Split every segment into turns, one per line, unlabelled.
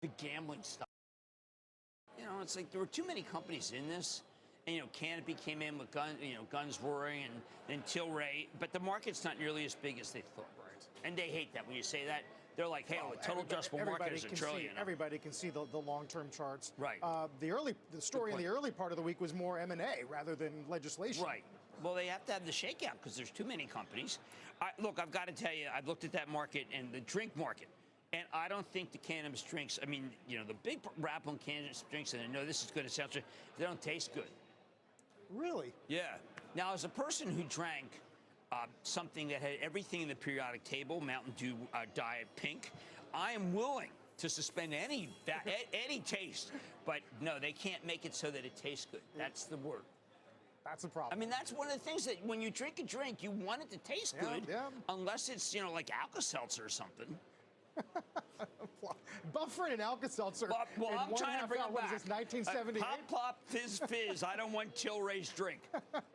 the gambling stuff. You know, it's like there were too many companies in this. And, you know, Canopy came in with guns roaring, and then Tilray. But the market's not nearly as big as they thought.
Right.
And they hate that when you say that. They're like, hey, the total addressable market is $1 trillion.
Everybody can see the long-term charts.
Right.
The story in the early part of the week was more M&A rather than legislation.
Right. Well, they have to have the shakeout because there's too many companies. Look, I've got to tell you, I've looked at that market and the drink market. And I don't think the cannabis drinks, I mean, you know, the big rap on cannabis drinks, and I know this is going to sound strange, they don't taste good.
Really?
Yeah. Now, as a person who drank something that had everything in the periodic table, Mountain Dew Diet Pink, I am willing to suspend any taste. But no, they can't make it so that it tastes good. That's the word.
That's a problem.
I mean, that's one of the things that when you drink a drink, you want it to taste good, unless it's, you know, like Alka-Seltzer or something.
Buffering and Alka-Seltzer.
Well, I'm trying to bring it back.
What is this, 1978?
Pop, plop, fizz, fizz. I don't want Tilray's drink.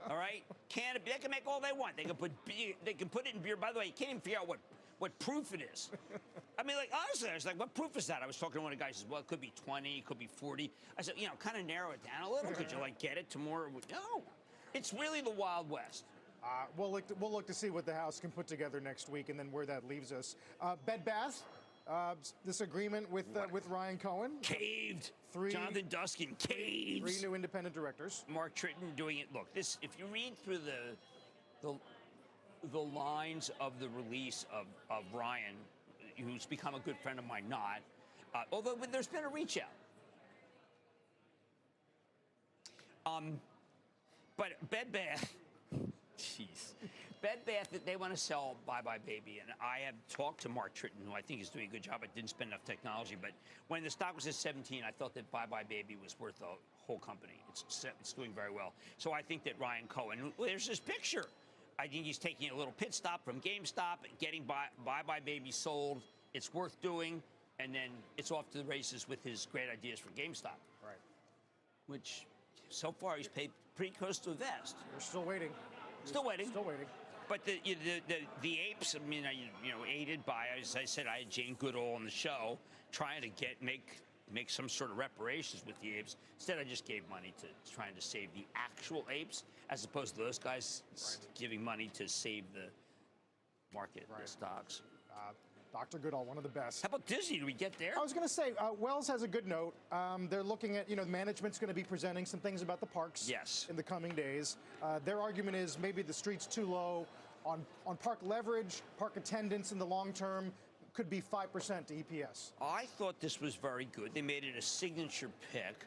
All right? Canopy, they can make all they want. They can put beer, they can put it in beer. By the way, you can't even figure out what proof it is. I mean, like, honestly, I was like, what proof is that? I was talking to one of the guys, he says, well, it could be 20, it could be 40. I said, you know, kind of narrow it down a little. Could you, like, get it to more? No. It's really the Wild West.
We'll look to see what the House can put together next week and then where that leaves us. Bed Bath, this agreement with Ryan Cohen.
Caved. Jonathan Duskin caved.
3 new independent directors.
Mark Tritton doing it. Look, this, if you read through the lines of the release of Ryan, who's become a good friend of mine, although there's been a reach out. But Bed Bath, jeez. Bed Bath, they want to sell Bye Bye Baby. And I have talked to Mark Tritton, who I think is doing a good job. I didn't spend enough technology. But when the stock was at 17, I thought that Bye Bye Baby was worth the whole company. It's doing very well. So I think that Ryan Cohen, there's this picture. I think he's taking a little pit stop from GameStop, getting Bye Bye Baby sold. It's worth doing. And then it's off to the races with his great ideas for GameStop.
Right.
Which, so far, he's paid pretty close to a vest.
We're still waiting.
Still waiting.
Still waiting.
But the apes, I mean, you know, aided by, as I said, I had Jane Goodall on the show trying to make some sort of reparations with the apes. Instead, I just gave money to trying to save the actual apes, as opposed to those guys giving money to save the market, the stocks.
Dr. Goodall, one of the best.
How about Disney? Do we get there?
I was going to say, Wells has a good note. They're looking at, you know, management's going to be presenting some things about the parks in the coming days. Their argument is maybe the street's too low on park leverage, park attendance in the long term. Could be 5% to EPS.
I thought this was very good. They made it a signature pick,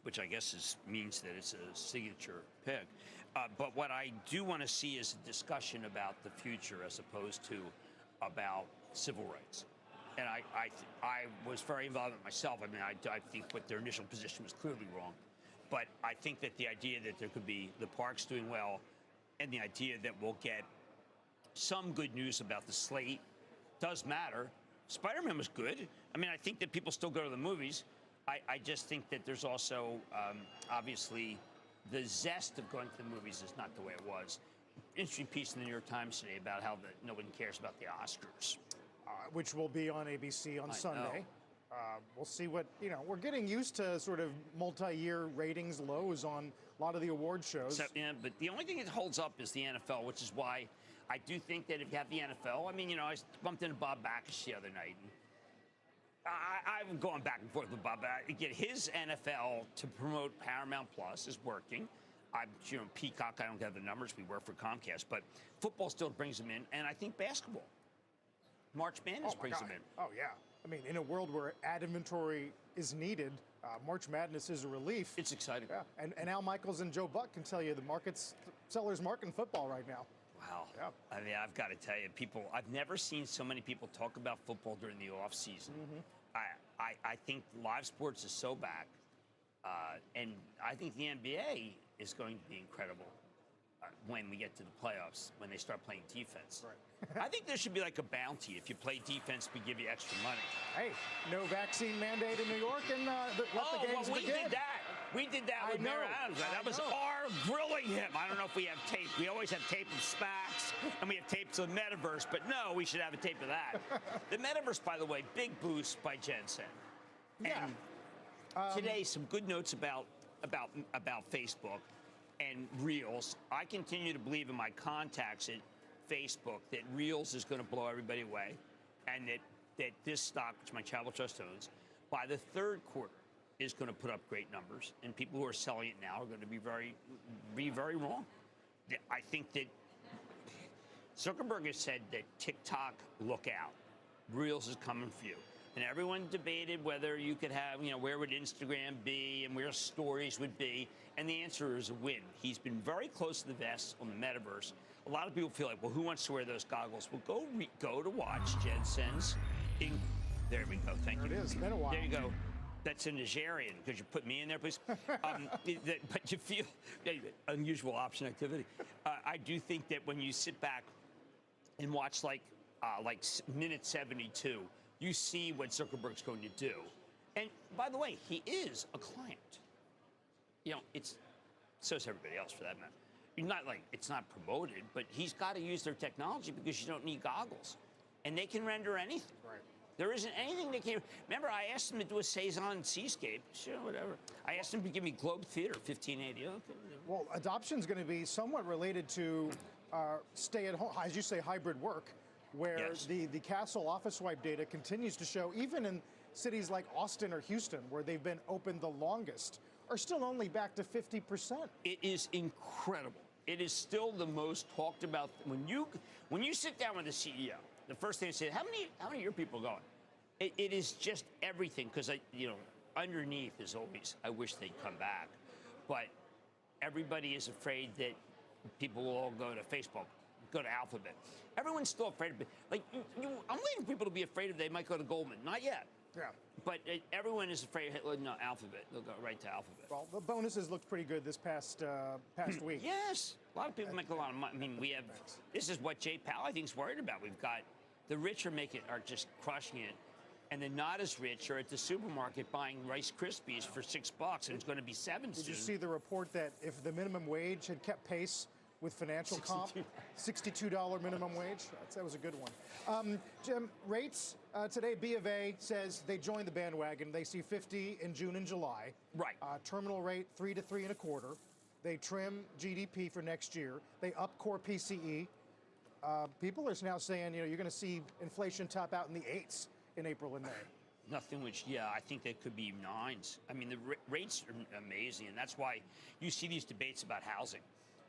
which I guess means that it's a signature pick. But what I do want to see is a discussion about the future as opposed to about civil rights. And I was very involved in it myself. I mean, I think what their initial position was clearly wrong. But I think that the idea that there could be the parks doing well and the idea that we'll get some good news about the slate does matter. Spider-Man was good. I mean, I think that people still go to the movies. I just think that there's also, obviously, the zest of going to the movies is not the way it was. Interesting piece in the New York Times today about how no one cares about the Oscars.
Which will be on ABC on Sunday. We'll see what, you know, we're getting used to sort of multi-year ratings lows on a lot of the award shows.
Yeah, but the only thing that holds up is the NFL, which is why I do think that if you have the NFL, I mean, you know, I bumped into Bob Backus the other night. And I'm going back and forth with Bob Backus. Get his NFL to promote Paramount Plus is working. You know, Peacock, I don't have the numbers. We work for Comcast. But football still brings them in. And I think basketball. March Madness brings them in.
Oh, yeah. I mean, in a world where ad inventory is needed, March Madness is a relief.
It's exciting.
Yeah. And Al Michaels and Joe Buck can tell you the seller's market in football right now.
Wow.
Yeah.
I mean, I've got to tell you, I've never seen so many people talk about football during the off season. I think live sports is so back. And I think the NBA is going to be incredible when we get to the playoffs, when they start playing defense.
Right.
I think there should be like a bounty. If you play defense, we give you extra money.
Hey, no vaccine mandate in New York, and let the games begin.
We did that. We did that with Mayor Adams. That was our grilling him. I don't know if we have tape. We always have tape of SPACs, and we have tapes of the metaverse, but no, we should have a tape of that. The metaverse, by the way, big boost by Jensen.
Yeah.
And today, some good notes about Facebook and Reels. I continue to believe in my contacts at Facebook that Reels is going to blow everybody away, and that this stock, which my travel trust owns, by the third quarter is going to put up great numbers, and people who are selling it now are going to be very wrong. I think that Zuckerberg has said that TikTok, look out, Reels is coming for you. And everyone debated whether you could have, where would Instagram be and where stories would be. And the answer is a win. He's been very close to the vest on the metaverse. A lot of people feel like, well, who wants to wear those goggles? Well, go to watch Jensen's. There we go. Thank you.
There it is. Been a while.
There you go. That's a Nigerian. Could you put me in there, please? But you feel unusual option activity. I do think that when you sit back and watch like minute 72, you see what Zuckerberg's going to do. And by the way, he is a client. So is everybody else for that matter. You're not it's not promoted, but he's got to use their technology because you don't need goggles. And they can render anything.
Right.
There isn't anything they can't. Remember, I asked him to do a Cezanne Seascape. Sure, whatever. I asked him to give me Globe Theater 1580. Okay.
Well, adoption's going to be somewhat related to stay-at-home, as you say, hybrid work, where
Yes.
the Castle office swipe data continues to show, even in cities like Austin or Houston, where they've been open the longest, are still only back to 50%.
It is incredible. It is still the most talked about. When you sit down with the CEO, the first thing they say, how many of your people are going? It is just everything, because underneath is always, I wish they'd come back. But everybody is afraid that people will all go to Facebook, go to Alphabet. Everyone's still afraid of it. I'm waiting for people to be afraid of they might go to Goldman. Not yet.
Yeah.
But everyone is afraid, no, Alphabet. They'll go right to Alphabet.
Well, the bonuses looked pretty good this past week.
Yes. A lot of people make a lot of money. I mean, this is what Jay Powell, I think, is worried about. We've got the rich are just crushing it, and the not as rich are at the supermarket buying Rice Krispies for $6, and it's going to be $7 soon.
Did you see the report that if the minimum wage had kept pace with financial comp, $62 minimum wage? That was a good one. Jim, rates today, B of A says they joined the bandwagon. They see 50 in June and July.
Right.
Terminal rate 3 to 3.25. They trim GDP for next year. They up core PCE. People are now saying, you're going to see inflation top out in the 8s in April and May.
Nothing which, I think they could be 9s. I mean, the rates are amazing, and that's why you see these debates about housing,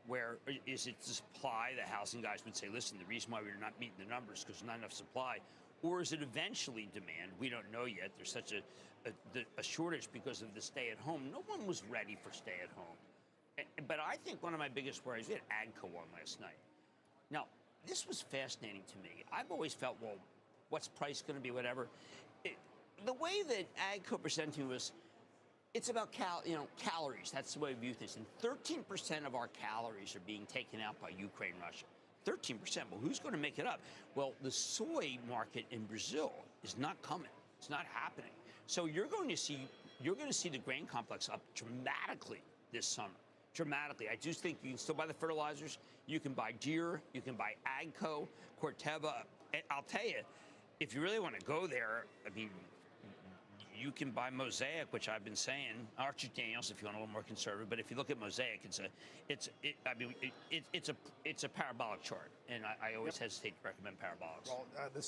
where is it the supply? The housing guys would say, listen, the reason why we're not meeting the numbers is because there's not enough supply. Or is it eventually demand? We don't know yet. There's such a shortage because of the stay-at-home. No one was ready for stay-at-home. But I think one of my biggest worries, we had AGCO on last night. Now, this was fascinating to me. I've always felt, well, what's price going to be, whatever. The way that AGCO presented to me was, it's about calories. That's the way we view this. And 13% of our calories are being taken out by Ukraine, Russia. 13%. Well, who's going to make it up? Well, the soy market in Brazil is not coming. It's not happening. So you're going to see the grain complex up dramatically this summer. Dramatically. I just think you can still buy the fertilizers. You can buy Deere. You can buy AGCO, Corteva. And I'll tell you, if you really want to go there, I mean, you can buy Mosaic, which I've been saying, Archer Daniels, if you want a little more conservative. But if you look at Mosaic, it's a parabolic chart, and I always hesitate to recommend parabolics.
Well, the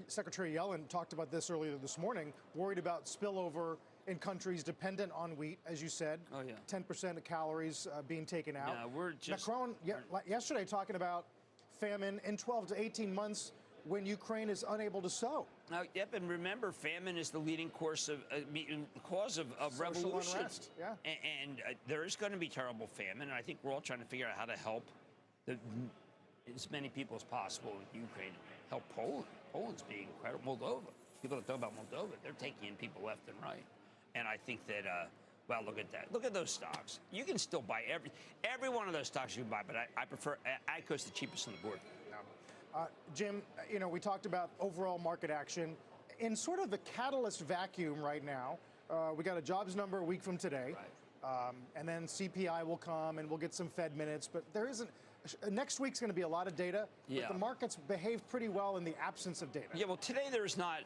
Secretary Yellen talked about this earlier this morning, worried about spillover in countries dependent on wheat, as you said.
Oh, yeah.
10% of calories being taken out.
Yeah, we're just...
Macron, yesterday, talking about famine in 12 to 18 months when Ukraine is unable to sow.
Now, yep, and remember, famine is the leading cause of revolution.
Unrest, yeah.
And there is going to be terrible famine, and I think we're all trying to figure out how to help as many people as possible in Ukraine. Help Poland. Poland's being incredible. Moldova. People don't talk about Moldova. They're taking in people left and right. And I think that, well, look at that. Look at those stocks. You can still buy every one of those stocks you can buy, but I prefer AGCO's the cheapest on the board.
Jim, we talked about overall market action. In sort of the catalyst vacuum right now, we got a jobs number a week from today. and then CPI will come, and we'll get some Fed minutes. But there isn't. Next week's going to be a lot of data.
Yeah.
But the markets behave pretty well in the absence of data.
Yeah. Well, today there's no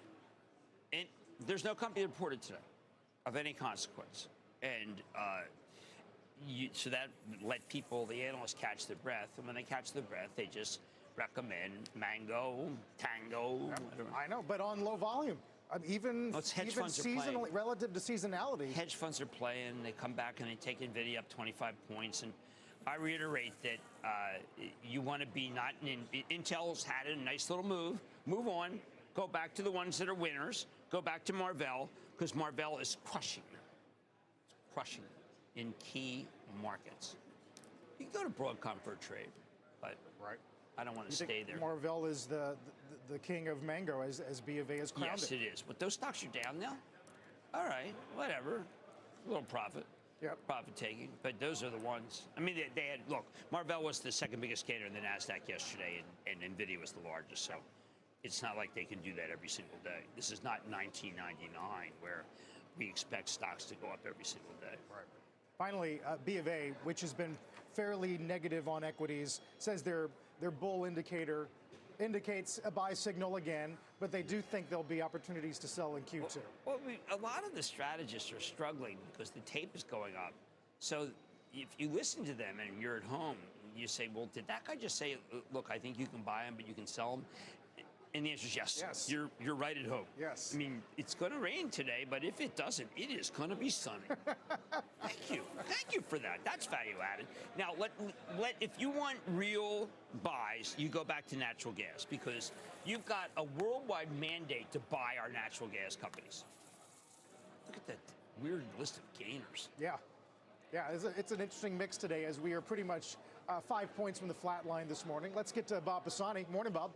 company reported today of any consequence, and so that let people, the analysts, catch their breath. And when they catch their breath, they just recommend Mango, Tango.
I know, but on low volume. Even seasonally, relative to seasonality.
Hedge funds are playing. They come back and they take NVIDIA up 25 points. And I reiterate that you want to be not in. Intel's had a nice little move on, go back to the ones that are winners, go back to Marvell, because Marvell is crushing in key markets. You can go to Broadcom for a trade, but I don't want to stay there.
Marvell is the king of Mango, as B of A has crowned
it. Yes, it is. But those stocks are down now. All right, whatever. A little profit.
Yep.
Profit taking. But those are the ones. I mean, they had, look, Marvell was the second biggest gainer in the NASDAQ yesterday, and NVIDIA was the largest. So it's not like they can do that every single day. This is not 1999 where we expect stocks to go up every single day.
Right. Finally, B of A, which has been fairly negative on equities, says their bull indicator indicates a buy signal again, but they do think there'll be opportunities to sell in Q2.
Well, a lot of the strategists are struggling because the tape is going up. So if you listen to them and you're at home, you say, well, did that guy just say, look, I think you can buy them, but you can sell them? And the answer is yes.
Yes.
You're right at home.
Yes.
I mean, it's going to rain today, but if it doesn't, it is going to be sunny. Thank you for that. That's value added. Now, if you want real buys, you go back to natural gas, because you've got a worldwide mandate to buy our natural gas companies. Look at that weird list of gainers.
Yeah. Yeah, it's an interesting mix today, as we are pretty much 5 points from the flat line this morning. Let's get to Bob Pisani. Morning, Bob.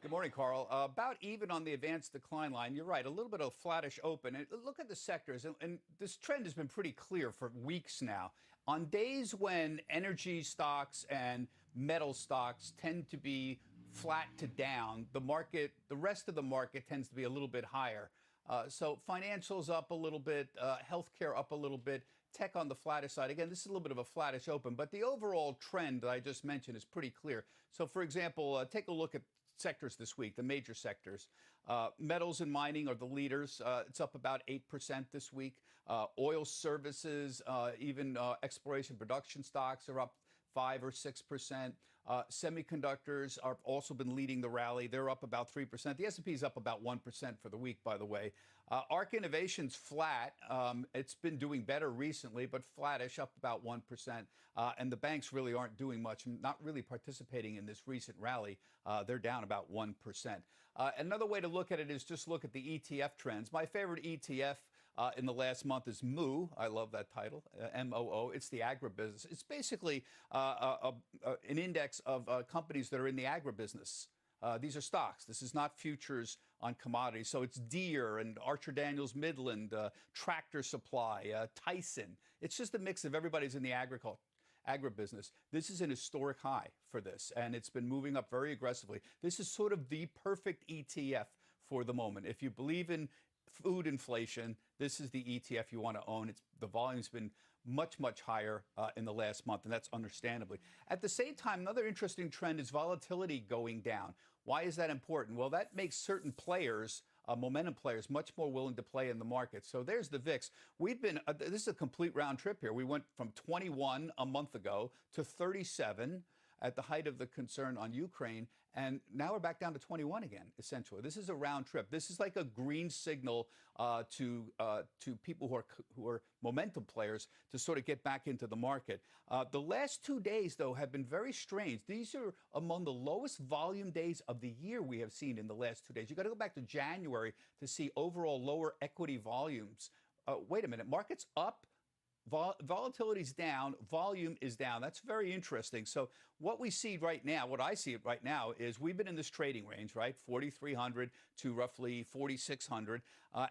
Good morning, Carl. About even on the advanced decline line. You're right, a little bit of flattish open. And look at the sectors, and this trend has been pretty clear for weeks now. On days when energy stocks and metal stocks tend to be flat to down, the rest of the market tends to be a little bit higher. So financials up a little bit, healthcare up a little bit, tech on the flattish side. Again, this is a little bit of a flattish open, but the overall trend that I just mentioned is pretty clear. So, for example, take a look at sectors this week, the major sectors. Metals and mining are the leaders. It's up about 8% this week. Oil services, even exploration production stocks are up 5 or 6%. Semiconductors have also been leading the rally. They're up about 3%. The S&P is up about 1% for the week, by the way. ARC Innovation's flat. It's been doing better recently, but flattish, up about 1%. And the banks really aren't doing much, not really participating in this recent rally. They're down about 1%. Another way to look at it is just look at the ETF trends. My favorite ETF in the last month is MOO. I love that title, MOO. It's the agribusiness. It's basically an index of companies that are in the agribusiness. These are stocks. This is not futures on commodities. So it's Deere and Archer Daniels Midland, Tractor Supply, Tyson. It's just a mix of everybody's in the agribusiness. This is an historic high for this, and it's been moving up very aggressively. This is sort of the perfect ETF for the moment. If you believe in food inflation, this is the ETF you want to own. The volume's been much, much higher in the last month, and that's understandably. At the same time, another interesting trend is volatility going down. Why is that important? Well, that makes certain players, momentum players, much more willing to play in the market. So there's the VIX. We've been, this is a complete round trip here. We went from 21 a month ago to 37 at the height of the concern on Ukraine, and now we're back down to 21 again, essentially. This is a round trip. This is like a green signal to people who are momentum players to sort of get back into the market. The last 2 days, though, have been very strange. These are among the lowest volume days of the year we have seen in the last 2 days. You've got to go back to January to see overall lower equity volumes. Wait a minute, markets up? Volatility's down, volume is down. That's very interesting. So what we see right now, what I see right now is we've been in this trading range, right? 4,300 to roughly 4,600.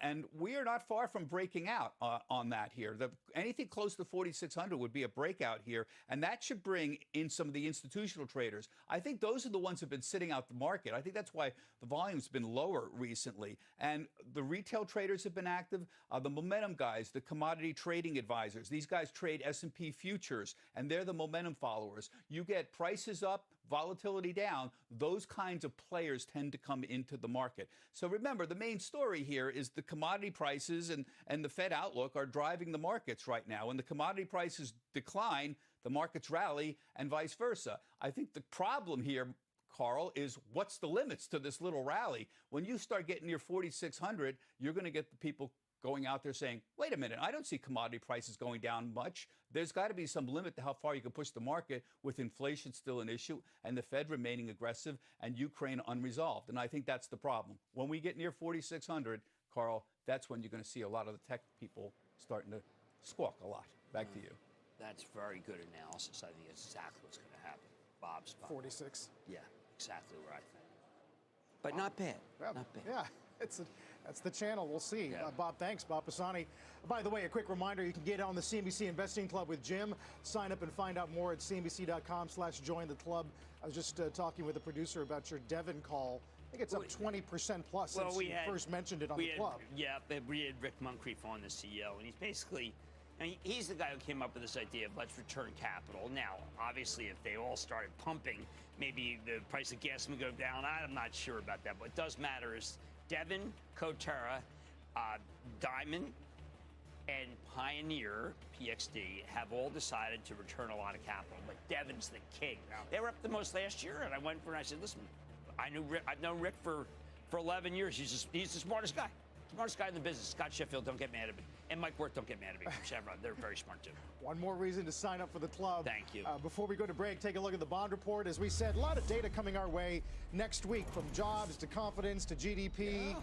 And we are not far from breaking out on that here. Anything close to 4,600 would be a breakout here, and that should bring in some of the institutional traders. I think those are the ones who have been sitting out the market. I think that's why the volume's been lower recently. And the retail traders have been active. The momentum guys, the commodity trading advisors, these guys trade S&P futures, and they're the momentum followers. You get prices up, volatility down, those kinds of players tend to come into the market. So remember, the main story here is the commodity prices and the Fed outlook are driving the markets right now. When the commodity prices decline, the markets rally, and vice versa. I think the problem here, Carl, is what's the limits to this little rally? When you start getting near 4,600, you're going to get the people going out there saying, wait a minute, I don't see commodity prices going down much. There's got to be some limit to how far you can push the market with inflation still an issue and the Fed remaining aggressive and Ukraine unresolved. And I think that's the problem. When we get near 4,600, Carl, that's when you're going to see a lot of the tech people starting to squawk a lot. Back to you.
That's very good analysis. I think it's exactly what's going to happen. Bob's spot.
46.
Yeah, exactly where I think. But not bad.
Well,
not bad.
Yeah, that's the channel. We'll see.
Yeah.
Bob, thanks. Bob Pisani. By the way, a quick reminder, you can get on the CNBC Investing Club with Jim. Sign up and find out more at cnbc.com/join the club. I was just talking with the producer about your Devon call. I think it's up 20% plus since you first mentioned it on the club.
Yeah, we had Rick Moncrief on, the CEO, and he's basically, I mean, he's the guy who came up with this idea of let's return capital. Now, obviously, if they all started pumping, maybe the price of gas would go down. I'm not sure about that. What does matter is Devon, Coterra, Diamond, and Pioneer, PXD, have all decided to return a lot of capital. But Devon's the king. They were up the most last year, and I went for it and I said, listen, I've known Rick for 11 years. He's the smartest guy. Smartest guy in the business. Scott Sheffield, don't get mad at me. And Mike Wirth, don't get mad at me from Chevron. They're very smart, too.
One more reason to sign up for the club.
Thank you.
Before we go to break, take a look at the bond report. As we said, a lot of data coming our way next week, from jobs to confidence to GDP,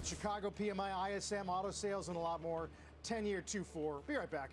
Chicago PMI, ISM, auto sales, and a lot more. 10-year 2.4. Be right back.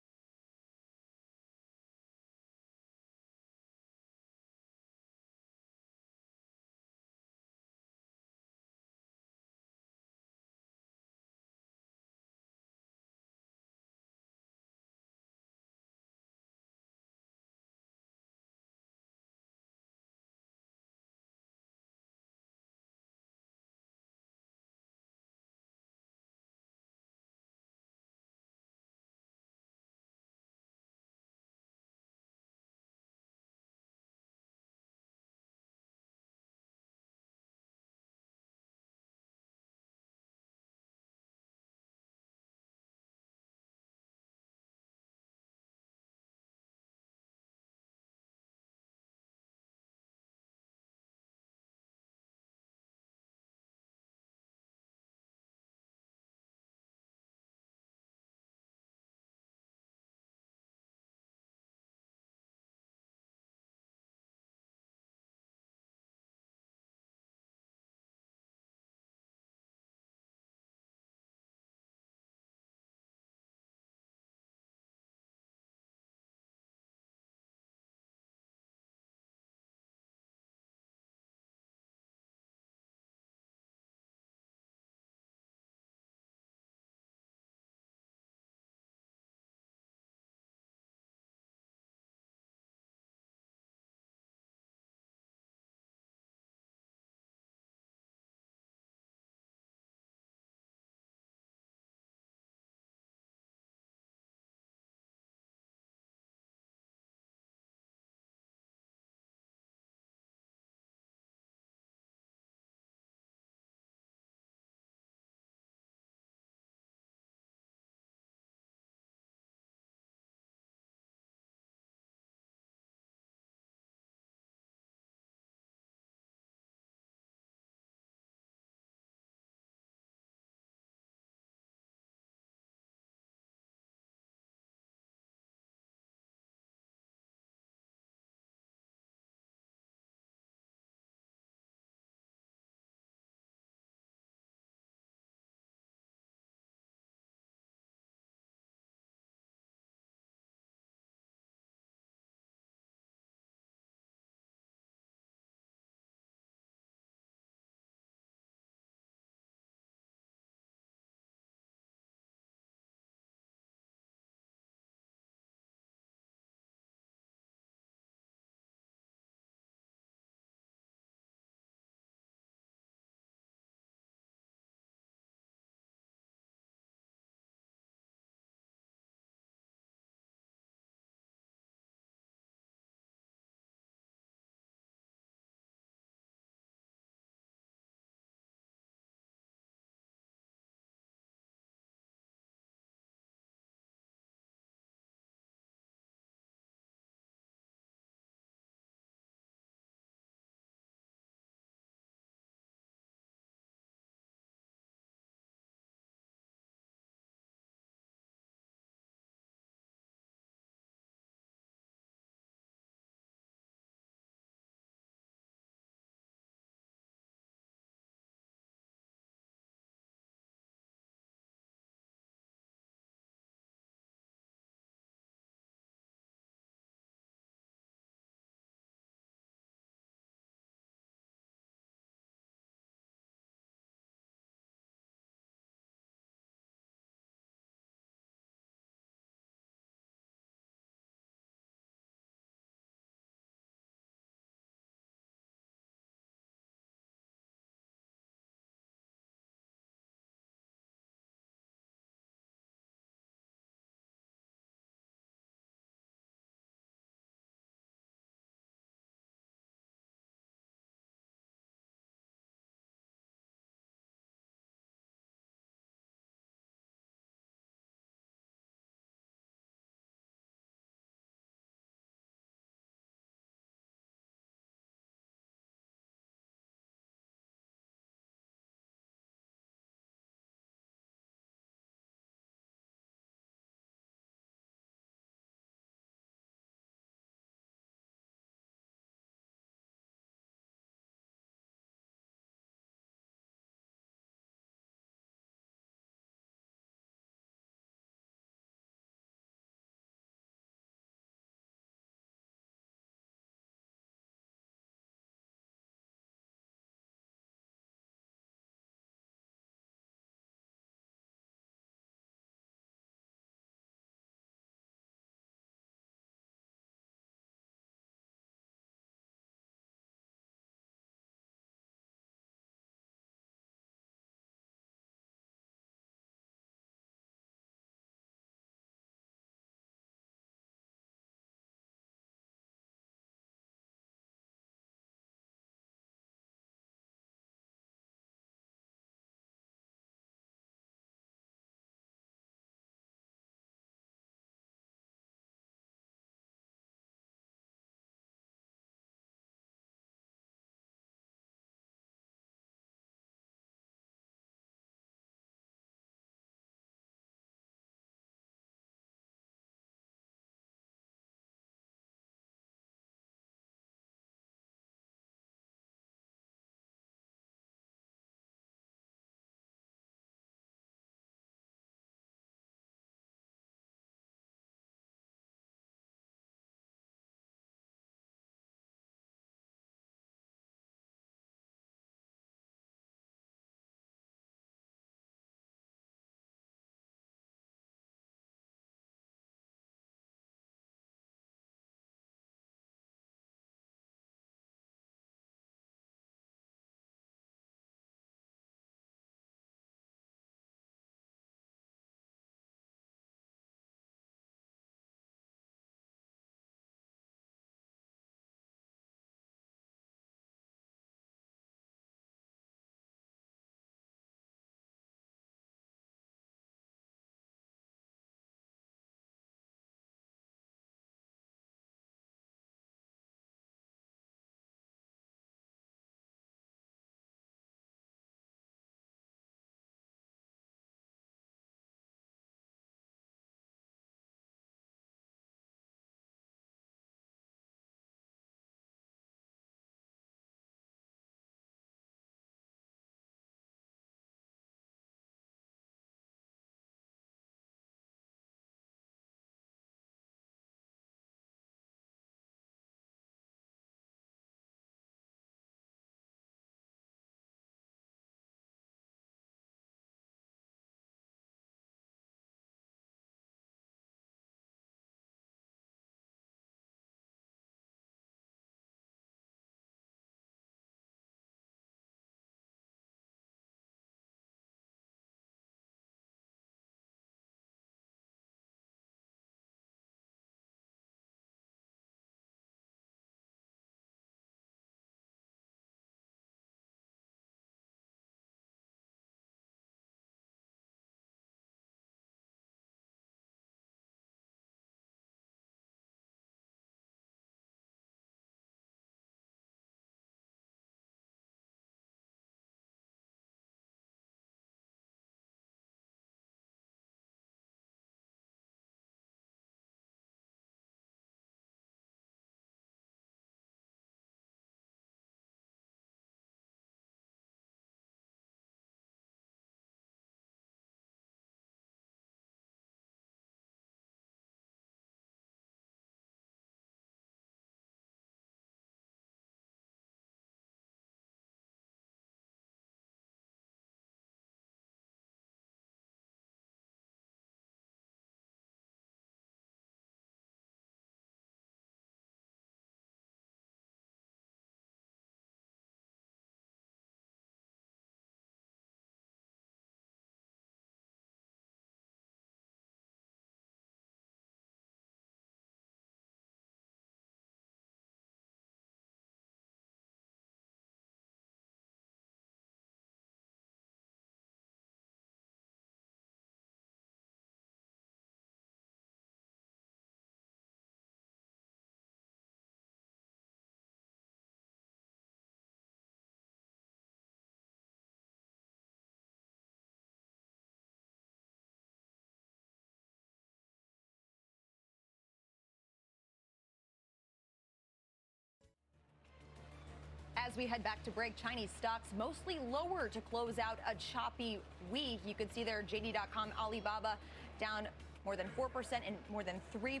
As we head back to break, Chinese stocks mostly lower to close out a choppy week. You can see there JD.com, Alibaba down more than 4% and more than 3%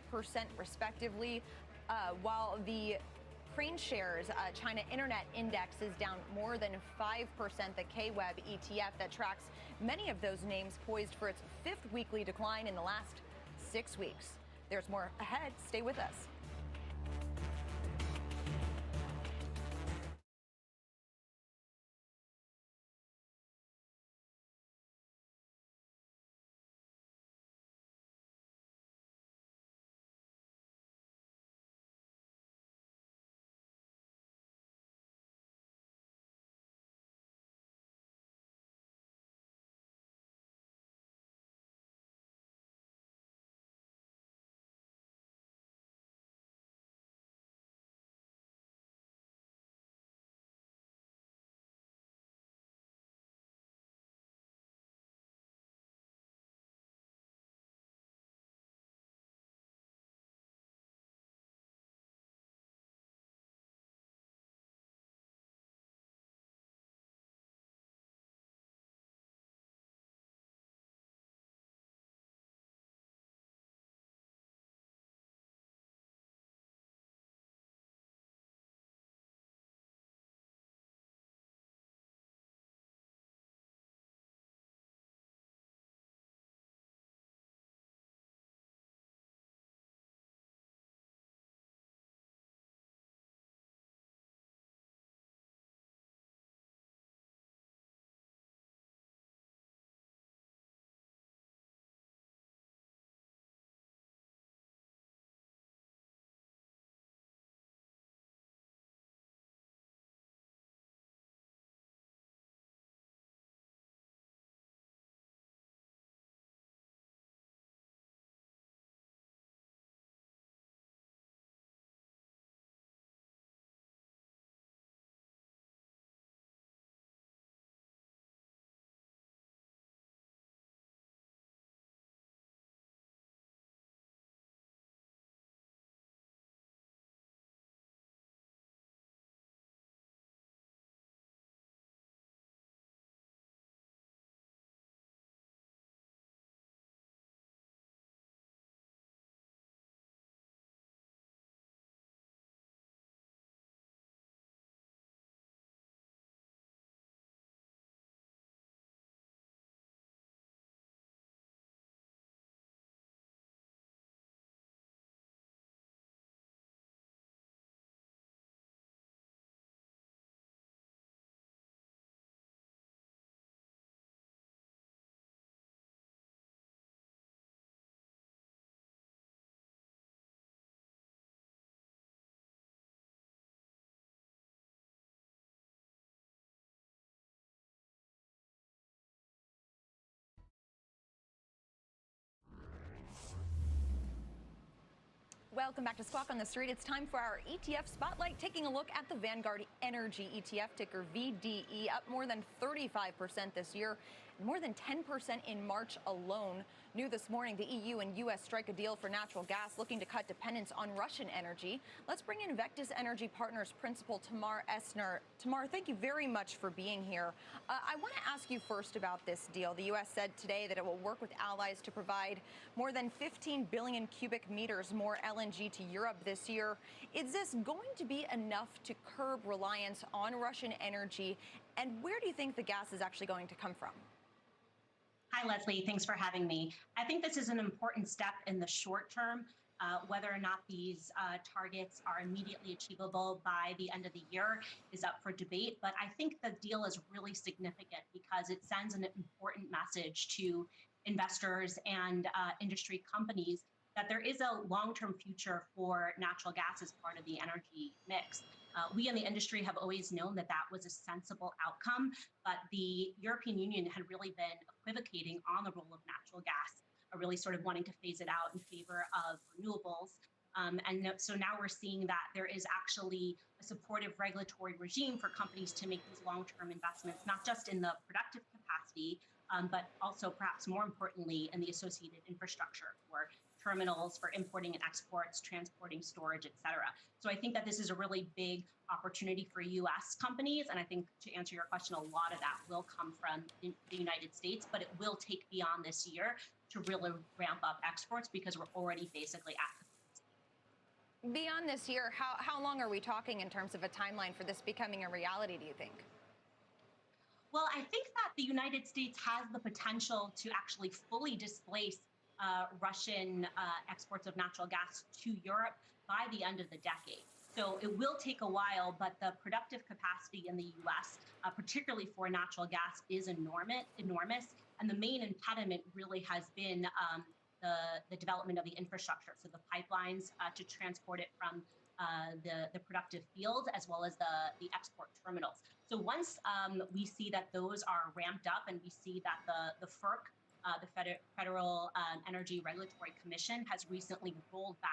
respectively, while the Crane shares China Internet Index is down more than 5%. The KWEB ETF that tracks many of those names poised for its fifth weekly decline in the last 6 weeks. There's more ahead. Stay with us. Welcome back to Squawk on the Street. It's time for our ETF Spotlight, taking a look at the Vanguard Energy ETF, ticker VDE, up more than 35% this year, more than 10% in March alone. New this morning, the EU and U.S. strike a deal for natural gas, looking to cut dependence on Russian energy. Let's bring in Vectus Energy Partners Principal Tamar Essner. Tamar, thank you very much for being here. I want to ask you first about this deal. The U.S. said today that it will work with allies to provide more than 15 billion cubic meters more LNG to Europe this year. Is this going to be enough to curb reliance on Russian energy? And where do you think the gas is actually going to come from?
Hi, Leslie. Thanks for having me. I think this is an important step in the short term. Whether or not these targets are immediately achievable by the end of the year is up for debate. But I think the deal is really significant because it sends an important message to investors and industry companies that there is a long-term future for natural gas as part of the energy mix. We in the industry have always known that that was a sensible outcome, but the European Union had really been equivocating on the role of natural gas, really sort of wanting to phase it out in favor of renewables. So now we're seeing that there is actually a supportive regulatory regime for companies to make these long-term investments, not just in the productive capacity, but also perhaps more importantly in the associated infrastructure for terminals for importing and exports, transporting, storage, et cetera. So I think that this is a really big opportunity for U.S. companies. And I think to answer your question, a lot of that will come from the United States, but it will take beyond this year to really ramp up exports because we're already basically at.
Beyond this year, how long are we talking in terms of a timeline for this becoming a reality, do you think?
Well, I think that the United States has the potential to actually fully displace Russian exports of natural gas to Europe by the end of the decade. So it will take a while, but the productive capacity in the U.S., particularly for natural gas, is enormous. And the main impediment really has been the development of the infrastructure, so the pipelines to transport it from the productive fields as well as the export terminals. So once we see that those are ramped up and we see that the FERC, the Federal Energy Regulatory Commission, has recently rolled back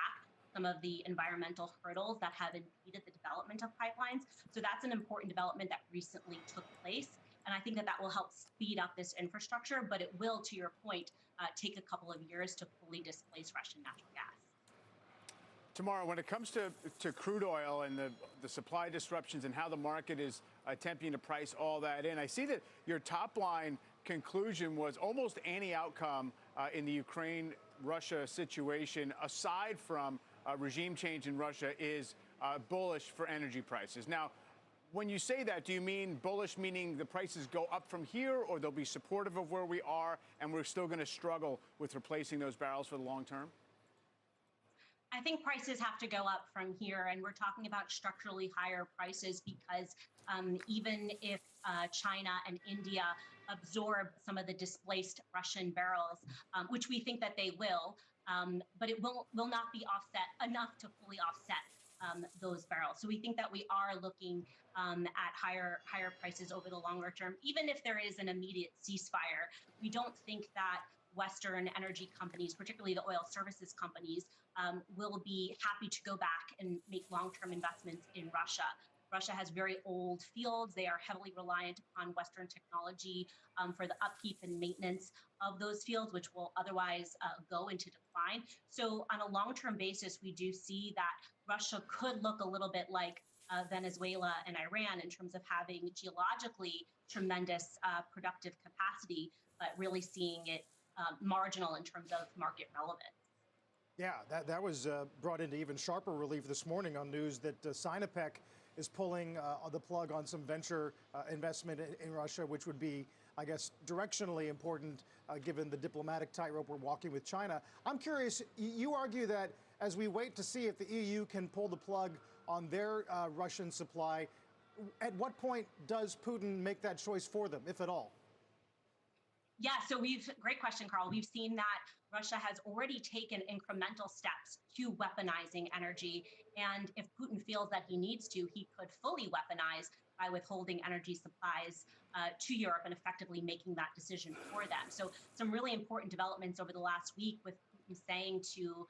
some of the environmental hurdles that have impeded the development of pipelines. So that's an important development that recently took place. And I think that that will help speed up this infrastructure, but it will, to your point, take a couple of years to fully displace Russian natural gas.
Tamara, when it comes to crude oil and the supply disruptions and how the market is attempting to price all that in, I see that your top line conclusion was almost any outcome in the Ukraine-Russia situation, aside from regime change in Russia, is bullish for energy prices. Now, when you say that, do you mean bullish, meaning the prices go up from here, or they'll be supportive of where we are and we're still going to struggle with replacing those barrels for the long term?
I think prices have to go up from here, and we're talking about structurally higher prices because even if China and India absorb some of the displaced Russian barrels, which we think that they will, but it will not be offset enough to fully offset those barrels. So we think that we are looking at higher prices over the longer term. Even if there is an immediate ceasefire, we don't think that Western energy companies, particularly the oil services companies, will be happy to go back and make long-term investments in Russia. Russia has very old fields. They are heavily reliant upon Western technology for the upkeep and maintenance of those fields, which will otherwise go into decline. So on a long-term basis, we do see that Russia could look a little bit like Venezuela and Iran in terms of having geologically tremendous productive capacity, but really seeing it marginal in terms of market relevance.
Yeah, that was brought into even sharper relief this morning on news that Sinopec is pulling the plug on some venture investment in Russia, which would be, I guess, directionally important given the diplomatic tightrope we're walking with China. I'm curious, you argue that as we wait to see if the EU can pull the plug on their Russian supply, at what point does Putin make that choice for them, if at all?
Yeah, so great question, Carl. We've seen that Russia has already taken incremental steps to weaponizing energy. And if Putin feels that he needs to, he could fully weaponize by withholding energy supplies to Europe and effectively making that decision for them. So some really important developments over the last week with Putin saying to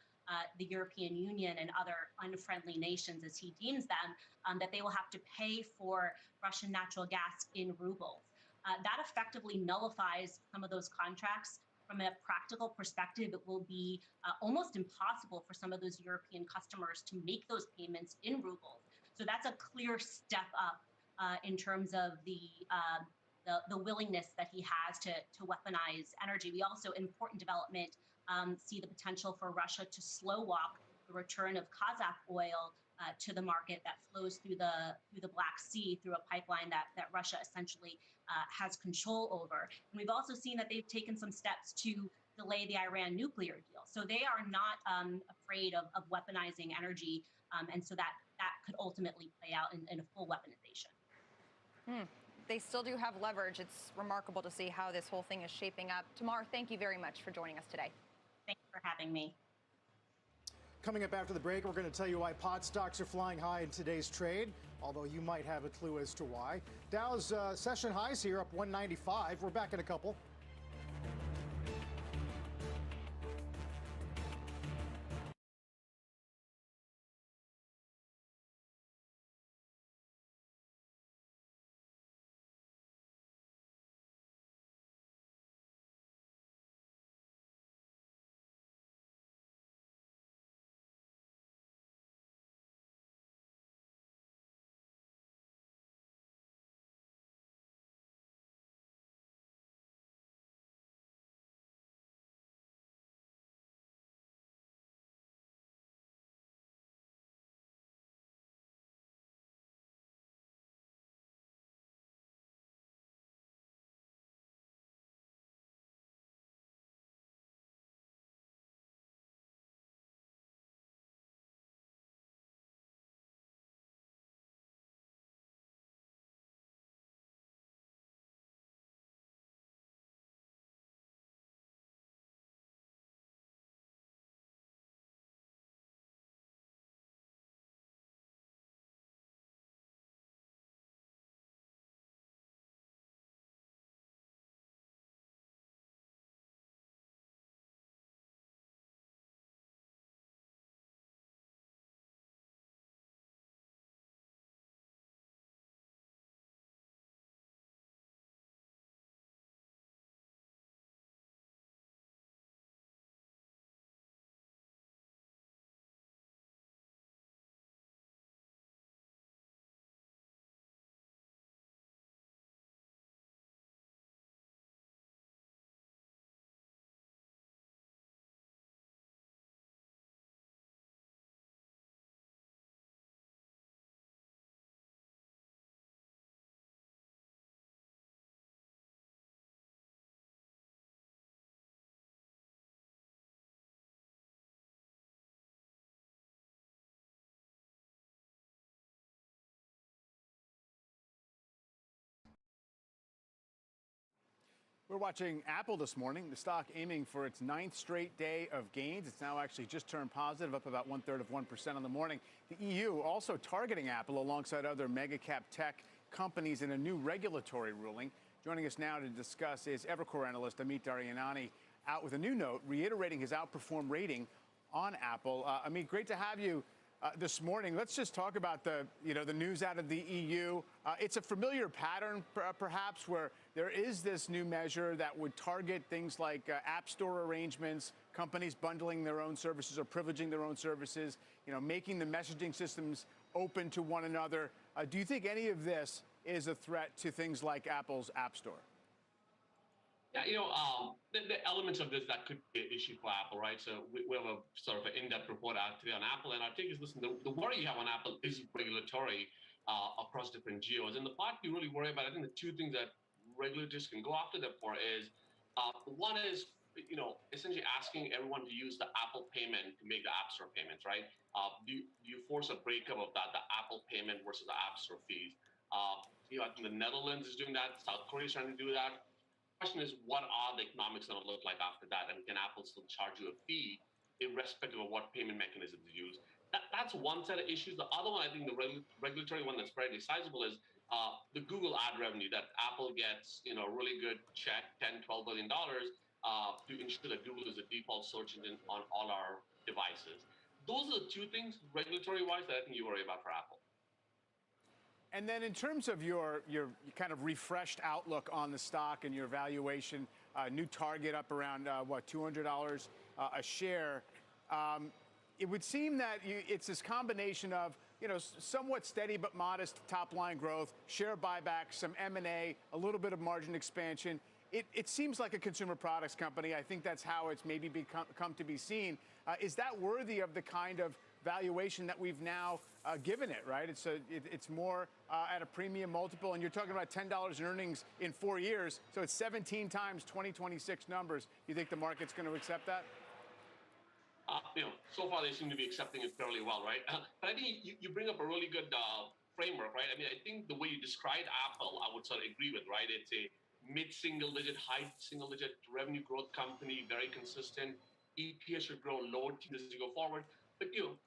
the European Union and other unfriendly nations, as he deems them, that they will have to pay for Russian natural gas in rubles. That effectively nullifies some of those contracts. From a practical perspective, it will be almost impossible for some of those European customers to make those payments in rubles. So that's a clear step up in terms of the willingness that he has to weaponize energy. We also, important development, see the potential for Russia to slow walk the return of Kazakh oil to the market that flows through the Black Sea through a pipeline that Russia essentially has control over. And we've also seen that they've taken some steps to delay the Iran nuclear deal. So they are not afraid of weaponizing energy, and so that could ultimately play out in a full weaponization.
They still do have leverage. It's remarkable to see how this whole thing is shaping up. Tamar, thank you very much for joining us today.
Thanks for having me.
Coming up after the break, we're going to tell you why pot stocks are flying high in today's trade, although you might have a clue as to why. Dow's session highs here up 195. We're back in a couple.
We're watching Apple this morning. The stock aiming for its 9th straight day of gains. It's now actually just turned positive, up about 1/3 on the morning. The EU also targeting Apple alongside other mega cap tech companies in a new regulatory ruling. Joining us now to discuss is Evercore analyst Amit Daryanani, out with a new note reiterating his outperform rating on Apple. Amit, great to have you this morning. Let's just talk about the news out of the EU. It's a familiar pattern, perhaps, where there is this new measure that would target things like app store arrangements, companies bundling their own services or privileging their own services, making the messaging systems open to one another. Do you think any of this is a threat to things like Apple's App Store?
Yeah, the elements of this that could be an issue for Apple, right? So we have a sort of an in-depth report out today on Apple, and our take is, listen, the worry you have on Apple is regulatory across different geos. And the part you really worry about, I think the two things that regulators can go after them for is, one is, essentially asking everyone to use the Apple payment to make the App Store payments, right? Do you force a breakup of that, the Apple payment versus the App Store fees? I think the Netherlands is doing that. South Korea is trying to do that. Question is, what are the economics going to look like after that? And can Apple still charge you a fee irrespective of what payment mechanism you use? That's one set of issues. The other one, I think the regulatory one that's fairly sizable is the Google ad revenue that Apple gets, a really good check, $10-12 billion to ensure that Google is the default search engine on all our devices. Those are the two things regulatory-wise that I think you worry about for Apple.
And then in terms of your kind of refreshed outlook on the stock and your valuation, new target up around, $200 a share, it would seem that it's this combination of, somewhat steady but modest top-line growth, share buyback, some M&A, a little bit of margin expansion. It seems like a consumer products company. I think that's how it's maybe come to be seen. Is that worthy of the kind of valuation that we've now given it, right? It's more at a premium multiple, and you're talking about $10 in earnings in 4 years, so it's 17 times 2026 numbers. You think the market's going to accept that?
So far they seem to be accepting it fairly well, right? But I think you bring up a really good framework, right? I mean, I think the way you described Apple, I would sort of agree with, right? It's a mid-single-digit, high single-digit revenue growth company, very consistent. EPS should grow low teens as you go forward. But you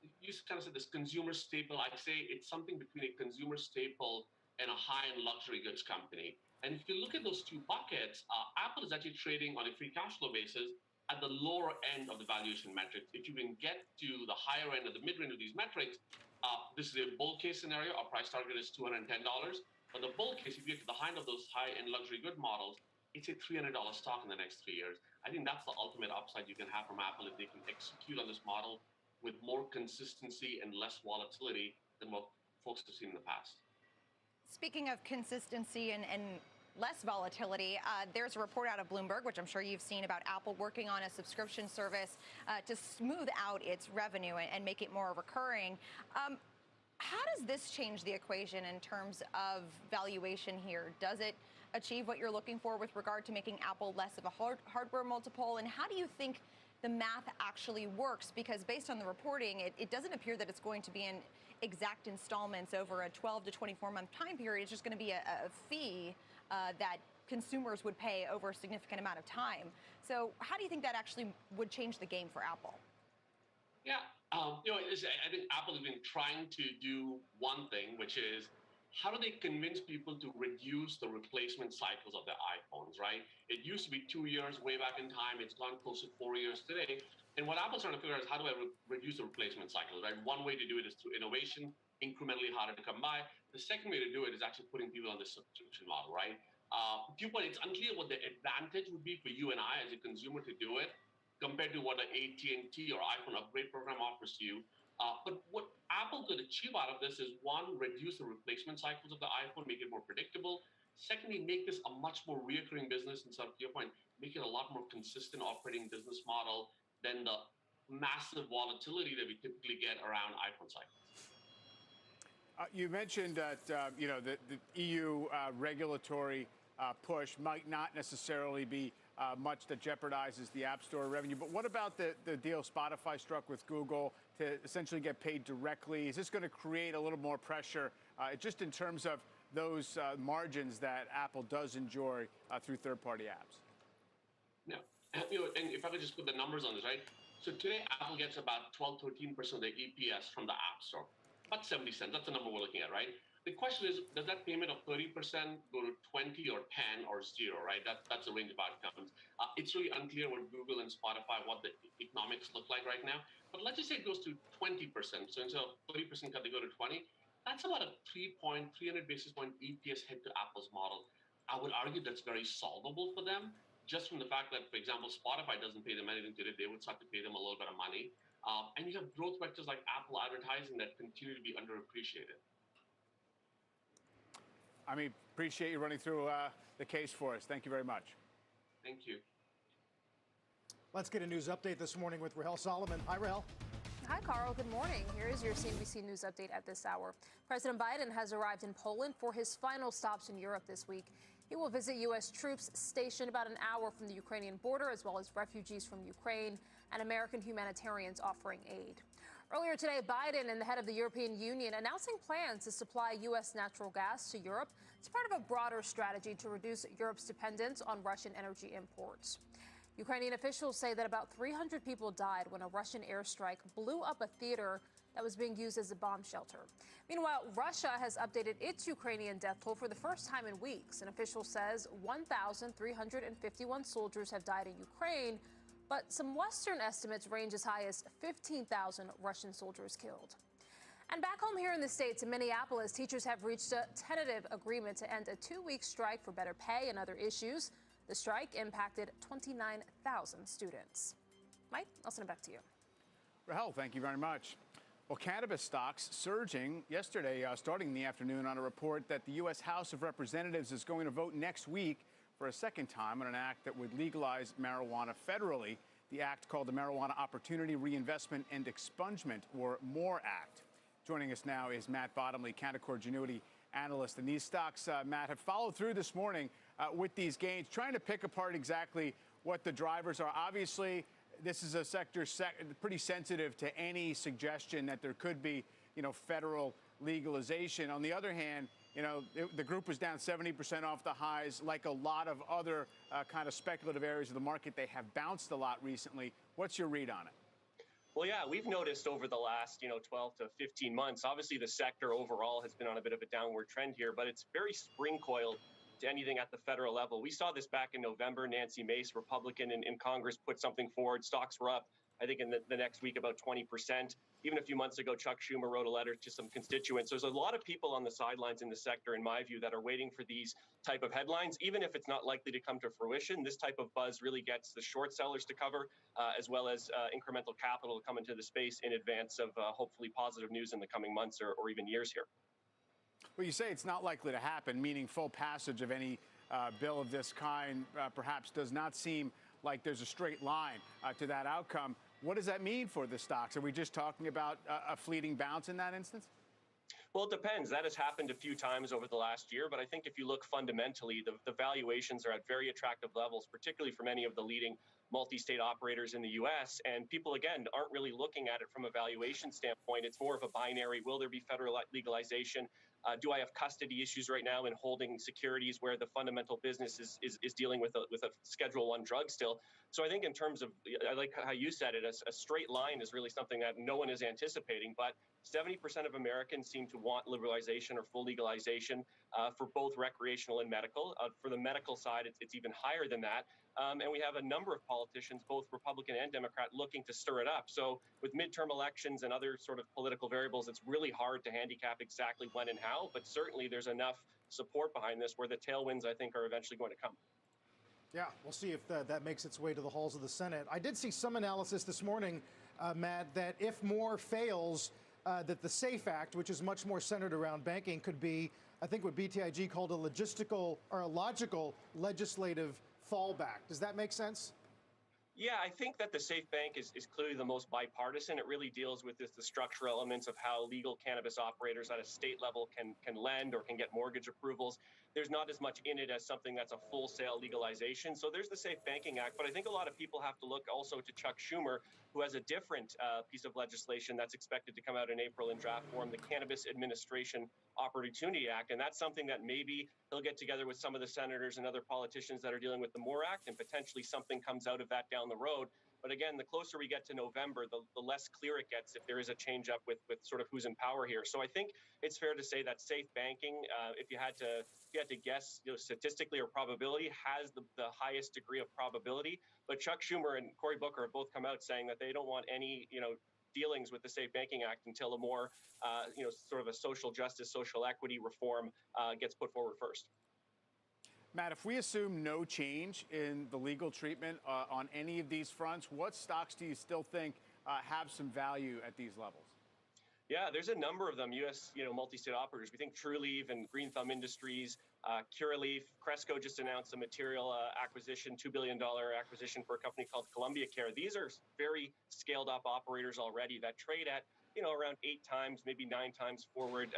kind of said this consumer staple. I'd say it's something between a consumer staple and a high-end luxury goods company. And if you look at those two buckets, Apple is actually trading on a free cash flow basis at the lower end of the valuation metrics. If you can get to the higher end or the mid-range of these metrics, this is a bull case scenario. Our price target is $210. But the bull case, if you get to the high end of those high-end luxury good models, it's a $300 stock in the next 3 years. I think that's the ultimate upside you can have from Apple if they can execute on this model with more consistency and less volatility than what folks have seen in the past.
Speaking of consistency and less volatility, there's a report out of Bloomberg, which I'm sure you've seen, about Apple working on a subscription service to smooth out its revenue and make it more recurring. How does this change the equation in terms of valuation here? Does it achieve what you're looking for with regard to making Apple less of a hardware multiple? And how do you think the math actually works? Because based on the reporting, it doesn't appear that it's going to be in exact installments over a 12 to 24-month time period. It's just going to be a fee that consumers would pay over a significant amount of time. So how do you think that actually would change the game for Apple?
Yeah, I think Apple has been trying to do one thing, which is how do they convince people to reduce the replacement cycles of their iPhones, right? It used to be 2 years way back in time. It's gone close to 4 years today. And what Apple's trying to figure out is how do I reduce the replacement cycles, right? One way to do it is through innovation, incrementally harder to come by. The second way to do it is actually putting people on the subscription model, right? To your point, it's unclear what the advantage would be for you and I as a consumer to do it compared to what an AT&T or iPhone upgrade program offers to you. But what Apple could achieve out of this is, one, reduce the replacement cycles of the iPhone, make it more predictable. Secondly, make this a much more reoccurring business, and so to your point, make it a lot more consistent operating business model than the massive volatility that we typically get around iPhone cycles.
You mentioned that the EU regulatory push might not necessarily be much that jeopardizes the App Store revenue. But what about the deal Spotify struck with Google to essentially get paid directly? Is this going to create a little more pressure just in terms of those margins that Apple does enjoy through third-party apps?
Yeah. And if I could just put the numbers on this, right? So today, Apple gets about 12, 13% of the EPS from the App Store, about 70 cents. That's the number we're looking at, right? The question is, does that payment of 30% go to 20 or 10 or 0, right? That's a range of outcomes. It's really unclear what Google and Spotify, what the economics look like right now. But let's just say it goes to 20%. So instead of 30% cut, they go to 20. That's about a 300 basis point EPS hit to Apple's model. I would argue that's very solvable for them, just from the fact that, for example, Spotify doesn't pay them anything today. They would start to pay them a little bit of money. And you have growth vectors like Apple advertising that continue to be underappreciated.
I mean, appreciate you running through the case for us. Thank you very much.
Thank you.
Let's get a news update this morning with Rahel Solomon. Hi, Rahel.
Hi, Carl. Good morning. Here is your CNBC News update at this hour. President Biden has arrived in Poland for his final stops in Europe this week. He will visit U.S. troops stationed about an hour from the Ukrainian border, as well as refugees from Ukraine and American humanitarians offering aid. Earlier today, Biden and the head of the European Union announcing plans to supply U.S. natural gas to Europe. It's part of a broader strategy to reduce Europe's dependence on Russian energy imports. Ukrainian officials say that about 300 people died when a Russian airstrike blew up a theater that was being used as a bomb shelter. Meanwhile, Russia has updated its Ukrainian death toll for the first time in weeks. An official says 1,351 soldiers have died in Ukraine, but some Western estimates range as high as 15,000 Russian soldiers killed. And back home here in the States, in Minneapolis, teachers have reached a tentative agreement to end a 2-week strike for better pay and other issues. The strike impacted 29,000 students. Mike, I'll send it back to you.
Rahel, thank you very much. Well, cannabis stocks surging yesterday, starting in the afternoon, on a report that the U.S. House of Representatives is going to vote next week for a second time on an act that would legalize marijuana federally. The act, called the Marijuana Opportunity Reinvestment and Expungement, or MORE Act. Joining us now is Matt Bottomley, Canaccord Genuity analyst. And these stocks, Matt, have followed through this morning with these gains, trying to pick apart exactly what the drivers are. Obviously, this is a sector pretty sensitive to any suggestion that there could be, federal legalization. On the other hand, the group was down 70% off the highs. Like a lot of other kind of speculative areas of the market, they have bounced a lot recently. What's your read on it?
Well, yeah, we've noticed over the last, 12 to 15 months, obviously the sector overall has been on a bit of a downward trend here, but it's very spring coiled to anything at the federal level. We saw this back in November. Nancy Mace, Republican in Congress, put something forward. Stocks were up, I think, in the next week about 20%. Even a few months ago, Chuck Schumer wrote a letter to some constituents. There's a lot of people on the sidelines in the sector, in my view, that are waiting for these type of headlines. Even if it's not likely to come to fruition, this type of buzz really gets the short sellers to cover, as well as incremental capital to come into the space in advance of hopefully positive news in the coming months or even years here.
Well, you say it's not likely to happen, meaning full passage of any bill of this kind perhaps does not seem like there's a straight line to that outcome. What does that mean for the stocks? Are we just talking about a fleeting bounce in that instance?
Well, it depends. That has happened a few times over the last year, but I think if you look fundamentally, the valuations are at very attractive levels, particularly for many of the leading multi-state operators in the U.S. And people, again, aren't really looking at it from a valuation standpoint. It's more of a binary. Will there be federal legalization? Do I have custody issues right now in holding securities where the fundamental business is dealing with a Schedule I drug still? So I think in terms of, I like how you said it, a straight line is really something that no one is anticipating, but 70% of Americans seem to want liberalization or full legalization for both recreational and medical. For the medical side, it's even higher than that. And we have a number of politicians, both Republican and Democrat, looking to stir it up. So with midterm elections and other sort of political variables, it's really hard to handicap exactly when and how, but certainly there's enough support behind this where the tailwinds, I think, are eventually going to come.
Yeah, we'll see if that makes its way to the halls of the Senate. I did see some analysis this morning, Matt, that if MORE fails, that the SAFE Act, which is much more centered around banking, could be, I think what BTIG called a logistical or a logical legislative fallback. Does that make sense?
Yeah, I think that the SAFE Bank is clearly the most bipartisan. It really deals with the structural elements of how legal cannabis operators at a state level can lend or can get mortgage approvals. There's not as much in it as something that's a full sale legalization. So there's the Safe Banking Act. But I think a lot of people have to look also to Chuck Schumer, who has a different piece of legislation that's expected to come out in April in draft form, the Cannabis Administration Opportunity Act. And that's something that maybe he'll get together with some of the senators and other politicians that are dealing with the MORE Act, and potentially something comes out of that down the road. But again, the closer we get to November, the less clear it gets if there is a change up with sort of who's in power here. So I think it's fair to say that safe banking, if you had to guess, statistically or probability, has the highest degree of probability. But Chuck Schumer and Cory Booker have both come out saying that they don't want any, dealings with the Safe Banking Act until a more, sort of a social justice, social equity reform gets put forward first.
Matt, if we assume no change in the legal treatment on any of these fronts, what stocks do you still think have some value at these levels?
Yeah, there's a number of them. U.S. Multi-state operators. We think Trulieve and Green Thumb Industries, Curaleaf, Cresco just announced a material acquisition, $2 billion acquisition for a company called Columbia Care. These are very scaled up operators already that trade at around 8 times, maybe 9 times forward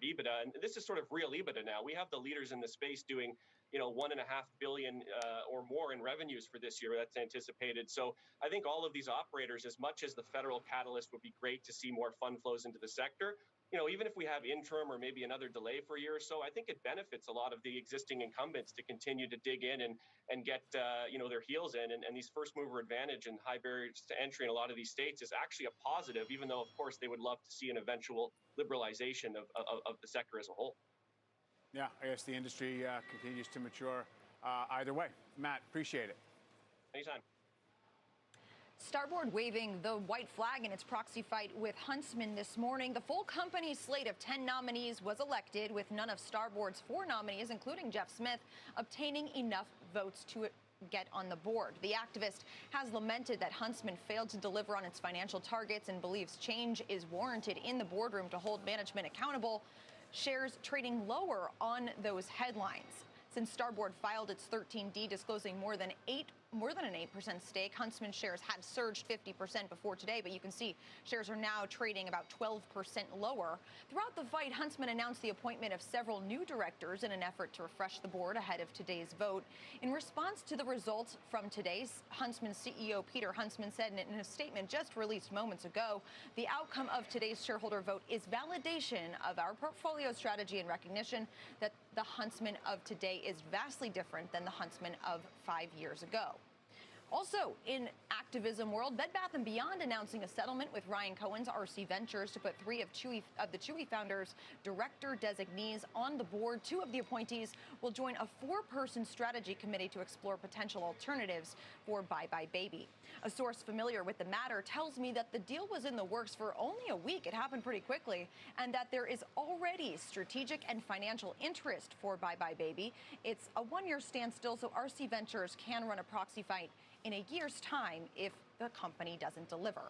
EBITDA. And this is sort of real EBITDA now. We have the leaders in the space doing, $1.5 billion or more in revenues for this year. That's anticipated. So I think all of these operators, as much as the federal catalyst would be great to see more fund flows into the sector, even if we have interim or maybe another delay for a year or so, I think it benefits a lot of the existing incumbents to continue to dig in and get their heels in. And these first mover advantage and high barriers to entry in a lot of these states is actually a positive, even though, of course, they would love to see an eventual liberalization of the sector as a whole.
Yeah, I guess the industry continues to mature either way. Matt, appreciate it.
Anytime.
Starboard waving the white flag in its proxy fight with Huntsman this morning. The full company slate of 10 nominees was elected, with none of Starboard's 4 nominees, including Jeff Smith, obtaining enough votes to get on the board. The activist has lamented that Huntsman failed to deliver on its financial targets and believes change is warranted in the boardroom to hold management accountable. Shares trading lower on those headlines. Since Starboard filed its 13D disclosing more than an 8% stake, Huntsman shares had surged 50% before today, but you can see shares are now trading about 12% lower. Throughout the fight, Huntsman announced the appointment of several new directors in an effort to refresh the board ahead of today's vote. In response to the results from today's, Huntsman CEO Peter Huntsman said in a statement just released moments ago, the outcome of today's shareholder vote is validation of our portfolio strategy and recognition that the Huntsman of today is vastly different than the Huntsman of 5 years ago. Also, in activism world, Bed Bath & Beyond announcing a settlement with Ryan Cohen's RC Ventures to put 3 of the Chewy founders' director designees on the board. 2 of the appointees will join a 4-person strategy committee to explore potential alternatives for Bye Bye Baby. A source familiar with the matter tells me that the deal was in the works for only a week. It happened pretty quickly, and that there is already strategic and financial interest for Bye Bye Baby. It's a 1-year standstill, so RC Ventures can run a proxy fight in a year's time if the company doesn't deliver.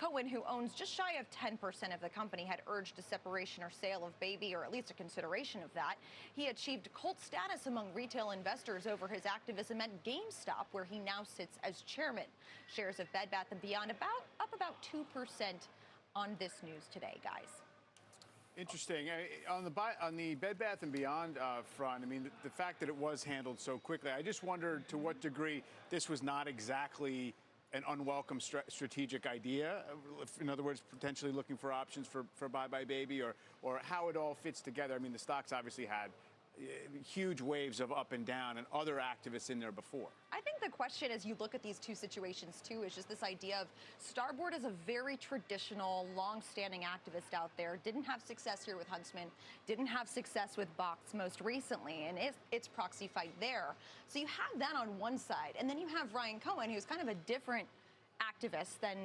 Cohen, who owns just shy of 10% of the company, had urged a separation or sale of Baby, or at least a consideration of that. He achieved cult status among retail investors over his activism at GameStop, where he now sits as chairman. Shares of Bed Bath & Beyond up about 2% on this news today, guys.
Interesting. On the Bed Bath & Beyond front, I mean, the fact that it was handled so quickly, I just wondered to what degree this was not exactly an unwelcome strategic idea. In other words, potentially looking for options for Bye Bye Baby, or how it all fits together. I mean, the stocks obviously had huge waves of up and down, and other activists in there before.
I think the question, as you look at these 2 situations too, is just this idea of Starboard is a very traditional, long-standing activist out there. Didn't have success here with Huntsman, didn't have success with Box most recently, and its proxy fight there. So you have that on one side, and then you have Ryan Cohen, who's kind of a different activist than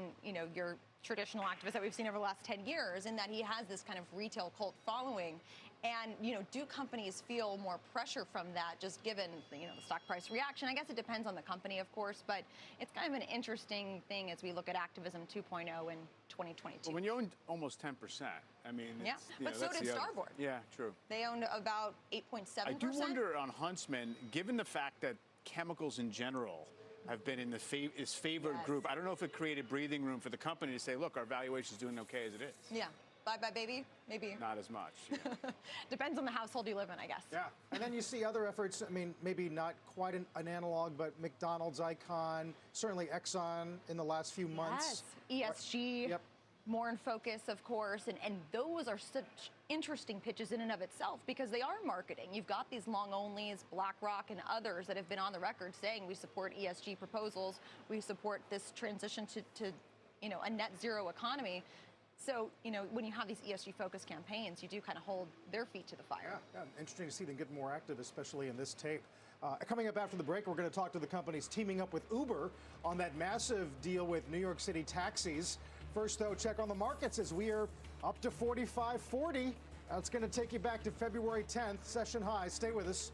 your traditional activist that we've seen over the last 10 years, in that he has this kind of retail cult following. And, do companies feel more pressure from that, just given, the stock price reaction? I guess it depends on the company, of course, but it's kind of an interesting thing as we look at activism 2.0 in 2022.
Well, when you own almost 10%, I mean,
yeah, but so did Starboard.
Yeah, true.
They owned about 8.7%.
I do wonder on Huntsman, given the fact that chemicals in general have been in the favored group. I don't know if it created breathing room for the company to say, look, our valuation is doing okay as it is.
Yeah. Bye-bye, baby. Maybe.
Not as much. Yeah.
Depends on the household you live in, I guess.
Yeah. And then you see other efforts, I mean, maybe not quite an analog, but McDonald's icon, certainly Exxon in the last few months.
Yes. ESG.
Yep.
More in focus, of course, and those are such interesting pitches in and of itself because they are marketing. You've got these long onlys, BlackRock and others that have been on the record saying we support ESG proposals, we support this transition to a net zero economy. So, when you have these ESG focused campaigns, you do kind of hold their feet to the fire.
Yeah, interesting to see them get more active, especially in this tape. Coming up after the break, we're going to talk to the companies teaming up with Uber on that massive deal with New York City taxis. First, though, check on the markets as we are up to 45.40. It's going to take you back to February 10th, session high. Stay with us.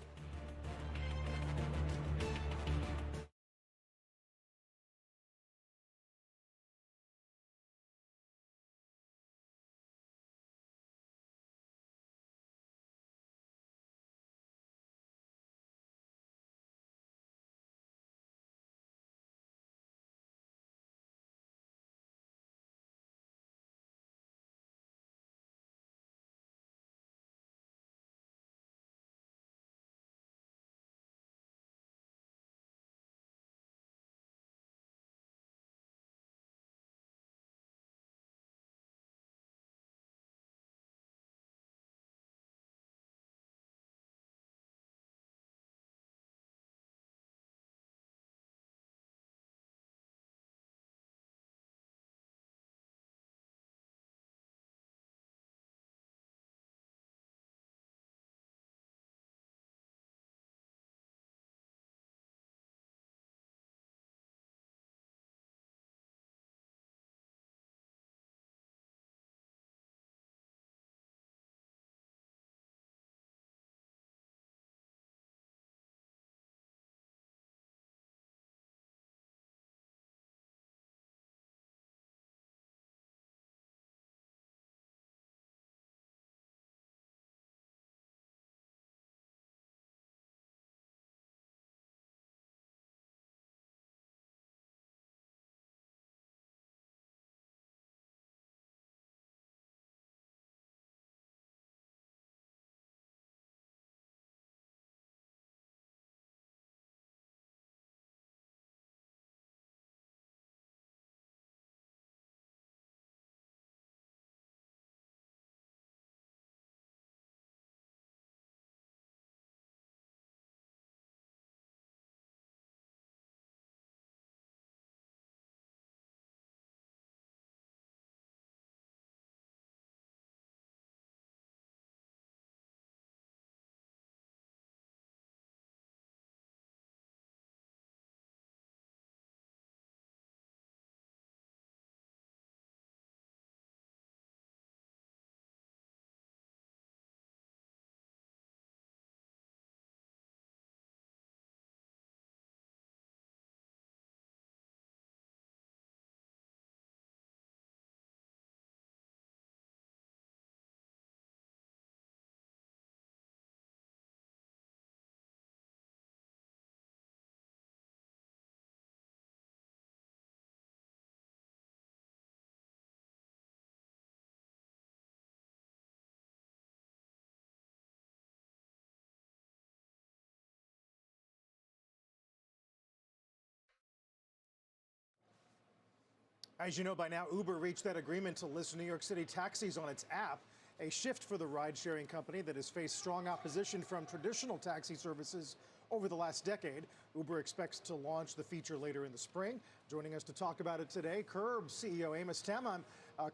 As you know by now, Uber reached that agreement to list New York City taxis on its app, a shift for the ride-sharing company that has faced strong opposition from traditional taxi services over the last decade. Uber expects to launch the feature later in the spring. Joining us to talk about it today, Curb CEO Amos Tamam.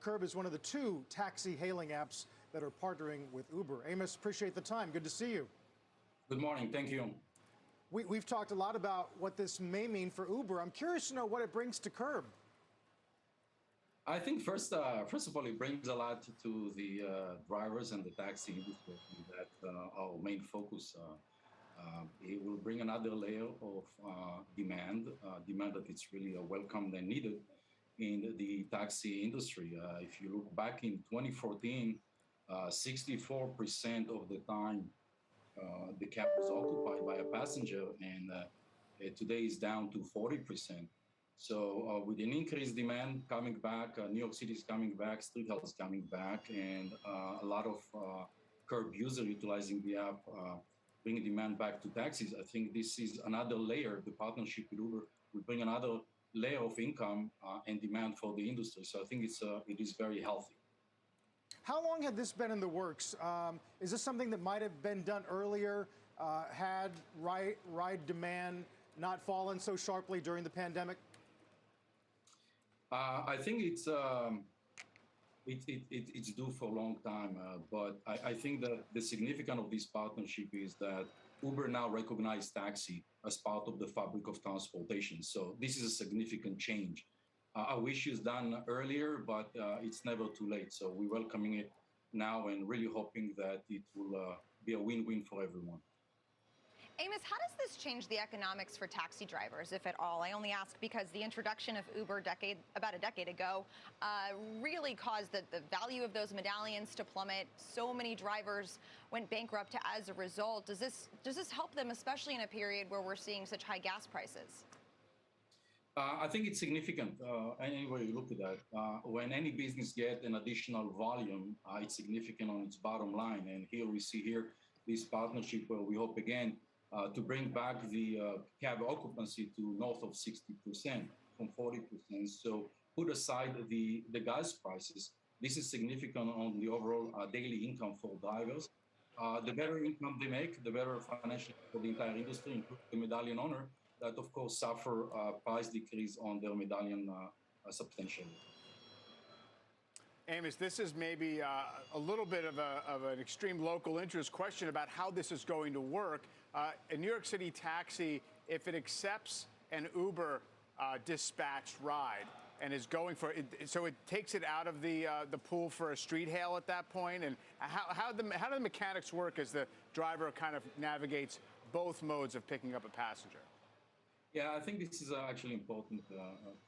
Curb is one of the 2 taxi hailing apps that are partnering with Uber. Amos, appreciate the time. Good to see you.
Good morning. Thank you.
We've talked a lot about what this may mean for Uber. I'm curious to know what it brings to Curb.
I think first of all, it brings a lot to the drivers and the taxi industry. That's our main focus. It will bring another layer of demand that is really welcomed and needed in the taxi industry. If you look back in 2014, 64% of the time the cab was occupied by a passenger, and today is down to 40%. So with an increased demand coming back, New York City is coming back, street health is coming back, and a lot of curb user utilizing the app, bringing demand back to taxis. I think this is another layer. The partnership with Uber will bring another layer of income and demand for the industry. So I think it is very healthy.
How long had this been in the works? Is this something that might have been done earlier? Had ride demand not fallen so sharply during the pandemic?
I think it's due for a long time, but I think that the significance of this partnership is that Uber now recognizes taxi as part of the fabric of transportation. So this is a significant change. I wish it was done earlier, but it's never too late. So we're welcoming it now and really hoping that it will be a win-win for everyone.
Amos, how does this change the economics for taxi drivers, if at all? I only ask because the introduction of Uber about a decade ago really caused the value of those medallions to plummet. So many drivers went bankrupt as a result. Does this help them, especially in a period where we're seeing such high gas prices?
I think it's significant. Any way you look at that, when any business get an additional volume, it's significant on its bottom line. And here we see this partnership where we hope again to bring back the cab occupancy to north of 60% from 40%. So put aside the gas prices, this is significant on the overall daily income for drivers. The better income they make, the better financially for the entire industry, including the medallion owner, that of course suffer price decrease on their medallion substantially.
Amos, this is maybe a little bit of an extreme local interest question about how this is going to work. A New York City taxi, if it accepts an Uber dispatched ride and is going for it, so it takes it out of the pool for a street hail at that point. And how do the mechanics work as the driver kind of navigates both modes of picking up a passenger?
Yeah, I think this is actually important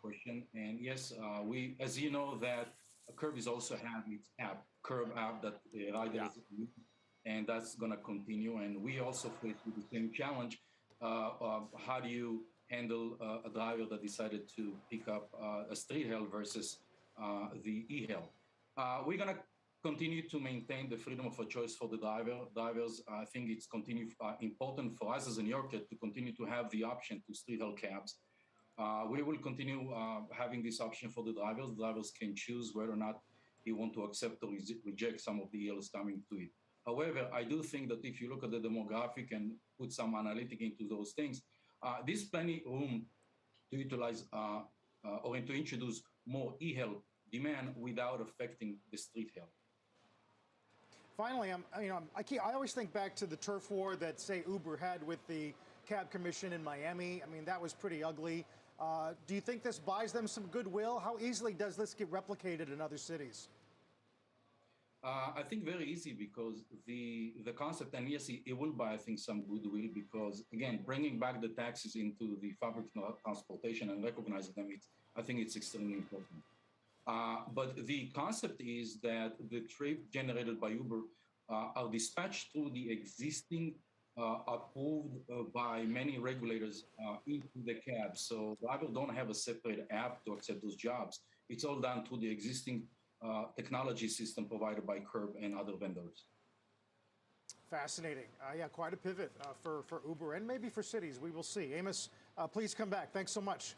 question. And yes, we, as you know, that Curb is also having its app, Curb app that the riders use, and that's going to continue. And we also face with the same challenge. How do you handle a driver that decided to pick up a street hail versus the e-hail? We're going to continue to maintain the freedom of a choice for the drivers. I think it's important for us as a New Yorker to continue to have the option to street hail cabs. We will continue having this option for the drivers. Drivers can choose whether or not they want to accept or reject some of the yields coming to it. However, I do think that if you look at the demographic and put some analytic into those things, there's plenty room to utilize or to introduce more e-hail demand without affecting the street hail.
Finally, I always think back to the turf war that, say, Uber had with the cab commission in Miami. I mean, that was pretty ugly. Do you think this buys them some goodwill? How easily does this get replicated in other cities?
I think very easy because the concept, and yes, it will buy, I think, some goodwill because, again, bringing back the taxis into the fabric of transportation and recognizing them, I think it's extremely important. But the concept is that the trip generated by Uber are dispatched through the existing approved by many regulators into the cab. So drivers don't have a separate app to accept those jobs. It's all done through the existing technology system provided by Curb and other vendors.
Fascinating. Yeah, quite a pivot for Uber and maybe for cities. We will see. Amos, please come back. Thanks so much.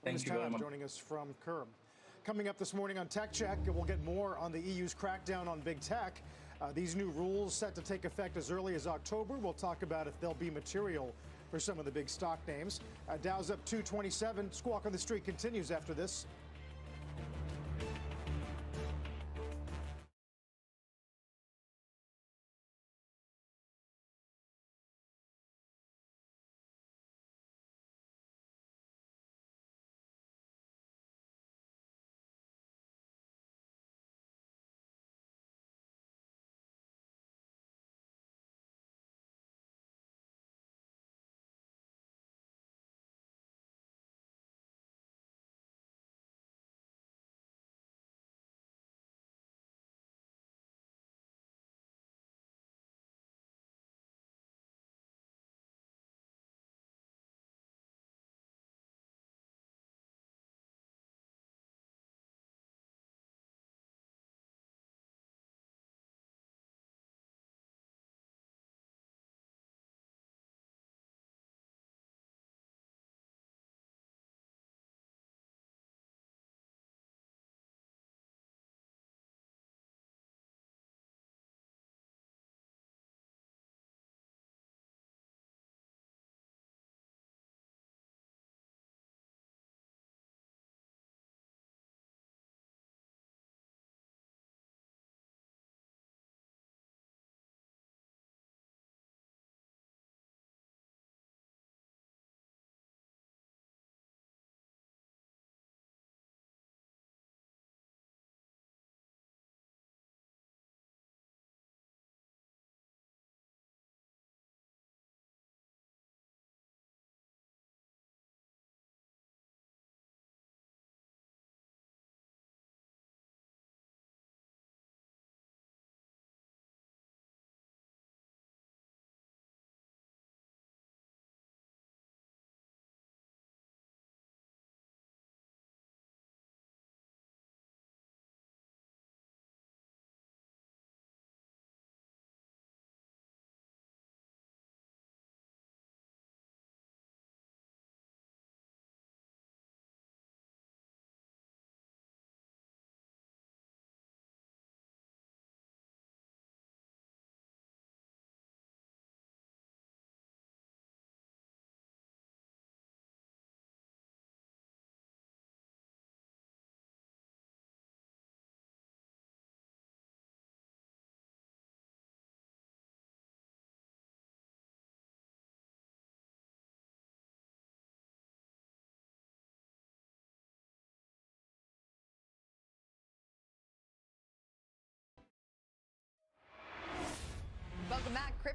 Thank you very much.
Joining us from Curb. Coming up this morning on Tech Check, we'll get more on the EU's crackdown on big tech. These new rules set to take effect as early as October. We'll talk about if they'll be material for some of the big stock names. Dow's up 227. Squawk on the Street continues after this.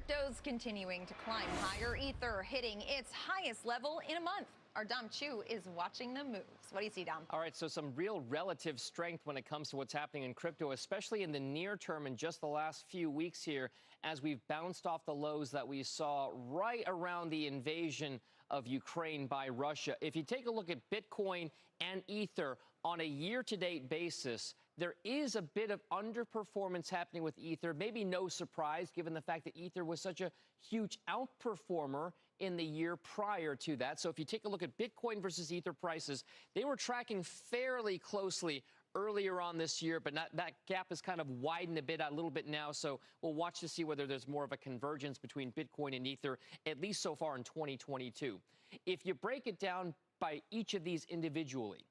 Crypto's continuing to climb higher. Ether hitting its highest level in a month. Our Dom Chu is watching the moves. What do you see, Dom?
All right, so some real relative strength when it comes to what's happening in crypto, especially in the near term in just the last few weeks here, as we've bounced off the lows that we saw right around the invasion of Ukraine by Russia. If you take a look at Bitcoin and Ether on a year-to-date basis, there is a bit of underperformance happening with Ether. Maybe no surprise, given the fact that Ether was such a huge outperformer in the year prior to that. So if you take a look at Bitcoin versus Ether prices, they were tracking fairly closely earlier on this year, but that gap has kind of widened a little bit now. So we'll watch to see whether there's more of a convergence between Bitcoin and Ether, at least so far in 2022. If you break it down by each of these individually,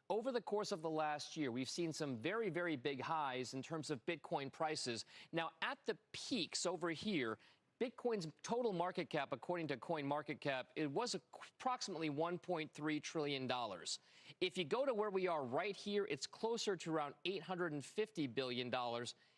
over the course of the last year, we've seen some very, very big highs in terms of Bitcoin prices. Now, at the peaks over here, Bitcoin's total market cap, according to CoinMarketCap, it was approximately $1.3 trillion. If you go to where we are right here, it's closer to around $850 billion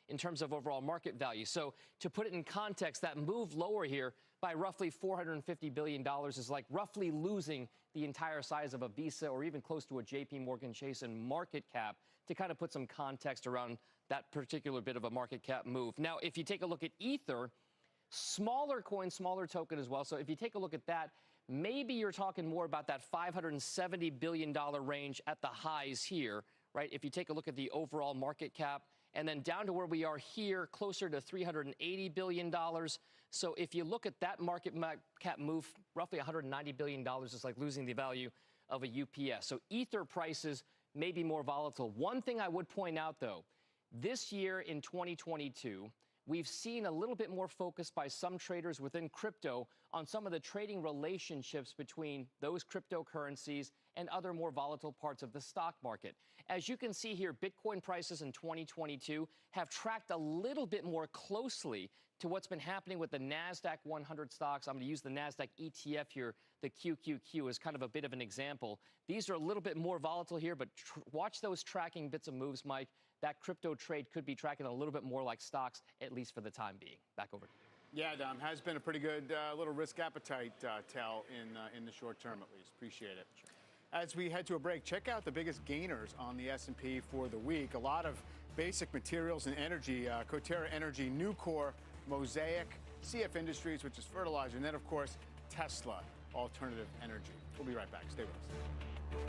in terms of overall market value. So to put it in context, that move lower here by roughly $450 billion is like roughly losing the entire size of a Visa or even close to a JP Morgan Chase in market cap, to kind of put some context around that particular bit of a market cap move. Now, if you take a look at Ether, smaller coin, smaller token as well. So if you take a look at that, maybe you're talking more about that $570 billion range at the highs here, right? If you take a look at the overall market cap, and then down to where we are here, closer to $380 billion. So if you look at that market cap move, roughly $190 billion is like losing the value of a UPS. So Ether prices may be more volatile. One thing I would point out, though, this year in 2022, we've seen a little bit more focus by some traders within crypto on some of the trading relationships between those cryptocurrencies and other more volatile parts of the stock market. As you can see here, Bitcoin prices in 2022 have tracked a little bit more closely to what's been happening with the NASDAQ 100 stocks. I'm going to use the NASDAQ ETF here, the QQQ, as kind of a bit of an example. These are a little bit more volatile here, but watch those tracking bits of moves, Mike. That crypto trade could be tracking a little bit more like stocks, at least for the time being. Back over to you.
Yeah, Dom, has been a pretty good little risk appetite tell in the short term, at least. Appreciate it. Sure. As we head to a break, check out the biggest gainers on the S&P for the week. A lot of basic materials and energy, Coterra Energy, Nucor, Mosaic, CF Industries, which is fertilizer, and then, of course, Tesla, alternative energy. We'll be right back. Stay with us.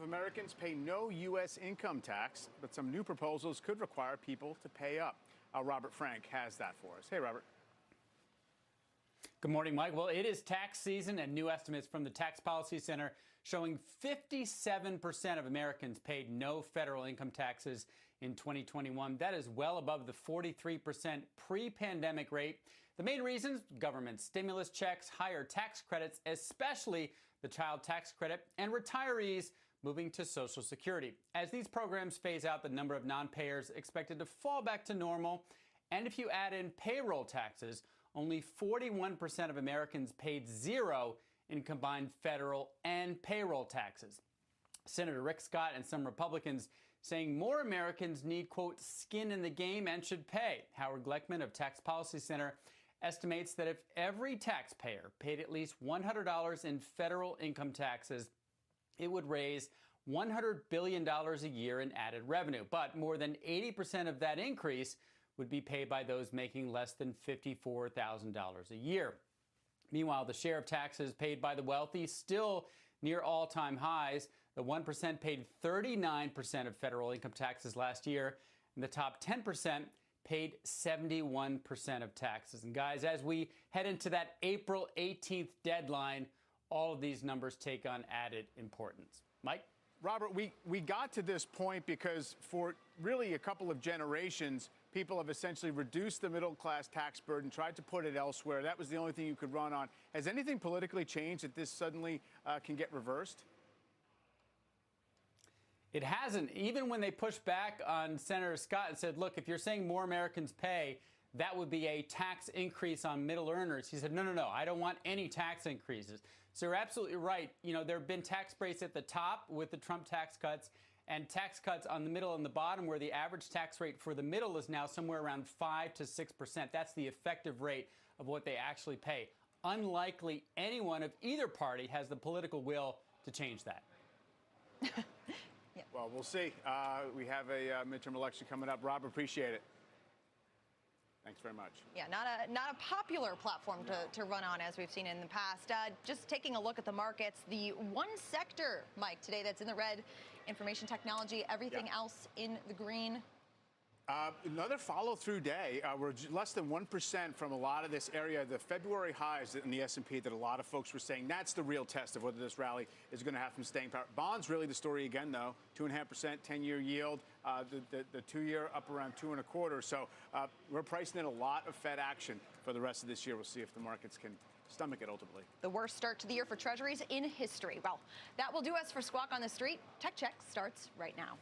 Americans pay no U.S. income tax, but some new proposals could require people to pay up. Robert Frank has that for us. Hey, Robert.
Good morning, Mike. Well, it is tax season, and new estimates from the Tax Policy Center showing 57% of Americans paid no federal income taxes in 2021. That is well above the 43% pre-pandemic rate. The main reasons: government stimulus checks, higher tax credits, especially the child tax credit, and retirees moving to Social Security. As these programs phase out, the number of non-payers expected to fall back to normal. And if you add in payroll taxes, only 41% of Americans paid zero in combined federal and payroll taxes. Senator Rick Scott and some Republicans saying more Americans need, quote, skin in the game and should pay. Howard Gleckman of Tax Policy Center estimates that if every taxpayer paid at least $100 in federal income taxes, it would raise $100 billion a year in added revenue. But more than 80% of that increase would be paid by those making less than $54,000 a year. Meanwhile, the share of taxes paid by the wealthy still near all-time highs. The 1% paid 39% of federal income taxes last year, and the top 10% paid 71% of taxes. And guys, as we head into that April 18th deadline, all of these numbers take on added importance. Mike?
Robert, we got to this point because for really a couple of generations, people have essentially reduced the middle-class tax burden, tried to put it elsewhere. That was the only thing you could run on. Has anything politically changed that this suddenly can get reversed?
It hasn't. Even when they pushed back on Senator Scott and said, look, if you're saying more Americans pay, that would be a tax increase on middle earners. He said, no, I don't want any tax increases. So you're absolutely right. You know, there have been tax breaks at the top with the Trump tax cuts and tax cuts on the middle and the bottom, where the average tax rate for the middle is now somewhere around 5 to 6%. That's the effective rate of what they actually pay. Unlikely anyone of either party has the political will to change that.
Yeah. Well, we'll see. We have a midterm election coming up. Rob, appreciate it. Thanks very much.
Yeah, not a popular platform to run on, as we've seen in the past. Just taking a look at the markets, the one sector, Mike, today that's in the red, information technology, everything else in the green.
Another follow-through day. We're less than 1% from a lot of this area. The February highs in the S&P that a lot of folks were saying, that's the real test of whether this rally is going to have some staying power. Bonds really the story again, though. 2.5%, 10-year yield. The 2-year up around 2.25. So we're pricing in a lot of Fed action for the rest of this year. We'll see if the markets can stomach it ultimately.
The worst start to the year for treasuries in history. Well, that will do us for Squawk on the Street. Tech Check starts right now.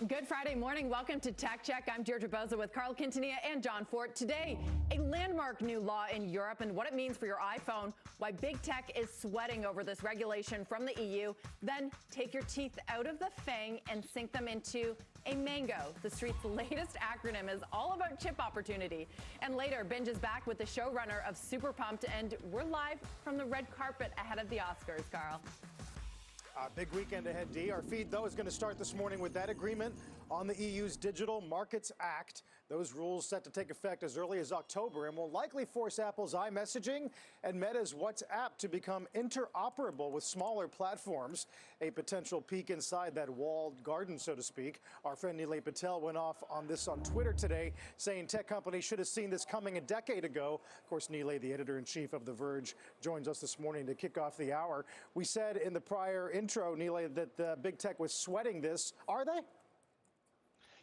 Good Friday morning. Welcome to Tech Check. I'm Deirdre Boza with Carl Quintanilla and John Fort. Today, a landmark new law in Europe and what it means for your iPhone, why big tech is sweating over this regulation from the EU. Then take your teeth out of the fang and sink them into a mango. The Street's latest acronym is all about chip opportunity. And later, Binge is back with the showrunner of Super Pumped, and we're live from the red carpet ahead of the Oscars, Carl.
Big weekend ahead, Dee. Our feed, though, is going to start this morning with that agreement on the EU's Digital Markets Act. Those rules set to take effect as early as October and will likely force Apple's iMessaging and Meta's WhatsApp to become interoperable with smaller platforms, a potential peek inside that walled garden, so to speak. Our friend Nilay Patel went off on this on Twitter today, saying tech companies should have seen this coming a decade ago. Of course, Nilay, the editor-in-chief of The Verge, joins us this morning to kick off the hour. We said in the prior intro, Nilay, that big tech was sweating this. Are they?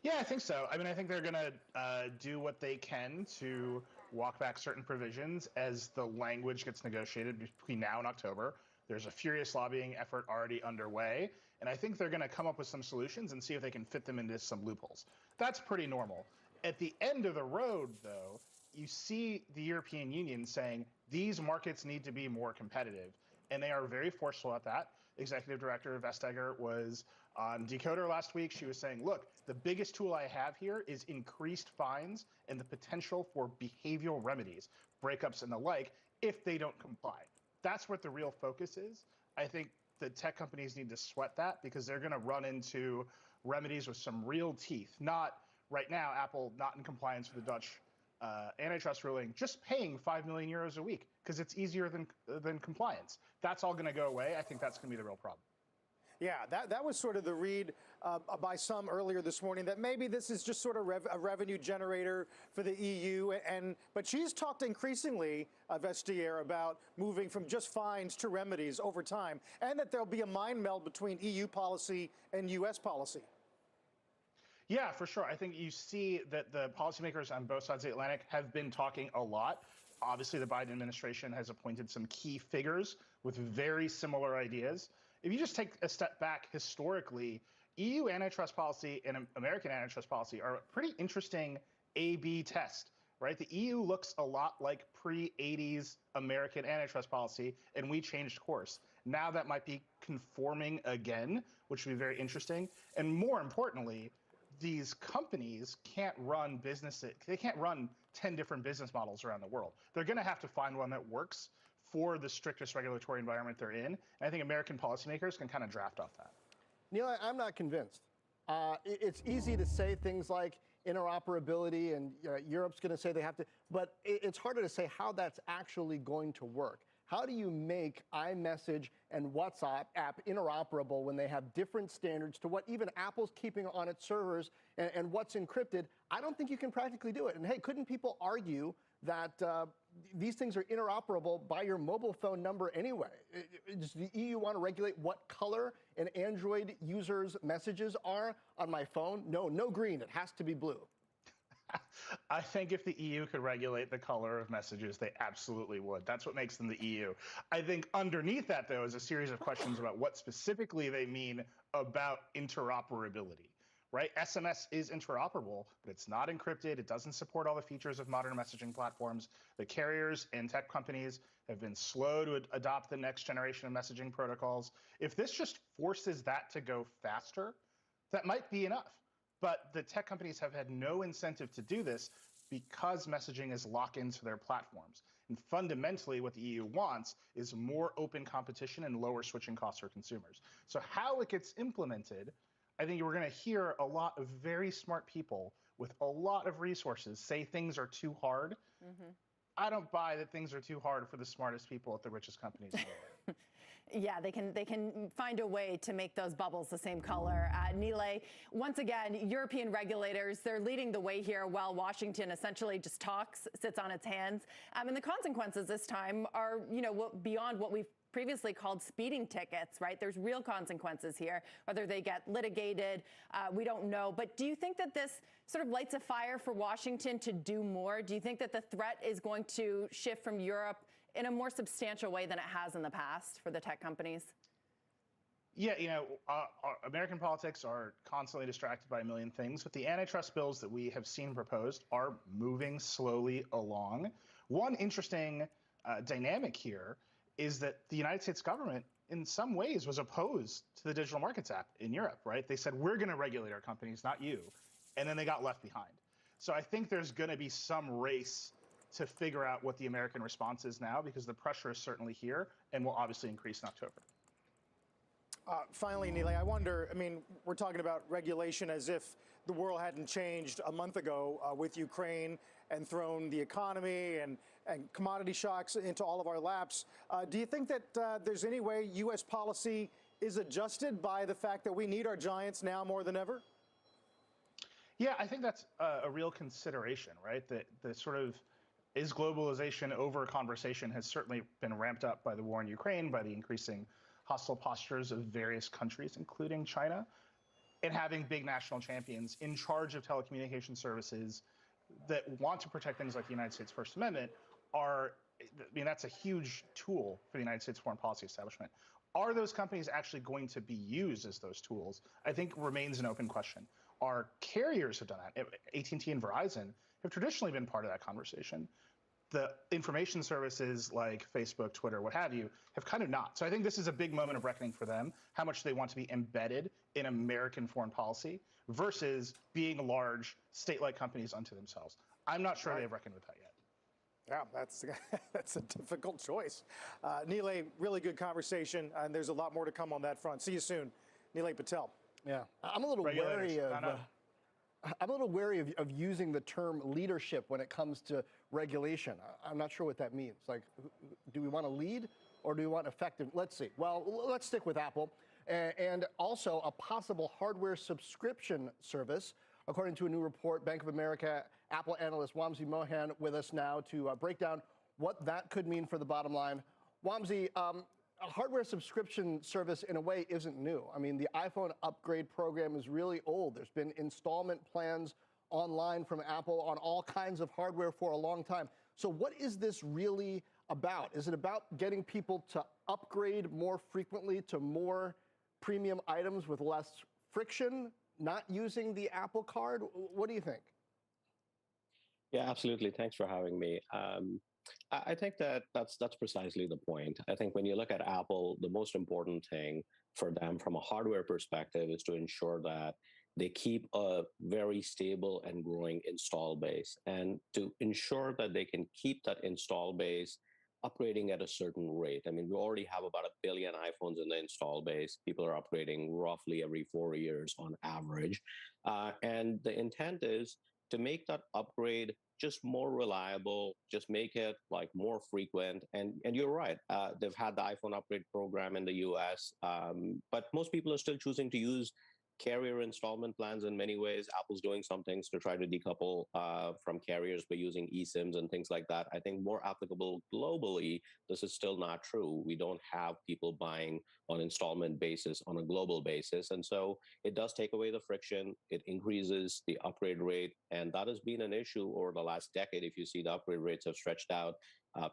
Yeah, I think so. I mean, I think they're going to do what they can to walk back certain provisions as the language gets negotiated between now and October. There's a furious lobbying effort already underway, and I think they're going to come up with some solutions and see if they can fit them into some loopholes. That's pretty normal. At the end of the road, though, you see the European Union saying these markets need to be more competitive, and they are very forceful at that. Executive Director Vestager was on Decoder last week. She was saying, look, the biggest tool I have here is increased fines and the potential for behavioral remedies, breakups and the like, if they don't comply. That's what the real focus is. I think the tech companies need to sweat that because they're going to run into remedies with some real teeth. Not right now, Apple not in compliance with the Dutch antitrust ruling, just paying 5 million euros a week because it's easier than compliance. That's all going to go away. I think that's going to be the real problem.
Yeah, that was sort of the read by some earlier this morning, that maybe this is just sort of a revenue generator for the EU. But she's talked increasingly, Vestager, about moving from just fines to remedies over time, and that there'll be a mind meld between EU policy and U.S. policy.
Yeah, for sure. I think you see that the policymakers on both sides of the Atlantic have been talking a lot. Obviously, the Biden administration has appointed some key figures with very similar ideas. If you just take a step back historically, EU antitrust policy and American antitrust policy are a pretty interesting A/B test, right? The EU looks a lot like pre-80s American antitrust policy, and we changed course. Now that might be conforming again, which would be very interesting. And more importantly, these companies can't run businesses. They can't run 10 different business models around the world. They're going to have to find one that works for the strictest regulatory environment they're in. And I think American policymakers can kind of draft off that.
Neil, I'm not convinced. It's easy to say things like interoperability, and Europe's going to say they have to, but it's harder to say how that's actually going to work. How do you make iMessage and WhatsApp app interoperable when they have different standards to what even Apple's keeping on its servers and what's encrypted? I don't think you can practically do it. And hey, couldn't people argue that these things are interoperable by your mobile phone number anyway? Does the EU want to regulate what color an Android user's messages are on my phone? No green. It has to be blue.
I think if the EU could regulate the color of messages, they absolutely would. That's what makes them the EU. I think underneath that, though, is a series of questions about what specifically they mean about interoperability, right? SMS is interoperable, but it's not encrypted. It doesn't support all the features of modern messaging platforms. The carriers and tech companies have been slow to adopt the next generation of messaging protocols. If this just forces that to go faster, that might be enough. But the tech companies have had no incentive to do this because messaging is locked into their platforms. And fundamentally, what the EU wants is more open competition and lower switching costs for consumers. So how it gets implemented, I think we're going to hear a lot of very smart people with a lot of resources say things are too hard. Mm-hmm. I don't buy that things are too hard for the smartest people at the richest companies in the world.
Yeah, they can find a way to make those bubbles the same color. Nilay, once again, European regulators, they're leading the way here while Washington essentially just talks, sits on its hands. And the consequences this time are, beyond what we've previously called speeding tickets, right? There's real consequences here, whether they get litigated, we don't know. But do you think that this sort of lights a fire for Washington to do more? Do you think that the threat is going to shift from Europe in a more substantial way than it has in the past for the tech companies?
Yeah, American politics are constantly distracted by a million things, but the antitrust bills that we have seen proposed are moving slowly along. One interesting dynamic here is that the United States government, in some ways, was opposed to the Digital Markets Act in Europe, right? They said, we're going to regulate our companies, not you. And then they got left behind. So I think there's going to be some race to figure out what the American response is now, because the pressure is certainly here and will obviously increase in October.
Finally, Nilay, I wonder, we're talking about regulation as if the world hadn't changed a month ago with Ukraine and thrown the economy and commodity shocks into all of our laps. Do you think that there's any way U.S. policy is adjusted by the fact that we need our giants now more than ever?
Yeah, I think that's a real consideration, right? The sort of is globalization over conversation has certainly been ramped up by the war in Ukraine, by the increasing hostile postures of various countries, including China, and having big national champions in charge of telecommunication services that want to protect things like the United States First Amendment that's a huge tool for the United States foreign policy establishment. Are those companies actually going to be used as those tools? I think remains an open question. Our carriers have done that. AT&T and Verizon have traditionally been part of that conversation. The information services like Facebook, Twitter, what have you, have kind of not. So I think this is a big moment of reckoning for them, how much they want to be embedded in American foreign policy versus being large state-like companies unto themselves. I'm not sure they've reckoned with that yet.
Yeah, that's a difficult choice. Nilay, really good conversation, and there's a lot more to come on that front. See you soon, Nilay Patel.
Yeah, I'm a little wary of. I'm a little wary of using the term leadership when it comes to regulation. I'm not sure what that means. Like, do we want to lead or do we want effective? Let's see. Well, let's stick with Apple. And also a possible hardware subscription service. According to a new report, Bank of America Apple analyst Wamsi Mohan with us now to break down what that could mean for the bottom line. Wamsi, a hardware subscription service, in a way, isn't new. I mean, the iPhone upgrade program is really old. There's been installment plans online from Apple on all kinds of hardware for a long time. So what is this really about? Is it about getting people to upgrade more frequently to more premium items with less friction, not using the Apple Card? What do you think?
Yeah, absolutely. Thanks for having me. I think that's precisely the point. I think when you look at Apple, the most important thing for them from a hardware perspective is to ensure that they keep a very stable and growing install base, and to ensure that they can keep that install base upgrading at a certain rate. I mean, we already have about 1 billion iPhones in the install base. People are upgrading roughly every 4 years on average. And the intent is to make that upgrade just more reliable, just make it like more frequent. And you're right, they've had the iPhone upgrade program in the US, but most people are still choosing to use carrier installment plans in many ways. Apple's doing some things to try to decouple from carriers by using eSIMs and things like that. I think more applicable globally, this is still not true. We don't have people buying on installment basis on a global basis. And so it does take away the friction. It increases the upgrade rate. And that has been an issue over the last decade. If you see the upgrade rates have stretched out,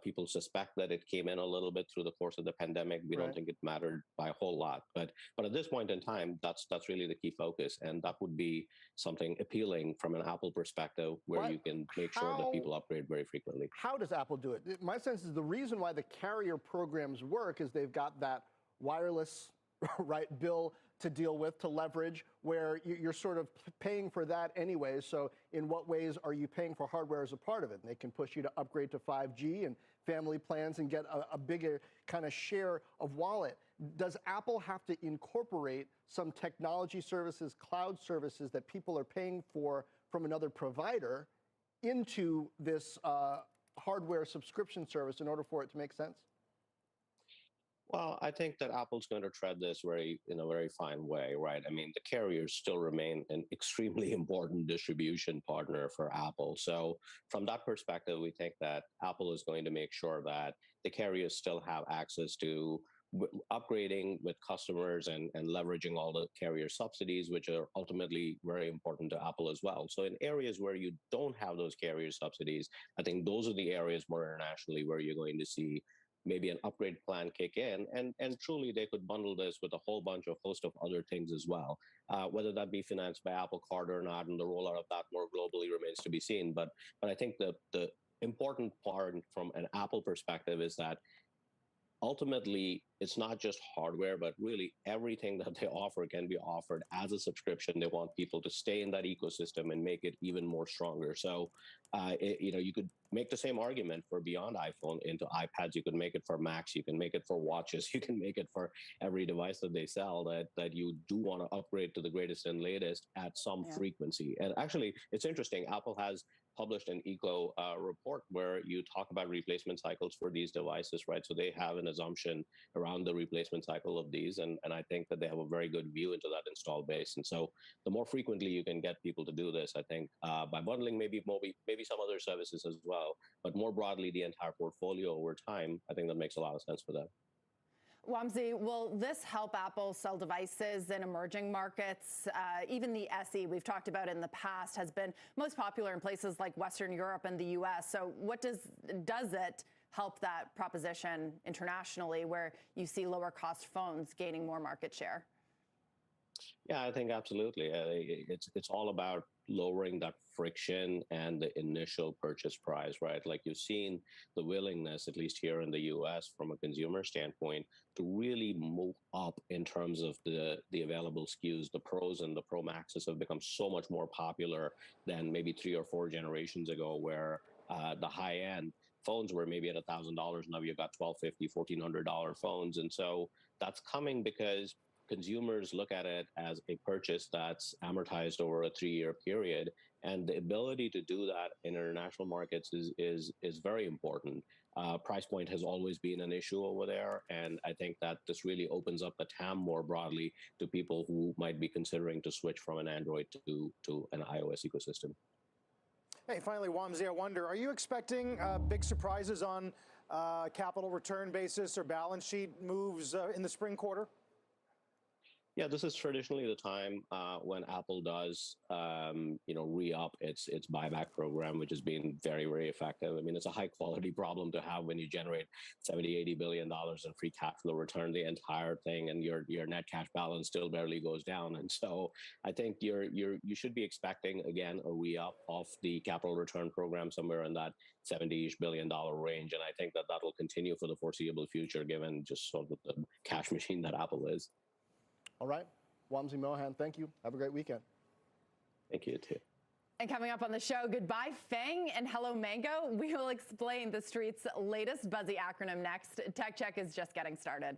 people suspect that it came in a little bit through the course of the pandemic. We don't think it mattered by a whole lot, but at this point in time, that's really the key focus, and that would be something appealing from an Apple perspective, where you can make sure that people upgrade very frequently.
How does Apple do it? My sense is the reason why the carrier programs work is they've got that wireless bill to deal with, to leverage, where you're sort of paying for that anyway. So in what ways are you paying for hardware as a part of it? And they can push you to upgrade to 5G and family plans and get a bigger kind of share of wallet. Does Apple have to incorporate some technology services, cloud services that people are paying for from another provider into this hardware subscription service in order for it to make sense?
Well, I think that Apple's going to tread this in a very fine way, right? I mean, the carriers still remain an extremely important distribution partner for Apple. So from that perspective, we think that Apple is going to make sure that the carriers still have access to upgrading with customers and leveraging all the carrier subsidies, which are ultimately very important to Apple as well. So in areas where you don't have those carrier subsidies, I think those are the areas more internationally where you're going to see maybe an upgrade plan kick in, and truly they could bundle this with a whole host of other things as well, whether that be financed by Apple Card or not, and the rollout of that more globally remains to be seen. But I think the important part from an Apple perspective is that ultimately, it's not just hardware, but really everything that they offer can be offered as a subscription. They want people to stay in that ecosystem and make it even more stronger. So, you could make the same argument for beyond iPhone into iPads. You could make it for Macs. You can make it for watches. You can make it for every device that they sell, that you do want to upgrade to the greatest and latest at some frequency. And actually, it's interesting. Apple has published an eco report where you talk about replacement cycles for these devices, right? So they have an assumption around the replacement cycle of these, and I think that they have a very good view into that install base. And so the more frequently you can get people to do this, I think by bundling maybe some other services as well, but more broadly the entire portfolio over time, I think that makes a lot of sense for them.
Wamsi, will this help Apple sell devices in emerging markets? Even the SE we've talked about in the past has been most popular in places like Western Europe and the US. So what does it help that proposition internationally, where you see lower cost phones gaining more market share?
Yeah, I think absolutely. It's all about lowering that friction and the initial purchase price, right? Like you've seen the willingness, at least here in the US, from a consumer standpoint, to really move up in terms of the available SKUs. The Pros and the Pro Maxes have become so much more popular than maybe 3 or 4 generations ago, where the high end phones were maybe at $1,000. Now you've got $1,250, $1,400 phones. And so that's coming because consumers look at it as a purchase that's amortized over a 3-year period. And the ability to do that in international markets is very important. Price point has always been an issue over there. And I think that this really opens up the TAM more broadly to people who might be considering to switch from an Android to an iOS ecosystem.
Hey, finally, Wamsi, I wonder, are you expecting big surprises on capital return basis or balance sheet moves in the spring quarter?
Yeah, this is traditionally the time when Apple does, re-up its buyback program, which has been very, very effective. I mean, it's a high quality problem to have when you generate $70–80 billion in free cash flow, return the entire thing, and your net cash balance still barely goes down. And so I think you should be expecting again a re-up of the capital return program somewhere in that $70-ish billion range, and I think that will continue for the foreseeable future, given just sort of the cash machine that Apple is.
All right. Wamsi Mohan, thank you. Have a great weekend.
Thank you, too.
And coming up on the show, goodbye Fang and hello Mango. We will explain the street's latest buzzy acronym next. Tech Check is just getting started.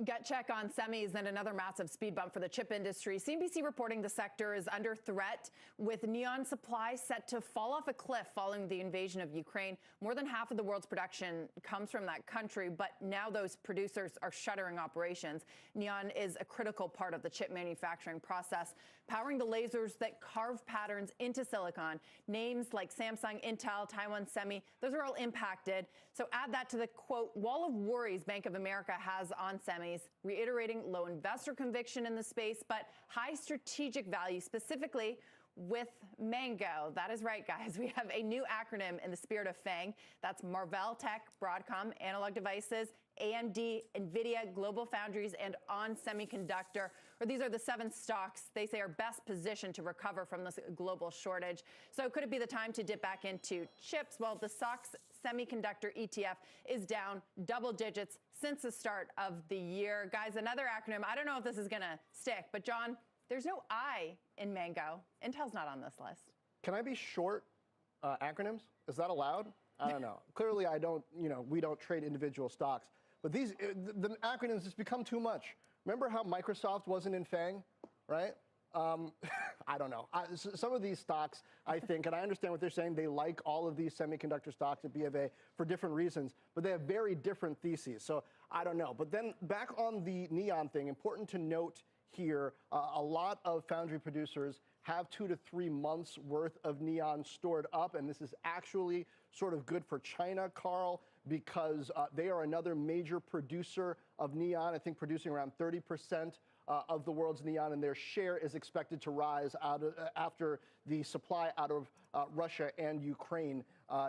Gut check on semis and another massive speed bump for the chip industry. CNBC reporting the sector is under threat with neon supply set to fall off a cliff following the invasion of Ukraine. More than half of the world's production comes from that country, but now those producers are shuttering operations. Neon is a critical part of the chip manufacturing process, powering the lasers that carve patterns into silicon. Names like Samsung, Intel, Taiwan Semi, those are all impacted. So add that to the, quote, wall of worries Bank of America has on semis, reiterating low investor conviction in the space, but high strategic value, specifically with Mango. That is right, guys. We have a new acronym in the spirit of FANG. That's Marvell Tech, Broadcom, Analog Devices, AMD, NVIDIA, Global Foundries, and ON Semiconductor. Or these are the 7 stocks they say are best positioned to recover from this global shortage. So could it be the time to dip back into chips? Well, the SOX Semiconductor ETF is down double digits since the start of the year. Guys, another acronym. I don't know if this is going to stick, but John, there's no I in Mango. Intel's not on this list.
Can I be short acronyms? Is that allowed? I don't know. Clearly, I don't. We don't trade individual stocks. But these, the acronyms just become too much. Remember how Microsoft wasn't in FANG, right? I don't know. Some of these stocks, I think, and I understand what they're saying, they like all of these semiconductor stocks at B of A for different reasons, but they have very different theses. So I don't know. But then back on the neon thing, important to note here, a lot of foundry producers have 2 to 3 months worth of neon stored up, and this is actually sort of good for China, Carl, because they are another major producer of neon, I think producing around 30% of the world's neon, and their share is expected to rise after the supply out of Russia and Ukraine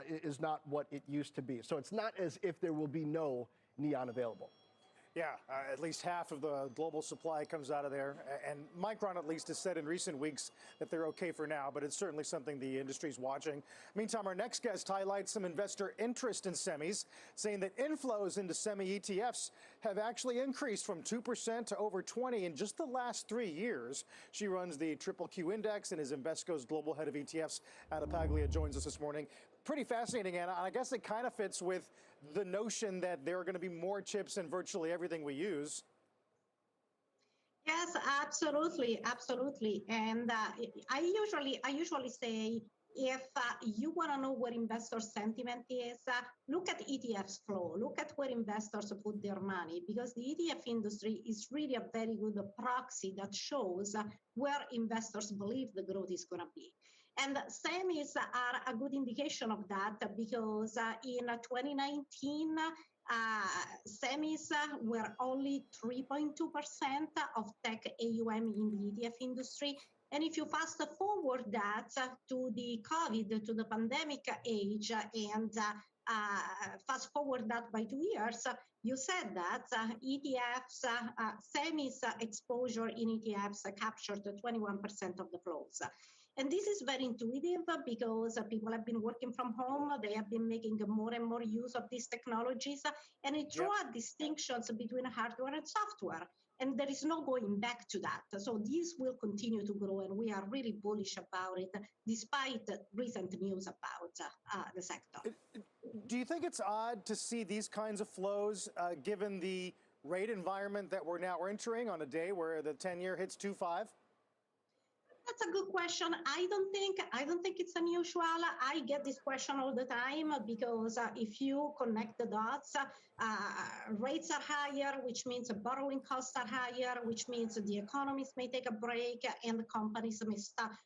is not what it used to be. So it's not as if there will be no neon available.
Yeah, at least half of the global supply comes out of there. And Micron, at least, has said in recent weeks that they're okay for now, but it's certainly something the industry's watching. Meantime, our next guest highlights some investor interest in semis, saying that inflows into semi ETFs have actually increased from 2% to over 20% in just the last 3 years. She runs the Triple Q Index and is Invesco's global head of ETFs. Anna Paglia joins us this morning. Pretty fascinating, Anna. I guess it kind of fits with the notion that there are going to be more chips in virtually everything we use.
Yes, absolutely, absolutely. And I usually say, if you want to know what investor sentiment is, look at ETFs flow, look at where investors put their money, because the ETF industry is really a very good proxy that shows where investors believe the growth is going to be. And semis are a good indication of that, because in 2019, semis were only 3.2% of tech AUM in the ETF industry. And if you fast forward that to the COVID, to the pandemic age, and fast forward that by 2 years, you said that ETFs, semis exposure in ETFs captured 21% of the flows. And this is very intuitive because people have been working from home. They have been making more and more use of these technologies. And it draws distinctions between hardware and software. And there is no going back to that. So this will continue to grow, and we are really bullish about it, despite recent news about the sector.
Do you think it's odd to see these kinds of flows, given the rate environment that we're now entering on a day where the 10-year hits 2.5?
That's a good question. I don't think it's unusual. I get this question all the time because if you connect the dots, rates are higher, which means borrowing costs are higher, which means the economies may take a break and the companies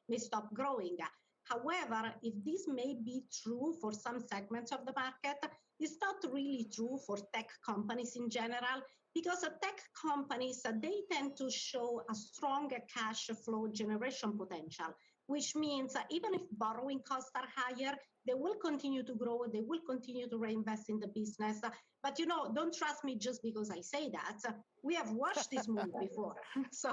may stop growing. However, if this may be true for some segments of the market, it's not really true for tech companies in general, because tech companies, they tend to show a strong cash flow generation potential, which means even if borrowing costs are higher, they will continue to grow, they will continue to reinvest in the business. But, don't trust me just because I say that. We have watched this movie before. So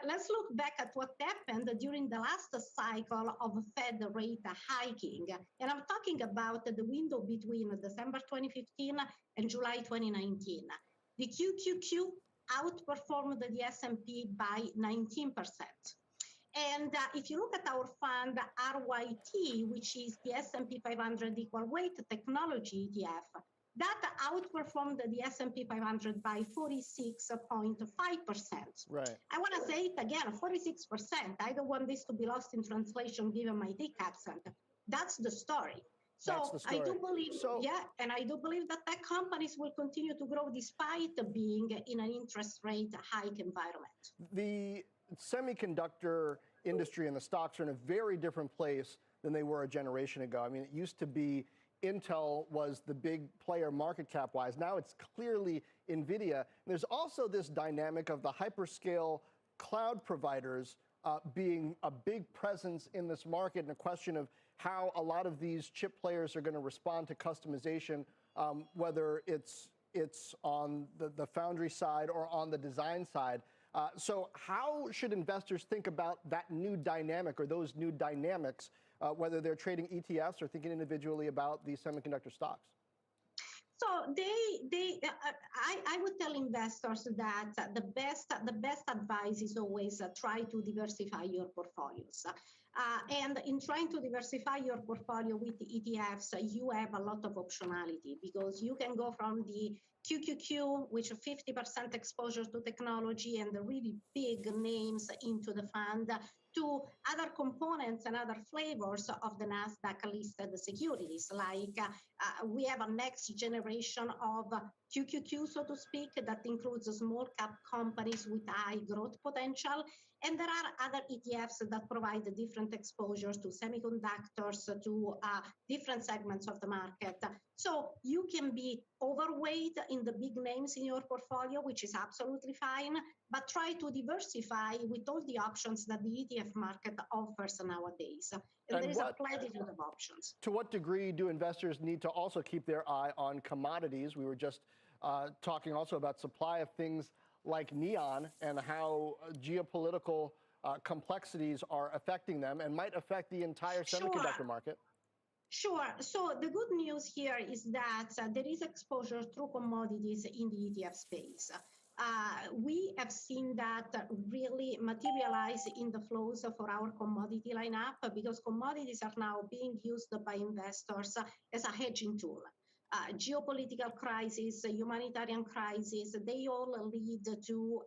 let's look back at what happened during the last cycle of Fed rate hiking. And I'm talking about the window between December 2015 and July 2019. The QQQ outperformed the S&P by 19%. And if you look at our fund RYT, which is the S&P 500 equal weight technology ETF, that outperformed the S&P 500 by 46.5%.
Right.
I want to say it again, 46%. I don't want this to be lost in translation given my thick accent. That's the story. So I do believe, and I do believe that tech companies will continue to grow despite being in an interest rate hike environment.
The semiconductor industry and the stocks are in a very different place than they were a generation ago. I mean, it used to be Intel was the big player market cap wise. Now it's clearly NVIDIA. And there's also this dynamic of the hyperscale cloud providers being a big presence in this market, and a question of how a lot of these chip players are going to respond to customization, whether it's on the foundry side or on the design side. So how should investors think about that new dynamic or those new dynamics, whether they're trading ETFs or thinking individually about these semiconductor stocks?
So I would tell investors that the best advice is always try to diversify your portfolios. And in trying to diversify your portfolio with the ETFs, you have a lot of optionality because you can go from the QQQ, which is 50% exposure to technology and the really big names into the fund, to other components and other flavors of the NASDAQ listed securities. Like we have a next generation of QQQ, so to speak, that includes small cap companies with high growth potential. And there are other ETFs that provide different exposures to semiconductors, to different segments of the market. So you can be overweight in the big names in your portfolio, which is absolutely fine, but try to diversify with all the options that the ETF market offers nowadays. And there is a plethora of options.
To what degree do investors need to also keep their eye on commodities? We were just talking also about supply of things like neon and how geopolitical complexities are affecting them and might affect the entire semiconductor market.
Sure. So the good news here is that there is exposure through commodities in the ETF space. We have seen that really materialize in the flows for our commodity lineup because commodities are now being used by investors as a hedging tool. Geopolitical crisis, humanitarian crisis, they all lead to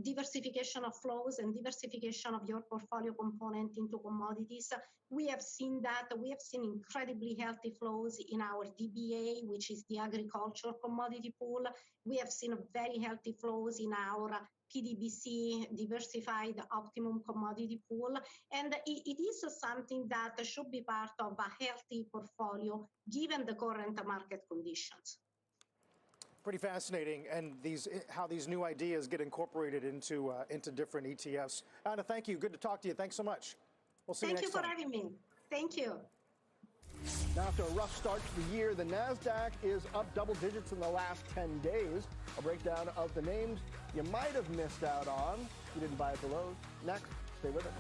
diversification of flows and diversification of your portfolio component into commodities. We have seen that. We have seen incredibly healthy flows in our DBA, which is the agriculture commodity pool. We have seen very healthy flows in our PDBC, diversified optimum commodity pool. And it is something that should be part of a healthy portfolio given the current market conditions.
Pretty fascinating, and how these new ideas get incorporated into different ETFs. Anna, thank you. Good to talk to you. Thanks so much. We'll see you next time.
Thank you for having me. Thank you.
Now, after a rough start to the year, the NASDAQ is up double digits in the last 10 days. A breakdown of the names you might have missed out on if you didn't buy at the lows. Next, stay with us.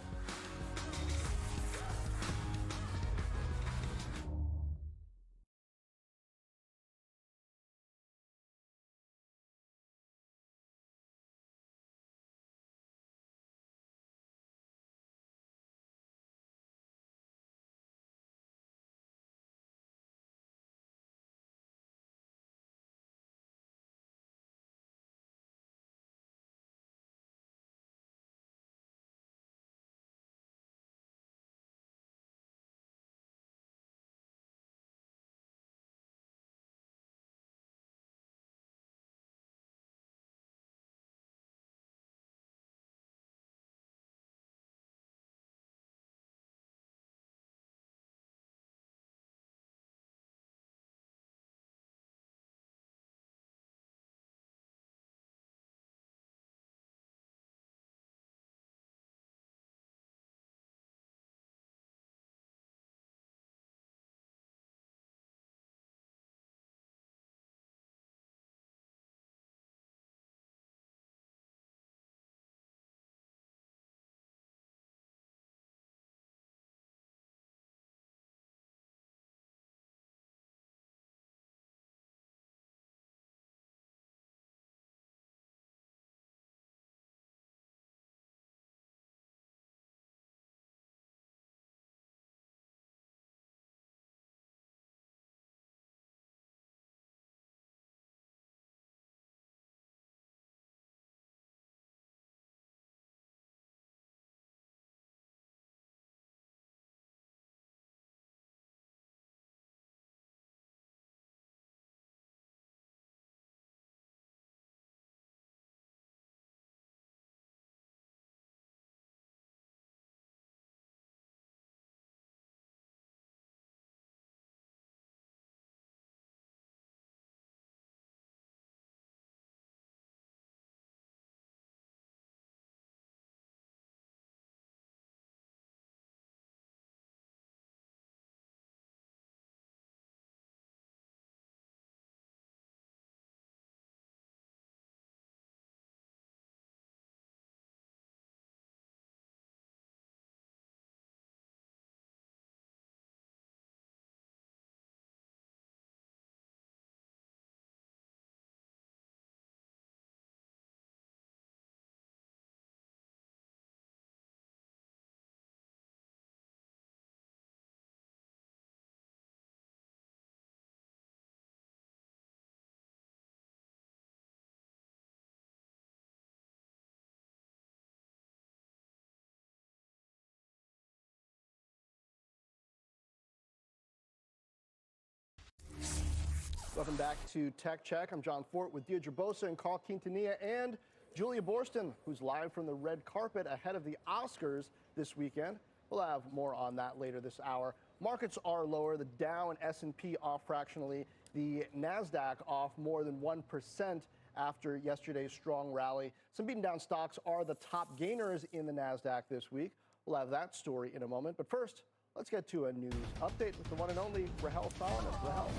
Welcome back to Tech Check. I'm John Fort with Deirdre Bosa and Carl Quintanilla and Julia Borston, who's live from the red carpet ahead of the Oscars this weekend. We'll have more on that later this hour. Markets are lower. The Dow and S&P off fractionally. The NASDAQ off more than 1% after yesterday's strong rally. Some beaten down stocks are the top gainers in the NASDAQ this week. We'll have that story in a moment. But first, let's get to a news update with the one and only Rahel Solomon. Rahel.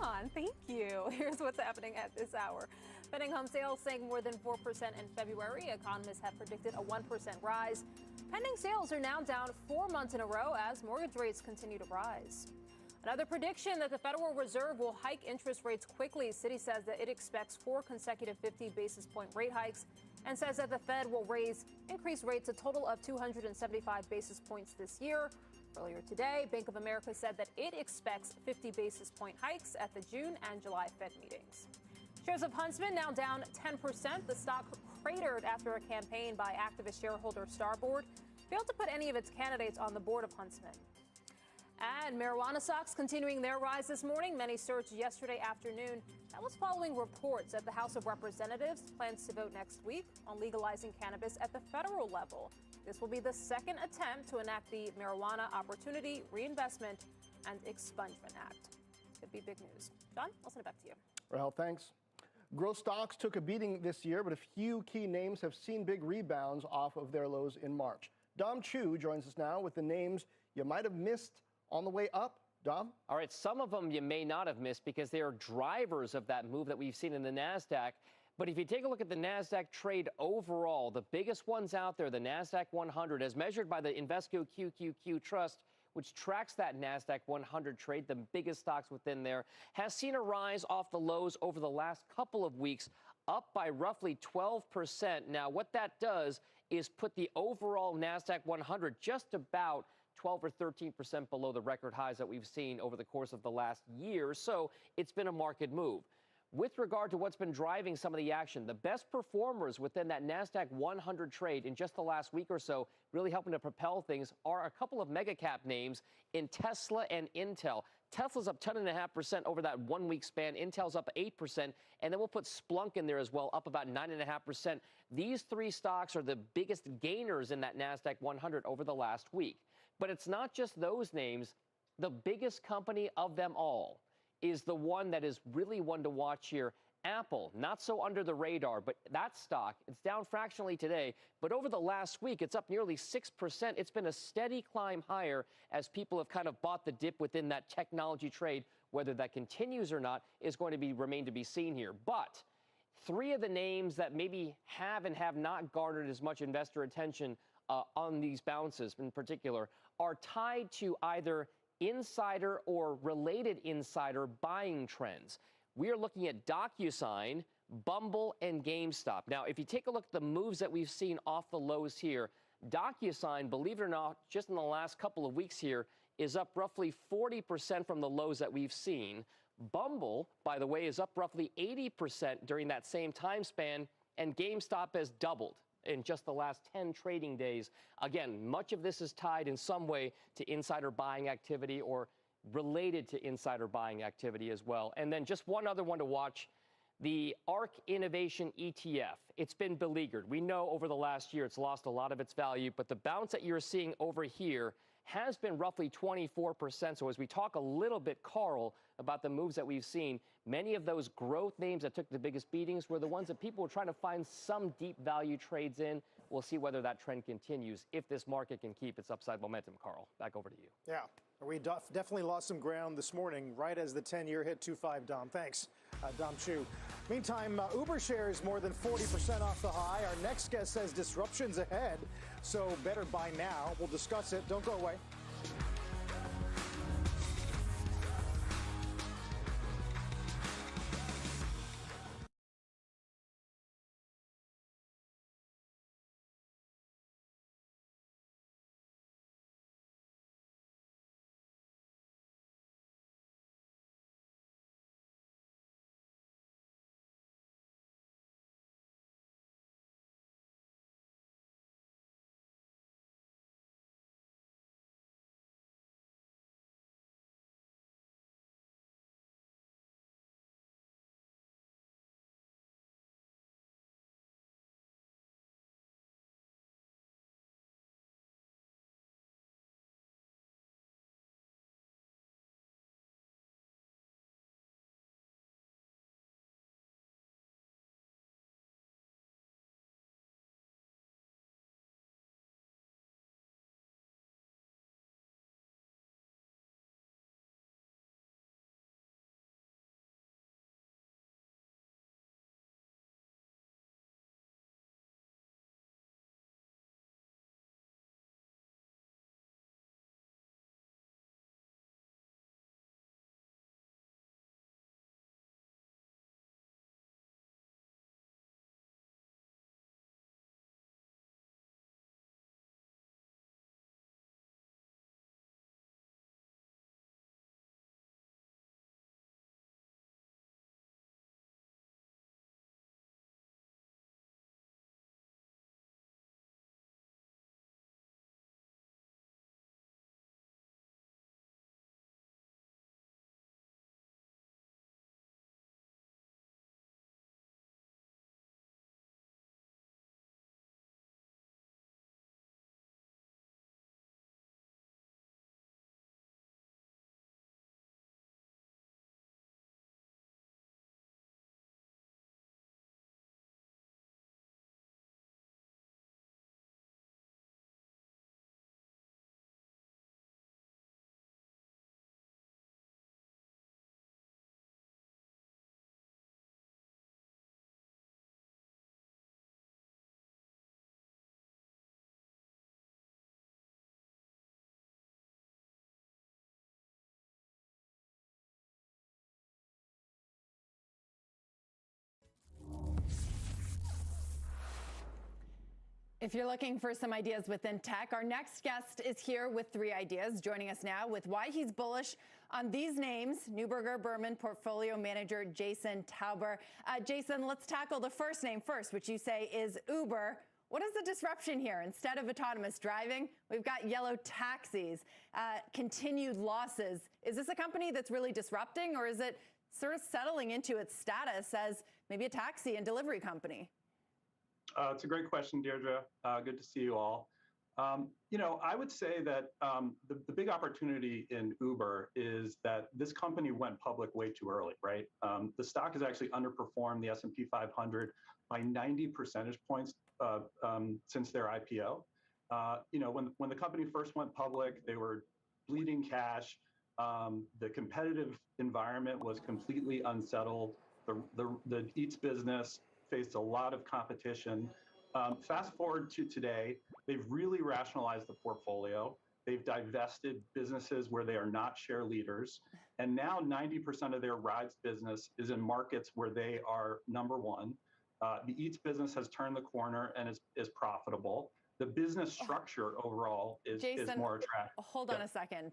Don, thank you. Here's what's happening at this hour. Pending home sales sank more than 4% in February. Economists have predicted a 1% rise. Pending sales are now down 4 months in a row as mortgage rates continue to rise. Another prediction that the Federal Reserve will hike interest rates quickly. Citi says that it expects 4 consecutive 50 basis point rate hikes and says that the Fed will increase rates a total of 275 basis points this year. Earlier today, Bank of America said that it expects 50 basis point hikes at the June and July Fed meetings. Shares of Huntsman now down 10%. The stock cratered after a campaign by activist shareholder Starboard failed to put any of its candidates on the board of Huntsman. And marijuana stocks continuing their rise this morning. Many surged yesterday afternoon. That was following reports that the House of Representatives plans to vote next week on legalizing cannabis at the federal level. This will be the second attempt to enact the Marijuana Opportunity, Reinvestment, and Expungement Act. Could be big news. John, I'll send it back to you.
Rahel, thanks. Growth stocks took a beating this year, but a few key names have seen big rebounds off of their lows in March. Dom Chu joins us now with the names you might have missed on the way up. Dom?
All right, some of them you may not have missed because they are drivers of that move that we've seen in the NASDAQ. But if you take a look at the NASDAQ trade overall, the biggest ones out there, the NASDAQ 100, as measured by the Invesco QQQ Trust, which tracks that NASDAQ 100 trade, the biggest stocks within there, has seen a rise off the lows over the last couple of weeks, up by roughly 12%. Now, what that does is put the overall NASDAQ 100 just about 12 or 13% below the record highs that we've seen over the course of the last year. So it's been a market move. With regard to what's been driving some of the action, the best performers within that NASDAQ 100 trade in just the last week or so, really helping to propel things, are a couple of mega cap names in Tesla and Intel. Tesla's up 10.5% over that 1 week span. Intel's up 8%. And then we'll put Splunk in there as well, up about 9.5%. These three stocks are the biggest gainers in that NASDAQ 100 over the last week. But it's not just those names. The biggest company of them all is the one that is really one to watch here. Apple, not so under the radar, but that stock, it's down fractionally today, but over the last week, it's up nearly 6%. It's been a steady climb higher as people have kind of bought the dip within that technology trade. Whether that continues or not is going to remain to be seen here. But three of the names that maybe have and have not garnered as much investor attention on these bounces in particular are tied to either insider or related insider buying trends. We are looking at DocuSign, Bumble, and GameStop. Now, if you take a look at the moves that we've seen off the lows here, DocuSign, believe it or not, just in the last couple of weeks here, is up roughly 40% from the lows that we've seen. Bumble, by the way, is up roughly 80% during that same time span, and GameStop has doubled in just the last 10 trading days. Again, much of this is tied in some way to insider buying activity or related to insider buying activity as well. And then just one other one to watch, the ARK Innovation ETF. It's been beleaguered. We know over the last year it's lost a lot of its value, but the bounce that you're seeing over here has been roughly 24%. So as we talk a little bit, Carl, about the moves that we've seen, many of those growth names that took the biggest beatings were the ones that people were trying to find some deep value trades in. We'll see whether that trend continues, if this market can keep its upside momentum. Carl, back over to you.
Yeah, we definitely lost some ground this morning, right as the 10-year hit 2.5, Dom. Thanks, Dom Chu. Meantime, Uber shares more than 40% off the high. Our next guest says disruptions ahead, so better buy now. We'll discuss it. Don't go away.
If you're looking for some ideas within tech, our next guest is here with 3 ideas, joining us now with why he's bullish on these names. Neuberger Berman portfolio manager Jason Tauber. Jason, let's tackle the first name first, which you say is Uber. What is the disruption here? Instead of autonomous driving, we've got yellow taxis, continued losses. Is this a company that's really disrupting, or is it sort of settling into its status as maybe a taxi and delivery company?
It's a great question, Deirdre. Good to see you all. I would say that the big opportunity in Uber is that this company went public way too early, right? The stock has actually underperformed the S&P 500 by 90 percentage points since their IPO. When the company first went public, they were bleeding cash. The competitive environment was completely unsettled. The Eats business faced a lot of competition. Fast forward to today, they've really rationalized the portfolio. They've divested businesses where they are not share leaders. And now 90% of their rides business is in markets where they are number one. The Eats business has turned the corner and is profitable. The business structure overall is more attractive.
Hold on a second.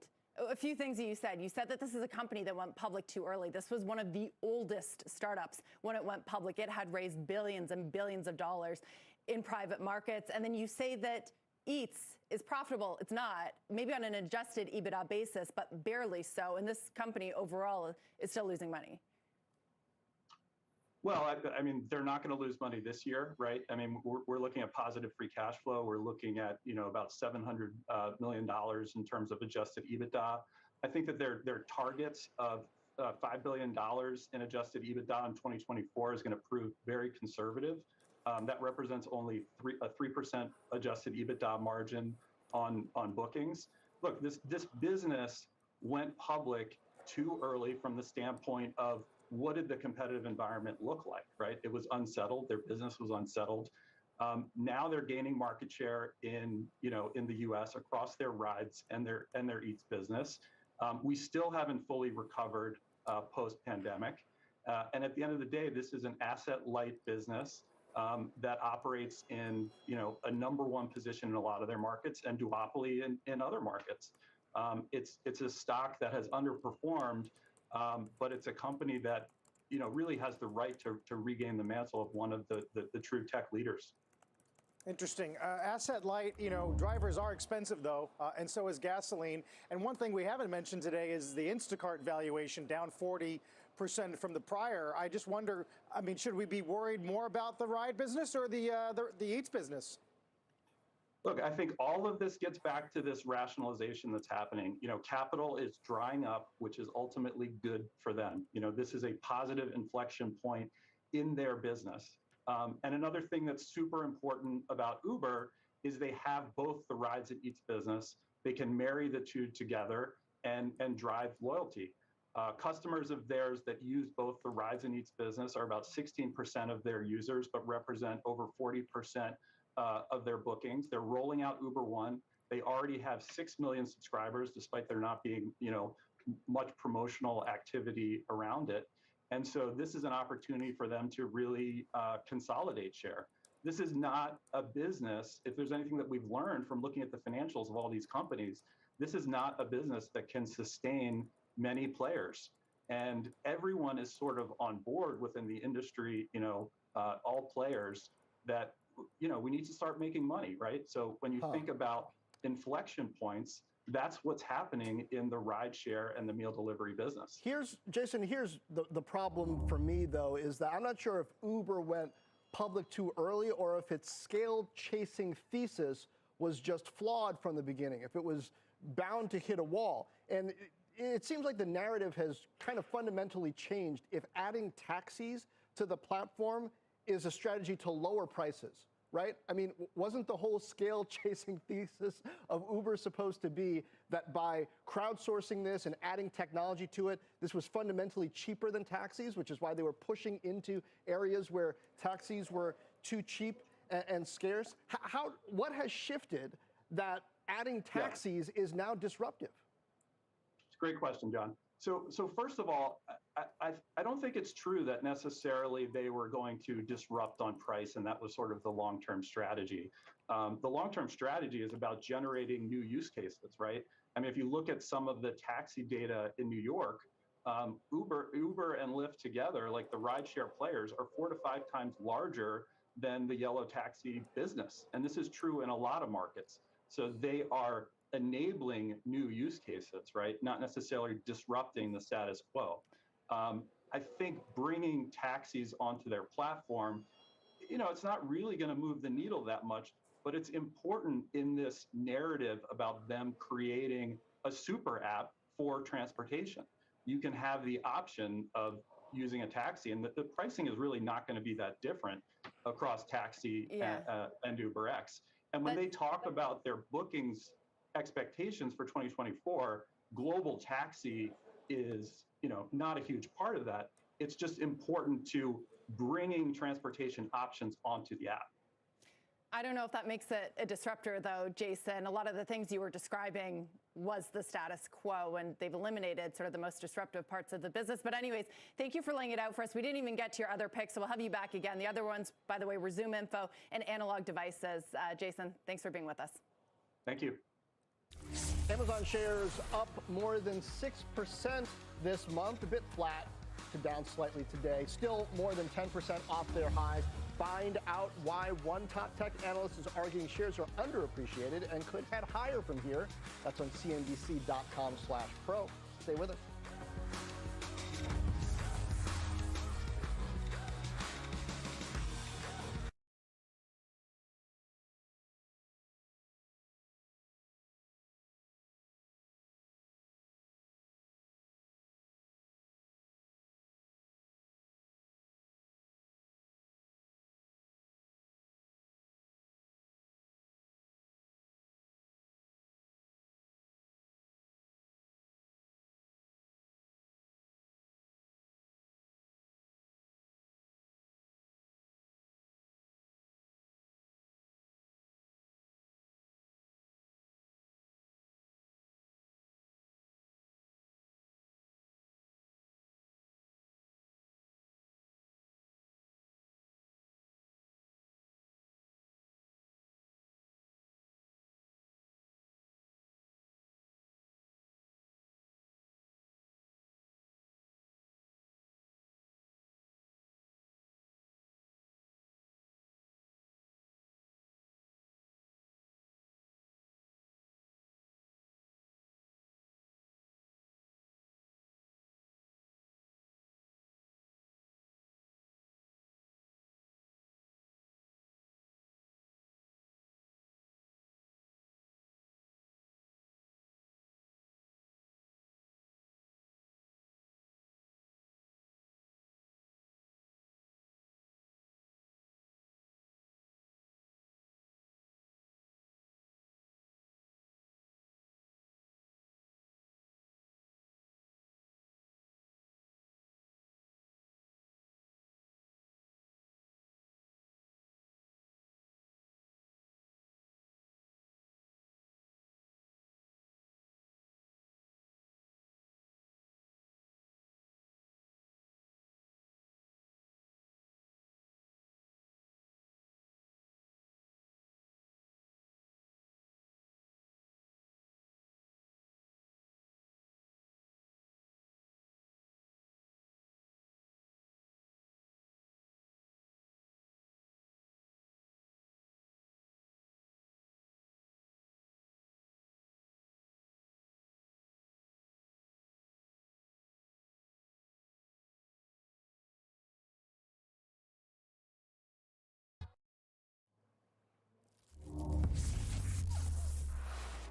A few things that you said. You said that this is a company that went public too early. This was one of the oldest startups when it went public. It had raised billions and billions of dollars in private markets. And then you say that Eats is profitable. It's not. Maybe on an adjusted EBITDA basis, but barely so. And this company overall is still losing money.
Well, I mean, they're not going to lose money this year, right? I mean, we're looking at positive free cash flow. We're looking at, about $700 million in terms of adjusted EBITDA. I think that their targets of $5 billion in adjusted EBITDA in 2024 is going to prove very conservative. That represents only a 3% adjusted EBITDA margin on bookings. Look, this business went public too early from the standpoint of what did the competitive environment look like, right? It was unsettled. Their business was unsettled. Now they're gaining market share in the U.S. across their rides and their Eats business. We still haven't fully recovered post-pandemic. And at the end of the day, this is an asset-light business that operates in a number one position in a lot of their markets and duopoly in other markets. It's a stock that has underperformed. But it's a company that, really has the right to regain the mantle of one of the true tech leaders.
Interesting. Asset light, drivers are expensive though, and so is gasoline. And one thing we haven't mentioned today is the Instacart valuation down 40% from the prior. I just wonder, should we be worried more about the ride business or the Eats business?
Look, I think all of this gets back to this rationalization that's happening. Capital is drying up, which is ultimately good for them. This is a positive inflection point in their business. And another thing that's super important about Uber is they have both the rides and Eats business. They can marry the two together and drive loyalty. Customers of theirs that use both the rides and Eats business are about 16% of their users, but represent over 40% of their bookings. They're rolling out Uber One. They already have 6 million subscribers, despite there not being, much promotional activity around it. And so this is an opportunity for them to really consolidate share. This is not a business. If there's anything that we've learned from looking at the financials of all these companies, this is not a business that can sustain many players. And everyone is sort of on board within the industry, all players that we need to start making money, right? So when you think about inflection points, that's what's happening in the ride share and the meal delivery business.
Jason, here's the problem for me, though, is that I'm not sure if Uber went public too early or if its scale-chasing thesis was just flawed from the beginning, if it was bound to hit a wall. And it seems like the narrative has kind of fundamentally changed. If adding taxis to the platform is a strategy to lower prices, right? Wasn't the whole scale-chasing thesis of Uber supposed to be that by crowdsourcing this and adding technology to it, this was fundamentally cheaper than taxis, which is why they were pushing into areas where taxis were too cheap and scarce? What has shifted that adding taxis is now disruptive?
It's a great question, John. So first of all, I don't think it's true that necessarily they were going to disrupt on price, and that was sort of the long-term strategy. The long-term strategy is about generating new use cases, right? I mean, if you look at some of the taxi data in New York, Uber and Lyft together, like the rideshare players, are 4 to 5 times larger than the yellow taxi business. And this is true in a lot of markets. So they are enabling new use cases, right? Not necessarily disrupting the status quo. I think bringing taxis onto their platform, it's not really going to move the needle that much, but it's important in this narrative about them creating a super app for transportation. You can have the option of using a taxi, and the pricing is really not going to be that different across taxi and UberX. And when they talk about their bookings expectations for 2024, global taxi is, not a huge part of that. It's just important to bringing transportation options onto the app.
I don't know if that makes it a disruptor, though, Jason. A lot of the things you were describing was the status quo, and they've eliminated sort of the most disruptive parts of the business. But anyways, thank you for laying it out for us. We didn't even get to your other picks, so we'll have you back again. The other ones, by the way, were Zoom Info and Analog Devices. Jason, thanks for being with us.
Thank you.
Amazon shares up more than 6% this month, a bit flat to down slightly today. Still more than 10% off their highs. Find out why one top tech analyst is arguing shares are underappreciated and could head higher from here. That's on cnbc.com/pro. Stay with us.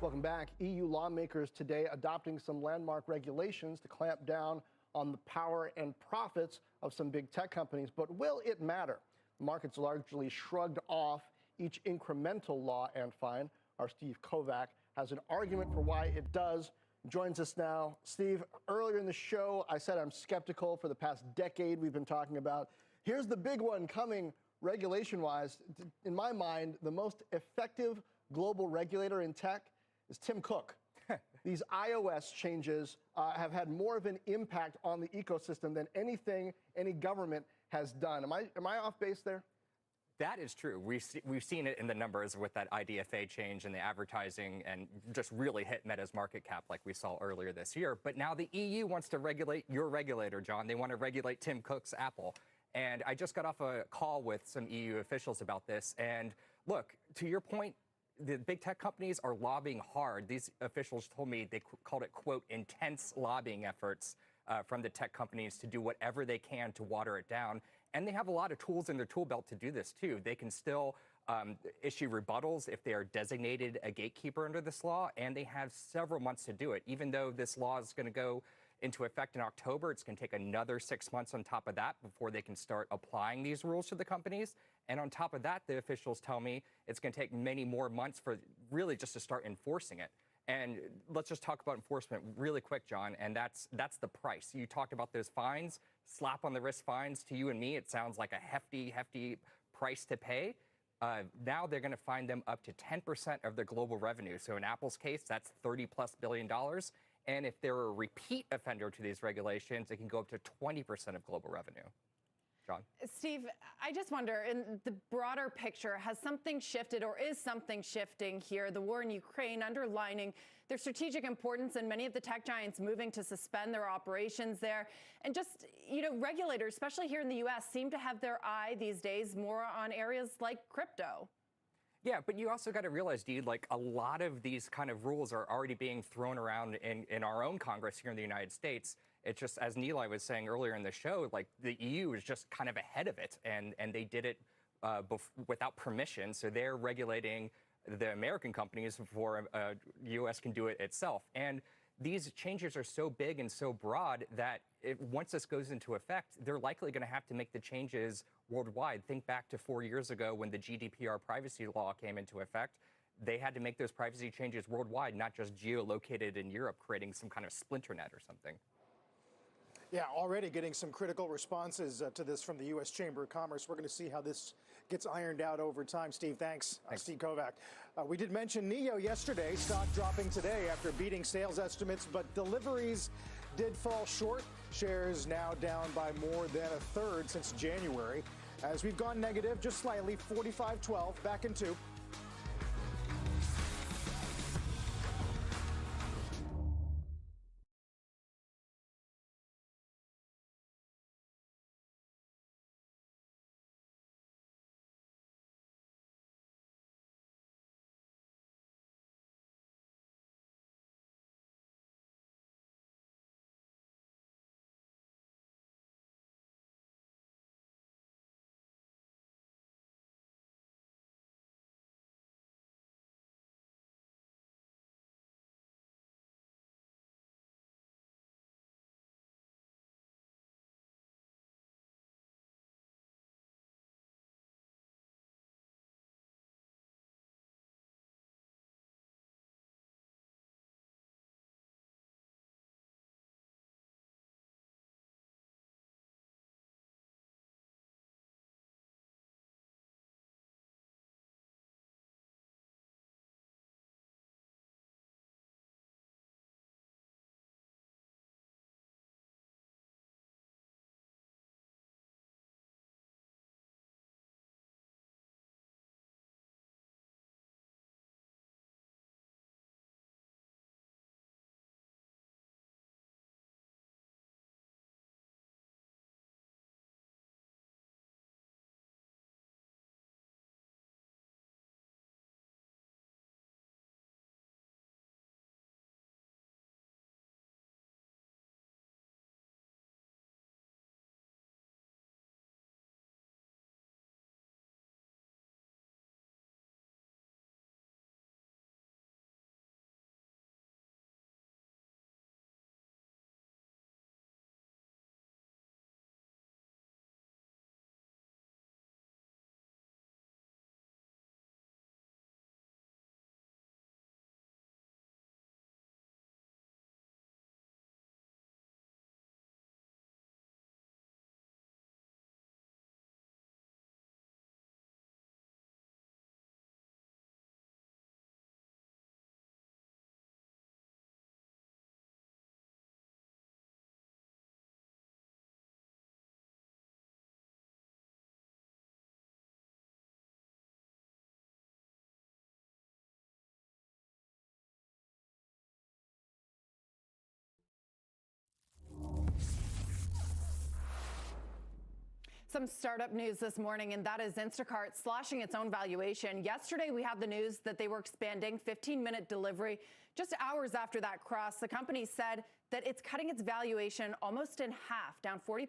Welcome back. EU lawmakers today adopting some landmark regulations to clamp down on the power and profits of some big tech companies. But will it matter? The market's largely shrugged off each incremental law and fine. Our Steve Kovac has an argument for why it does. Joins us now. Steve, earlier in the show, I said I'm skeptical. For the past decade, we've been talking about. Here's the big one coming regulation-wise. In my mind, the most effective global regulator in tech is Tim Cook. these iOS changes have had more of an impact on the ecosystem than anything any government has done. Am I off base there?
That is true. We've seen it in the numbers with that IDFA change and the advertising and just really hit Meta's market cap like we saw earlier this year. But now the EU wants to regulate your regulator, John. They want to regulate Tim Cook's Apple. And I just got off a call with some EU officials about this. And look, to your point, the big tech companies are lobbying hard. These officials told me they called it, quote, intense lobbying efforts from the tech companies to do whatever they can to water it down. And they have a lot of tools in their tool belt to do this, too. They can still issue rebuttals if they are designated a gatekeeper under this law, and they have several months to do it. Even though this law is going to go into effect in October, it's going to take another 6 months on top of that before they can start applying these rules to the companies. And on top of that, the officials tell me it's going to take many more months for really just to start enforcing it. And let's just talk about enforcement really quick, John, and that's the price. You talked about those fines, slap on the wrist fines. To you and me, it sounds like a hefty, hefty price to pay. Now they're going to fine them up to 10% of their global revenue. So in Apple's case, that's $30+ billion. And if they're a repeat offender to these regulations, it can go up to 20% of global revenue. John?
Steve, I just wonder, in the broader picture, has something shifted or is something shifting here? The war in Ukraine underlining their strategic importance and many of the tech giants moving to suspend their operations there. And just, regulators, especially here in the U.S., seem to have their eye these days more on areas like crypto.
Yeah, but you also got to realize, Dee, like a lot of these kind of rules are already being thrown around in our own Congress here in the United States. It's just, as Nilay was saying earlier in the show, like the EU is just kind of ahead of it, and they did it without permission. So they're regulating the American companies before U.S. can do it itself. And these changes are so big and so broad that once this goes into effect, they're likely going to have to make the changes worldwide. Think back to 4 years ago when the GDPR privacy law came into effect. They had to make those privacy changes worldwide, not just geolocated in Europe, creating some kind of splinter net or something.
Yeah, already getting some critical responses to this from the U.S. Chamber of Commerce. We're going to see how this gets ironed out over time. Steve, thanks. Steve Kovac. We did mention NIO yesterday, stock dropping today after beating sales estimates, but deliveries did fall short. Shares now down by more than a third since January. As we've gone negative just slightly, 45.12, back in 2.
Some startup news this morning, and that is Instacart slashing its own valuation. Yesterday, we had the news that they were expanding 15-minute delivery. Just hours after that cross, the company said that it's cutting its valuation almost in half, down 40%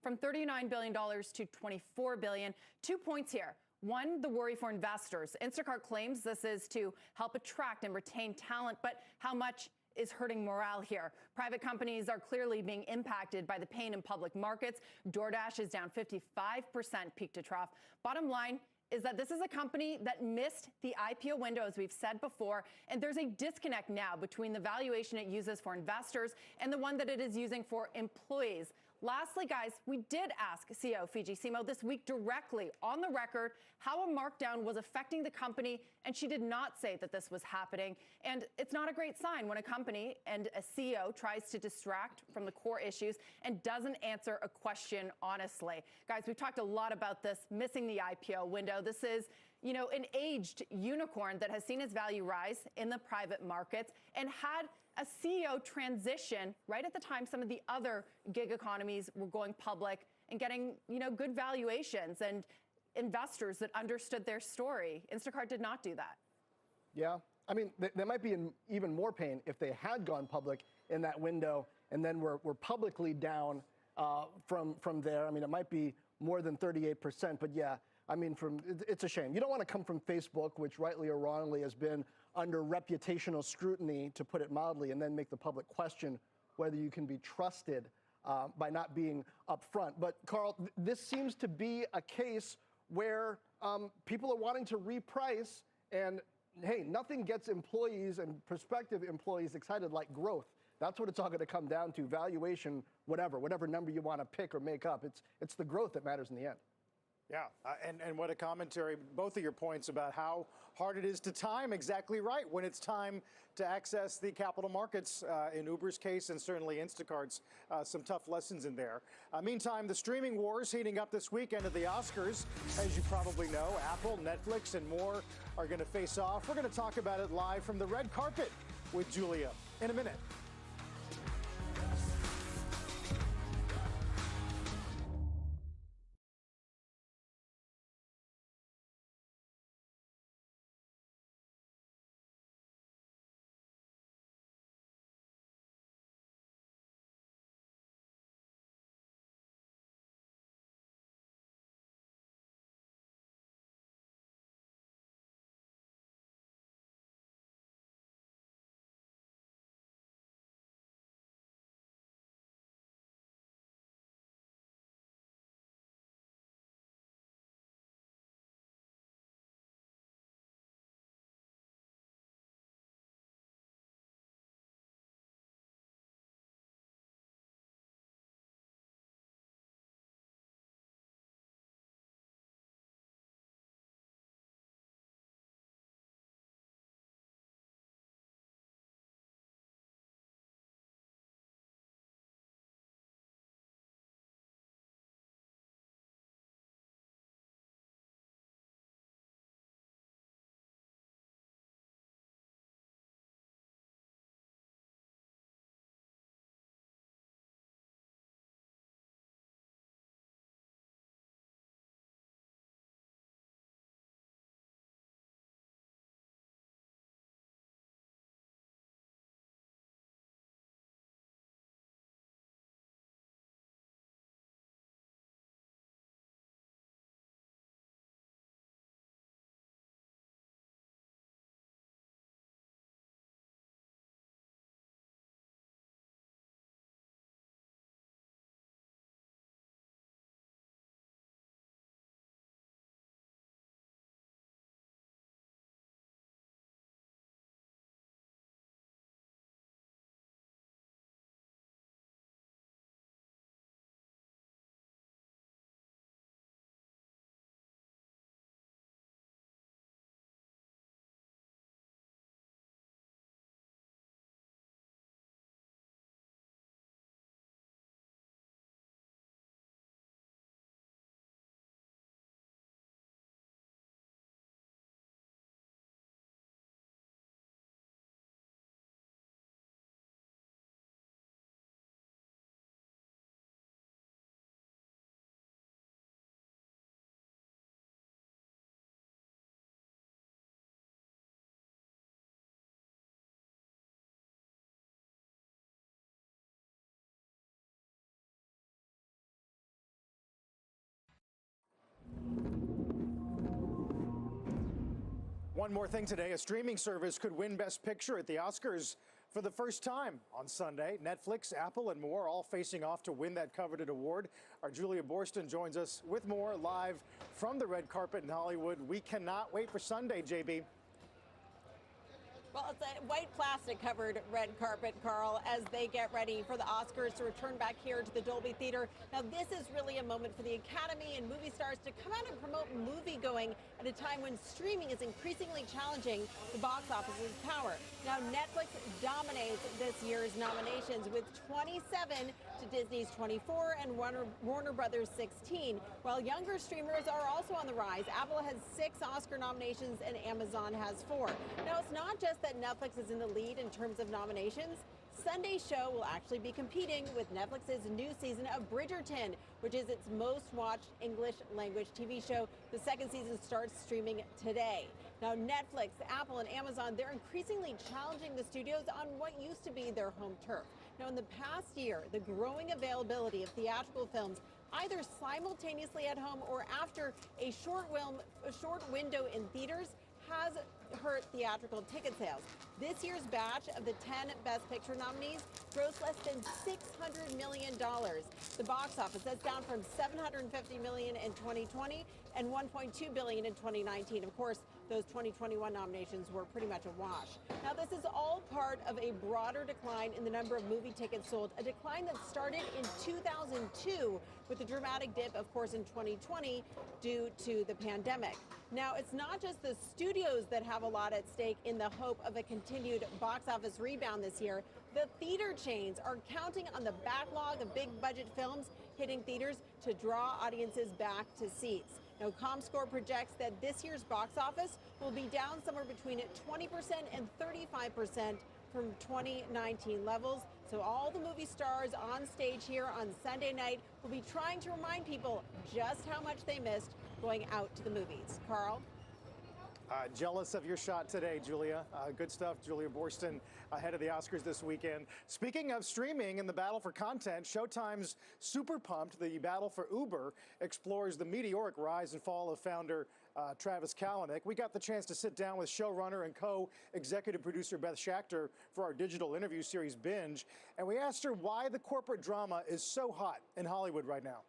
from $39 billion to $24 billion. 2 points here. One, the worry for investors. Instacart claims this is to help attract and retain talent, but how much is hurting morale here? Private companies are clearly being impacted by the pain in public markets. DoorDash is down 55% peak to trough. Bottom line is that this is a company that missed the IPO window, as we've said before, and there's a disconnect now between the valuation it uses for investors and the one that it is using for employees. Lastly, guys, we did ask CEO Fiji Simo this week directly on the record how a markdown was affecting the company, and she did not say that this was happening. And it's not a great sign when a company and a CEO tries to distract from the core issues and doesn't answer a question honestly. Guys, we've talked a lot about this, missing the IPO window. This is, you know, an aged unicorn that has seen its value rise in the private markets and had a CEO transition right at the time some of the other gig economies were going public and getting, you know, good valuations and investors that understood their story. Instacart did not do that.
Yeah. I mean, they might be in even more pain if they had gone public in that window and then were publicly down from there. I mean, it might be more than 38%, but yeah, I mean, it's a shame. You don't want to come from Facebook, which rightly or wrongly has been under reputational scrutiny, to put it mildly, and then make the public question whether you can be trusted by not being upfront. But Carl, this seems to be a case where people are wanting to reprice, and hey, nothing gets employees and prospective employees excited like growth. That's what it's all going to come down to: valuation, whatever number you want to pick or make up. It's the growth that matters in the end.
Yeah, and what a commentary, both of your points about how hard it is to time exactly right when it's time to access the capital markets, in Uber's case and certainly Instacart's, some tough lessons in there. Meantime, the streaming wars heating up this weekend at the Oscars. As you probably know, Apple, Netflix, and more are going to face off. We're going to talk about it live from the red carpet with Julia in a minute. One more thing today, a streaming service could win Best Picture at the Oscars for the first time on Sunday. Netflix, Apple, and more all facing off to win that coveted award. Our Julia Borston joins us with more live from the red carpet in Hollywood. We cannot wait for Sunday, JB.
Well, it's a white plastic covered red carpet, Carl, as they get ready for the Oscars to return back here to the Dolby Theater. Now, this is really a moment for the Academy and movie stars to come out and promote movie-going at a time when streaming is increasingly challenging the box office's power. Now, Netflix dominates this year's nominations with 27 to Disney's 24 and Warner Brothers 16, while younger streamers are also on the rise. Apple has 6 Oscar nominations and Amazon has 4. Now, it's not just that Netflix is in the lead in terms of nominations. Sunday's show will actually be competing with Netflix's new season of Bridgerton, which is its most watched English language TV show. The second season starts streaming today. Now, Netflix, Apple, and Amazon, they're increasingly challenging the studios on what used to be their home turf. Now, in the past year, the growing availability of theatrical films either simultaneously at home or after a short window in theaters has hurt theatrical ticket sales. This year's batch of the 10 Best Picture nominees grossed less than $600 million. The box office, that's down from $750 million in 2020 and $1.2 billion in 2019. Of course, those 2021 nominations were pretty much a wash. Now, this is all part of a broader decline in the number of movie tickets sold, a decline that started in 2002 with a dramatic dip, of course, in 2020 due to the pandemic. Now, it's not just the studios that have a lot at stake in the hope of a continued box office rebound this year. The theater chains are counting on the backlog of big budget films hitting theaters to draw audiences back to seats. Now, ComScore projects that this year's box office will be down somewhere between 20% and 35% from 2019 levels. So all the movie stars on stage here on Sunday night will be trying to remind people just how much they missed going out to the movies. Carl?
Jealous of your shot today, Julia. Good stuff, Julia Borston, ahead of the Oscars this weekend. Speaking of streaming and the battle for content, Showtime's Super Pumped, the battle for Uber, explores the meteoric rise and fall of founder Travis Kalanick. We got the chance to sit down with showrunner and co-executive producer Beth Schachter for our digital interview series Binge, and we asked her why the corporate drama is so hot in Hollywood right now.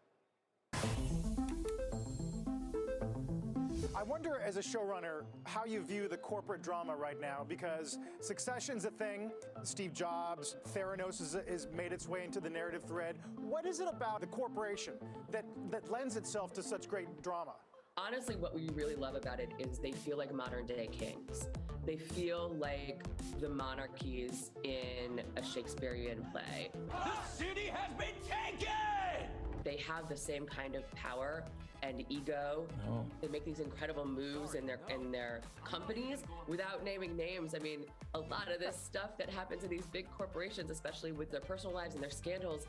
I wonder, as a showrunner, how you view the corporate drama right now, because Succession's a thing. Steve Jobs, Theranos is made its way into the narrative thread. What is it about the corporation that lends itself to such great drama?
Honestly, what we really love about it is they feel like modern day kings. They feel like the monarchies in a Shakespearean play.
The city has been taken!
They have the same kind of power and ego. Oh. They make these incredible moves in their companies without naming names. I mean, a lot of this stuff that happens in these big corporations, especially with their personal lives and their scandals,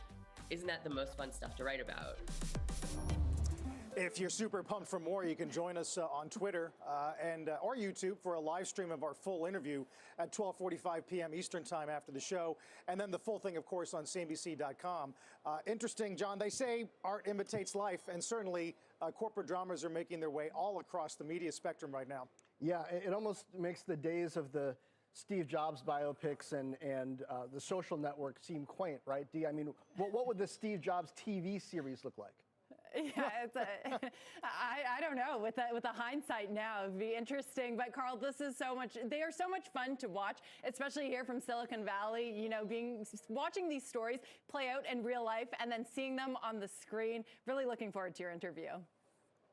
isn't that the most fun stuff to write about?
If you're super pumped for more, you can join us on Twitter or YouTube for a live stream of our full interview at 12:45 p.m. Eastern Time after the show. And then the full thing, of course, on CNBC.com. Interesting, John, they say art imitates life, and certainly corporate dramas are making their way all across the media spectrum right now.
Yeah, it almost makes the days of the Steve Jobs biopics and the Social Network seem quaint, right, Dee? I mean, what would the Steve Jobs TV series look like?
Yeah, I don't know. With the hindsight now, it'd be interesting. But Carl, they are so much fun to watch, especially here from Silicon Valley. You know, watching these stories play out in real life and then seeing them on the screen. Really looking forward to your interview.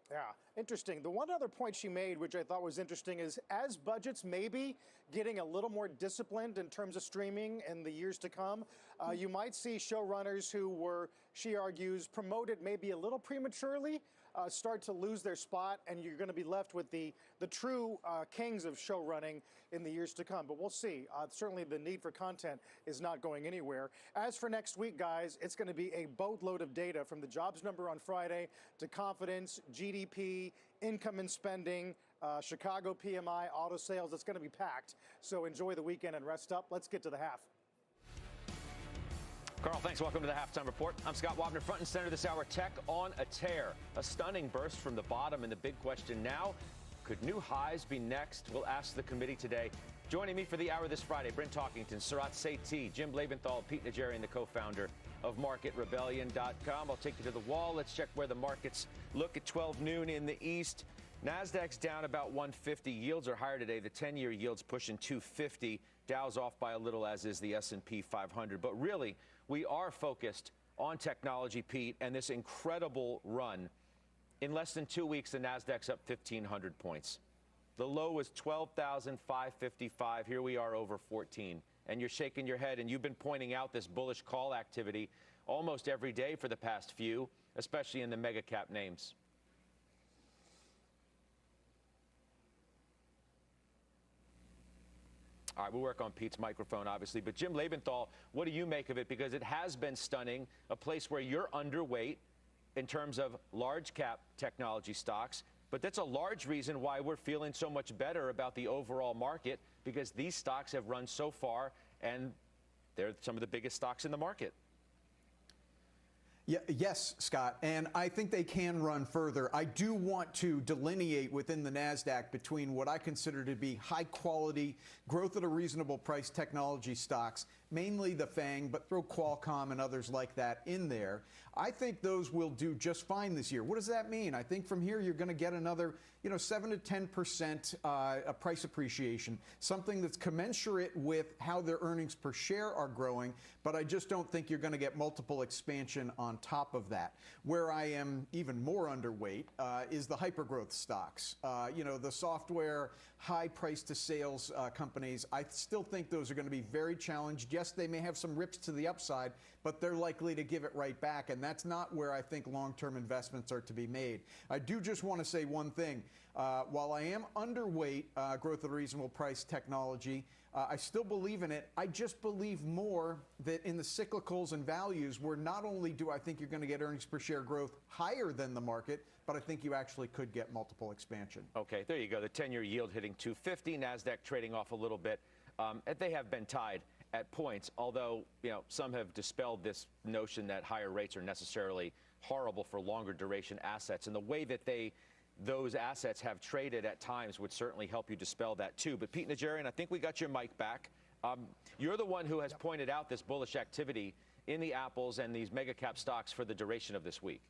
Yeah, interesting. The one other point she made, which I thought was interesting, is as budgets may be getting a little more disciplined in terms of streaming in the years to come, you might see showrunners who were, she argues, promoted maybe a little prematurely start to lose their spot, and you're going to be left with the true kings of show running in the years to come. But we'll see. Certainly the need for content is not going anywhere. As for next week, guys, it's going to be a boatload of data, from the jobs number on Friday to confidence, GDP, income and spending, Chicago PMI, auto sales. It's going to be packed. So enjoy the weekend and rest up. Let's get to the half.
Carl, thanks. Welcome to the Halftime Report. I'm Scott Wapner, front and center this hour. Tech on a tear. A stunning burst from the bottom, and the big question now, Could new highs be next? We'll ask the committee today. Joining me for the hour this Friday, Bryn Talkington, Sarat Sethi, Jim Lebenthal, Pete Najarian, the co-founder of MarketRebellion.com. I'll take you to the wall. Let's check where the markets look at 12 noon in the East. NASDAQ's down about 150. Yields are higher today. The 10-year yield's pushing 250. Dow's off by a little, as is the S&P 500. But really, we are focused on technology, Pete, and this incredible run. In less than 2 weeks, the NASDAQ's up 1,500 points. The low was 12,555. Here we are over 14. And you're shaking your head, and you've been pointing out this bullish call activity almost every day for the past few, especially in the mega cap names. All right, we'll work on Pete's microphone, obviously. But Jim Lebenthal, what do you make of it? Because it has been stunning, a place where you're underweight in terms of large cap technology stocks. But that's a large reason why we're feeling so much better about the overall market, because these stocks have run so far, and they're some of the biggest stocks in the market.
Yeah, yes, Scott, and I think they can run further. I do want to delineate within the NASDAQ between what I consider to be high-quality, growth at a reasonable price technology stocks, mainly the FANG, but throw Qualcomm and others like that in there. I think those will do just fine this year. What does that mean? I think from here you're going to get another, 7 to 10% price appreciation, something that's commensurate with how their earnings per share are growing, but I just don't think you're going to get multiple expansion on top of that. Where I am even more underweight is the hypergrowth stocks. The software, high price to sales companies. I still think those are going to be very challenged. Yes, they may have some rips to the upside, but they're likely to give it right back, and that's not where I think long-term investments are to be made. I do just want to say one thing. While I am underweight growth at a reasonable price technology, I still believe in it. I just believe more that in the cyclicals and values, where not only do I think you're going to get earnings per share growth higher than the market, but I think you actually could get multiple expansion.
Okay, there you go. The 10-year yield hitting 250, NASDAQ trading off a little bit. They have been tied at points, although some have dispelled this notion that higher rates are necessarily horrible for longer duration assets. And the way that those assets have traded at times would certainly help you dispel that too. But Pete Najarian, I think we got your mic back. You're the one who has pointed out this bullish activity in the Apples and these mega cap stocks for the duration of this week.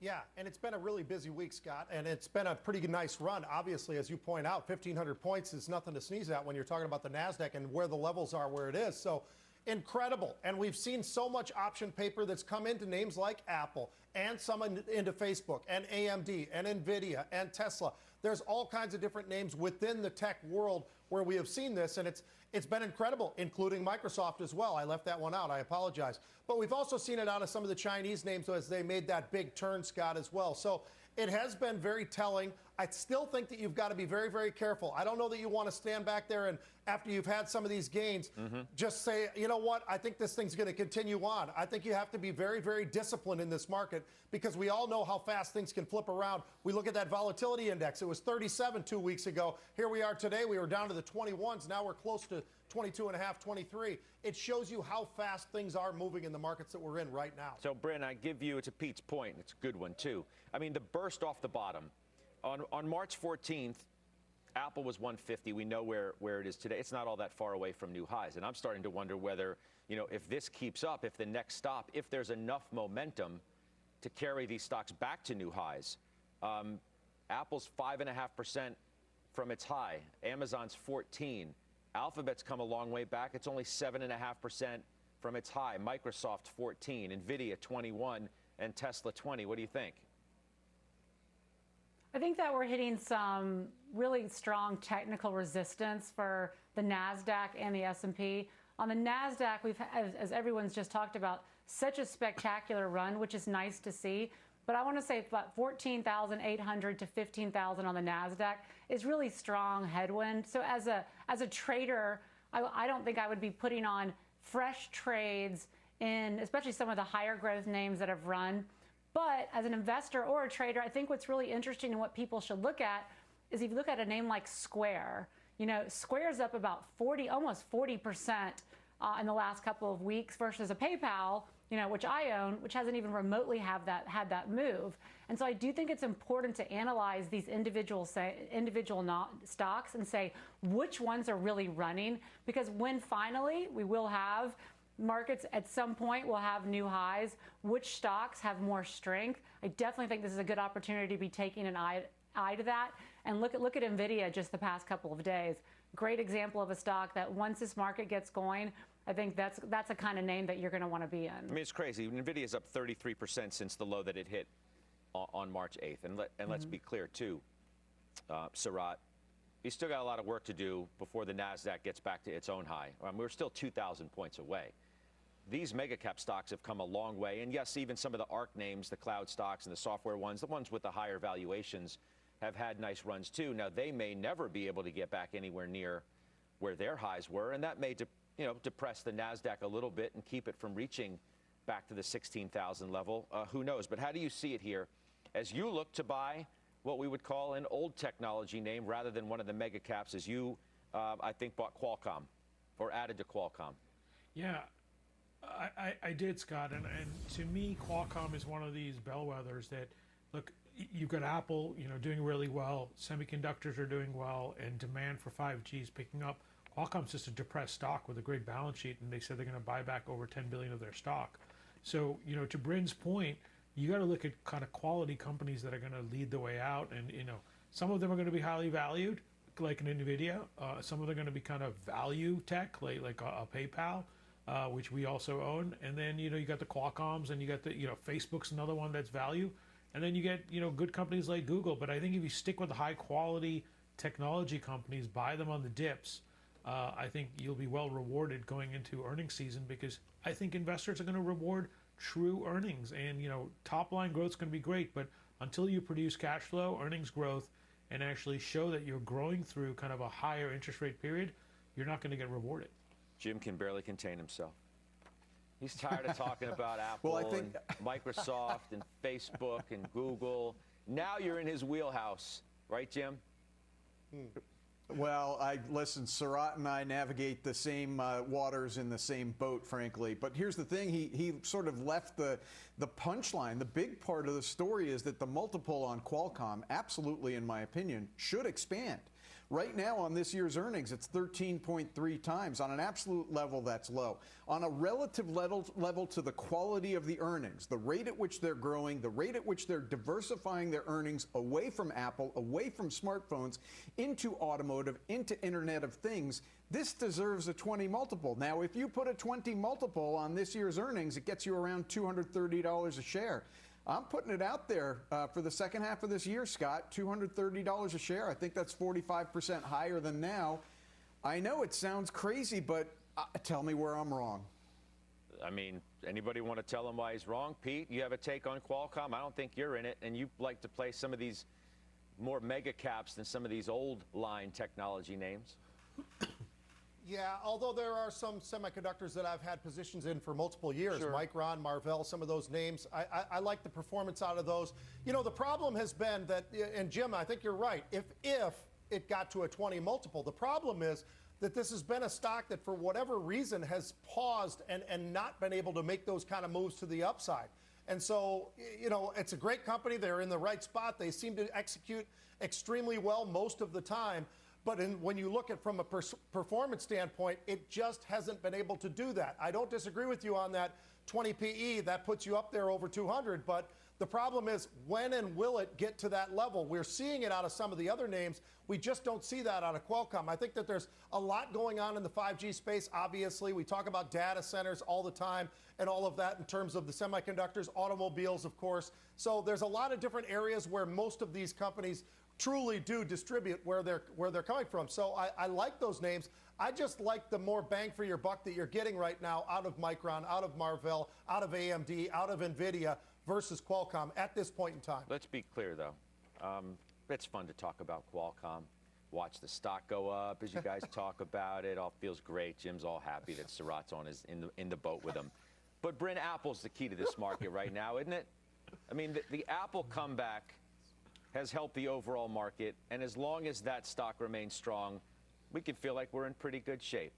Yeah, and it's been a really busy week, Scott, and it's been a pretty nice run. Obviously, as you point out, 1,500 points is nothing to sneeze at when you're talking about the NASDAQ and where the levels are where it is. So incredible. And we've seen so much option paper that's come into names like Apple and some into Facebook and AMD and NVIDIA and Tesla. There's all kinds of different names within the tech world where we have seen this, and it's been incredible, including Microsoft as well. I left that one out. I apologize. But we've also seen it out of some of the Chinese names as they made that big turn, Scott, as well. So it has been very telling. I still think that you've got to be very, very careful. I don't know that you want to stand back there and after you've had some of these gains, just say, you know what, I think this thing's going to continue on. I think you have to be very, very disciplined in this market because we all know how fast things can flip around. We look at that volatility index. It was 37 2 weeks ago. Here we are today. We were down to the 21s. Now we're close to 22 and a half, 23. It shows you how fast things are moving in the markets that we're in right now.
So, Bryn, I give you, to Pete's point, it's a good one, too. I mean, the burst off the bottom. On March 14th, Apple was 150. We know where it is today. It's not all that far away from new highs. And I'm starting to wonder whether, if this keeps up, if the next stop, if there's enough momentum to carry these stocks back to new highs. Apple's 5.5% from its high. Amazon's 14. Alphabet's come a long way back. It's only 7.5% from its high. Microsoft 14, NVIDIA 21, and Tesla 20. What do you think?
I think that we're hitting some really strong technical resistance for the NASDAQ and the S&P. On the NASDAQ, we've had, as everyone's just talked about, such a spectacular run, which is nice to see. But I want to say about 14,800 to 15,000 on the NASDAQ is really strong headwind. So as a trader, I don't think I would be putting on fresh trades in, especially some of the higher growth names that have run. But as an investor or a trader, I think what's really interesting and what people should look at is if you look at a name like Square. Square's up about almost 40% in the last couple of weeks versus a PayPal which I own, which hasn't even remotely had that move. And so I do think it's important to analyze these individual stocks and say which ones are really running, because when finally we will have markets at some point will have new highs, which stocks have more strength. I definitely think this is a good opportunity to be taking an eye to that. And look at NVIDIA just the past couple of days. Great example of a stock that once this market gets going, I think that's a kind of name that you're going to want to be in.
I mean, it's crazy. NVIDIA is up 33% since the low that it hit on March 8th. And let's be clear, too, Sarat, you still got a lot of work to do before the NASDAQ gets back to its own high. We're still 2,000 points away. These mega cap stocks have come a long way. And yes, even some of the ARC names, the cloud stocks and the software ones, the ones with the higher valuations, have had nice runs, too. Now, they may never be able to get back anywhere near where their highs were, and that may depress the NASDAQ a little bit and keep it from reaching back to the 16,000 level. Who knows? But how do you see it here as you look to buy what we would call an old technology name rather than one of the mega caps, as you, I think, bought Qualcomm or added to Qualcomm?
Yeah, I did, Scott. And to me, Qualcomm is one of these bellwethers that, look, you've got Apple, doing really well. Semiconductors are doing well, and demand for 5G is picking up. Qualcomm's just a depressed stock with a great balance sheet, and they said they're going to buy back over $10 billion of their stock. So, to Bryn's point, you got to look at kind of quality companies that are going to lead the way out. And, some of them are going to be highly valued, like an NVIDIA. Some of them are going to be kind of value tech, like a PayPal, which we also own. And then, you got the Qualcomms, and you got the, Facebook's another one that's value. And then you get, good companies like Google. But I think if you stick with the high quality technology companies, buy them on the dips, I think you'll be well rewarded going into earnings season, because I think investors are going to reward true earnings. And, top line growth is going to be great. But until you produce cash flow, earnings growth, and actually show that you're growing through kind of a higher interest rate period, you're not going to get rewarded.
Jim can barely contain himself. He's tired of talking about Apple and Microsoft and Facebook and Google. Now you're in his wheelhouse, right, Jim?
Well, listen, Sarat and I navigate the same waters in the same boat, frankly. But here's the thing, he sort of left the punchline. The big part of the story is that the multiple on Qualcomm, absolutely, in my opinion, should expand. Right now on this year's earnings, it's 13.3 times. On an absolute level, that's low. On a relative level to the quality of the earnings, the rate at which they're growing, the rate at which they're diversifying their earnings away from Apple, away from smartphones, into automotive, into Internet of Things, this deserves a 20 multiple. Now, if you put a 20 multiple on this year's earnings, it gets you around $230 a share. I'm putting it out there for the second half of this year, Scott, $230 a share. I think that's 45% higher than now. I know it sounds crazy, but tell me where I'm wrong.
I mean, anybody want to tell him why he's wrong? Pete, you have a take on Qualcomm? I don't think you're in it, and you like to play some of these more mega caps than some of these old line technology names.
Yeah, although there are some semiconductors that I've had positions in for multiple years, sure. Micron, Marvell, some of those names, I like the performance out of those. The problem has been that, and Jim, I think you're right, if it got to a 20 multiple, the problem is that this has been a stock that for whatever reason has paused and not been able to make those kind of moves to the upside. And so, it's a great company. They're in the right spot. They seem to execute extremely well most of the time. But when you look at from a performance standpoint, it just hasn't been able to do that. I don't disagree with you on that 20 PE. That puts you up there over 200. But the problem is, when and will it get to that level? We're seeing it out of some of the other names. We just don't see that out of Qualcomm. I think that there's a lot going on in the 5G space. Obviously, we talk about data centers all the time and all of that in terms of the semiconductors, automobiles, of course. So there's a lot of different areas where most of these companies truly do distribute where they're coming from. So I like those names. I just like the more bang for your buck that you're getting right now out of Micron, out of Marvell, out of AMD, out of NVIDIA versus Qualcomm at this point in time.
Let's be clear, though. It's fun to talk about Qualcomm. Watch the stock go up as you guys talk about it. All feels great. Jim's all happy that Sarat's in the boat with him. But Bryn, Apple's the key to this market right now, isn't it? I mean, the Apple comeback has helped the overall market, and as long as that stock remains strong, we can feel like we're in pretty good shape.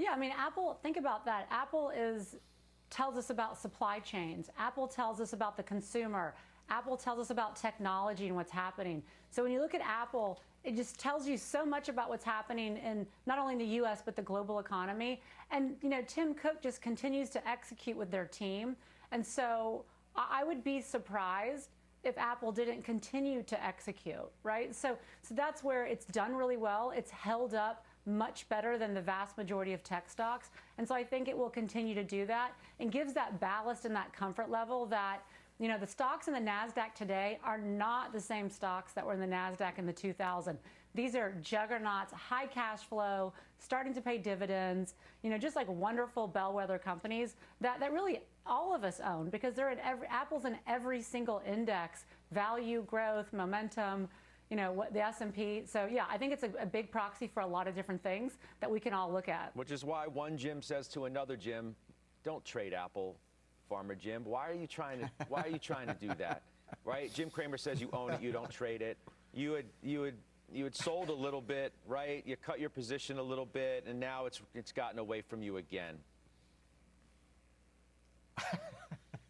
Yeah, I mean, Apple, think about that. Apple tells us about supply chains. Apple tells us about the consumer. Apple tells us about technology and what's happening. So when you look at Apple, it just tells you so much about what's happening in not only in the U.S., but the global economy. And, you know, Tim Cook just continues to execute with their team. And so I would be surprised if Apple didn't continue to execute, right? So that's where it's done really well. It's held up much better than the vast majority of tech stocks. And so I think it will continue to do that and gives that ballast and that comfort level that, you know, the stocks in the NASDAQ today are not the same stocks that were in the NASDAQ in the 2000. These are juggernauts, high cash flow, starting to pay dividends, you know, just like wonderful bellwether companies that really all of us own because they're in Apple's in every single index, value, growth, momentum, you know, the S&P. So, yeah, I think it's a big proxy for a lot of different things that we can all look at.
Which is why one Jim says to another Jim, don't trade Apple, Farmer Jim. Why are you trying to do that? Right? Jim Cramer says you own it, you don't trade it. You had sold a little bit, right? You cut your position a little bit, and now it's gotten away from you again.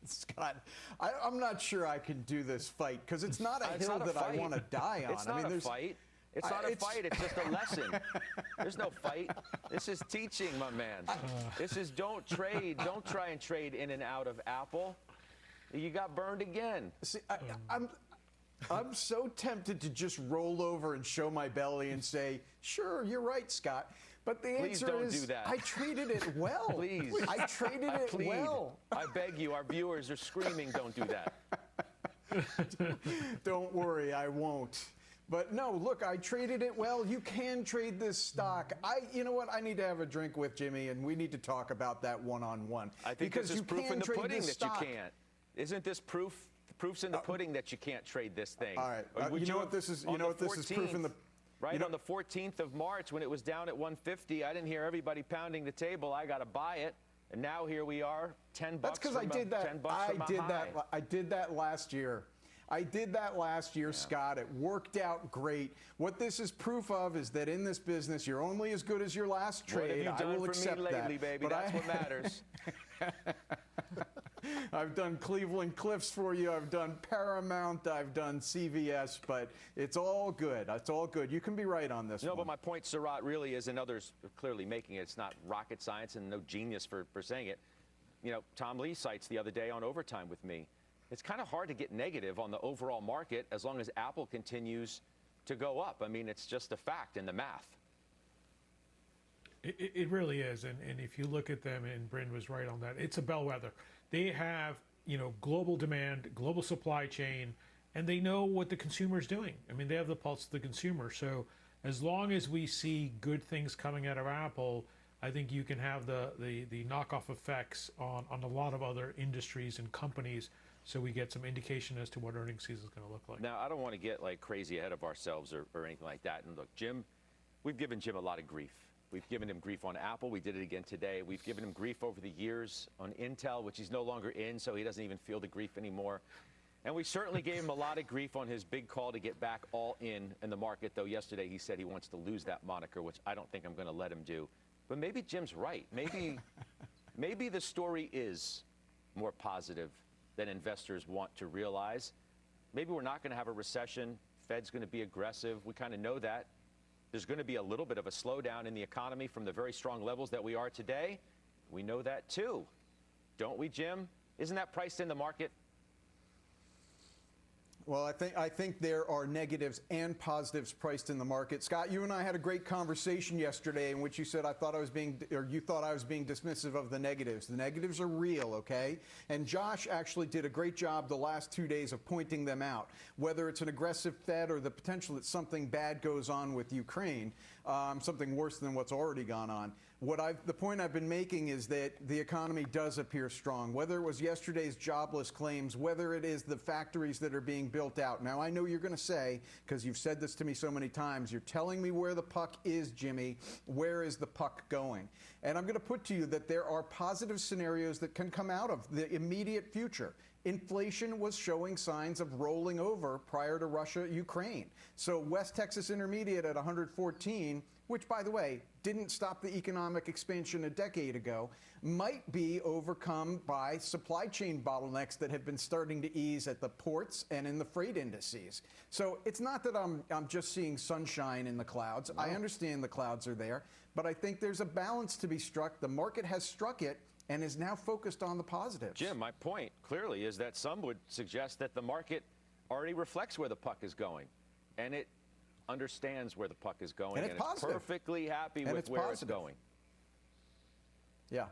Scott, I'm not sure I can do this fight because it's not a hill that I want to die on.
It's not a fight. It's not a fight. It's just a lesson. There's no fight. This is teaching, my man. This is don't trade. Don't try and trade in and out of Apple. You got burned again.
See, I'm so tempted to just roll over and show my belly and say, sure, you're right, Scott. But the
Please
answer
don't
is,
do that.
I traded it well.
Please.
I traded it well.
I beg you, our viewers are screaming, don't do that.
Don't worry, I won't. But no, look, I traded it well. You can trade this stock. You know what? I need to have a drink with Jimmy, and we need to talk about that one-on-one.
I think
because
this is
you
proof
can
in the
trade
pudding
this
that
stock.
you can't. Isn't this proof? Proof's in the pudding that you can't trade this thing.
All right. You know what this is? You know what this is proof in the.
Right, on the 14th of March, when it was down at 150, I didn't hear everybody pounding the table. I got to buy it, and now here we are, $10.
That's because I did that. I did that last year. I did that last year, Scott. It worked out great. What this is proof of is that in this business, you're only as good as your last trade.
What have you done
I will
for
accept
me lately,
that.
baby?
But
That's what matters.
I've done Cleveland Cliffs for you. I've done Paramount. I've done CVS. But it's all good. It's all good. You can be right on this one.
No, but my point, Surratt, really is, and others are clearly making it, it's not rocket science and no genius for saying it. You know, Tom Lee cites the other day on Overtime with me. It's kind of hard to get negative on the overall market as long as Apple continues to go up. I mean, it's just a fact in the math.
It really is, and if you look at them, and Bryn was right on that, it's a bellwether. They have, you know, global demand, global supply chain, and they know what the consumer's doing. I mean, they have the pulse of the consumer. So as long as we see good things coming out of Apple, I think you can have the knockoff effects on a lot of other industries and companies, so we get some indication as to what earnings season is going to look like.
Now, I don't want to get like crazy ahead of ourselves or anything like that. And look, Jim, we've given Jim a lot of grief. We've given him grief on Apple. We did it again today. We've given him grief over the years on Intel, which he's no longer in, so he doesn't even feel the grief anymore. And we certainly gave him a lot of grief on his big call to get back all in the market, though yesterday he said he wants to lose that moniker, which I don't think I'm going to let him do. But maybe Jim's right. Maybe the story is more positive than investors want to realize. Maybe we're not going to have a recession. Fed's going to be aggressive. We kind of know that. There's going to be a little bit of a slowdown in the economy from the very strong levels that we are today. We know that too. Don't we, Jim? Isn't that priced in the market?
Well, I think there are negatives and positives priced in the market. Scott, you and I had a great conversation yesterday in which you said you thought I was being dismissive of the negatives. The negatives are real, okay? And Josh actually did a great job the last 2 days of pointing them out. Whether it's an aggressive Fed or the potential that something bad goes on with Ukraine, something worse than what's already gone on. The point I've been making is that the economy does appear strong, whether it was yesterday's jobless claims, whether it is the factories that are being built out. Now, I know you're going to say, because you've said this to me so many times, you're telling me where the puck is, Jimmy. Where is the puck going? And I'm going to put to you that there are positive scenarios that can come out of the immediate future. Inflation was showing signs of rolling over prior to Russia-Ukraine. So West Texas Intermediate at 114 which, by the way, didn't stop the economic expansion a decade ago, might be overcome by supply chain bottlenecks that have been starting to ease at the ports and in the freight indices. So it's not that I'm just seeing sunshine in the clouds. No. I understand the clouds are there, but I think there's a balance to be struck. The market has struck it and is now focused on the positives.
Jim, my point clearly is that some would suggest that the market already reflects where the puck is going, and it understands where the puck is going,
and it's
perfectly happy with where it's going.
Yeah.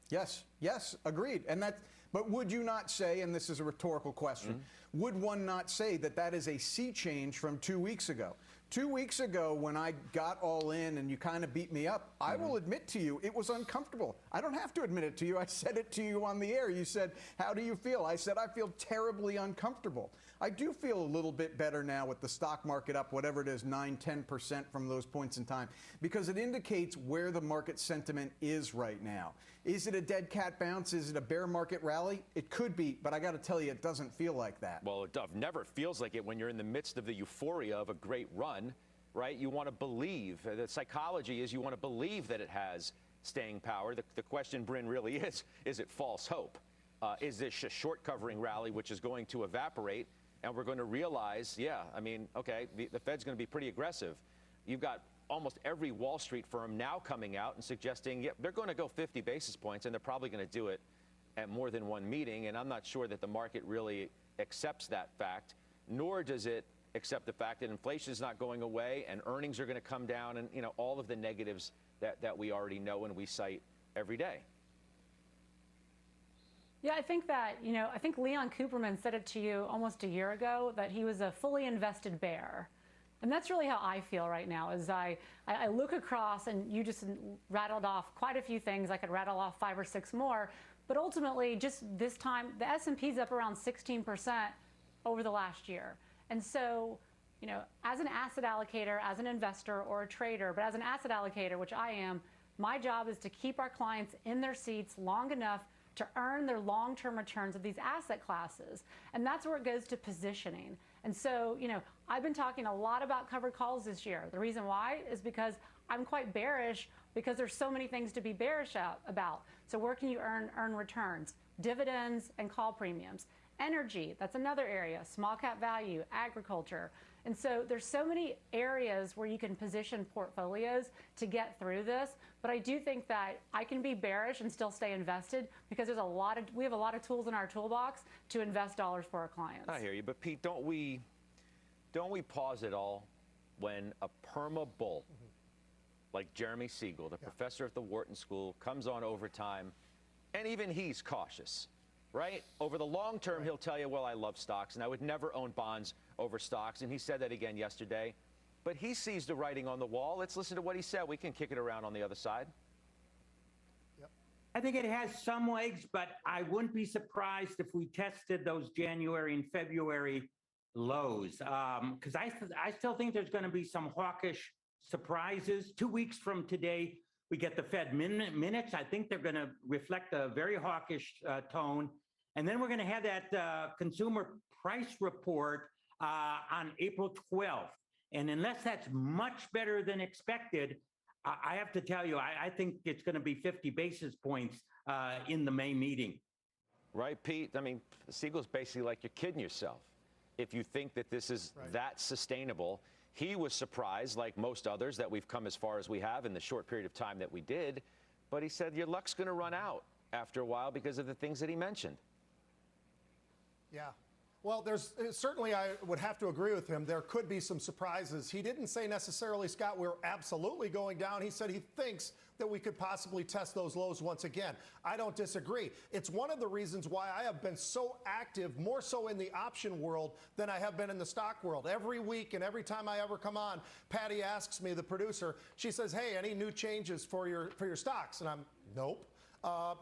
Yes, agreed. And that, but would you not say, and this is a rhetorical question, would one not say that that is a sea change from 2 weeks ago? 2 weeks ago, when I got all in and you kind of beat me up, I will admit to you, it was uncomfortable. I don't have to admit it to you. I said it to you on the air. You said, how do you feel? I said, I feel terribly uncomfortable. I do feel a little bit better now with the stock market up, whatever it is, 9–10% from those points in time, because it indicates where the market sentiment is right now. Is it a dead cat bounce? Is it a bear market rally? It could be, but I got to tell you, it doesn't feel like that.
Well, it never feels like it when you're in the midst of the euphoria of a great run, right? You want to believe. The psychology is you want to believe that it has staying power. The question, Bryn, really is it false hope? Is this a short covering rally which is going to evaporate? And we're going to realize, yeah, I mean, okay, the Fed's going to be pretty aggressive. You've got almost every Wall Street firm now coming out and suggesting, yeah, they're going to go 50 basis points, and they're probably going to do it at more than one meeting. And I'm not sure that the market really accepts that fact, nor does it accept the fact that inflation is not going away and earnings are going to come down, and, you know, all of the negatives that we already know and we cite every day.
Yeah, I think that, you know, I think Leon Cooperman said it to you almost a year ago, that he was a fully invested bear. And that's really how I feel right now, as I look across, and you just rattled off quite a few things. I could rattle off 5 or 6 more. But ultimately, just this time, the S&P's up around 16% over the last year. And so, you know, as an asset allocator, as an investor or a trader, but as an asset allocator, which I am, my job is to keep our clients in their seats long enough to earn their long-term returns of these asset classes. And that's where it goes to positioning. And so, you know, I've been talking a lot about covered calls this year. The reason why is because I'm quite bearish, because there's so many things to be bearish about. So where can you earn returns? Dividends and call premiums. Energy, that's another area. Small cap value, agriculture. And so there's so many areas where you can position portfolios to get through this. But I do think that I can be bearish and still stay invested, because there's we have a lot of tools in our toolbox to invest dollars for our clients.
I hear you, but Pete, don't we pause it all when a perma bull like Jeremy Siegel, the professor at the Wharton School, comes on Overtime, and even he's cautious, right? Over the long term, he'll tell you, well, I love stocks, and I would never own bonds over stocks, and he said that again yesterday. But he sees the writing on the wall. Let's listen to what he said. We can kick it around on the other side.
Yep. I think it has some legs, but I wouldn't be surprised if we tested those January and February lows, because I still think there's going to be some hawkish surprises. 2 weeks from today, we get the Fed minutes. I think they're going to reflect a very hawkish tone. And then we're going to have that consumer price report on April 12th. And unless that's much better than expected, I have to tell you, I think it's going to be 50 basis points in the May meeting.
Right, Pete? I mean, Siegel's basically like, you're kidding yourself if you think that this is that sustainable. He was surprised, like most others, that we've come as far as we have in the short period of time that we did. But he said your luck's going to run out after a while because of the things that he mentioned.
Yeah. Well, certainly I would have to agree with him. There could be some surprises. He didn't say necessarily, Scott, we're absolutely going down. He said he thinks that we could possibly test those lows once again. I don't disagree. It's one of the reasons why I have been so active, more so in the option world than I have been in the stock world. Every week and every time I ever come on, Patty asks me, the producer, she says, hey, any new changes for your stocks? And I'm, nope.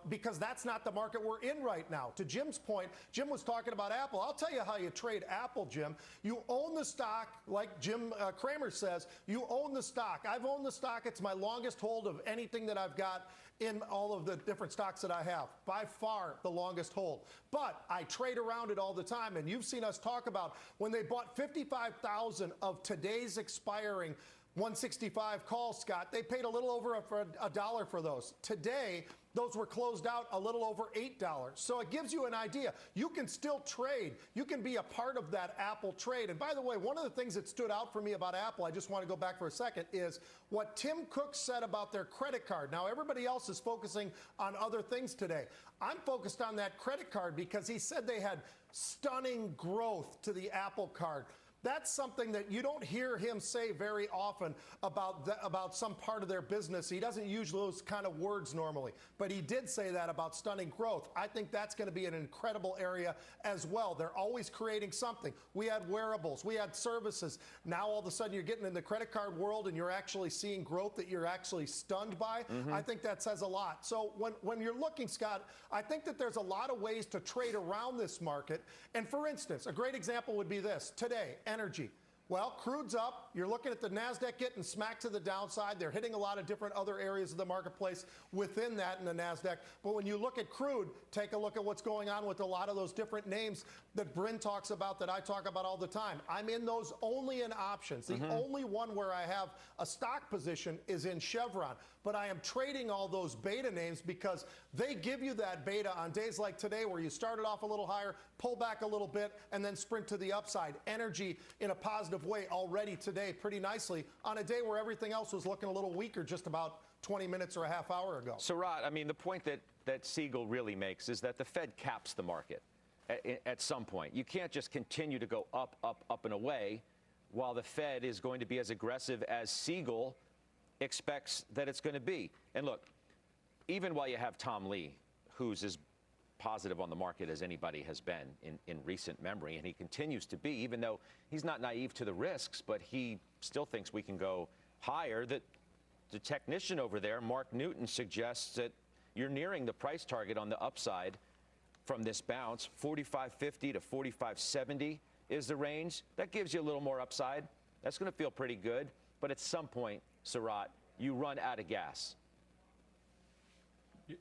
Because that's not the market we're in right now. To Jim's point, Jim was talking about Apple. I'll tell you how you trade Apple, Jim. You own the stock, like Jim Cramer says, you own the stock. I've owned the stock. It's my longest hold of anything that I've got in all of the different stocks that I have. By far the longest hold. But I trade around it all the time, and you've seen us talk about when they bought 55,000 of today's expiring 165 calls, Scott. They paid a little over a dollar for those. Today, those were closed out a little over $8. So it gives you an idea. You can still trade. You can be a part of that Apple trade. And by the way, one of the things that stood out for me about Apple, I just want to go back for a second, is what Tim Cook said about their credit card. Now, everybody else is focusing on other things today. I'm focused on that credit card because he said they had stunning growth to the Apple Card. That's something that you don't hear him say very often about some part of their business. He doesn't use those kind of words normally, but he did say that about stunning growth. I think that's going to be an incredible area as well. They're always creating something. We had wearables, we had services. Now all of a sudden you're getting in the credit card world and you're actually seeing growth that you're actually stunned by. I think that says a lot. So when you're looking, Scott, I think that there's a lot of ways to trade around this market. And for instance, a great example would be this. Today, energy. Well, crude's up. You're looking at the NASDAQ getting smacked to the downside. They're hitting a lot of different other areas of the marketplace within that in the NASDAQ. But when you look at crude, take a look at what's going on with a lot of those different names that Bryn talks about, that I talk about all the time. I'm in those only in options. The only one where I have a stock position is in Chevron. But I am trading all those beta names because they give you that beta on days like today where you started off a little higher, pull back a little bit, and then sprint to the upside. Energy in a positive way already today pretty nicely on a day where everything else was looking a little weaker just about 20 minutes or a half hour ago.
Surratt, I mean, the point that Siegel really makes is that the Fed caps the market at some point. You can't just continue to go up, up, up and away while the Fed is going to be as aggressive as Siegel expects that it's going to be. And look, even while you have Tom Lee, who's as positive on the market as anybody has been in recent memory, and he continues to be, even though he's not naive to the risks, but he still thinks we can go higher. That the technician over there, Mark Newton, suggests that you're nearing the price target on the upside from this bounce. 45.50 to 45.70 is the range. That gives you a little more upside. That's going to feel pretty good. But at some point, Surratt, you run out of gas.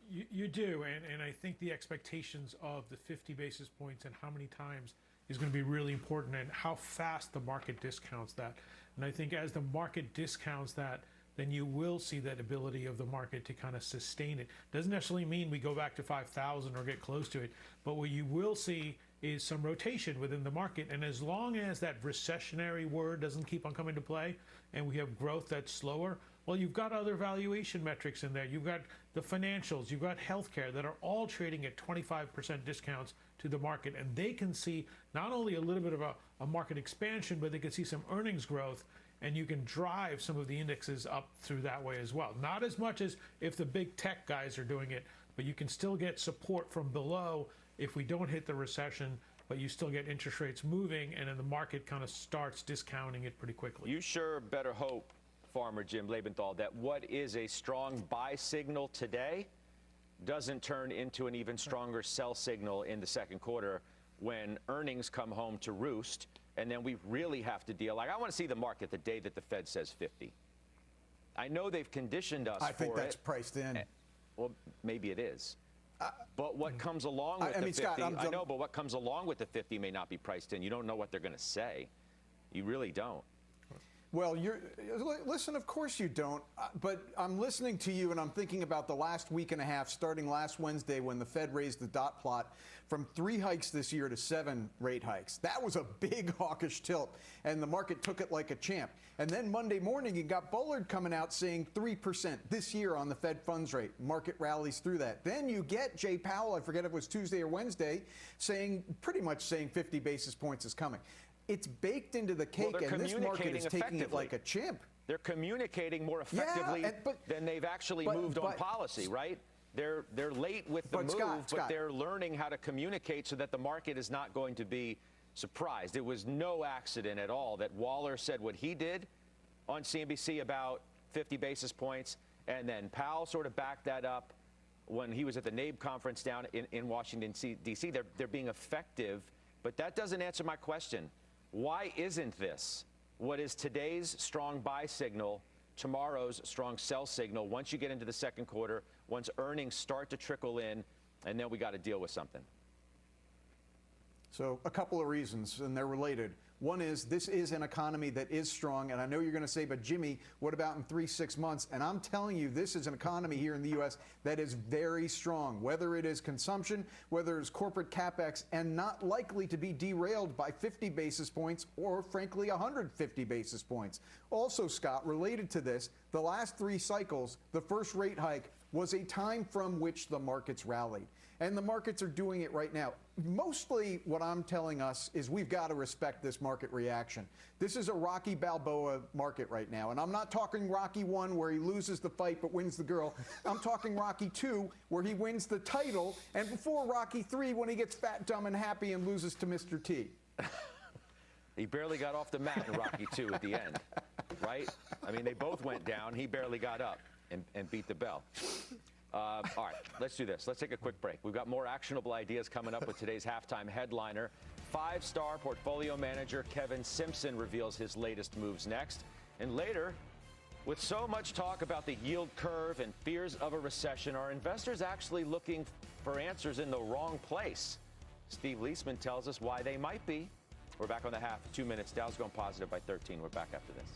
You do, and I think the expectations of the 50 basis points and how many times is going to be really important, and how fast the market discounts that. And I think as the market discounts that, then you will see that ability of the market to kind of sustain it. Doesn't necessarily mean we go back to 5,000 or get close to it, but what you will see is some rotation within the market. And as long as that recessionary word doesn't keep on coming to play and we have growth that's slower, well, you've got other valuation metrics in there. You've got the financials, you've got healthcare that are all trading at 25% discounts to the market. And they can see not only a little bit of a market expansion, but they can see some earnings growth, and you can drive some of the indexes up through that way as well. Not as much as if the big tech guys are doing it, but you can still get support from below if we don't hit the recession, but you still get interest rates moving, and then the market kind of starts discounting it pretty quickly.
You sure better hope, Farmer Jim Lebenthal, that what is a strong buy signal today doesn't turn into an even stronger sell signal in the second quarter when earnings come home to roost, and then we really have to deal. Like, I want to see the market the day that the Fed says 50. I know they've conditioned us for it.
I think that's priced in.
Well, maybe it is. But what comes along with the 50,
Scott,
I know, but what comes along with the 50 may not be priced in. You don't know what they're going to say. You really don't.
Well, listen, of course you don't. But I'm listening to you, and I'm thinking about the last week and a half, starting last Wednesday when the Fed raised the dot plot from 3 hikes this year to 7 rate hikes. That was a big hawkish tilt, and the market took it like a champ. And then Monday morning, you got Bullard coming out saying 3% this year on the Fed funds rate. Market rallies through that. Then you get Jay Powell, I forget if it was Tuesday or Wednesday, pretty much saying 50 basis points is coming. It's baked into the cake, and this market is taking it like a chimp.
They're communicating more effectively than they've actually moved on policy, right? They're late with the move, but they're learning how to communicate so that the market is not going to be surprised. It was no accident at all that Waller said what he did on CNBC about 50 basis points, and then Powell sort of backed that up when he was at the NABE conference down in Washington, D.C. They're being effective, but that doesn't answer my question. Why isn't this what is today's strong buy signal, tomorrow's strong sell signal, once you get into the second quarter, once earnings start to trickle in, and then we got to deal with something?
So a couple of reasons, and they're related. One is this is an economy that is strong, and I know you're going to say, but Jimmy, what about in 3-6 months? And I'm telling you, this is an economy here in the U.S. that is very strong, whether it is consumption, whether it's corporate capex, and not likely to be derailed by 50 basis points or, frankly, 150 basis points. Also, Scott, related to this, the last 3 cycles, the first rate hike was a time from which the markets rallied. And the markets are doing it right now. Mostly what I'm telling us is we've got to respect this market reaction. This is a Rocky Balboa market right now. And I'm not talking Rocky 1 where he loses the fight but wins the girl. I'm talking Rocky 2 where he wins the title, and before Rocky 3 when he gets fat, dumb, and happy and loses to Mr. T.
He barely got off the mat in Rocky 2 at the end, right? I mean, they both went down. He barely got up and beat the bell. All right, let's do this. Let's take a quick break. We've got more actionable ideas coming up with today's halftime headliner. 5-star portfolio manager Kevin Simpson reveals his latest moves next. And later, with so much talk about the yield curve and fears of a recession, are investors actually looking for answers in the wrong place? Steve Leisman tells us why they might be. We're back on the half. 2 minutes. Dow's going positive by 13. We're back after this.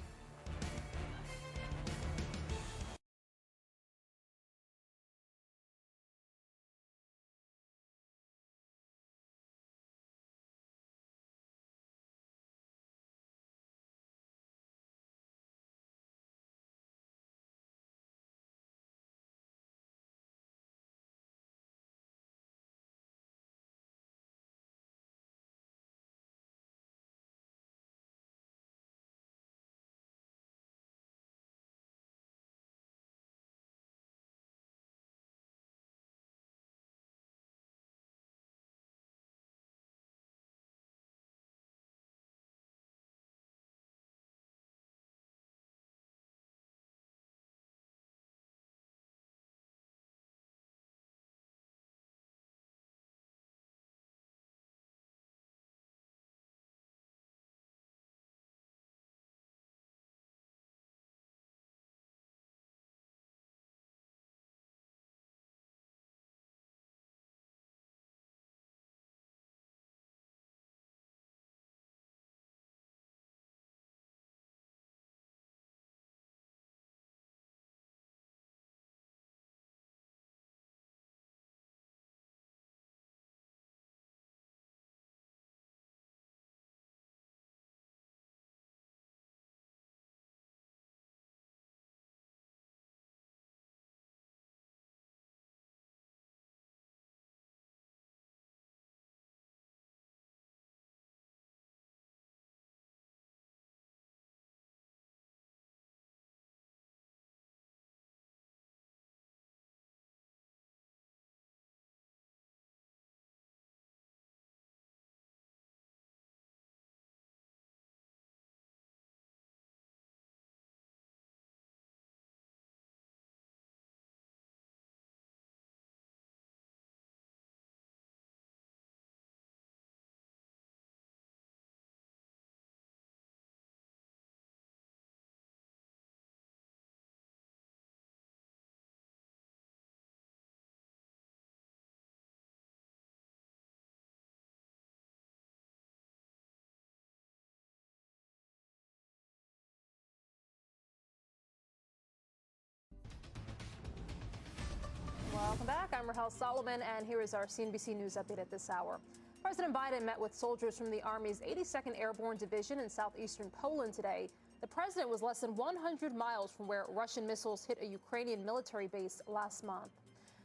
Welcome back. I'm Rahel Solomon, and here is our CNBC News update at this hour. President Biden met with soldiers from the Army's 82nd Airborne Division in southeastern Poland today. The president was less than 100 miles from where Russian missiles hit a Ukrainian military base last month.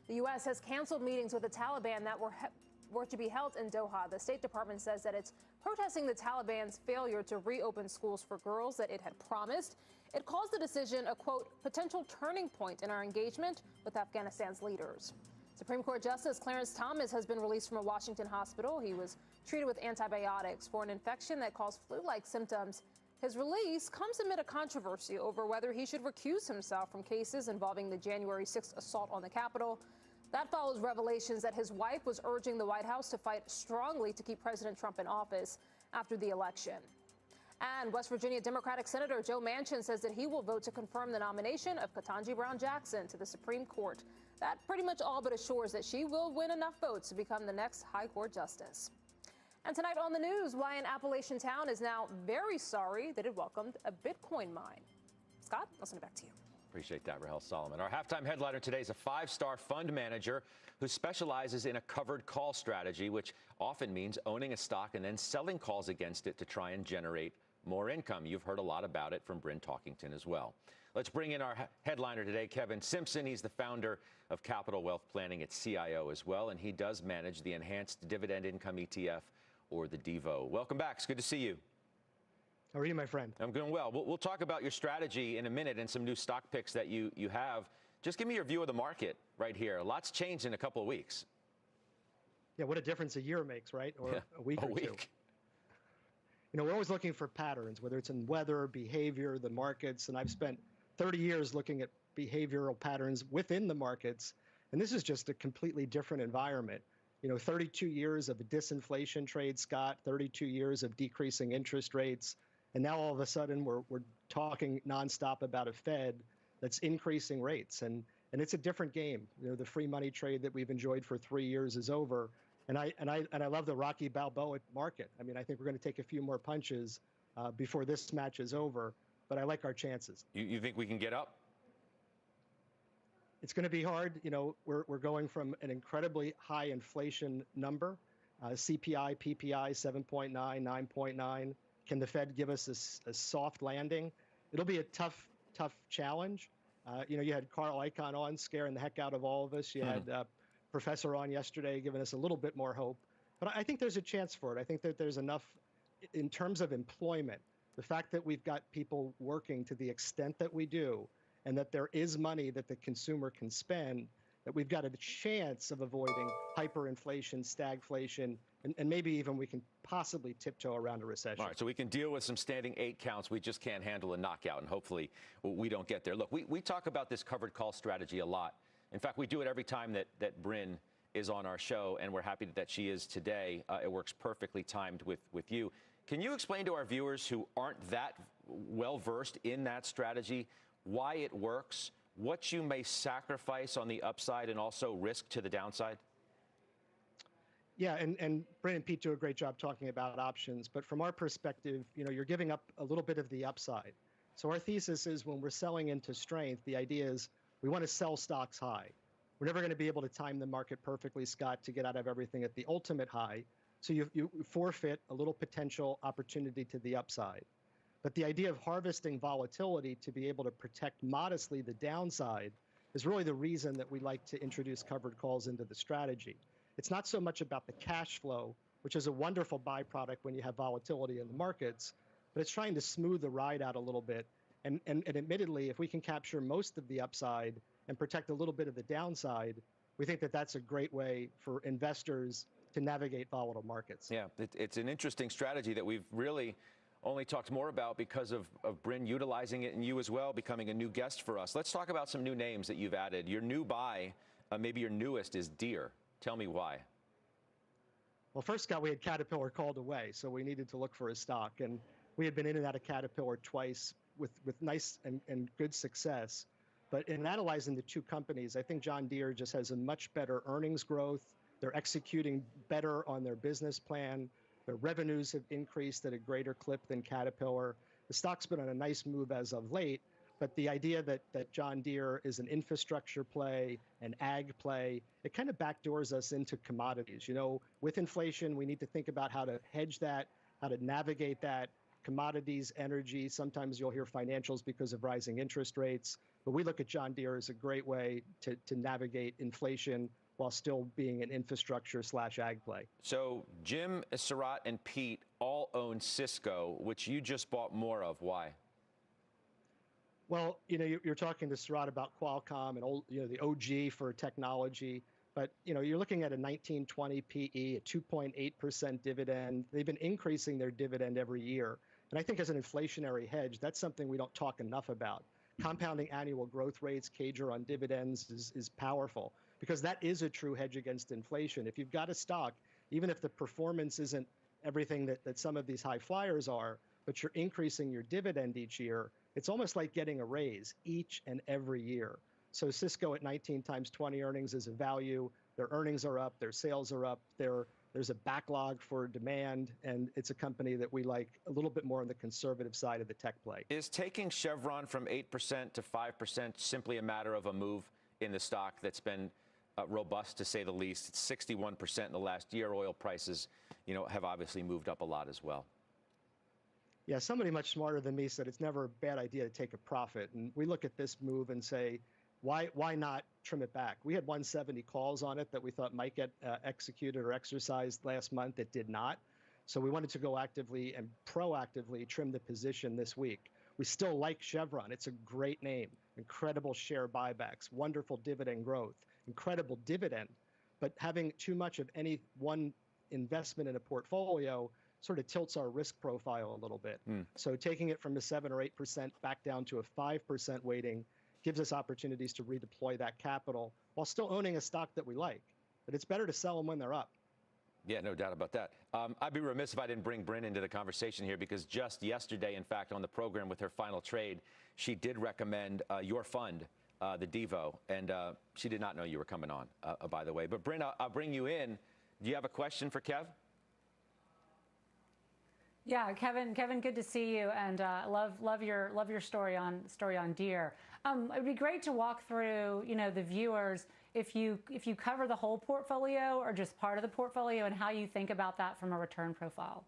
The U.S. has canceled meetings with the Taliban that were to be held in Doha. The State Department says that it's protesting the Taliban's failure to reopen schools for girls that it had promised. It calls the decision a, quote, potential turning point in our engagement with Afghanistan's leaders. Supreme Court Justice Clarence Thomas has been released from a Washington hospital. He was treated with antibiotics for an infection that caused flu-like symptoms. His release comes amid a controversy over whether he should recuse himself from cases involving the January 6th assault on the Capitol. That follows revelations that his wife was urging the White House to fight strongly to keep President Trump in office after the election. And West Virginia Democratic Senator Joe Manchin says that he will vote to confirm the nomination of Ketanji Brown Jackson to the Supreme Court. That pretty much all but assures that she will win enough votes to become the next High Court justice. And tonight on the news, why an Appalachian town is now very sorry that it welcomed a Bitcoin mine. Scott, I'll send it back to you.
Appreciate that, Rahel Solomon. Our halftime headliner today is a 5-star fund manager who specializes in a covered call strategy, which often means owning a stock and then selling calls against it to try and generate more income. You've heard a lot about it from Bryn Talkington as well. Let's bring in our headliner today, Kevin Simpson. He's the founder of Capital Wealth Planning at CIO as well, and he does manage the Enhanced Dividend Income ETF, or the DIVO. Welcome back. It's good to see you.
How are you, my friend?
I'm doing well. We'll talk about your strategy in a minute and some new stock picks that you have. Just give me your view of the market right here. A lot's changed in a couple of weeks.
Yeah, what a difference a year makes, right? Or a week or two. You know, we're always looking for patterns, whether it's in weather, behavior, the markets, and I've spent 30 years looking at behavioral patterns within the markets, and this is just a completely different environment. You know, 32 years of a disinflation trade, Scott, 32 years of decreasing interest rates, and now all of a sudden we're talking nonstop about a Fed that's increasing rates, and it's a different game. You know, the free money trade that we've enjoyed for 3 years is over, and I love the Rocky Balboa market. I mean, I think we're going to take a few more punches before this match is over, but I like our chances.
You think we can get up?
It's going to be hard. You know, we're going from an incredibly high inflation number, CPI, PPI, 7.9, 9.9. Can the Fed give us a soft landing? It'll be a tough challenge. You know, you had Carl Icahn on scaring the heck out of all of us. You had Professor on yesterday giving us a little bit more hope. But I think there's a chance for it. I think that there's enough in terms of employment. The fact that we've got people working to the extent that we do, and that there is money that the consumer can spend, that we've got a chance of avoiding hyperinflation, stagflation, and maybe even we can possibly tiptoe around a recession.
All right, so we can deal with some standing 8 counts. We just can't handle a knockout, and hopefully we don't get there. Look, we talk about this covered call strategy a lot. In fact, we do it every time that Bryn is on our show, and we're happy that she is today. It works perfectly timed with you. Can you explain to our viewers who aren't that well-versed in that strategy why it works, what you may sacrifice on the upside and also risk to the downside?
Yeah, and Bryn and Pete do a great job talking about options, but from our perspective, you know, you're giving up a little bit of the upside. So our thesis is when we're selling into strength, the idea is we want to sell stocks high. We're never going to be able to time the market perfectly, Scott, to get out of everything at the ultimate high. So you forfeit a little potential opportunity to the upside. But the idea of harvesting volatility to be able to protect modestly the downside is really the reason that we like to introduce covered calls into the strategy. It's not so much about the cash flow, which is a wonderful byproduct when you have volatility in the markets, but it's trying to smooth the ride out a little bit. And admittedly, if we can capture most of the upside and protect a little bit of the downside, we think that that's a great way for investors to navigate volatile markets.
Yeah, it's an interesting strategy that we've really only talked more about because of Bryn utilizing it and you as well becoming a new guest for us. Let's talk about some new names that you've added. Your new buy, maybe your newest, is Deere. Tell me why.
Well, first, Scott, we had Caterpillar called away, so we needed to look for a stock. And we had been in and out of Caterpillar twice with nice and good success. But in analyzing the two companies, I think John Deere just has a much better earnings growth. They're executing better on their business plan. Their revenues have increased at a greater clip than Caterpillar. The stock's been on a nice move as of late, but the idea that John Deere is an infrastructure play, an ag play, it kind of backdoors us into commodities. You know, with inflation, we need to think about how to hedge that, how to navigate that. Commodities, energy, sometimes you'll hear financials because of rising interest rates, but we look at John Deere as a great way to navigate inflation while still being an infrastructure/ag play.
So Jim, Surratt, and Pete all own Cisco, which you just bought more of. Why?
Well, you know, you're talking to Surratt about Qualcomm and the OG for technology, but you know, you're looking at a 19-20 PE, a 2.8% dividend. They've been increasing their dividend every year, and I think as an inflationary hedge, that's something we don't talk enough about. Compounding annual growth rates, CAGR on dividends, is powerful, because that is a true hedge against inflation. If you've got a stock, even if the performance isn't everything that some of these high flyers are, but you're increasing your dividend each year, it's almost like getting a raise each and every year. So Cisco at 19 times 20 earnings is a value. Their earnings are up, their sales are up, their There's a backlog for demand, and it's a company that we like a little bit more on the conservative side of the tech play.
Is taking Chevron from 8% to 5% simply a matter of a move in the stock that's been robust, to say the least? It's 61% in the last year. Oil prices, have obviously moved up a lot as well.
Yeah, somebody much smarter than me said it's never a bad idea to take a profit. And we look at this move and say, why not trim it back? We had 170 calls on it that we thought might get executed or exercised last month. It did not. So we wanted to go actively and proactively trim the position this week. We still like Chevron. It's a great name. Incredible share buybacks, wonderful dividend growth, incredible dividend. But having too much of any one investment in a portfolio sort of tilts our risk profile a little bit. So taking it from a 7 or 8% back down to a 5% weighting gives us opportunities to redeploy that capital while still owning a stock that we like. But it's better to sell them when they're up.
Yeah, no doubt about that. I'd be remiss if I didn't bring Bryn into the conversation here, because just yesterday, in fact, on the program with her final trade, she did recommend your fund, the Devo, and she did not know you were coming on, by the way. But Bryn, I'll bring you in. Do you have a question for Kev?
Yeah, Kevin, good to see you, and love your story on Deere. It'd be great to walk through, the viewers, if you cover the whole portfolio or just part of the portfolio, and how you think about that from a return profile.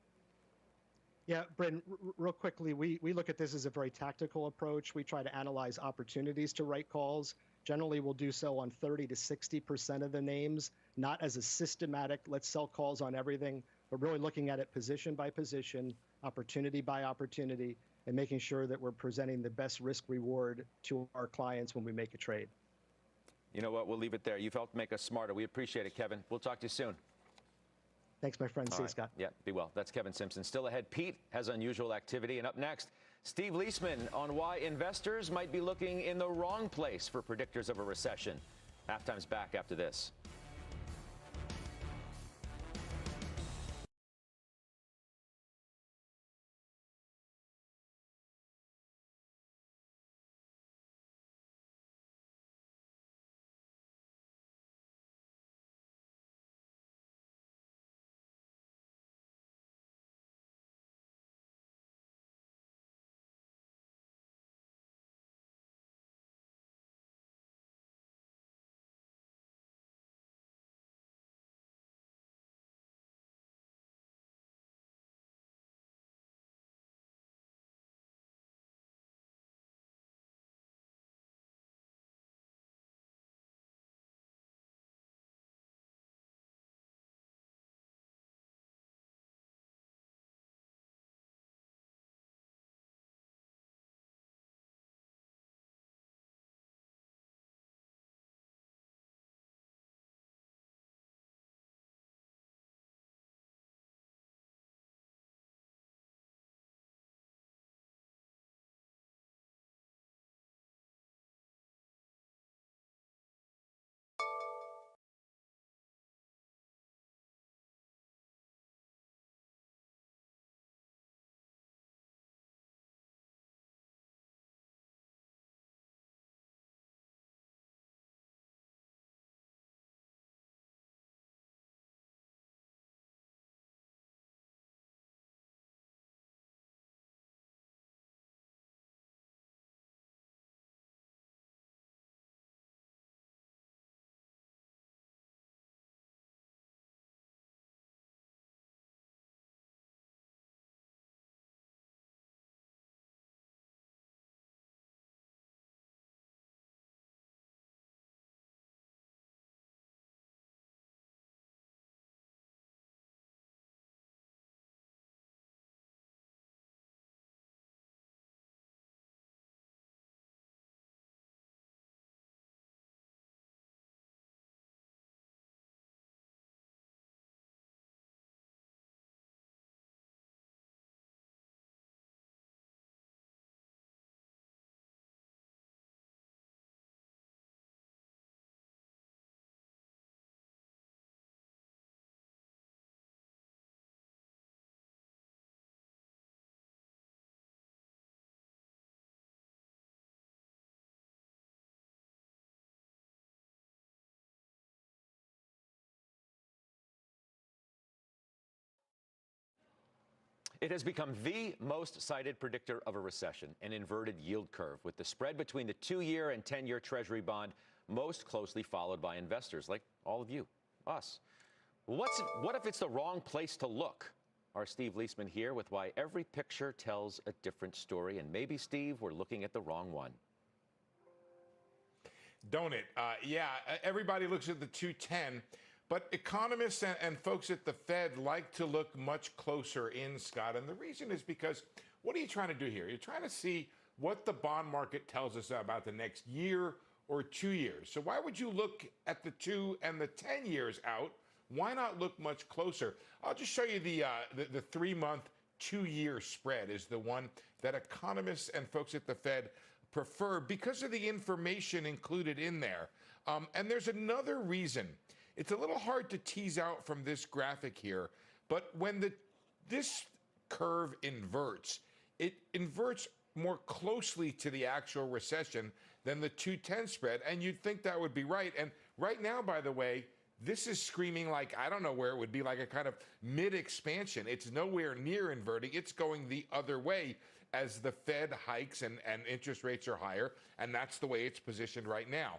Yeah, Bryn, real quickly, we look at this as a very tactical approach. We try to analyze opportunities to write calls. Generally, we'll do so on 30 to 60% of the names, not as a systematic, let's sell calls on everything, but really looking at it position by position, opportunity by opportunity, and making sure that we're presenting the best risk reward to our clients when we make a trade.
You know what? We'll leave it there. You've helped make us smarter. We appreciate it, Kevin. We'll talk to you soon.
Thanks, my friend. See you, Scott.
Yeah, be well. That's Kevin Simpson. Still ahead, Pete has unusual activity. And up next, Steve Leisman on why investors might be looking in the wrong place for predictors of a recession. Halftime's back after this. It has become the most cited predictor of a recession, an inverted yield curve, with the spread between the 2-year and 10-year Treasury bond most closely followed by investors like all of you, us. What if it's the wrong place to look? Our Steve Leisman here with why every picture tells a different story. And maybe, Steve, we're looking at the wrong one.
Don't it? Yeah, everybody looks at the 210. But economists and folks at the Fed like to look much closer in, Scott. And the reason is because what are you trying to do here? You're trying to see what the bond market tells us about the next year or 2 years. So why would you look at the 2 and the 10 years out? Why not look much closer? I'll just show you the 3-month, 2-year spread is the one that economists and folks at the Fed prefer because of the information included in there. And there's another reason. It's a little hard to tease out from this graphic here, but when this curve inverts, it inverts more closely to the actual recession than the 210 spread, and you'd think that would be right. And right now, by the way, this is screaming like, I don't know where it would be, like a kind of mid-expansion. It's nowhere near inverting. It's going the other way as the Fed hikes and interest rates are higher, and that's the way it's positioned right now.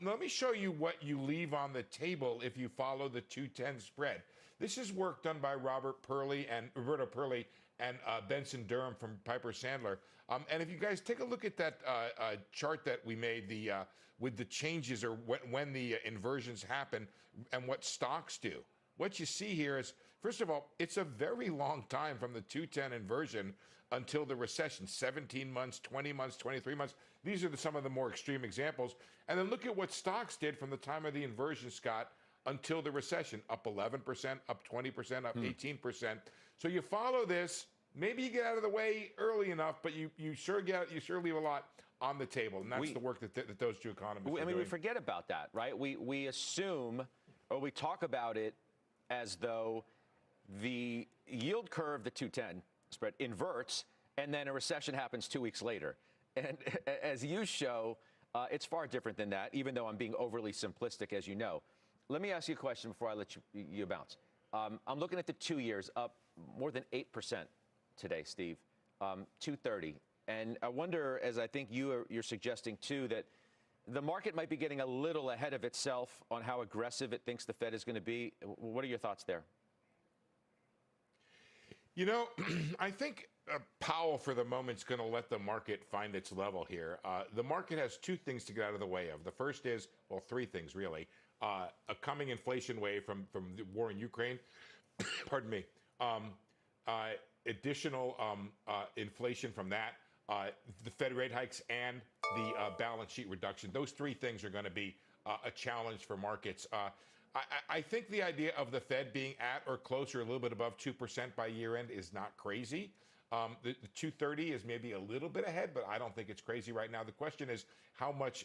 Let me show you what you leave on the table if you follow the 210 spread. This is work done by Roberto Perley and Benson Durham from Piper Sandler. And if you guys take a look at that chart that we made with the changes or when the inversions happen and what stocks do, what you see here is, first of all, it's a very long time from the 210 inversion until the recession, 17 months, 20 months, 23 months. These are some of the more extreme examples. And then look at what stocks did from the time of the inversion, Scott, until the recession, up 11%, up 20%, up 18%. So you follow this, maybe you get out of the way early enough, but you sure leave a lot on the table. And that's the work that those two economists are doing.
We forget about that, right? We assume, or we talk about it as though the yield curve, the 210 spread, inverts, and then a recession happens 2 weeks later. And as you show, it's far different than that, even though I'm being overly simplistic, as you know. Let me ask you a question before I let you bounce. I'm looking at the 2 years, up more than 8% today, Steve, 230. And I wonder, as I think you're suggesting too, that the market might be getting a little ahead of itself on how aggressive it thinks the Fed is going to be. What are your thoughts there?
You know, I think Powell, for the moment, is going to let the market find its level here. The market has two things to get out of the way of. The first is, well, three things, really. A coming inflation wave from the war in Ukraine, pardon me, additional inflation from that, the Fed rate hikes, and the balance sheet reduction. Those three things are going to be a challenge for markets. I think the idea of the Fed being at or closer, a little bit above 2% by year end is not crazy. The 230 is maybe a little bit ahead, but I don't think it's crazy right now. The question is how much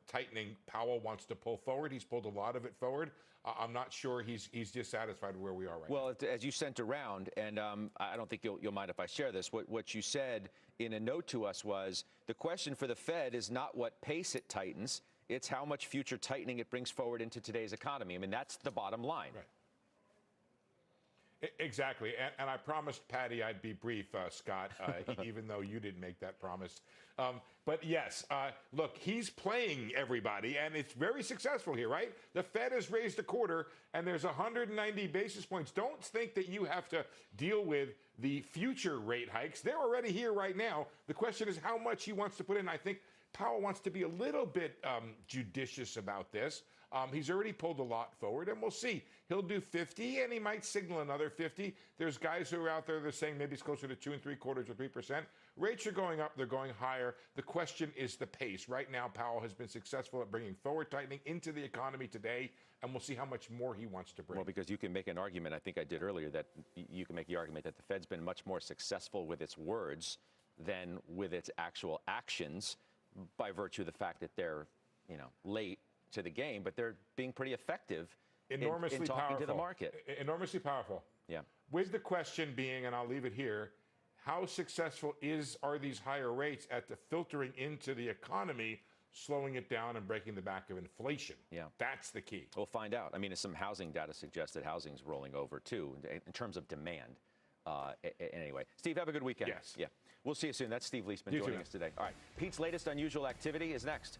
tightening Powell wants to pull forward. He's pulled a lot of it forward. I'm not sure he's dissatisfied with where we are right now.
Well, as you sent around, and I don't think you'll mind if I share this, what you said in a note to us was the question for the Fed is not what pace it tightens, it's how much future tightening it brings forward into today's economy. I mean, that's the bottom line.
Right. Exactly. And I promised Patty I'd be brief, Scott, even though you didn't make that promise. But yes, look, he's playing everybody, and it's very successful here, right? The Fed has raised a quarter, and there's 190 basis points. Don't think that you have to deal with the future rate hikes. They're already here right now. The question is how much he wants to put in. I think Powell wants to be a little bit judicious about this. He's already pulled a lot forward, and we'll see. He'll do 50, and he might signal another 50. There's guys who are out there that are saying maybe it's closer to 2 3/4 or 3%. Rates are going up. They're going higher. The question is the pace. Right now, Powell has been successful at bringing forward tightening into the economy today, and we'll see how much more he wants to bring.
Well, because you can make an argument, I think I did earlier, that you can make the argument that the Fed's been much more successful with its words than with its actual actions by virtue of the fact that they're, late to the game, but they're being pretty effective in talking
powerful
to the market.
Enormously powerful.
Yeah.
With the question being, and I'll leave it here, how successful are these higher rates at the filtering into the economy, slowing it down and breaking the back of inflation?
Yeah.
That's the key.
We'll find out. I mean, some housing data suggests that housing's rolling over too in terms of demand. Anyway, Steve, have a good weekend.
Yes.
Yeah. We'll see you soon. That's Steve Leisman
You
joining
too.
us today. All right. Pete's latest unusual activity is next.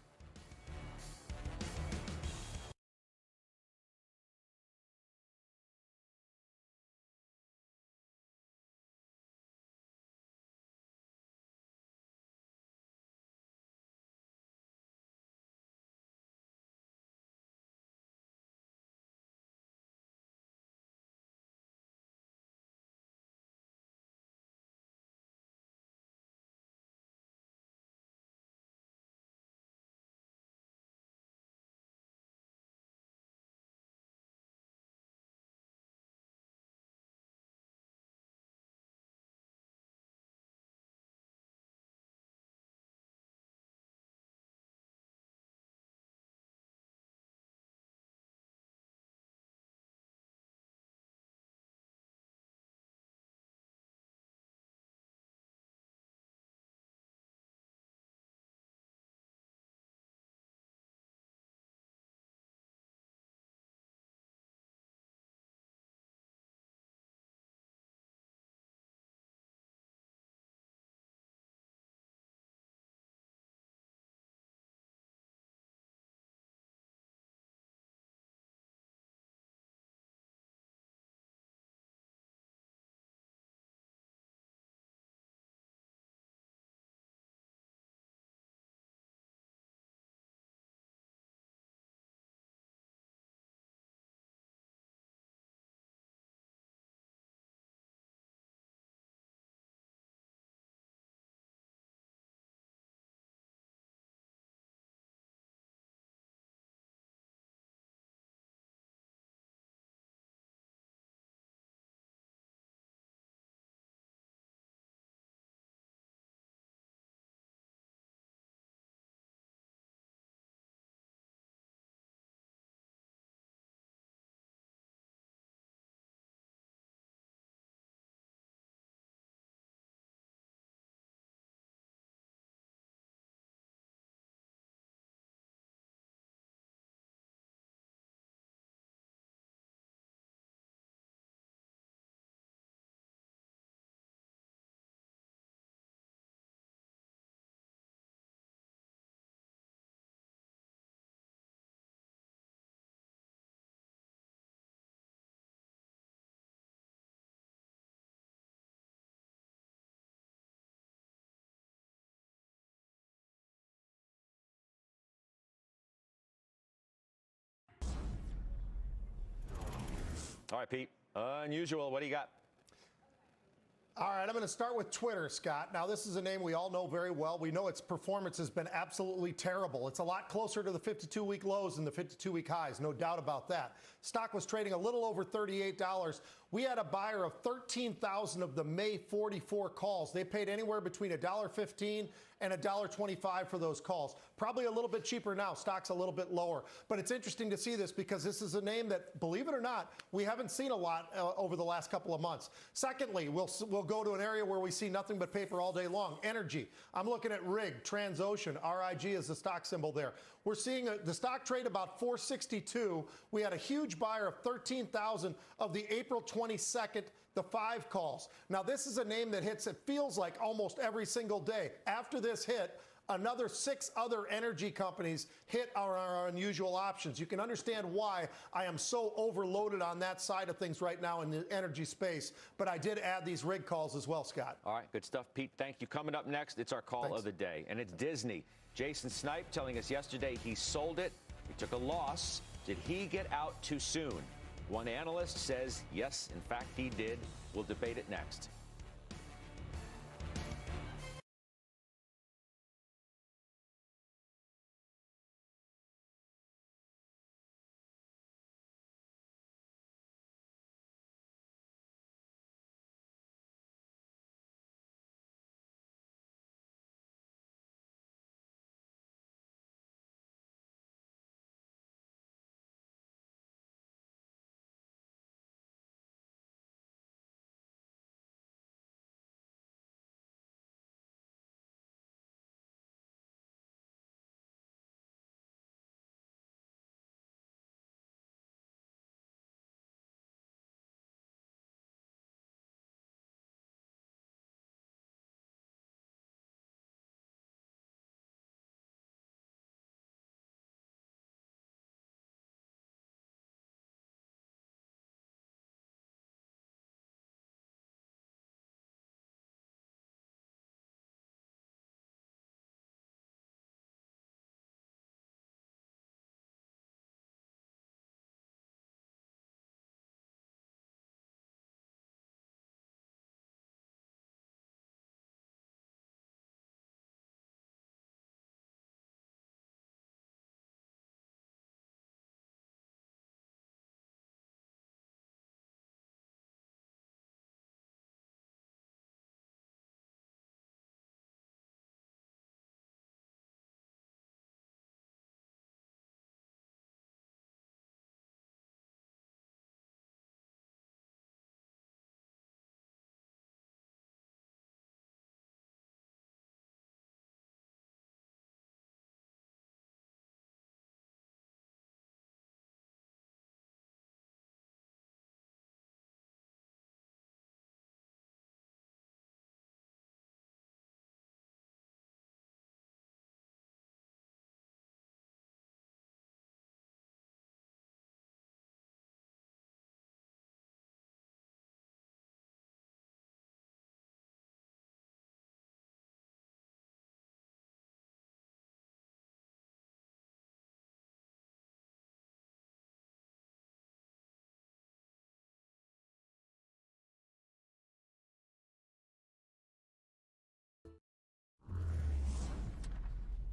All right, Pete. Unusual. What do you got?
All right, I'm going to start with Twitter, Scott. Now, this is a name we all know very well. We know its performance has been absolutely terrible. It's a lot closer to the 52-week lows than the 52-week highs, no doubt about that. Stock was trading a little over $38. We had a buyer of 13,000 of the May 44 calls. They paid anywhere between $1.15 and $1.25 for those calls. Probably a little bit cheaper now. Stock's a little bit lower. But it's interesting to see this because this is a name that, believe it or not, we haven't seen a lot over the last couple of months. Secondly, we'll go to an area where we see nothing but paper all day long. Energy. I'm looking at RIG, Transocean. RIG is the stock symbol there. We're seeing the stock trade about 462. We had a huge buyer of 13,000 of the April 22nd, the 5 calls. Now, this is a name that hits, it feels like almost every single day. After this hit, another 6 other energy companies hit our unusual options. You can understand why I am so overloaded on that side of things right now in the energy space. But I did add these rig calls as well, Scott.
All right, good stuff, Pete. Thank you. Coming up next, it's our call of the day, and it's Disney. Jason Snipe telling us yesterday he sold it. He took a loss. Did he get out too soon? One analyst says, yes, in fact, he did. We'll debate it next.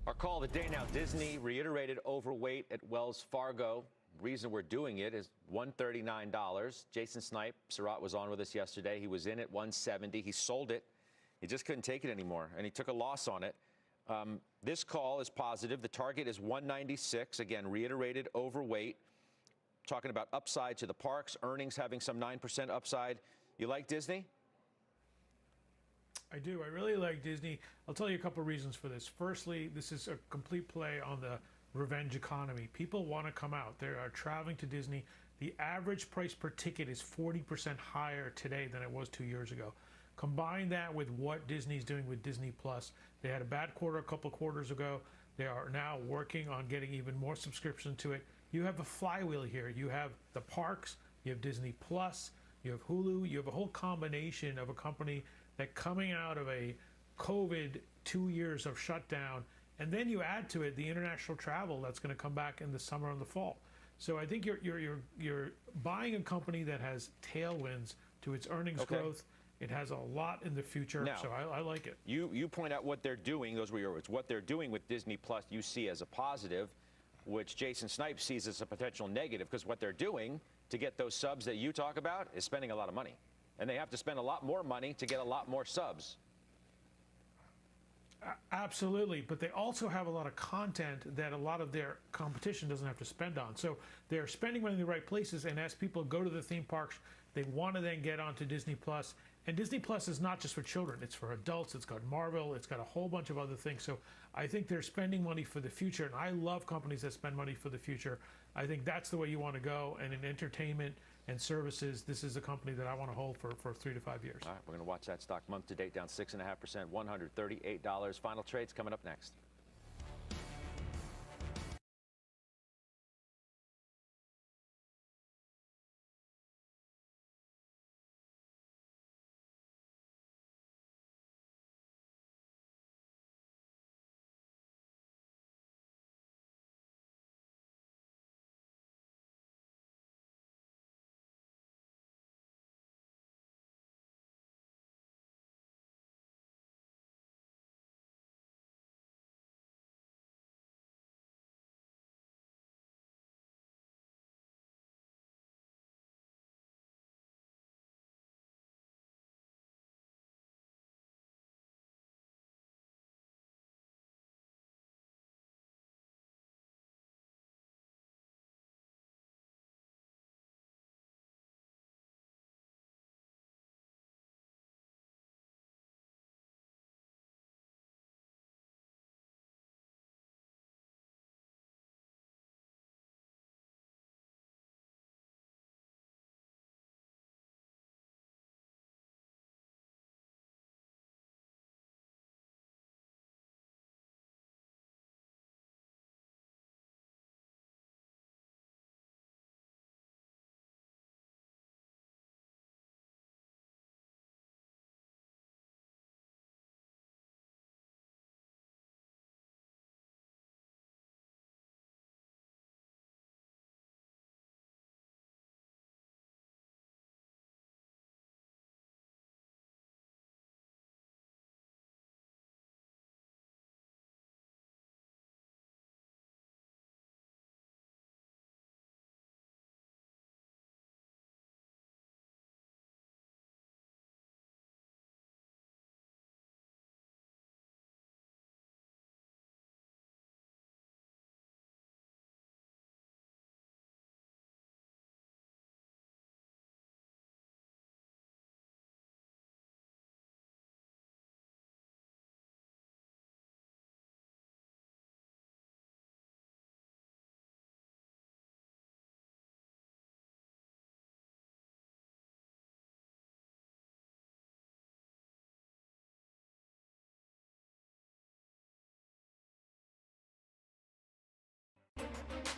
Our call of the day now, Disney reiterated overweight at Wells Fargo. Reason we're doing it is $139. Jason Snipe, Surratt was on with us yesterday. He was in at 170. He sold it. He just couldn't take it anymore, and he took a loss on it. This call is positive. The target is 196. Again, reiterated overweight. Talking about upside to the parks, earnings having some 9% upside. You like Disney?
I do. I really like Disney. I'll tell you a couple of reasons for this. Firstly, this is a complete play on the revenge economy. People want to come out. They are traveling to Disney. The average price per ticket is 40% higher today than it was 2 years ago. Combine that with what Disney's doing with Disney Plus. They had a bad quarter a couple of quarters ago. They are now working on getting even more subscription to it. You have a flywheel here. You have the parks, you have Disney Plus, you have Hulu, you have a whole combination of a company that coming out of a COVID 2 years of shutdown, and then you add to it the international travel that's going to come back in the summer and the fall. So I think you're buying a company that has tailwinds to its earnings growth. It has a lot in the future,
Now,
so I like it.
You point out what they're doing. Those were your words. What they're doing with Disney Plus you see as a positive, which Jason Snipes sees as a potential negative, because what they're doing to get those subs that you talk about is spending a lot of money. And they have to spend a lot more money to get a lot more subs.
Absolutely, but they also have a lot of content that a lot of their competition doesn't have to spend on. So they're spending money in the right places, and as people go to the theme parks, they want to then get onto Disney Plus. And Disney Plus is not just for children, it's for adults, it's got Marvel, it's got a whole bunch of other things. So I think they're spending money for the future, and I love companies that spend money for the future. I think that's the way you want to go, and in entertainment and services, this is a company that I want to hold for 3 to 5 years.
All right, we're going to watch that stock month to date down 6.5%, $138. Final trades coming up next.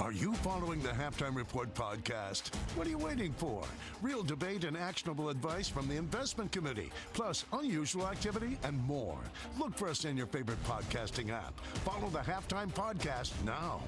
Are you following the Halftime Report podcast? What are you waiting for? Real debate and actionable advice from the investment committee, plus unusual activity and more. Look for us in your favorite podcasting app. Follow the Halftime Podcast now.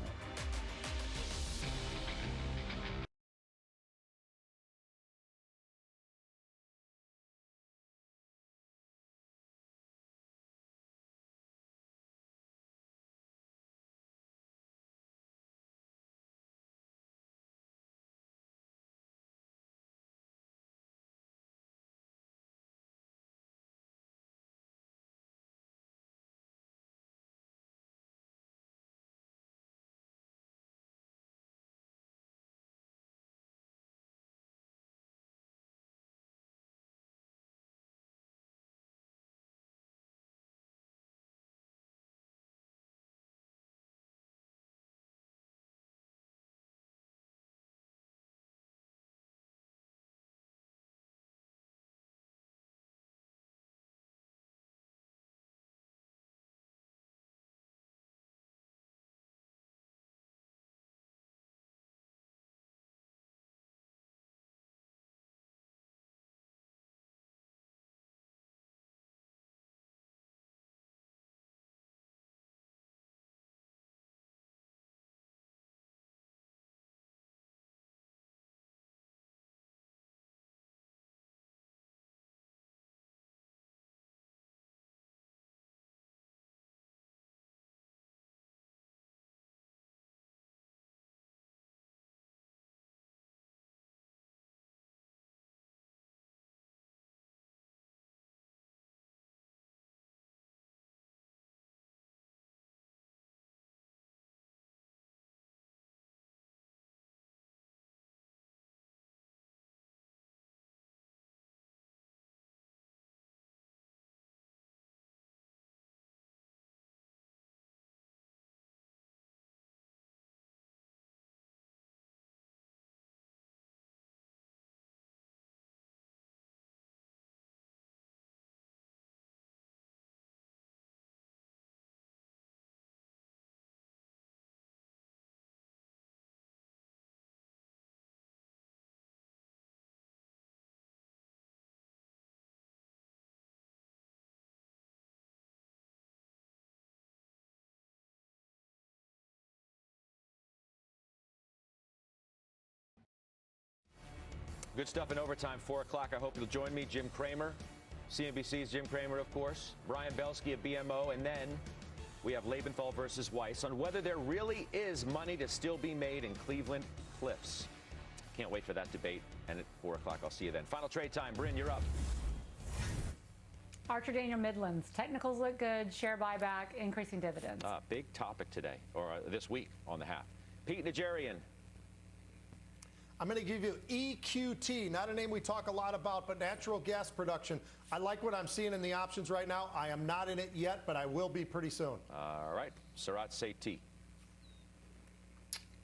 Good stuff in overtime, 4 o'clock. I hope you'll join me. Jim Cramer, CNBC's Jim Cramer, of course. Brian Belsky of BMO. And then we have Lebenthal versus Weiss on whether there really is money to still be made in Cleveland Cliffs. Can't wait for that debate. And at 4 o'clock, I'll see you then. Final trade time. Bryn, you're up.
Archer Daniel Midlands. Technicals look good. Share buyback, increasing dividends.
Big topic today, or this week on the half. Pete Najarian.
I'm going to give you EQT, not a name we talk a lot about, but natural gas production. I like what I'm seeing in the options right now. I am not in it yet, but I will be pretty soon.
All right. Sarat Sethi.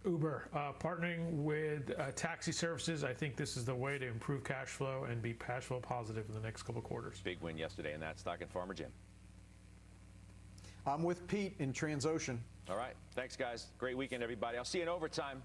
Uber, partnering with taxi services. I think this is the way to improve cash flow and be cash flow positive in the next couple quarters.
Big win yesterday in that stock. And Farmer Jim.
I'm with Pete in Transocean.
All right. Thanks, guys. Great weekend, everybody. I'll see you in overtime.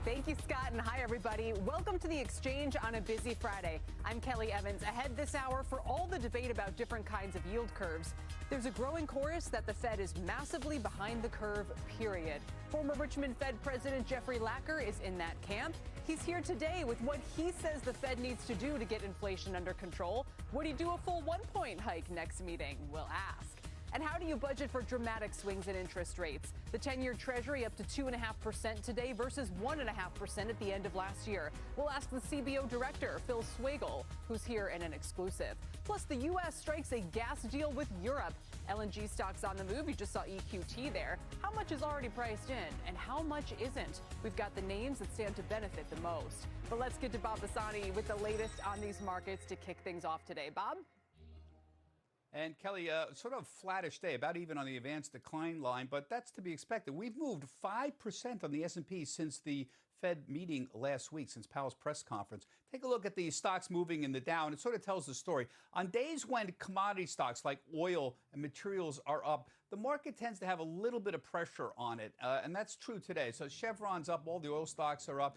Thank you, Scott, and hi, everybody. Welcome to The Exchange on a busy Friday. I'm Kelly Evans. Ahead this hour for all the debate about different kinds of yield curves. There's a growing chorus that the Fed is massively behind the curve, period. Former Richmond Fed President Jeffrey Lacker is in that camp. He's here today with what he says the Fed needs to do to get inflation under control. Would he do a full 1-point hike next meeting? We'll ask. And how do you budget for dramatic swings in interest rates? The 10-year Treasury up to 2.5% today versus 1.5% at the end of last year. We'll ask the CBO director, Phil Swagel, who's here in an exclusive. Plus, the U.S. strikes a gas deal with Europe. LNG stocks on the move. You just saw EQT there. How much is already priced in and how much isn't? We've got the names that stand to benefit the most. But let's get to Bob Bassani with the latest on these markets to kick things off today. Bob?
And Kelly, sort of flattish day, about even on the advanced decline line, but that's to be expected. We've moved 5% on the S&P since the Fed meeting last week, since Powell's press conference. Take a look at the stocks moving in the Dow, and it sort of tells the story. On days when commodity stocks like oil and materials are up, the market tends to have a little bit of pressure on it, and that's true today. So Chevron's up, all the oil stocks are up.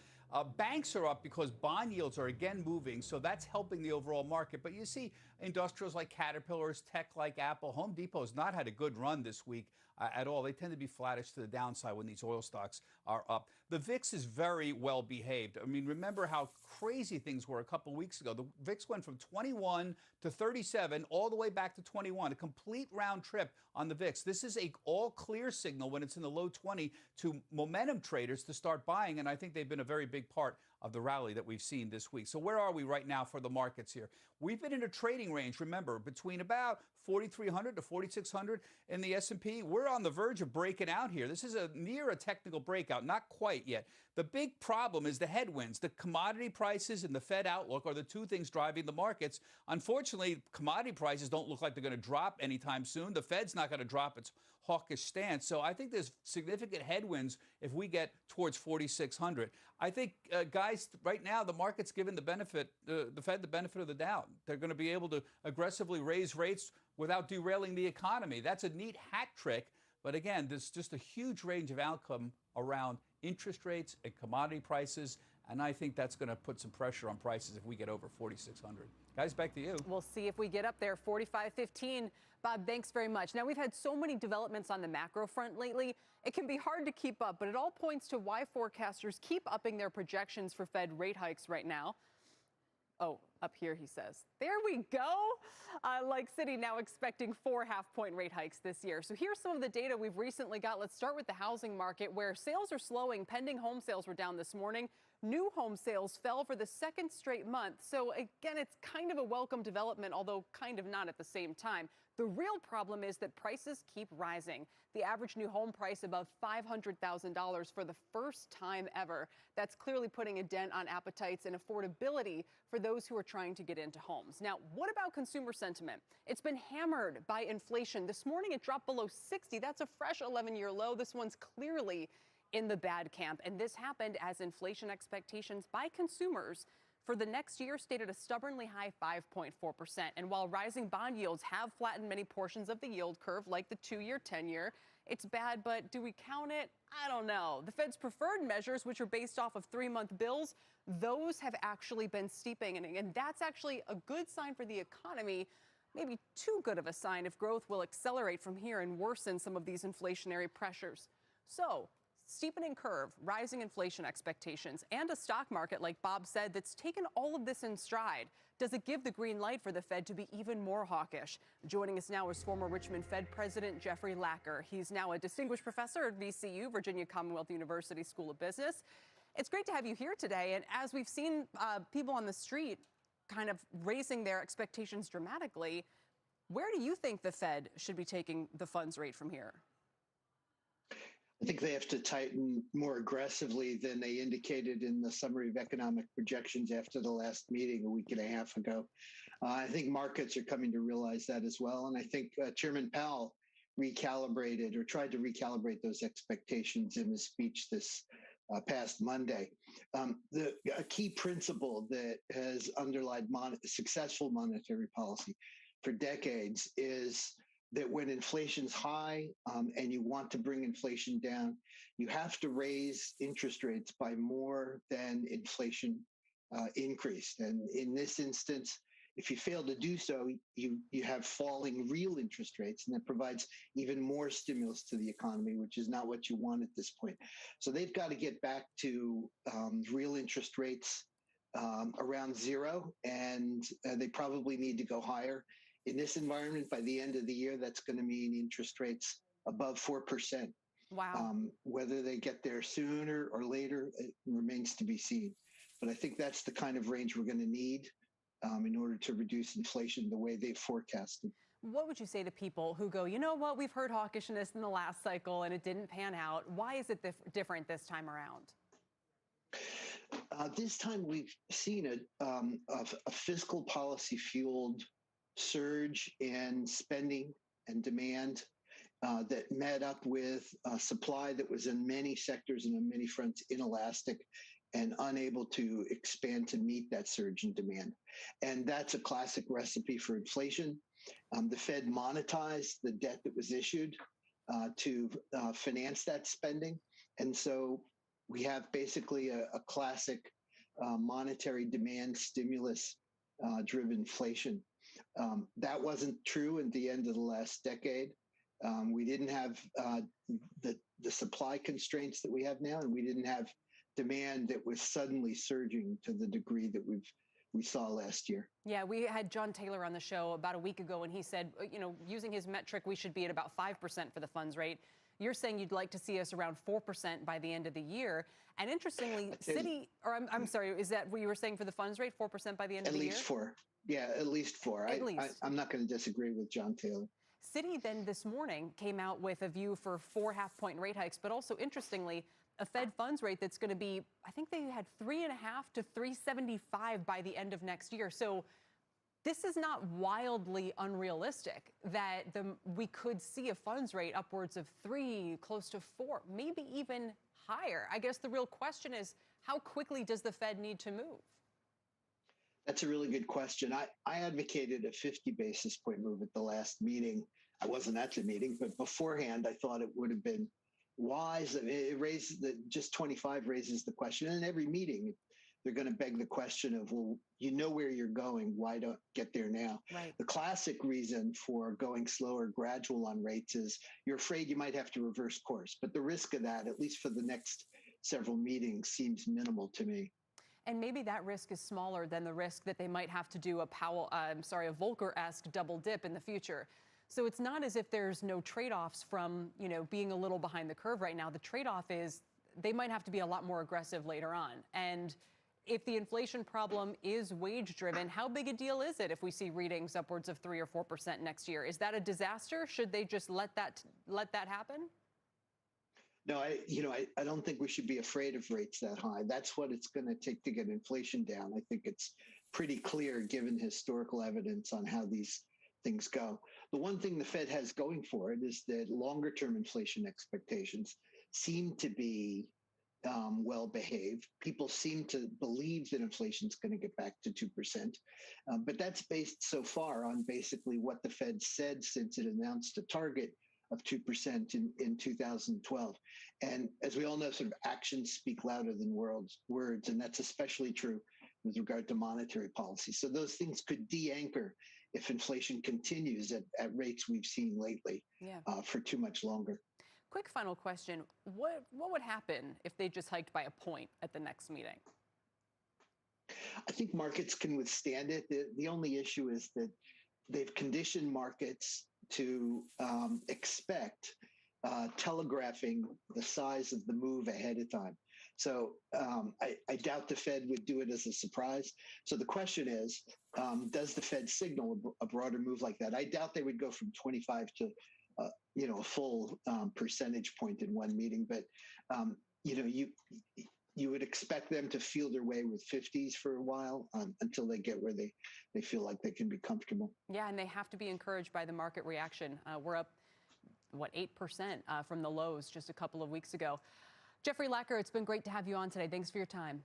Banks are up because bond yields are again moving, so that's helping the overall market. But you see industrials like Caterpillars, tech like Apple. Home Depot has not had a good run this week at all. They tend to be flattish to the downside when these oil stocks are up. The VIX is very well behaved. I mean, remember how crazy things were a couple weeks ago. The VIX went from 21 to 37 all the way back to 21, a complete round trip on the VIX. This is a all clear signal when it's in the low 20 to momentum traders to start buying, and I think they've been a very big part of the rally that we've seen this week. So where are we right now for the markets here? We've been in a trading range, remember, between about 4,300 to 4,600 in the S&P. We're on the verge of breaking out here. This is near a technical breakout, not quite yet. The big problem is the headwinds. The commodity prices and the Fed outlook are the two things driving the markets. Unfortunately, commodity prices don't look like they're going to drop anytime soon. The Fed's not going to drop its hawkish stance. So I think there's significant headwinds if we get towards 4,600. I think, guys, right now the market's given the Fed the benefit of the doubt. They're going to be able to aggressively raise rates without derailing the economy. That's a neat hat trick. But again, there's just a huge range of outcome around interest rates and commodity prices. And I think that's going to put some pressure on prices if we get over 4,600. Guys, back to you.
We'll see if we get up there, 45.15. Bob, thanks very much. Now, we've had so many developments on the macro front lately, it can be hard to keep up, but it all points to why forecasters keep upping their projections for Fed rate hikes right now. Oh, up here, he says. There we go. Like Citi now expecting 4 half-point rate hikes this year. So here's some of the data we've recently got. Let's start with the housing market, where sales are slowing. Pending home sales were down this morning. New home sales fell for the second straight month. So again, it's kind of a welcome development, although kind of not at the same time. The real problem is that prices keep rising. The average new home price above $500,000 for the first time ever. That's clearly putting a dent on appetites and affordability for those who are trying to get into homes. Now, what about consumer sentiment? It's been hammered by inflation. This morning, it dropped below 60. That's a fresh 11-year low. This one's clearly in the bad camp. And this happened as inflation expectations by consumers for the next year stayed at a stubbornly high 5.4%. And while rising bond yields have flattened many portions of the yield curve, like the 2-year, 10-year, it's bad, but do we count it? I don't know. The Fed's preferred measures, which are based off of 3-month bills, those have actually been steepening. And that's actually a good sign for the economy. Maybe too good of a sign if growth will accelerate from here and worsen some of these inflationary pressures.
So, steepening curve, rising inflation expectations, and a stock market, like Bob said, that's taken all of this in stride. Does it give the green light for the Fed to be even more hawkish? Joining us now is former Richmond Fed President Jeffrey Lacker. He's now a distinguished professor at VCU, Virginia Commonwealth University School of Business. It's great to have you here today. And as we've seen people on the street kind of raising their expectations dramatically, where do you think the Fed should be taking the funds rate from here?
I think they have to tighten more aggressively than they indicated in the summary of economic projections after the last meeting a week and a half ago. I think markets are coming to realize that as well. And I think Chairman Powell recalibrated or tried to recalibrate those expectations in his speech this past Monday. A key principle that has underlined successful monetary policy for decades is that when inflation's high and you want to bring inflation down, you have to raise interest rates by more than inflation increased. And in this instance, if you fail to do so, you have falling real interest rates, and that provides even more stimulus to the economy, which is not what you want at this point. So they've got to get back to real interest rates around zero, and they probably need to go higher. In this environment, by the end of the year, that's going to mean interest rates above 4%.
Wow.
Whether they get there sooner or later, it remains to be seen. But I think that's the kind of range we're going to need in order to reduce inflation the way they've forecasted.
What would you say to people who go, you know what, we've heard hawkishness in the last cycle and it didn't pan out. Why is it different this time around?
This time we've seen a fiscal policy fueled surge in spending and demand that met up with supply that was in many sectors and on many fronts inelastic and unable to expand to meet that surge in demand. And that's a classic recipe for inflation. The Fed monetized the debt that was issued to finance that spending. And so we have basically a classic monetary demand stimulus driven inflation. That wasn't true at the end of the last decade. We didn't have the supply constraints that we have now, and we didn't have demand that was suddenly surging to the degree that we saw last year.
Yeah, we had John Taylor on the show about a week ago, and he said, you know, using his metric, we should be at about 5% for the funds rate. You're saying you'd like to see us around 4% by the end of the year. And interestingly, I'm sorry, is that what you were saying for the funds rate, 4% by the end of the year?
At least 4. Yeah, at least 4. I'm not going to disagree with John Taylor.
Citi then this morning came out with a view for 4 half-point rate hikes, but also interestingly, a Fed funds rate that's going to be, I think they had 3.5 to 3.75 by the end of next year. So this is not wildly unrealistic that we could see a funds rate upwards of 3, close to 4, maybe even higher. I guess the real question is, how quickly does the Fed need to move?
That's a really good question. I advocated a 50 basis point move at the last meeting. I wasn't at the meeting, but beforehand, I thought it would have been wise. It raises just 25 raises the question. And in every meeting, they're going to beg the question of, well, you know where you're going. Why don't get there now?
Right.
The classic reason for going slower, gradual on rates is you're afraid you might have to reverse course. But the risk of that, at least for the next several meetings, seems minimal to me.
And maybe that risk is smaller than the risk that they might have to do a Volcker-esque double dip in the future. So it's not as if there's no trade-offs from, you know, being a little behind the curve right now. The trade-off is they might have to be a lot more aggressive later on. And if the inflation problem is wage-driven, how big a deal is it if we see readings upwards of 3 or 4% next year? Is that a disaster? Should they just let that happen?
No, I don't think we should be afraid of rates that high. That's what it's going to take to get inflation down. I think it's pretty clear given historical evidence on how these things go. The one thing the Fed has going for it is that longer term inflation expectations seem to be well behaved. People seem to believe that inflation is going to get back to 2%. But that's based so far on basically what the Fed said since it announced a target of 2% in 2012. And as we all know, sort of actions speak louder than words, and that's especially true with regard to monetary policy. So those things could de-anchor if inflation continues at rates we've seen lately for too much longer.
quick final question. What would happen if they just hiked by a point at the next meeting?
I think markets can withstand it. The only issue is that they've conditioned markets to expect telegraphing the size of the move ahead of time. So I doubt the Fed would do it as a surprise. So the question is, does the Fed signal a broader move like that? I doubt they would go from 25 to a full percentage point in one meeting, but you would expect them to feel their way with 50s for a while until they get where they feel like they can be comfortable.
Yeah, and they have to be encouraged by the market reaction. We're up, 8% from the lows just a couple of weeks ago. Jeffrey Lacker, it's been great to have you on today. Thanks for your time.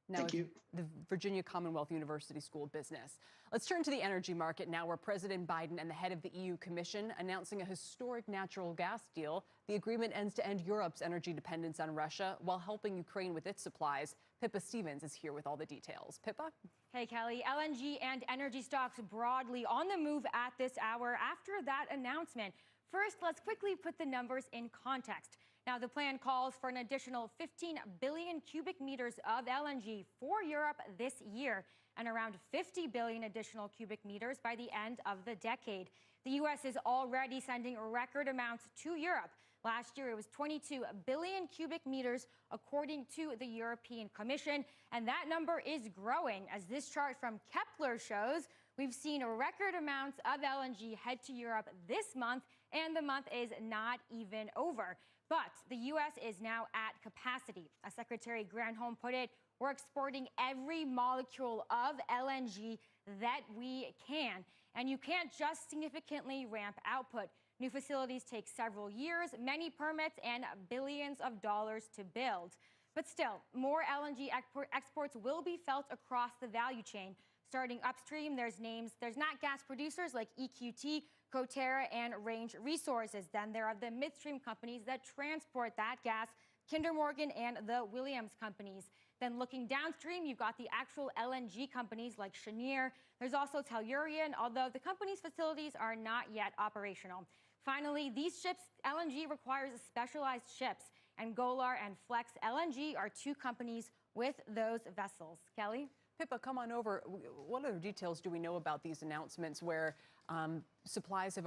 Now,
thank you.
The Virginia Commonwealth University School of Business. Let's turn to the energy market now, where President Biden and the head of the EU Commission announcing a historic natural gas deal. The agreement ends to end Europe's energy dependence on Russia while helping Ukraine with its supplies. Pippa Stevens is here with all the details. Pippa?
Hey, Kelly. LNG and energy stocks broadly on the move at this hour after that announcement. First, let's quickly put the numbers in context. Now, the plan calls for an additional 15 billion cubic meters of LNG for Europe this year and around 50 billion additional cubic meters by the end of the decade. The U.S. is already sending record amounts to Europe. Last year, it was 22 billion cubic meters, according to the European Commission. And that number is growing. As this chart from Kepler shows, we've seen record amounts of LNG head to Europe this month, and the month is not even over. But the U.S. is now at capacity. As Secretary Granholm put it, we're exporting every molecule of LNG that we can. And you can't just significantly ramp output. New facilities take several years, many permits, and billions of dollars to build. But still, more LNG exports will be felt across the value chain. Starting upstream, there's not gas producers like EQT, Coterra, and Range Resources. Then there are the midstream companies that transport that gas, Kinder Morgan and the Williams companies. Then looking downstream, you've got the actual LNG companies like Cheniere. There's also Tellurian, although the company's facilities are not yet operational. Finally, these ships, LNG requires specialized ships, and Golar and Flex LNG are two companies with those vessels. Kelly?
Pippa, come on over. What other details do we know about these announcements where supplies have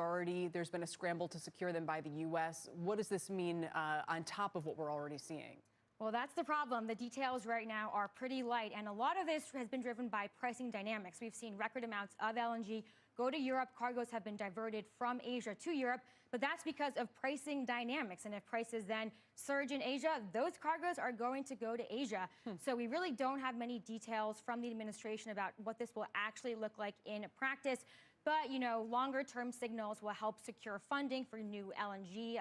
there's been a scramble to secure them by the U.S.? What does this mean on top of what we're already seeing?
Well, that's the problem. The details right now are pretty light, and a lot of this has been driven by pricing dynamics. We've seen record amounts of LNG go to Europe. Cargoes have been diverted from Asia to Europe, but that's because of pricing dynamics. And if prices then surge in Asia, those cargoes are going to go to Asia. So we really don't have many details from the administration about what this will actually look like in practice. But, longer term signals will help secure funding for new LNG,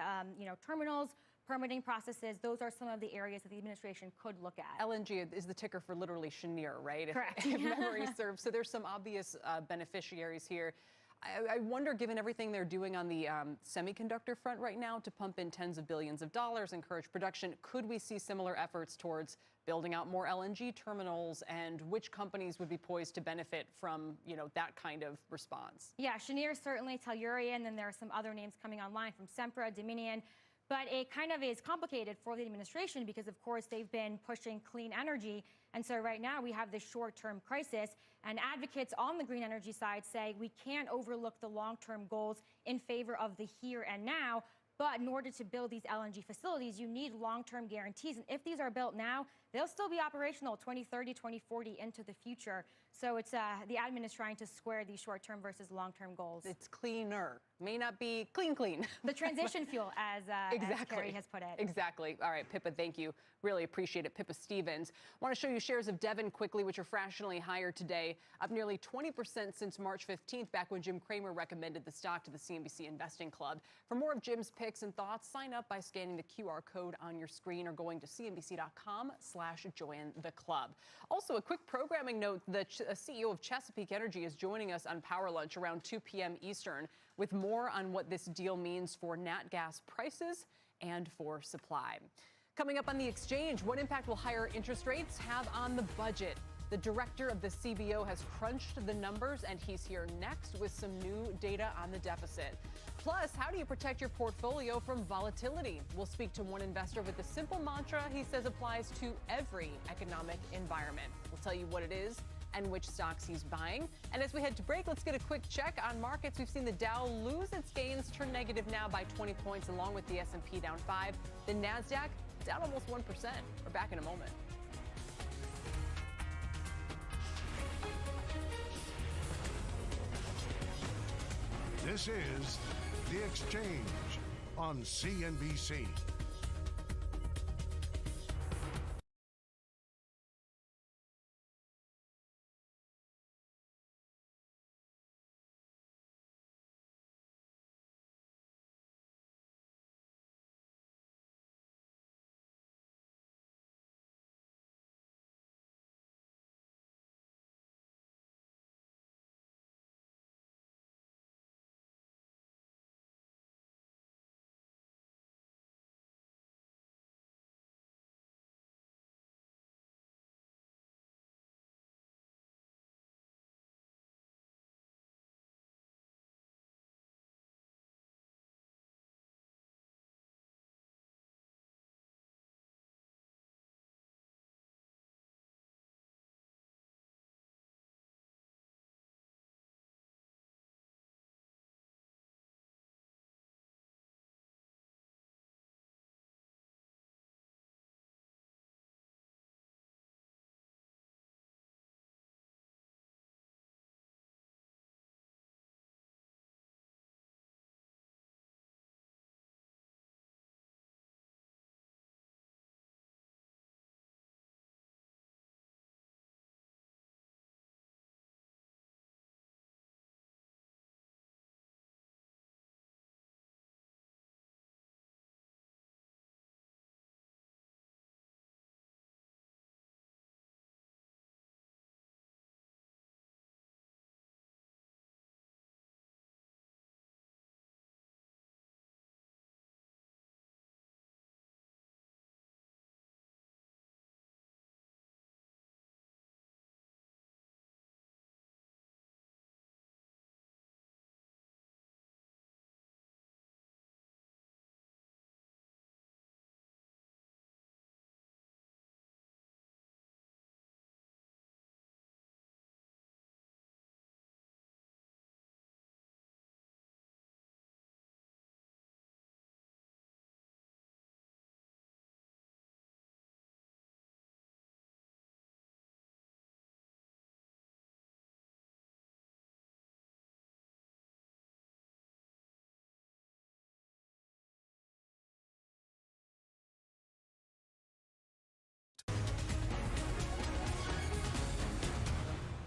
terminals, permitting processes. Those are some of the areas that the administration could look at.
LNG is the ticker for literally Cheniere, right?
Correct.
If memory serves. So there's some obvious beneficiaries here. I wonder, given everything they're doing on the semiconductor front right now to pump in tens of billions of dollars, encourage production, could we see similar efforts towards building out more LNG terminals, and which companies would be poised to benefit from, that kind of response?
Yeah, Cheniere, certainly, Tellurian, and there are some other names coming online from Sempra, Dominion. But it kind of is complicated for the administration because, of course, they've been pushing clean energy. And so right now we have this short-term crisis. And advocates on the green energy side say we can't overlook the long-term goals in favor of the here and now. But in order to build these LNG facilities, you need long-term guarantees. And if these are built now, they'll still be operational 2030, 2040 into the future. So it's the admin is trying to square these short-term versus long-term goals.
It's cleaner. May not be clean.
The transition fuel, as Carrie has put it.
Exactly. All right, Pippa, thank you. Really appreciate it. Pippa Stevens. I want to show you shares of Devon quickly, which are fractionally higher today, up nearly 20% since March 15th, back when Jim Cramer recommended the stock to the CNBC Investing Club. For more of Jim's picks and thoughts, sign up by scanning the QR code on your screen or going to cnbc.com/join the club. Also, a quick programming note, the CEO of Chesapeake Energy is joining us on Power Lunch around 2 p.m. Eastern with more on what this deal means for nat gas prices and for supply. Coming up on the exchange, what impact will higher interest rates have on the budget? The director of the CBO has crunched the numbers, and he's here next with some new data on the deficit. Plus, how do you protect your portfolio from volatility? We'll speak to one investor with a simple mantra he says applies to every economic environment. We'll tell you what it is and which stocks he's buying. And as we head to break, let's get a quick check on markets. We've seen the Dow lose its gains, turn negative now by 20 points, along with the S&P down 5. The NASDAQ down almost 1%. We're back in a moment.
This is The Exchange on CNBC.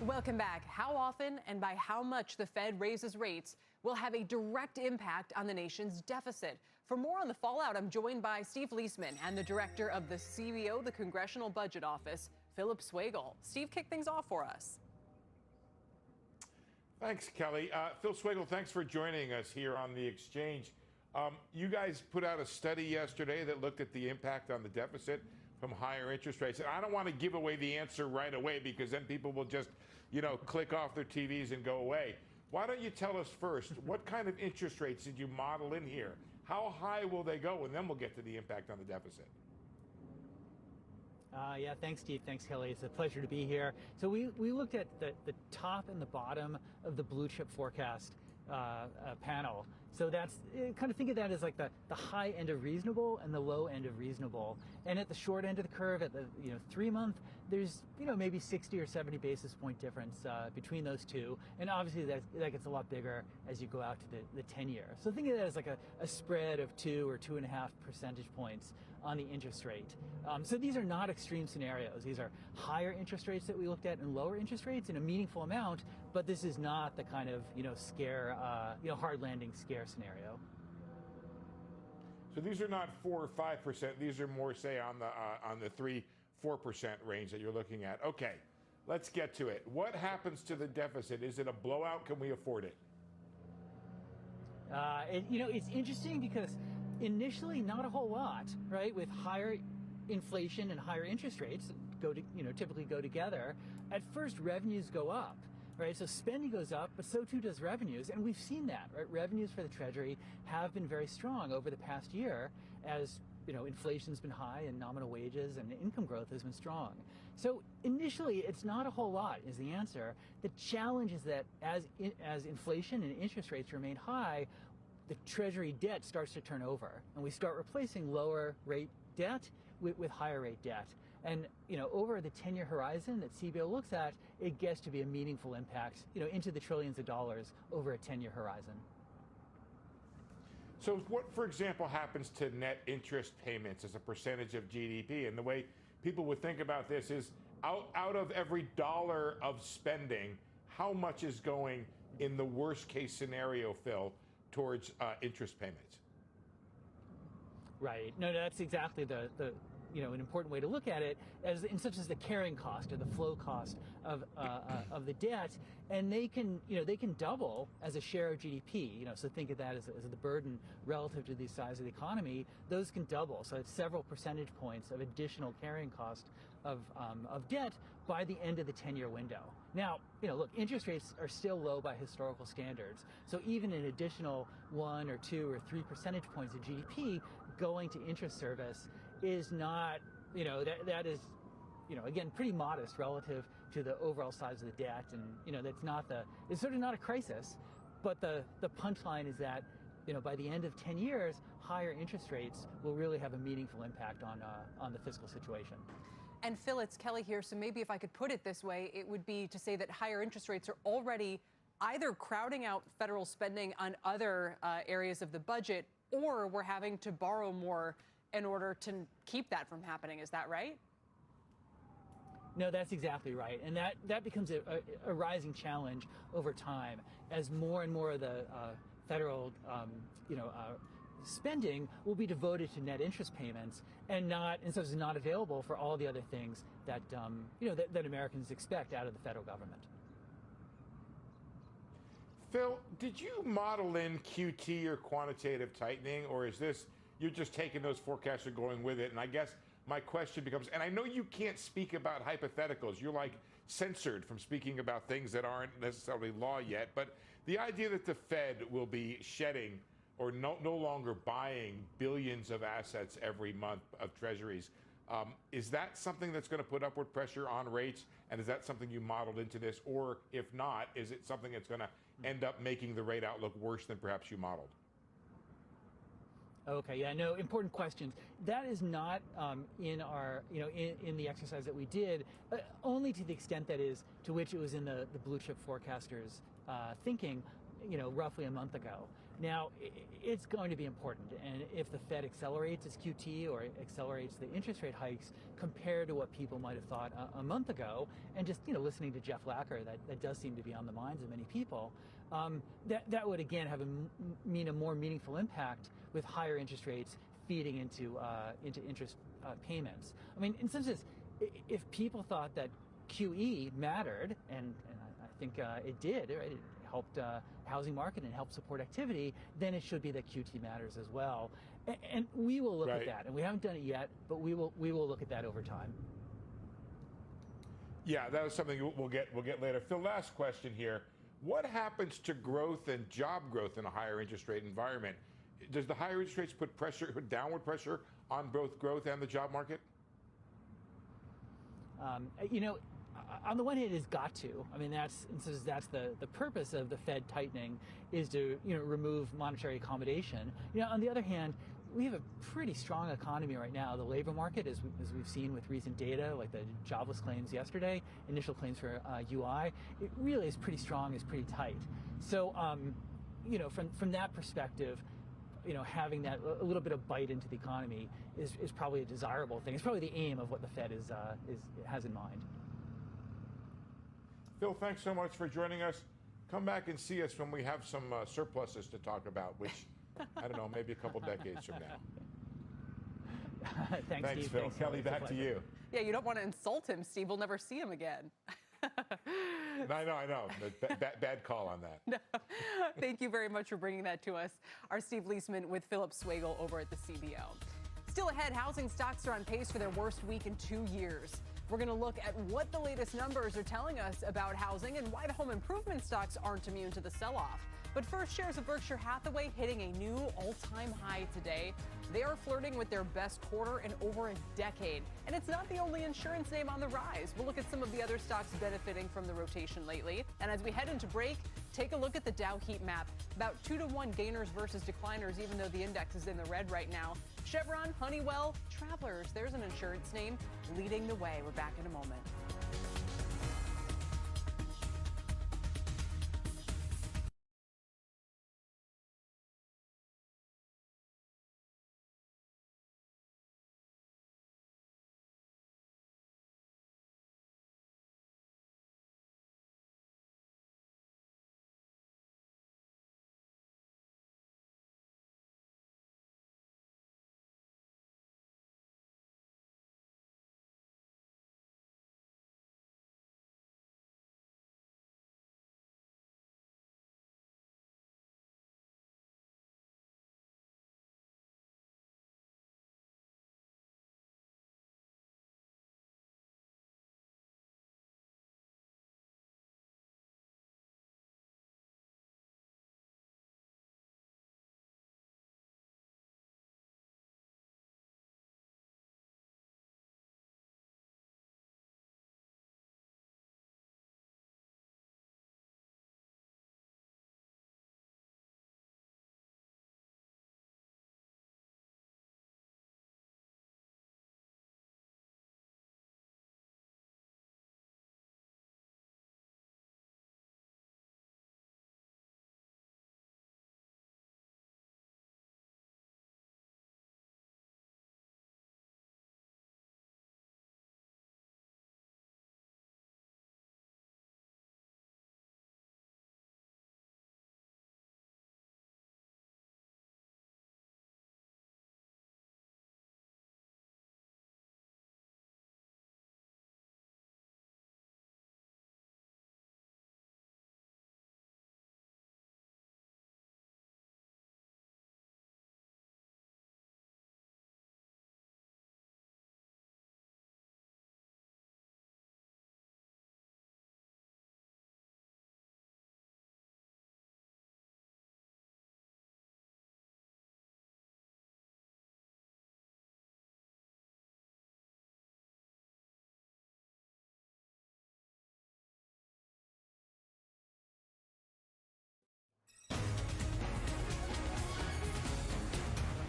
Welcome back. How often and by how much the Fed raises rates will have a direct impact on the nation's deficit. For more on the fallout, I'm joined by Steve Leisman and the director of the CBO, the Congressional Budget Office, Philip Swagel. Steve, kick things off for us.
Thanks, Kelly. Phil Swagel, thanks for joining us here on The Exchange. You guys put out a study yesterday that looked at the impact on the deficit from higher interest rates. And I don't want to give away the answer right away because then people will just, click off their TVs and go away. Why don't you tell us first, what kind of interest rates did you model in here? How high will they go? And then we'll get to the impact on the deficit.
Yeah, thanks, Steve. Thanks, Kelly. It's a pleasure to be here. So we looked at the top and the bottom of the blue chip forecast panel. So that's kind of think of that as like the high end of reasonable and the low end of reasonable. And at the short end of the curve, at the 3 month, there's maybe 60 or 70 basis point difference between those two. And obviously that gets a lot bigger as you go out to the 10-year. So think of that as like a spread of 2 or 2.5 percentage points on the interest rate. So these are not extreme scenarios. These are higher interest rates that we looked at and lower interest rates in a meaningful amount, but this is not the kind of, scare, hard landing scare scenario.
So these are not 4 or 5%. These are more, say, on the 3-4% range that you're looking at. Okay, let's get to it. What happens to the deficit? Is it a blowout? Can we afford it?
It's interesting because initially not a whole lot, right? With higher inflation and higher interest rates typically go together. At first, revenues go up. right? So spending goes up, but so too does revenues, and we've seen that, right? Revenues for the Treasury have been very strong over the past year as inflation's been high and nominal wages and income growth has been strong. So initially, it's not a whole lot is the answer. The challenge is that as inflation and interest rates remain high, the Treasury debt starts to turn over, and we start replacing lower rate debt with higher rate debt. And over the 10-year horizon that CBO looks at, it gets to be a meaningful impact, into the trillions of dollars over a 10-year horizon.
So what, for example, happens to net interest payments as a percentage of GDP? And the way people would think about this is out of every dollar of spending, how much is going in the worst case scenario, Phil, towards interest payments?
Right. No, that's exactly the an important way to look at it, in such as the carrying cost or the flow cost of the debt, and they can double as a share of GDP. So think of that as the burden relative to the size of the economy. Those can double. So it's several percentage points of additional carrying cost of debt by the end of the 10-year window. Now, look, interest rates are still low by historical standards. So even an additional 1 or 2 or 3 percentage points of GDP going to interest service is not, that is, again, pretty modest relative to the overall size of the debt. And, that's not it's sort of not a crisis, but the punchline is that, by the end of 10 years, higher interest rates will really have a meaningful impact on the fiscal situation.
And Phil, it's Kelly here. So maybe if I could put it this way, it would be to say that higher interest rates are already either crowding out federal spending on other areas of the budget, or we're having to borrow more in order to keep that from happening. Is that right?
No, that's exactly right. And that becomes a rising challenge over time as more and more of the federal spending will be devoted to net interest payments and so it's not available for all the other things that that Americans expect out of the federal government.
Phil, did you model in QT or quantitative tightening, or is this you're just taking those forecasts and going with it? And I guess my question becomes, and I know you can't speak about hypotheticals, you're like censored from speaking about things that aren't necessarily law yet, but the idea that the Fed will be shedding or no longer buying billions of assets every month of treasuries, is that something that's going to put upward pressure on rates? And is that something you modeled into this? Or if not, is it something that's going to end up making the rate outlook worse than perhaps you modeled?
Okay, yeah, no, important questions. That is not in our, in the exercise that we did, only to the extent that is to which it was in the blue chip forecasters' thinking, roughly a month ago. Now, it's going to be important, and if the Fed accelerates its QT or accelerates the interest rate hikes compared to what people might have thought a month ago, and just listening to Jeff Lacker, that does seem to be on the minds of many people, that would again have mean a more meaningful impact with higher interest rates feeding into interest payments. I mean, in some sense, if people thought that QE mattered, and I think it did, right? It helped housing market and helped support activity, then it should be that QT matters as well. And we will look at that. And we haven't done it yet, but we will look at that over time.
Yeah, that was something we'll get later. Phil, last question here. What happens to growth and job growth in a higher interest rate environment? Does the higher interest rates put downward pressure on both growth and the job market?
On the one hand, it's got to. I mean, that's the purpose of the Fed tightening, is to remove monetary accommodation. On the other hand, we have a pretty strong economy right now. The labor market, as we've seen with recent data, like the jobless claims yesterday, initial claims for UI, it really is pretty strong, is pretty tight. So, from that perspective, having that a little bit of bite into the economy is probably a desirable thing. It's probably the aim of what the Fed has in mind.
Phil, thanks so much for joining us. Come back and see us when we have some surpluses to talk about, which, I don't know, maybe a couple decades from now.
Thanks, Steve.
Phil.
Thanks,
Kelly, back to you.
Yeah, you don't want to insult him, Steve. We'll never see him again.
I know. Bad call on that.
No. Thank you very much for bringing that to us. Our Steve Leisman with Philip Swagel over at the CBO. Still ahead, housing stocks are on pace for their worst week in 2 years. We're going to look at what the latest numbers are telling us about housing and why the home improvement stocks aren't immune to the sell-off. But first, shares of Berkshire Hathaway hitting a new all-time high today. They are flirting with their best quarter in over a decade. And it's not the only insurance name on the rise. We'll look at some of the other stocks benefiting from the rotation lately. And as we head into break, take a look at the Dow heat map. About 2-to-1 gainers versus decliners, even though the index is in the red right now. Chevron, Honeywell, Travelers, there's an insurance name leading the way. We're back in a moment.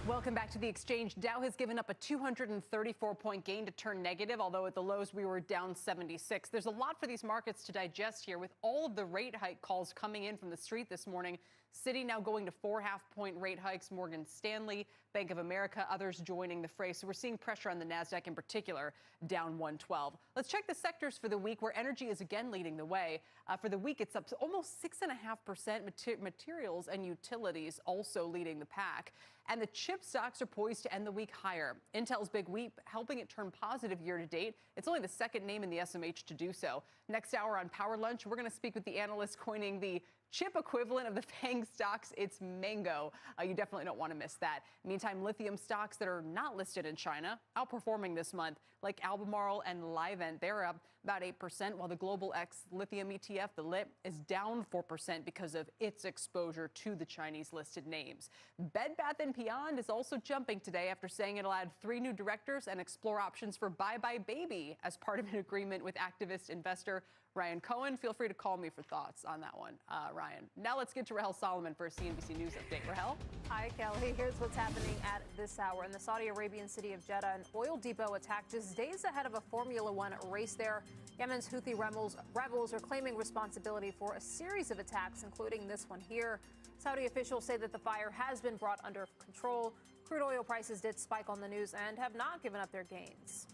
Welcome back to the exchange. Dow has given up a 234-point gain to turn negative, although at the lows we were down 76. There's a lot for these markets to digest here with all of the rate hike calls coming in from the street this morning. Citi now going to 4 half-point rate hikes, Morgan Stanley, Bank of America, others joining the fray. So we're seeing pressure on the NASDAQ in particular, down 112. Let's check the sectors for the week where energy is again leading the way. For the week, it's up almost 6.5%. Materials and utilities also leading the pack. And the chip stocks are poised to end the week higher. Intel's big week helping it turn positive year to date. It's only the second name in the SMH to do so. Next hour on Power Lunch, we're going to speak with the analyst coining the chip equivalent of the FANG stocks. It's Mango. You definitely don't want to miss that. Meantime, lithium stocks that are not listed in China outperforming this month, like Albemarle and Livent. They're up about 8%, while the Global X Lithium ETF, the LIT, is down 4% because of its exposure to the Chinese listed names. Bed Bath & Beyond is also jumping today after saying it'll add 3 new directors and explore options for Bye Bye Baby as part of an agreement with activist investor Ryan Cohen. Feel free to call me for thoughts on that one, Ryan. Now let's get to Rahel Solomon for a CNBC News update. Rahel?
Hi, Kelly. Here's what's happening at this hour. In the Saudi Arabian city of Jeddah, an oil depot attack just days ahead of a Formula One race there. Yemen's Houthi rebels are claiming responsibility for a series of attacks, including this one here. Saudi officials say that the fire has been brought under control. Crude oil prices did spike on the news and have not given up their gains.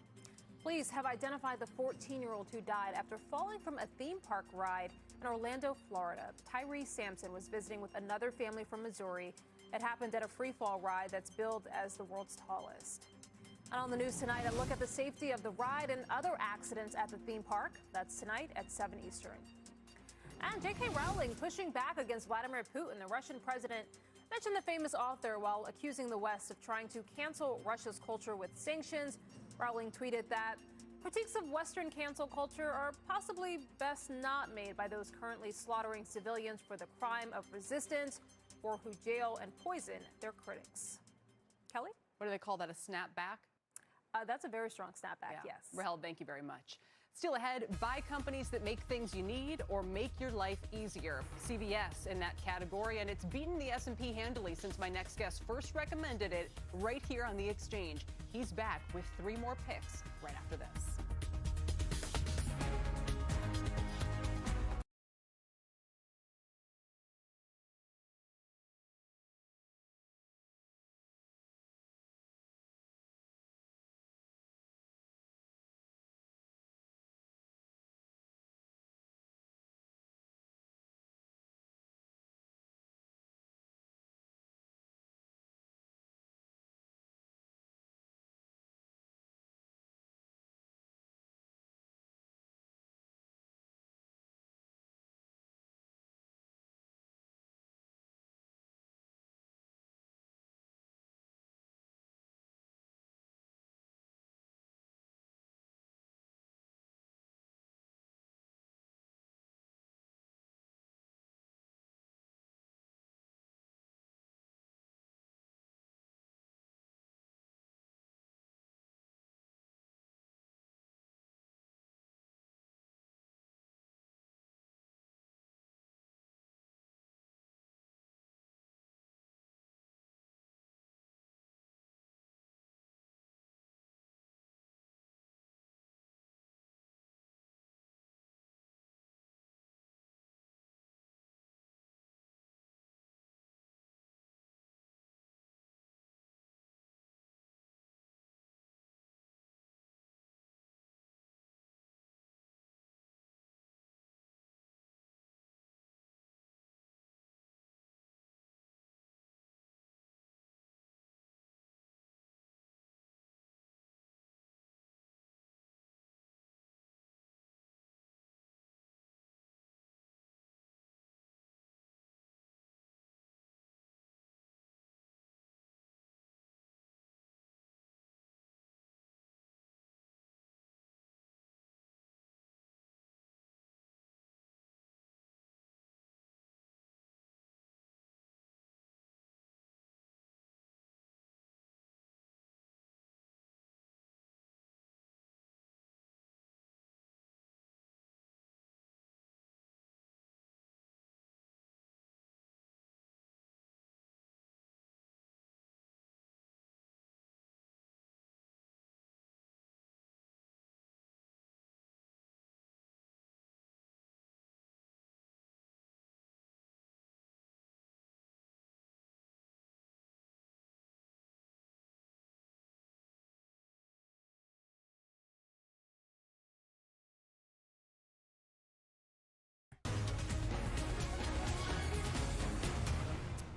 Police have identified the 14-year-old who died after falling from a theme park ride in Orlando, Florida. Tyree Sampson was visiting with another family from Missouri. It happened at a free-fall ride that's billed as the world's tallest. And on the news tonight, a look at the safety of the ride and other accidents at the theme park. That's tonight at 7 Eastern. And J.K. Rowling pushing back against Vladimir Putin. The Russian president mentioned the famous author while accusing the West of trying to cancel Russia's culture with sanctions. Rowling tweeted that Critiques of Western cancel culture are possibly best not made by those currently slaughtering civilians for the crime of resistance or who jail and poison their critics. Kelly?
What do they call that, a snapback?
That's a very strong snapback, yes.
Rahel, thank you very much. Still ahead, buy companies that make things you need or make your life easier. CVS in that category, and it's beaten the S&P handily since my next guest first recommended it right here on The Exchange. He's back with 3 more picks right after this.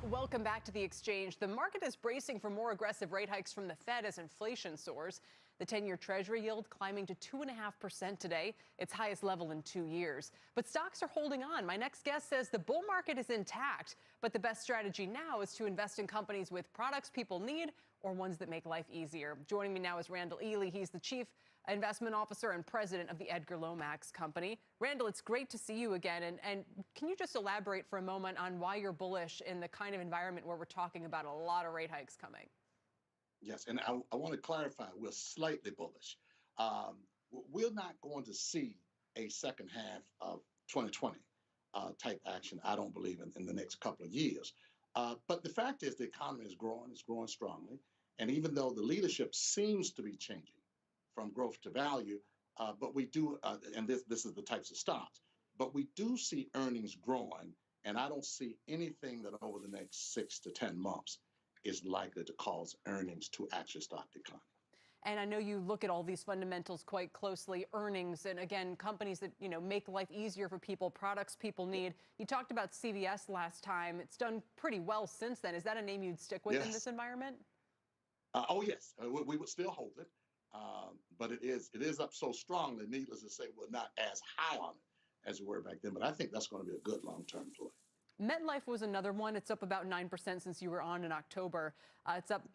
Welcome back to The Exchange. The market is bracing for more aggressive rate hikes from the Fed as inflation soars. The 10-year Treasury yield climbing to 2.5% today, its highest level in 2 years. But stocks are holding on. My next guest says the bull market is intact, but the best strategy now is to invest in companies with products people need or ones that make life easier. Joining me now is Randall Ely. He's the Chief Investment Officer and President of the Edgar Lomax Company. Randall, it's great to see you again. And can you just elaborate for a moment on why you're bullish in the kind of environment where we're talking about a lot of rate hikes coming?
Yes, and I want to clarify, we're slightly bullish. We're not going to see a second half of 2020 type action, I don't believe, in the next couple of years. But the fact is the economy is growing strongly. And even though the leadership seems to be changing from growth to value, but we do, and this is the types of stocks, but we do see earnings growing, and I don't see anything that over the next 6 to 10 months is likely to cause earnings to actually start declining.
And I know you look at all these fundamentals quite closely, earnings, and again, companies that, make life easier for people, products people need. You talked about CVS last time. It's done pretty well since then. Is that a name you'd stick with in this environment?
Oh, yes. We would still hold it. But it is up so strongly, needless to say, we're not as high on it as we were back then. But I think that's going to be a good long-term play.
MetLife was another one. It's up about 9% since you were on in October. It's up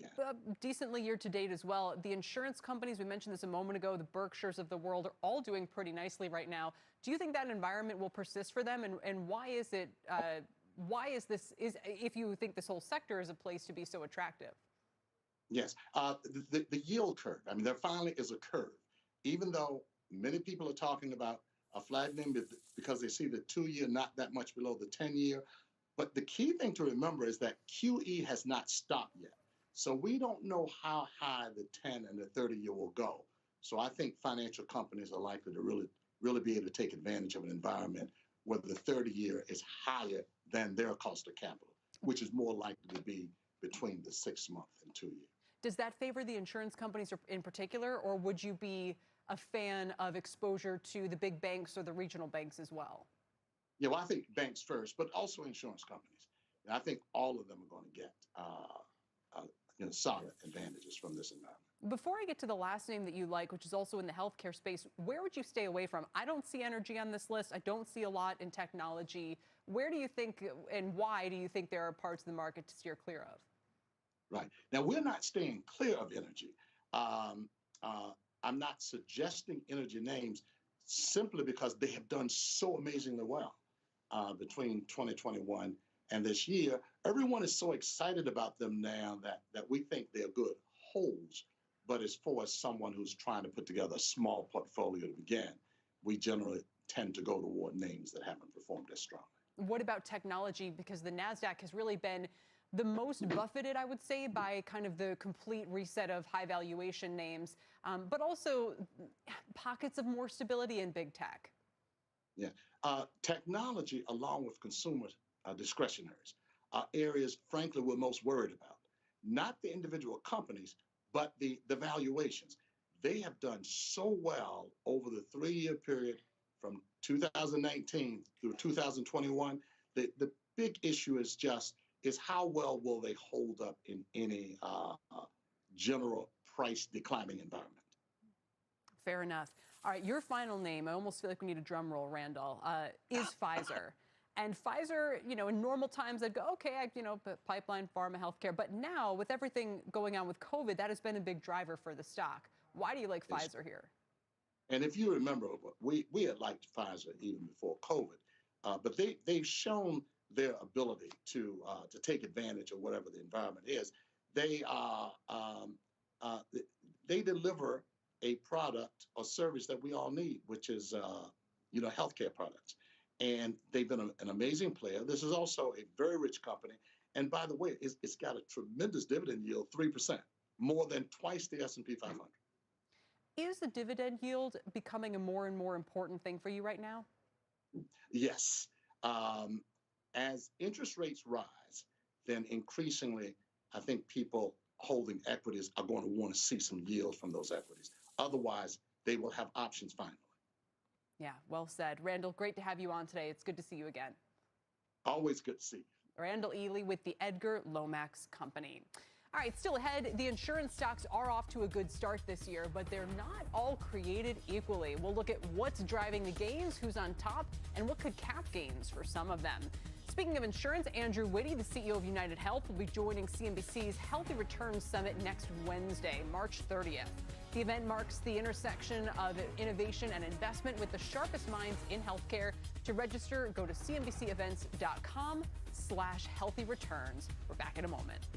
decently year to date as well. The insurance companies, we mentioned this a moment ago, the Berkshires of the world are all doing pretty nicely right now. Do you think that environment will persist for them? And why is it, if you think this whole sector is a place to be so attractive?
Yes, the yield curve. I mean, there finally is a curve. Even though many people are talking about a flattening because they see the 2-year not that much below the 10-year. But the key thing to remember is that QE has not stopped yet. So we don't know how high the 10 and the 30-year will go. So I think financial companies are likely to really be able to take advantage of an environment where the 30-year is higher than their cost of capital, which is more likely to be between the 6-month and 2-year.
Does that favor the insurance companies in particular, or would you be a fan of exposure to the big banks or the regional banks as well?
Yeah, well, I think banks first, but also insurance companies. And I think all of them are going to get solid advantages from this environment.
Before I get to the last name that you like, which is also in the healthcare space, where would you stay away from? I don't see energy on this list. I don't see a lot in technology. Where do you think and why do you think there are parts of the market to steer clear of?
Right. Now, we're not staying clear of energy. I'm not suggesting energy names simply because they have done so amazingly well between 2021 and this year. Everyone is so excited about them now that we think they're good holds. But as far as someone who's trying to put together a small portfolio to begin, we generally tend to go toward names that haven't performed as strongly.
What about technology? Because the NASDAQ has really been the most buffeted, I would say, by kind of the complete reset of high valuation names, but also pockets of more stability in big tech.
Yeah. Technology, along with consumer discretionaries, are areas, frankly, we're most worried about. Not the individual companies, but the valuations. They have done so well over the 3-year period from 2019 through 2021. The big issue is how well will they hold up in any general price declining environment.
Fair enough. All right, your final name, I almost feel like we need a drum roll, Randall, is Pfizer. And Pfizer, in normal times, I'd go, okay, pipeline, pharma, healthcare. But now, with everything going on with COVID, that has been a big driver for the stock. Why do you like Pfizer here?
And if you remember, we had liked Pfizer even before COVID, but they've shown their ability to take advantage of whatever the environment is. They deliver a product or service that we all need, which is healthcare products. And they've been an amazing player. This is also a very rich company. And by the way, it's got a tremendous dividend yield, 3%, more than twice the S&P 500.
Is the dividend yield becoming a more and more important thing for you right now?
Yes. As interest rates rise, then increasingly, I think people holding equities are going to want to see some yield from those equities. Otherwise, they will have options finally.
Yeah, well said. Randall, great to have you on today. It's good to see you again.
Always good to see you.
Randall Ely with the Edgar Lomax Company. All right, still ahead, the insurance stocks are off to a good start this year, but they're not all created equally. We'll look at what's driving the gains, who's on top, and what could cap gains for some of them. Speaking of insurance, Andrew Whitty, the CEO of United Health, will be joining CNBC's Healthy Returns Summit next Wednesday, March 30th. The event marks the intersection of innovation and investment with the sharpest minds in healthcare. To register, go to cnbcevents.com/healthyreturns. We're back in a moment.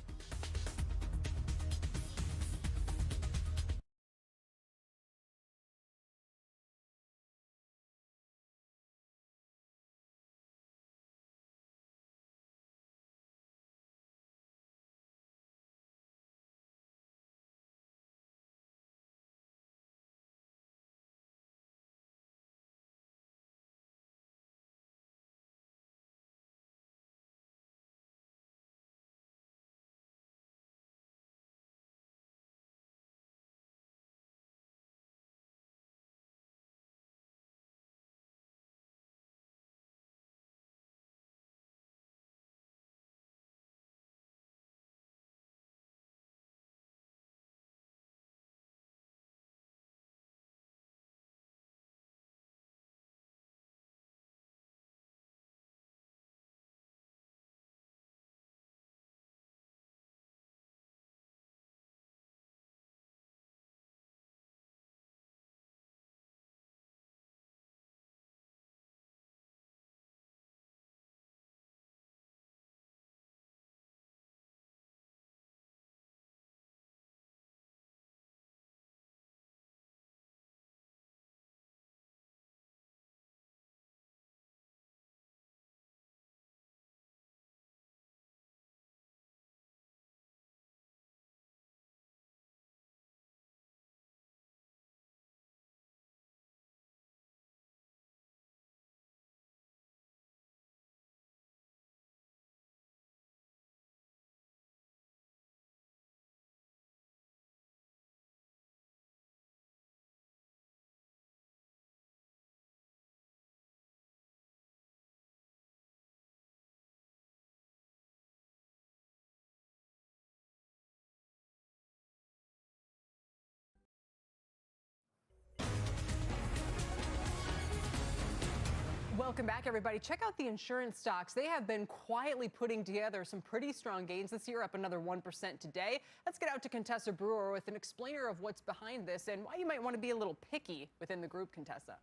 Welcome back, everybody. Check out the insurance stocks. They have been quietly putting together some pretty strong gains this year, up another 1% today. Let's get out to Contessa Brewer with an explainer of what's behind this and why you might want to be a little picky within the group, Contessa.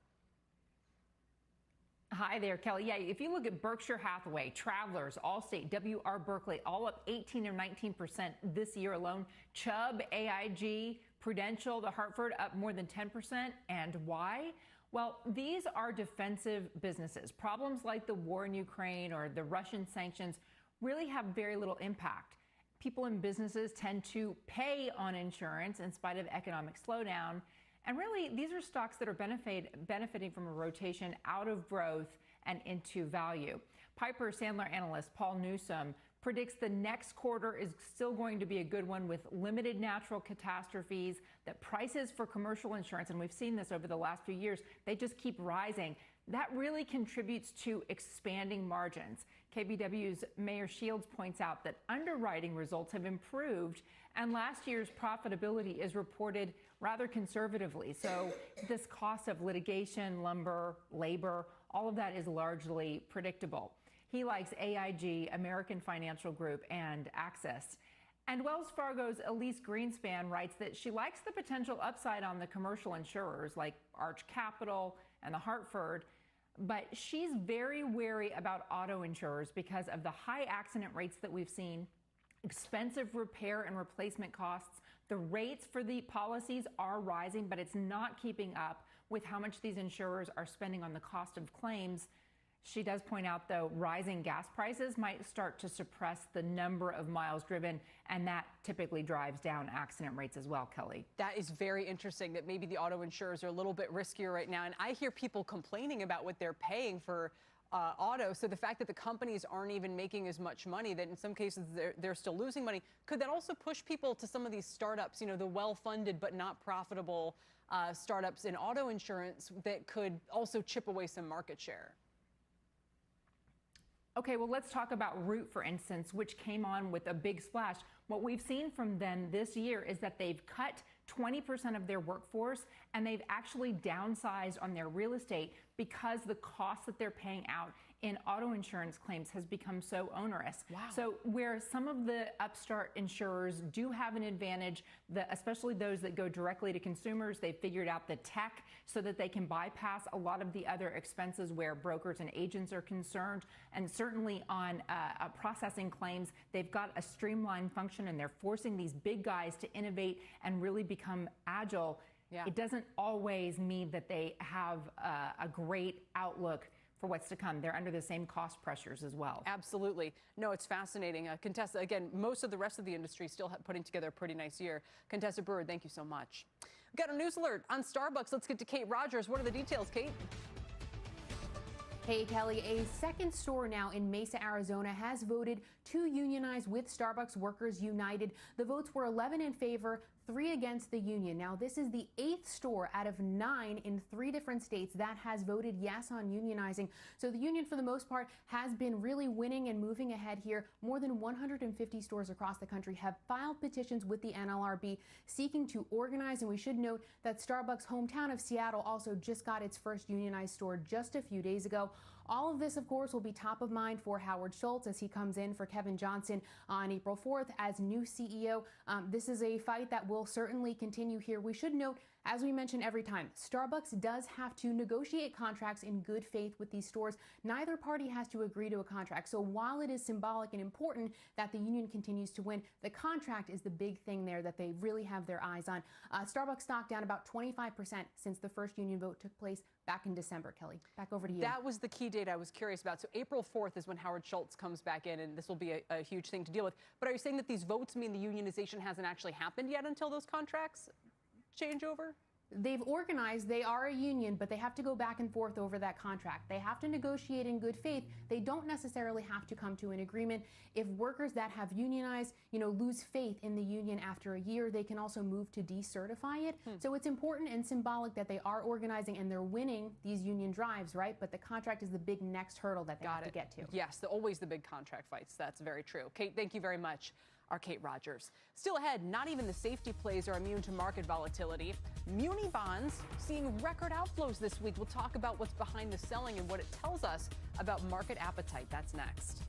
Hi there, Kelly. Yeah, if you look at Berkshire Hathaway, Travelers, Allstate, W.R. Berkley, all up 18 or 19% this year alone. Chubb, AIG, Prudential, the Hartford up more than 10%. And why? Well, these are defensive businesses. Problems like the war in Ukraine or the Russian sanctions really have very little impact. People and businesses tend to pay on insurance in spite of economic slowdown. And really, these are stocks that are benefiting from a rotation out of growth and into value. Piper Sandler analyst Paul Newsome predicts the next quarter is still going to be a good one with limited natural catastrophes, that prices for commercial insurance, and we've seen this over the last few years, they just keep rising. That really contributes to expanding margins. KBW's Mayor Shields points out that underwriting results have improved, and last year's profitability is reported rather conservatively. So this cost of litigation, lumber, labor, all of that is largely predictable. He likes AIG, American Financial Group, and Access. And Wells Fargo's Elise Greenspan writes that she likes the potential upside on the commercial insurers like Arch Capital and the Hartford, but she's very wary about auto insurers because of the high accident rates that we've seen, expensive repair and replacement costs. The rates for the policies are rising, but it's not keeping up with how much these insurers are spending on the cost of claims. She does point out, though, rising gas prices might start to suppress the number of miles driven, and that typically drives down accident rates as well, Kelly.
That is very interesting that maybe the auto insurers are a little bit riskier right now. And I hear people complaining about what they're paying for auto. So the fact that the companies aren't even making as much money, that in some cases they're still losing money, could that also push people to some of these startups, you know, the well-funded but not profitable startups in auto insurance that could also chip away some market share?
Okay, well, let's talk about Root, for instance, which came on with a big splash. What we've seen from them this year is that they've cut 20% of their workforce, and they've actually downsized on their real estate because the cost that they're paying out in auto insurance claims has become so onerous.
Wow.
So where some of the upstart insurers do have an advantage, especially those that go directly to consumers, they've figured out the tech so that they can bypass a lot of the other expenses where brokers and agents are concerned. And certainly on processing claims, they've got a streamlined function, and they're forcing these big guys to innovate and really become agile.
Yeah.
It doesn't always mean that they have a great outlook for what's to come. They're under the same cost pressures as well.
Absolutely. No, it's fascinating. Contessa, again, most of the rest of the industry still putting together a pretty nice year. Contessa Brewer, thank you so much. We've got a news alert on Starbucks. Let's get to Kate Rogers. What are the details, Kate?
Hey, Kelly, a second store now in Mesa, Arizona has voted to unionize with Starbucks Workers United. The votes were 11 in favor, 3 against the union. Now, this is the 8th store out of 9 in 3 different states that has voted yes on unionizing. So the union, for the most part, has been really winning and moving ahead here. More than 150 stores across the country have filed petitions with the NLRB seeking to organize. And we should note that Starbucks' hometown of Seattle also just got its first unionized store just a few days ago. All of this, of course, will be top of mind for Howard Schultz as he comes in for Kevin Johnson on April 4th as new CEO. This is a fight that will certainly continue here. We should note, as we mention every time, Starbucks does have to negotiate contracts in good faith with these stores. Neither party has to agree to a contract. So while it is symbolic and important that the union continues to win, the contract is the big thing there that they really have their eyes on. Starbucks stock down about 25% since the first union vote took place back in December. Kelly, back over to you.
That was the key date I was curious about. So April 4th is when Howard Schultz comes back in, and this will be a huge thing to deal with. But are you saying that these votes mean the unionization hasn't actually happened yet until those contracts change over?
They've organized, they are a union, but they have to go back and forth over that contract. They have to negotiate in good faith. They don't necessarily have to come to an agreement. If workers that have unionized, lose faith in the union after a year, they can also move to decertify it. So it's important and symbolic that they are organizing and they're winning these union drives, right? But the contract is the big next hurdle that they have to get to.
Yes, always the big contract fights. That's very true. Kate, thank you very much. Our Kate Rogers. Still ahead, not even the safety plays are immune to market volatility. Muni bonds seeing record outflows this week. We'll talk about what's behind the selling and what it tells us about market appetite. That's next.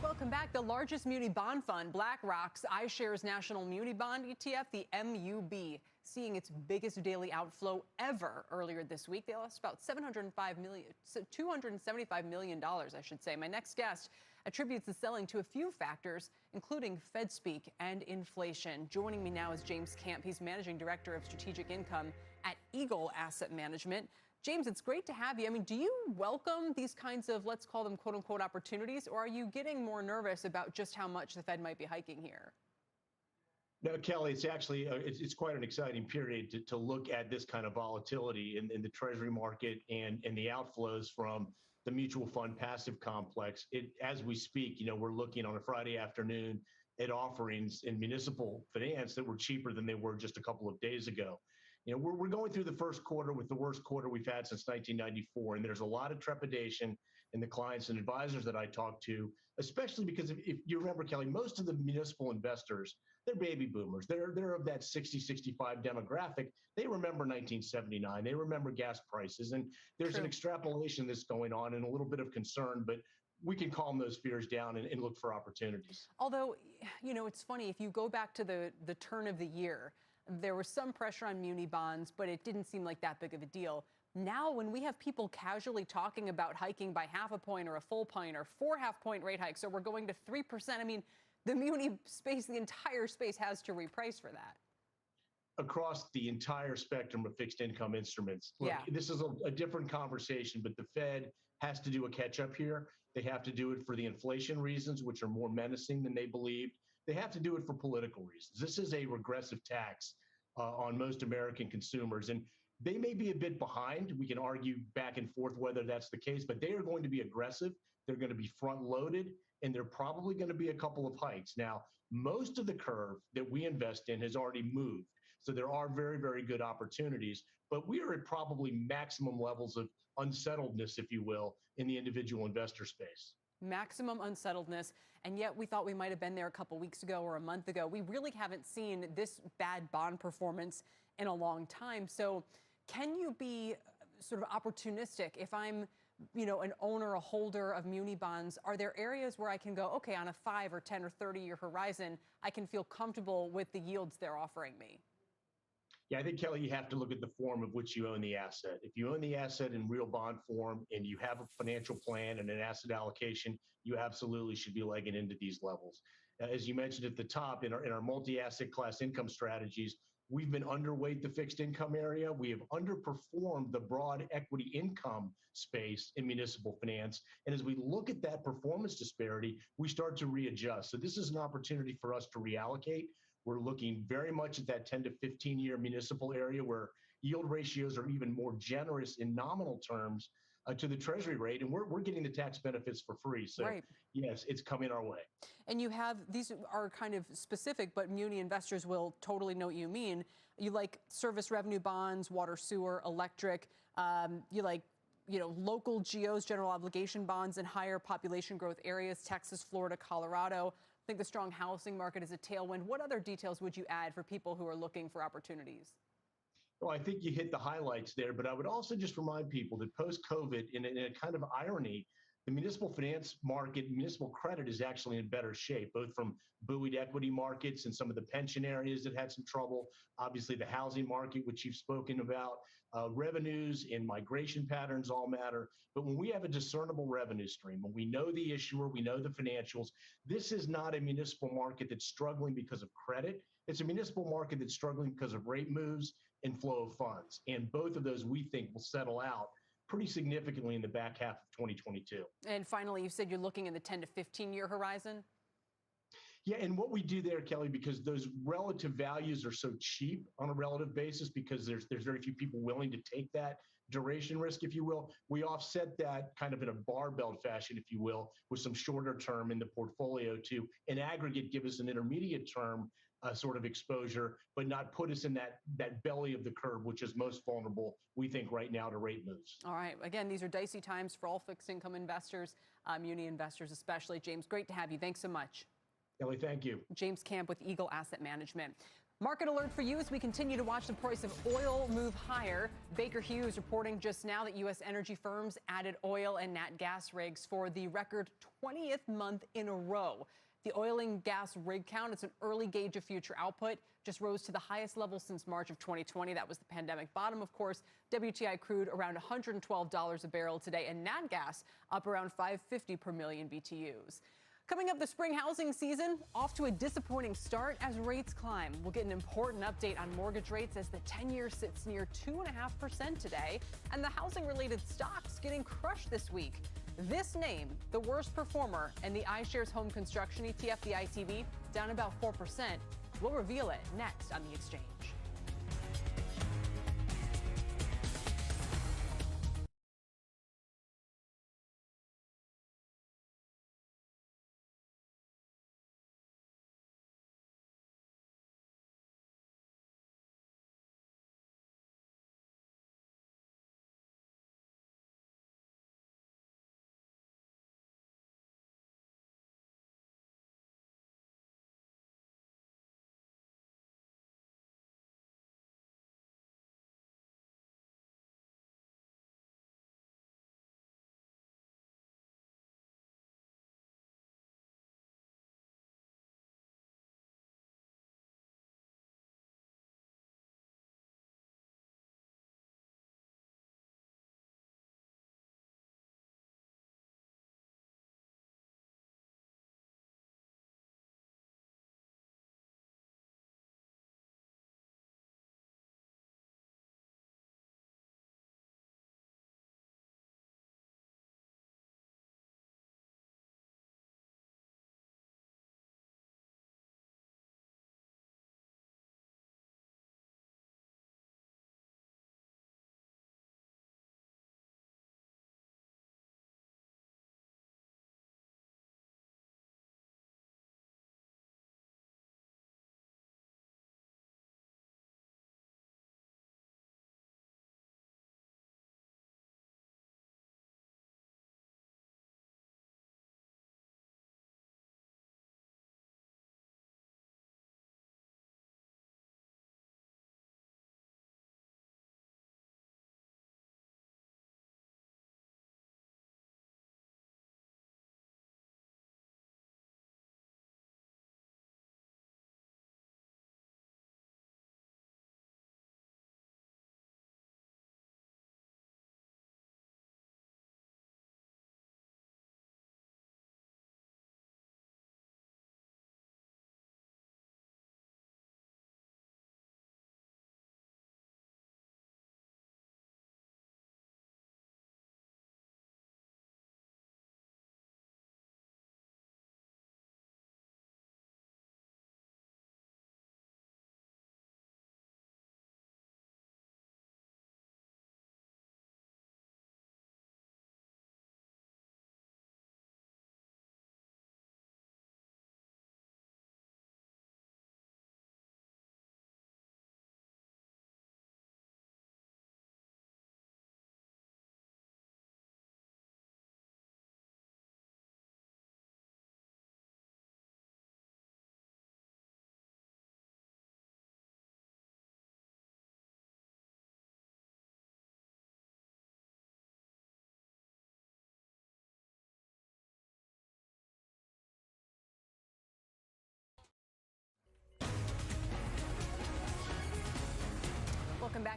Welcome back. The largest muni bond fund, BlackRock's iShares National Muni Bond ETF, the MUB, seeing its biggest daily outflow ever earlier this week. They lost about $275 million, I should say. My next guest attributes the selling to a few factors, including Fed speak and inflation. Joining me now is James Camp. He's Managing Director of Strategic Income at Eagle Asset Management. James, it's great to have you. I mean, do you welcome these kinds of, let's call them quote unquote opportunities, or are you getting more nervous about just how much the Fed might be hiking here?
No, Kelly, it's actually it's quite an exciting period to look at this kind of volatility in the Treasury market and the outflows from the mutual fund passive complex. As we speak, we're looking on a Friday afternoon at offerings in municipal finance that were cheaper than they were just a couple of days ago. We're going through the first quarter with the worst quarter we've had since 1994, and there's a lot of trepidation in the clients and advisors that I talk to, especially because if you remember, Kelly, most of the municipal investors, they're baby boomers. They're of that 60, 65 demographic. They remember 1979. They remember gas prices, and there's an extrapolation that's going on and a little bit of concern, but we can calm those fears down and look for opportunities.
Although, it's funny, if you go back to the turn of the year, there was some pressure on muni bonds, but it didn't seem like that big of a deal. Now, when we have people casually talking about hiking by half a point or a full point or 4 half-point rate hikes, so we're going to 3%, I mean, the muni space, the entire space has to reprice for that.
Across the entire spectrum of fixed income instruments. Look, this is a different conversation, but the Fed has to do a catch-up here. They have to do it for the inflation reasons, which are more menacing than they believed. They have to do it for political reasons. This is a regressive tax on most American consumers. And they may be a bit behind. We can argue back and forth whether that's the case, but they are going to be aggressive. They're going to be front loaded, and they're probably going to be a couple of hikes. Now, most of the curve that we invest in has already moved. So there are very, very good opportunities, but we are at probably maximum levels of unsettledness, if you will, in the individual investor space.
Maximum unsettledness, and yet we thought we might have been there a couple weeks ago or a month ago. We really haven't seen this bad bond performance in a long time. So can you be sort of opportunistic? If I'm, an owner, a holder of muni bonds, are there areas where I can go, okay, on a 5 or 10 or 30-year horizon, I can feel comfortable with the yields they're offering me?
Yeah, I think, Kelly, you have to look at the form of which you own the asset. If you own the asset in real bond form and you have a financial plan and an asset allocation, you absolutely should be legging into these levels. As you mentioned at the top, in our multi-asset class income strategies, we've been underweight the fixed income area. We have underperformed the broad equity income space in municipal finance. And as we look at that performance disparity, we start to readjust. So this is an opportunity for us to reallocate. We're looking very much at that 10 to 15-year municipal area where yield ratios are even more generous in nominal terms to the Treasury rate, and we're getting the tax benefits for free. So
right.
Yes, it's coming our way.
And you have, these are kind of specific, but muni investors will totally know what you mean. You like service revenue bonds, water, sewer, electric. You like, local GOs, general obligation bonds in higher population growth areas, Texas, Florida, Colorado. I think the strong housing market is a tailwind. What other details would you add for people who are looking for opportunities?
Well, I think you hit the highlights there, but I would also just remind people that post-COVID, in a kind of irony, the municipal finance market, municipal credit is actually in better shape, both from buoyed equity markets and some of the pension areas that had some trouble, obviously the housing market, which you've spoken about, revenues and migration patterns all matter. But when we have a discernible revenue stream, when we know the issuer, we know the financials, this is not a municipal market that's struggling because of credit. It's a municipal market that's struggling because of rate moves and flow of funds. And both of those, we think, will settle out pretty significantly in the back half of 2022.
And finally, you said you're looking in the 10 to 15-year horizon?
Yeah, and what we do there, Kelly, because those relative values are so cheap on a relative basis, because there's very few people willing to take that duration risk, if you will, we offset that kind of in a barbell fashion, if you will, with some shorter term in the portfolio to, in aggregate, give us an intermediate term sort of exposure, but not put us in that belly of the curve, which is most vulnerable, we think, right now to rate moves.
All right. Again, these are dicey times for all fixed income investors, muni investors especially. James, great to have you. Thanks so much.
Kelly, thank you.
James Camp with Eagle Asset Management. Market alert for you as we continue to watch the price of oil move higher. Baker Hughes reporting just now that U.S. energy firms added oil and nat gas rigs for the record 20th month in a row. The oil and gas rig count, it's an early gauge of future output, just rose to the highest level since March of 2020. That was the pandemic bottom, of course. WTI crude around $112 a barrel today, and nat gas up around $5.50 per million BTUs. Coming up, the spring housing season off to a disappointing start as rates climb. We'll get an important update on mortgage rates as the 10-year sits near 2.5% today, and the housing-related stocks getting crushed this week. This name, the worst performer in the iShares Home Construction ETF, the ITV, down about 4%. We'll reveal it next on The Exchange.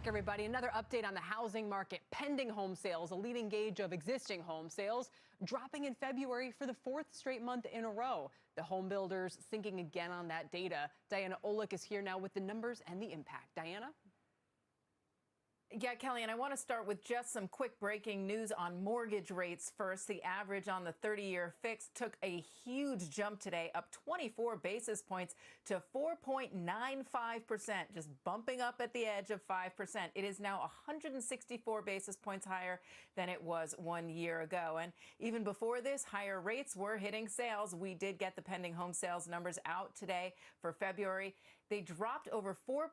back, everybody. Another update on the housing market. Pending home sales, a leading gauge of existing home sales, dropping in February for the 4th straight month in a row. The home builders sinking again on that data. Diana Olick is here now with the numbers and the impact. Diana?
Yeah, Kelly, and I want to start with just some quick breaking news on mortgage rates first. The average on the 30-year fix took a huge jump today, up 24 basis points to 4.95%, just bumping up at the edge of 5%. It is now 164 basis points higher than it was 1 year ago. And even before this, higher rates were hitting sales. We did get the pending home sales numbers out today for February. They dropped over 4%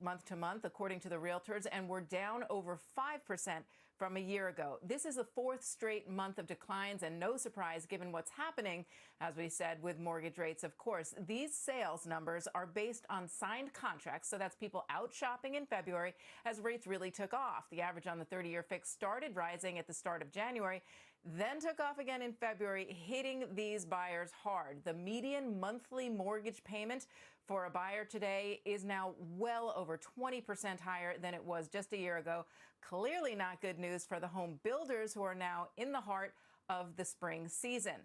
month to month, according to the realtors, and were down over 5% from a year ago. This is the 4th straight month of declines, and no surprise given what's happening, as we said, with mortgage rates, of course. These sales numbers are based on signed contracts, so that's people out shopping in February as rates really took off. The average on the 30-year fix started rising at the start of January, then took off again in February, hitting these buyers hard. The median monthly mortgage payment for a buyer today is now well over 20% higher than it was just a year ago. Clearly not good news for the home builders who are now in the heart of the spring season.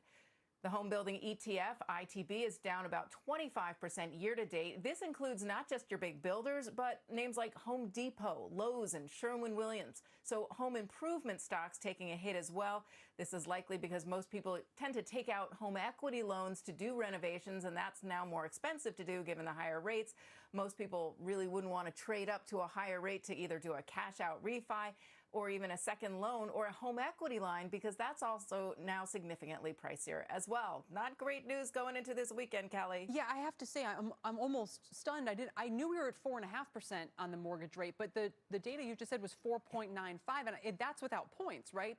The home building ETF, ITB, is down about 25% year to date. This includes not just your big builders, but names like Home Depot, Lowe's, and Sherwin-Williams. So home improvement stocks taking a hit as well. This is likely because most people tend to take out home equity loans to do renovations, and that's now more expensive to do given the higher rates. Most people really wouldn't want to trade up to a higher rate to either do a cash-out refi or even a second loan or a home equity line, because that's also now significantly pricier as well. Not great news going into this weekend, Kelly.
Yeah, I have to say, I'm almost stunned. I knew we were at 4.5% on the mortgage rate, but the data you just said was 4.95, and that's without points, right?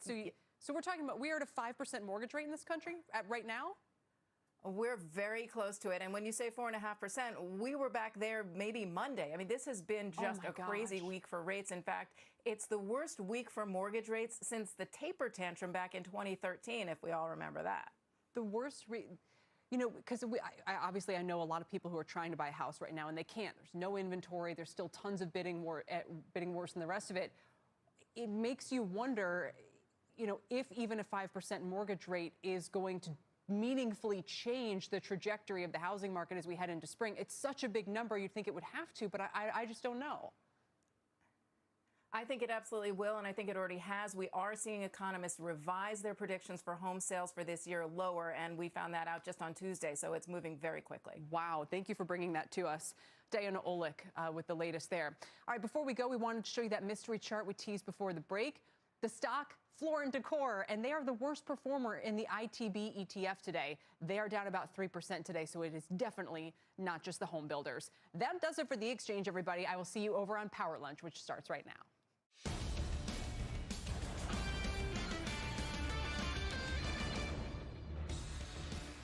So we're talking about, we are at a 5% mortgage rate in this country right now?
We're very close to it. And when you say 4.5%, we were back there maybe Monday. I mean, this has been just a crazy week for rates. In fact, it's the worst week for mortgage rates since the taper tantrum back in 2013, if we all remember that.
The worst, you know, because obviously I know a lot of people who are trying to buy a house right now and they can't. There's no inventory. There's still tons of bidding worse than the rest of it. It makes you wonder, you know, if even a 5% mortgage rate is going to meaningfully change the trajectory of the housing market as we head into spring. It's such a big number, you'd think it would have to, but I just don't know.
I think it absolutely will, and I think it already has. We are seeing economists revise their predictions for home sales for this year lower, and we found that out just on Tuesday, so it's moving very quickly.
Wow, thank you for bringing that to us. Diana Olick with the latest there. All right, before we go, we wanted to show you that mystery chart we teased before the break. The stock, Floor and Decor, and they are the worst performer in the ITB ETF today. They are down about 3% today, so it is definitely not just the home builders. That does it for the exchange, everybody. I will see you over on Power Lunch, which starts right now.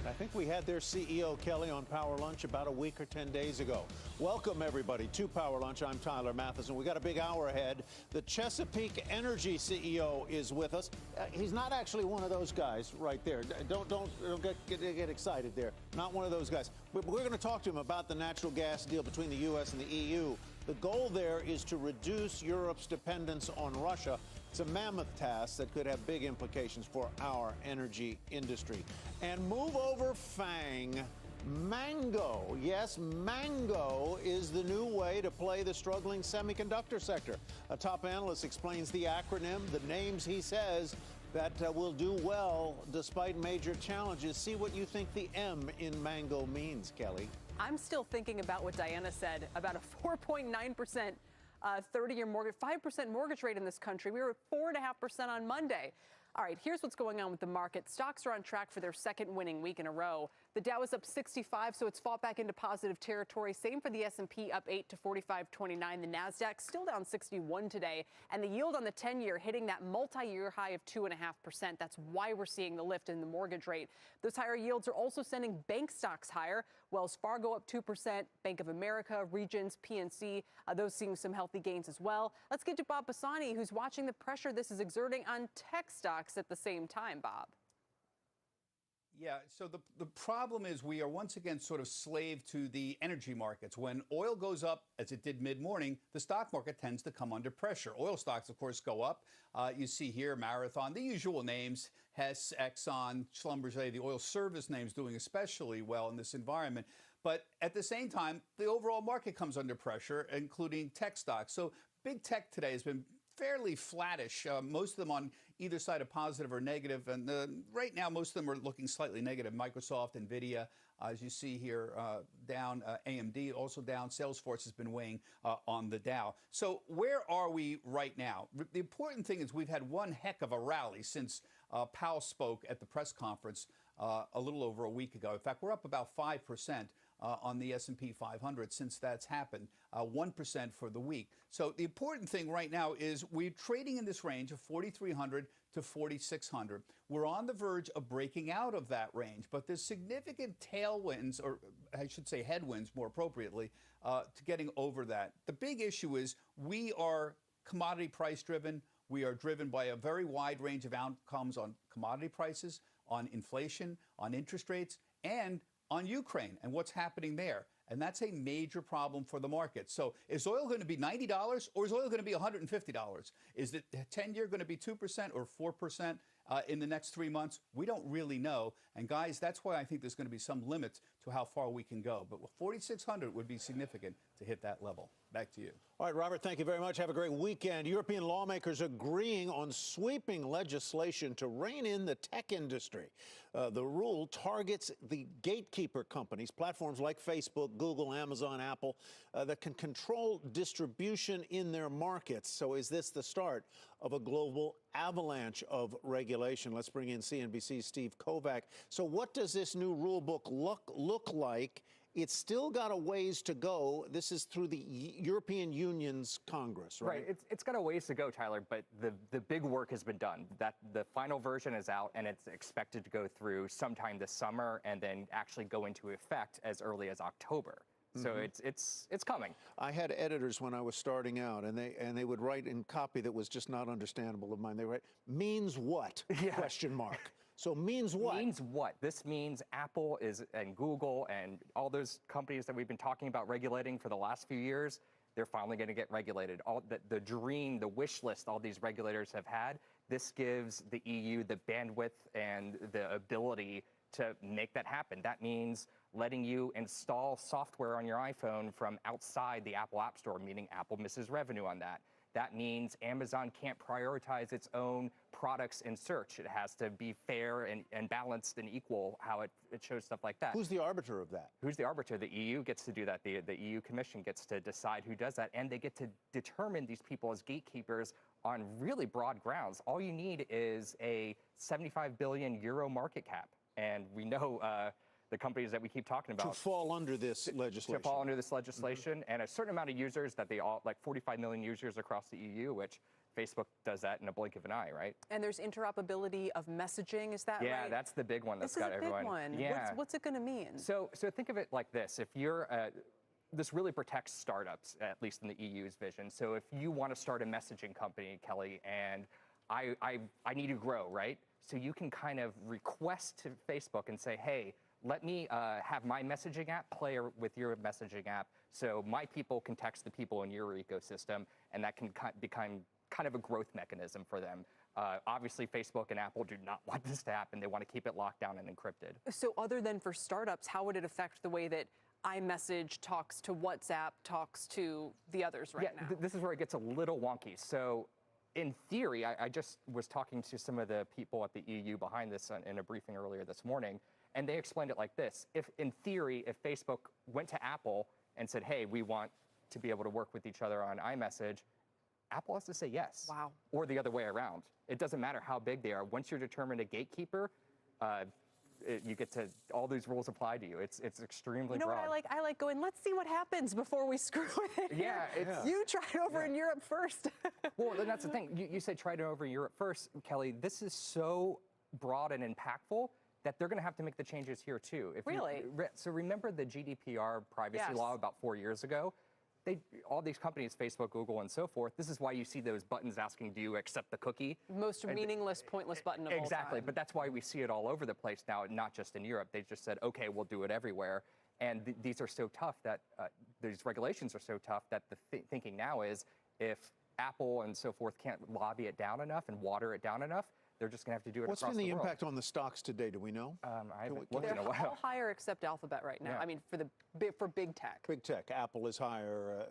I think we had their CEO, Kelly, on Power Lunch about a week or 10 days ago. Welcome, everybody, to Power Lunch. I'm Tyler Mathisen. We got a big hour ahead. The Chesapeake Energy CEO is with us. He's not actually one of those guys right there. Don't get excited there. Not one of those guys. We're going to talk to him about the natural gas deal between the U.S. and the EU. The goal there is to reduce Europe's dependence on Russia. It's a mammoth task that could have big implications for our energy industry. And move over FANG. Mango. Yes, Mango is the new way to play the struggling semiconductor sector. A top analyst explains the acronym, the names he says that will do well despite major challenges. See what you think the M in Mango means, Kelly.
I'm still thinking about what Diana said about a 4.9% 30-year mortgage, 5% mortgage rate in this country. We were at 4.5% on Monday. All right, here's what's going on with the market. Stocks are on track for their second winning week in a row. The Dow is up 65, so it's fought back into positive territory. Same for the S&P, up 8 to 45.29. The Nasdaq still down 61 today, and the yield on the 10-year hitting that multi-year high of 2.5%. That's why we're seeing the lift in the mortgage rate. Those higher yields are also sending bank stocks higher. Wells Fargo up 2%, Bank of America, Regions, PNC, those seeing some healthy gains as well. Let's get to Bob Bassani, who's watching the pressure this is exerting on tech stocks at the same time. Bob.
Yeah, so the problem is we are once again sort of slave to the energy markets. When oil goes up, as it did mid-morning, the stock market tends to come under pressure. Oil stocks, of course, go up. You see here Marathon, the usual names, Hess, Exxon, Schlumberger, the oil service names doing especially well in this environment. But at the same time, the overall market comes under pressure, including tech stocks. So big tech today has been fairly flattish, most of them on either side of positive or negative. And right now, most of them are looking slightly negative. Microsoft, NVIDIA, as you see here, down. AMD also down. Salesforce has been weighing on the Dow. So where are we right now? The important thing is we've had one heck of a rally since Powell spoke at the press conference a little over a week ago. In fact, we're up about 5%. On the S&P 500 since that's happened, 1% for the week. So the important thing right now is we're trading in this range of 4,300 to 4,600. We're on the verge of breaking out of that range, but there's significant tailwinds, or I should say headwinds more appropriately, to getting over that. The big issue is we are commodity price driven. We are driven by a very wide range of outcomes on commodity prices, on inflation, on interest rates, and on Ukraine and what's happening there. And that's a major problem for the market. So is oil going to be $90 or is oil going to be $150? Is the 10-year going to be 2% or 4% in the next 3 months? We don't really know. And guys, that's why I think there's going to be some limits to how far we can go. But 4,600 would be significant to hit that level. Back to you.
All right, Robert, thank you very much. Have a great weekend. European lawmakers agreeing on sweeping legislation to rein in the tech industry. The rule targets the gatekeeper companies, platforms like Facebook, Google, Amazon, Apple, that can control distribution in their markets. So is this the start of a global avalanche of regulation? Let's bring in CNBC's Steve Kovac. So what does this new rule book look like? It's still got a ways to go. This is through the European Union's Congress, right?
Right. It's got a ways to go, Tyler, but the big work has been done. That the final version is out, and it's expected to go through sometime this summer and then actually go into effect as early as October. So it's coming.
I had editors when I was starting out, and they would write in copy that was just not understandable of mine. They write, means what? Yeah. Question mark. So means what?
Means what? This means Apple and Google and all those companies that we've been talking about regulating for the last few years, they're finally going to get regulated. All the dream, the wish list all these regulators have had, this gives the EU the bandwidth and the ability to make that happen. That means letting you install software on your iPhone from outside the Apple App Store, meaning Apple misses revenue on that. That means Amazon can't prioritize its own products in search. It has to be fair and balanced and equal how it shows stuff like that.
Who's the arbiter of that?
Who's the arbiter? The EU gets to do that. The EU Commission gets to decide who does that, and they get to determine these people as gatekeepers on really broad grounds. All you need is a 75 billion euro market cap, and we know the companies that we keep talking about.
To fall under this legislation.
To fall under this legislation, and a certain amount of users that they all, like 45 million users across the EU, which Facebook does that in a blink of an eye, right?
And there's interoperability of messaging, is that right?
Yeah, that's the big one that's got everyone.
This is a big one.
Yeah.
What's it going to mean?
So think of it like this. If you're, this really protects startups, at least in the EU's vision. So if you want to start a messaging company, Kelly, and I need to grow, right? So you can kind of request to Facebook and say, hey, let me have my messaging app play with your messaging app so my people can text the people in your ecosystem, and that can become kind of a growth mechanism for them. Obviously, Facebook and Apple do not want this to happen. They want to keep it locked down and encrypted.
So other than for startups, how would it affect the way that iMessage talks to WhatsApp, talks to the others right now?
This is where it gets a little wonky. So in theory, I just was talking to some of the people at the EU behind this in a briefing earlier this morning, and they explained it like this. If, in theory, if Facebook went to Apple and said, hey, we want to be able to work with each other on iMessage, Apple has to say yes.
Wow.
Or the other way around. It doesn't matter how big they are. Once you're determined a gatekeeper, you get to, all these rules apply to you. It's extremely broad.
You know what I like going, let's see what happens before we screw it.
Yeah.
You try it over in Europe first.
Well, then that's the thing. You said try it over in Europe first, Kelly. This is so broad and impactful that they're going to have to make the changes here too.
Really?
So remember the GDPR privacy law about 4 years ago? all these companies, Facebook, Google, and so forth, this is why you see those buttons asking, do you accept the cookie?
Most meaningless, pointless button of all
Exactly,
time.
but that's why we see it all over the place now, not just in Europe. They just said, okay, we'll do it everywhere. And these are so tough that, these regulations are so tough that the thinking now is if Apple and so forth can't lobby it down enough and water it down enough, they're just going to have to do it
What's
across
been the
world.
impact on the stocks today? Do we know?
I haven't looked
They're
in a while.
all higher except Alphabet right now.
Yeah.
I mean, for big tech.
Big tech. Apple is higher.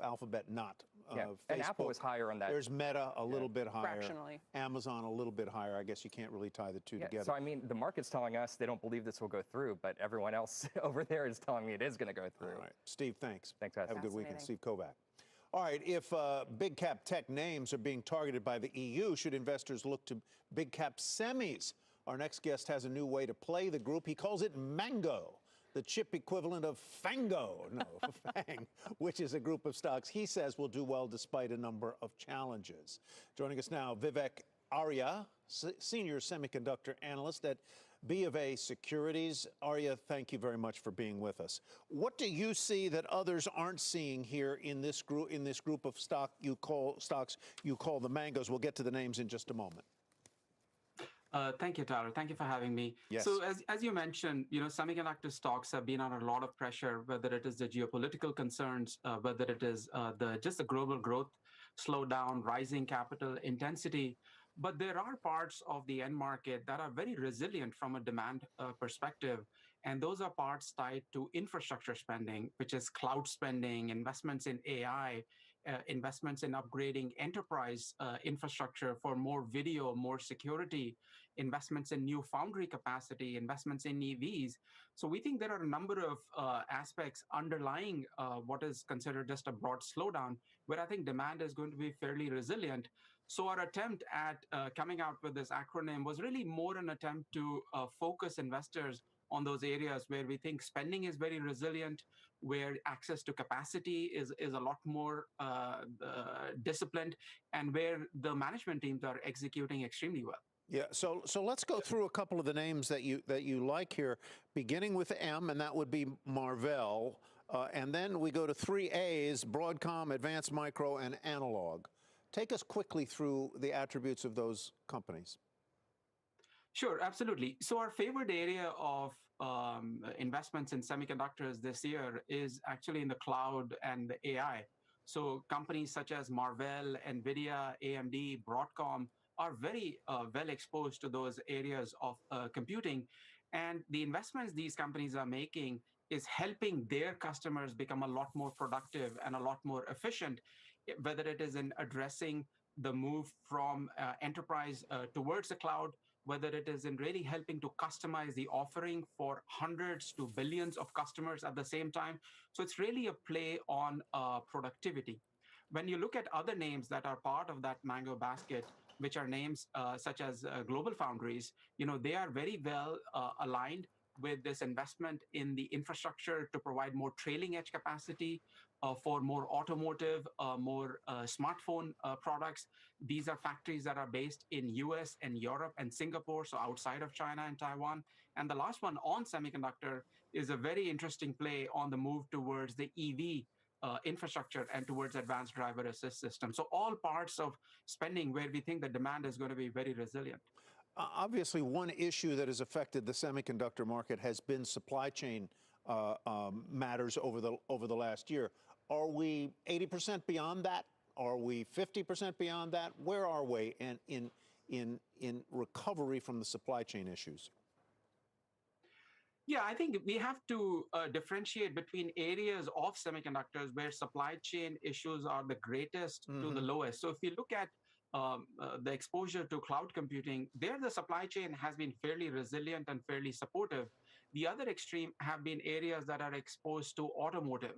Alphabet not.
Yeah. And Apple is higher on that.
There's Meta a little bit higher.
Fractionally.
Amazon a little bit higher. I guess you can't really tie the two together.
So, I mean, the market's telling us they don't believe this will go through, but everyone else over there is telling me it is going to go through.
All right. Steve, thanks.
Thanks, guys.
Have a good weekend. Steve Kovac. All right, if big cap tech names are being targeted by the EU, should investors look to big cap semis? Our next guest has a new way to play the group. He calls it Mango, the chip equivalent of Fango, Fang, which is a group of stocks he says will do well despite a number of challenges. Joining us now, Vivek Arya, senior semiconductor analyst at B of A Securities. Arya, thank you very much for being with us. What do you see that others aren't seeing here in this group of stocks you call the Mangoes? We'll get to the names in just a moment.
Thank you, Tyler. Thank you for having me.
Yes.
So as you mentioned, semiconductor stocks have been under a lot of pressure, whether it is the geopolitical concerns, whether it is just the global growth slowdown, rising capital intensity. But there are parts of the end market that are very resilient from a demand perspective. And those are parts tied to infrastructure spending, which is cloud spending, investments in AI, investments in upgrading enterprise infrastructure for more video, more security, investments in new foundry capacity, investments in EVs. So we think there are a number of aspects underlying what is considered just a broad slowdown, where I think demand is going to be fairly resilient. So our attempt at coming out with this acronym was really more an attempt to focus investors on those areas where we think spending is very resilient, where access to capacity is a lot more disciplined, and where the management teams are executing extremely well.
Yeah, so let's go through a couple of the names that you like here, beginning with M, and that would be Marvell, and then we go to 3 A's, Broadcom, Advanced Micro, and Analog. Take us quickly through the attributes of those companies.
Sure, absolutely. So our favorite area of investments in semiconductors this year is actually in the cloud and the AI. So companies such as Marvell, NVIDIA, AMD, Broadcom are very well exposed to those areas of computing. And the investments these companies are making is helping their customers become a lot more productive and a lot more efficient, whether it is in addressing the move from enterprise towards the cloud, whether it is in really helping to customize the offering for hundreds to billions of customers at the same time. So it's really a play on productivity. When you look at other names that are part of that Mango basket, which are names such as Global Foundries, they are very well aligned with this investment in the infrastructure to provide more trailing edge capacity for more automotive, more smartphone products. These are factories that are based in US and Europe and Singapore, so outside of China and Taiwan. And the last one on semiconductor is a very interesting play on the move towards the EV infrastructure and towards advanced driver assist systems. So all parts of spending where we think the demand is going to be very resilient.
Obviously, one issue that has affected the semiconductor market has been supply chain matters over the last year. Are we 80% beyond that? Are we 50% beyond that? Where are we in recovery from the supply chain issues?
Yeah, I think we have to differentiate between areas of semiconductors where supply chain issues are the greatest to the lowest. So if you look at the exposure to cloud computing, there the supply chain has been fairly resilient and fairly supportive. The other extreme have been areas that are exposed to automotive.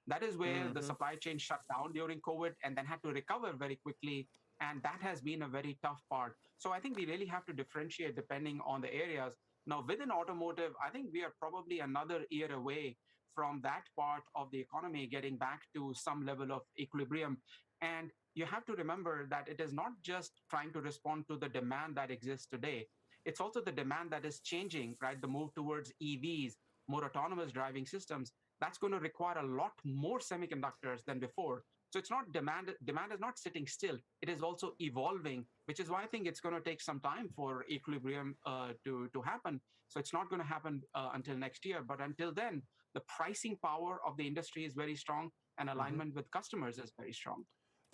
That is where the supply chain shut down during COVID and then had to recover very quickly. And that has been a very tough part. So I think we really have to differentiate depending on the areas. Now, within automotive, I think we are probably another year away from that part of the economy getting back to some level of equilibrium. And you have to remember that it is not just trying to respond to the demand that exists today. It's also the demand that is changing, right? The move towards EVs, more autonomous driving systems. that's going to require a lot more semiconductors than before. So it's not demand is not sitting still. It is also evolving, which is why I think it's going to take some time for equilibrium to happen. So it's not going to happen until next year. But until then, the pricing power of the industry is very strong, and alignment with customers is very strong.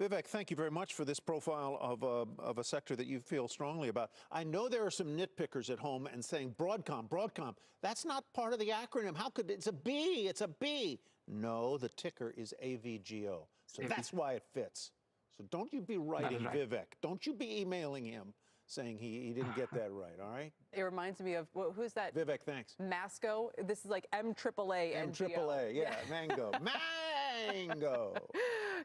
Vivek, thank you very much for this profile of a sector that you feel strongly about. I know there are some nitpickers at home and saying Broadcom, that's not part of the acronym. How could it's a B? It's a B. No, the ticker is AVGO. So that's why it fits. So don't you be writing Vivek. Don't you be emailing him saying he didn't get that right, all right?
It reminds me of, who's that?
Vivek, thanks.
Masco. This is like MAAA.
MAAA, yeah, mango. Mango.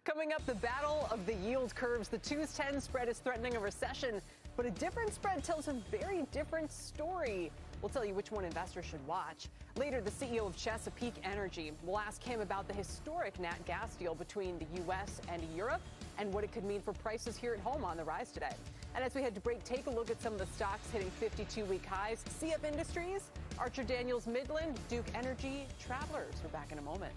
Coming up, the battle of the yield curves. The 2-10 spread is threatening a recession, but a different spread tells a very different story. We'll tell you which one investors should watch. Later, the CEO of Chesapeake Energy. We'll ask him about the historic nat gas deal between the U.S. and Europe and what it could mean for prices here at home on the rise today. And as we head to break, take a look at some of the stocks hitting 52-week highs. CF Industries, Archer Daniels Midland, Duke Energy, Travelers. We're back in a moment.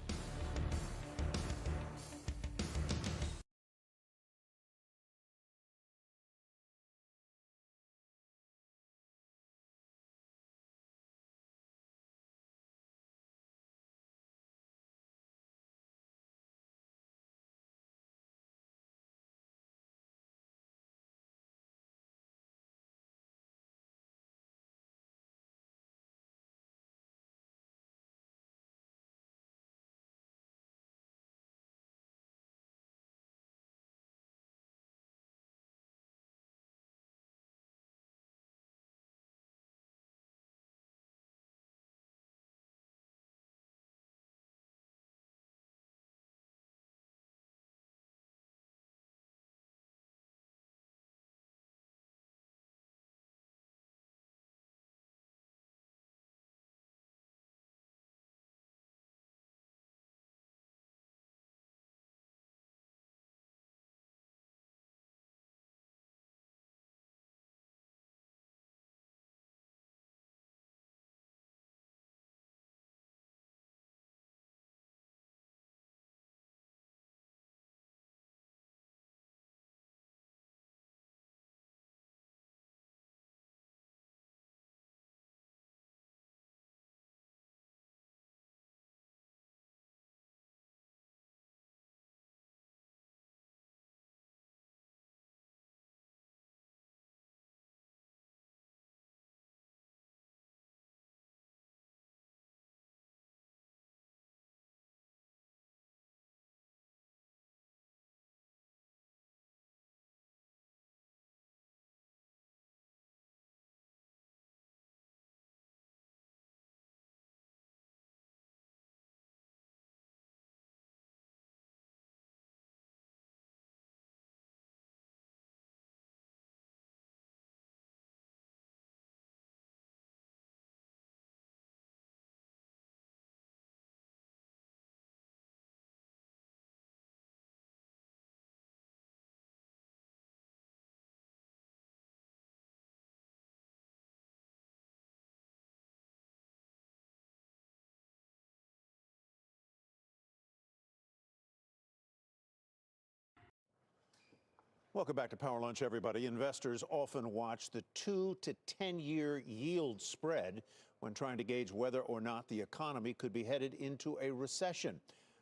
Welcome back to Power Lunch, everybody. Investors often watch the 2 to 10-year yield spread when trying to gauge whether or not the economy could be headed into a recession.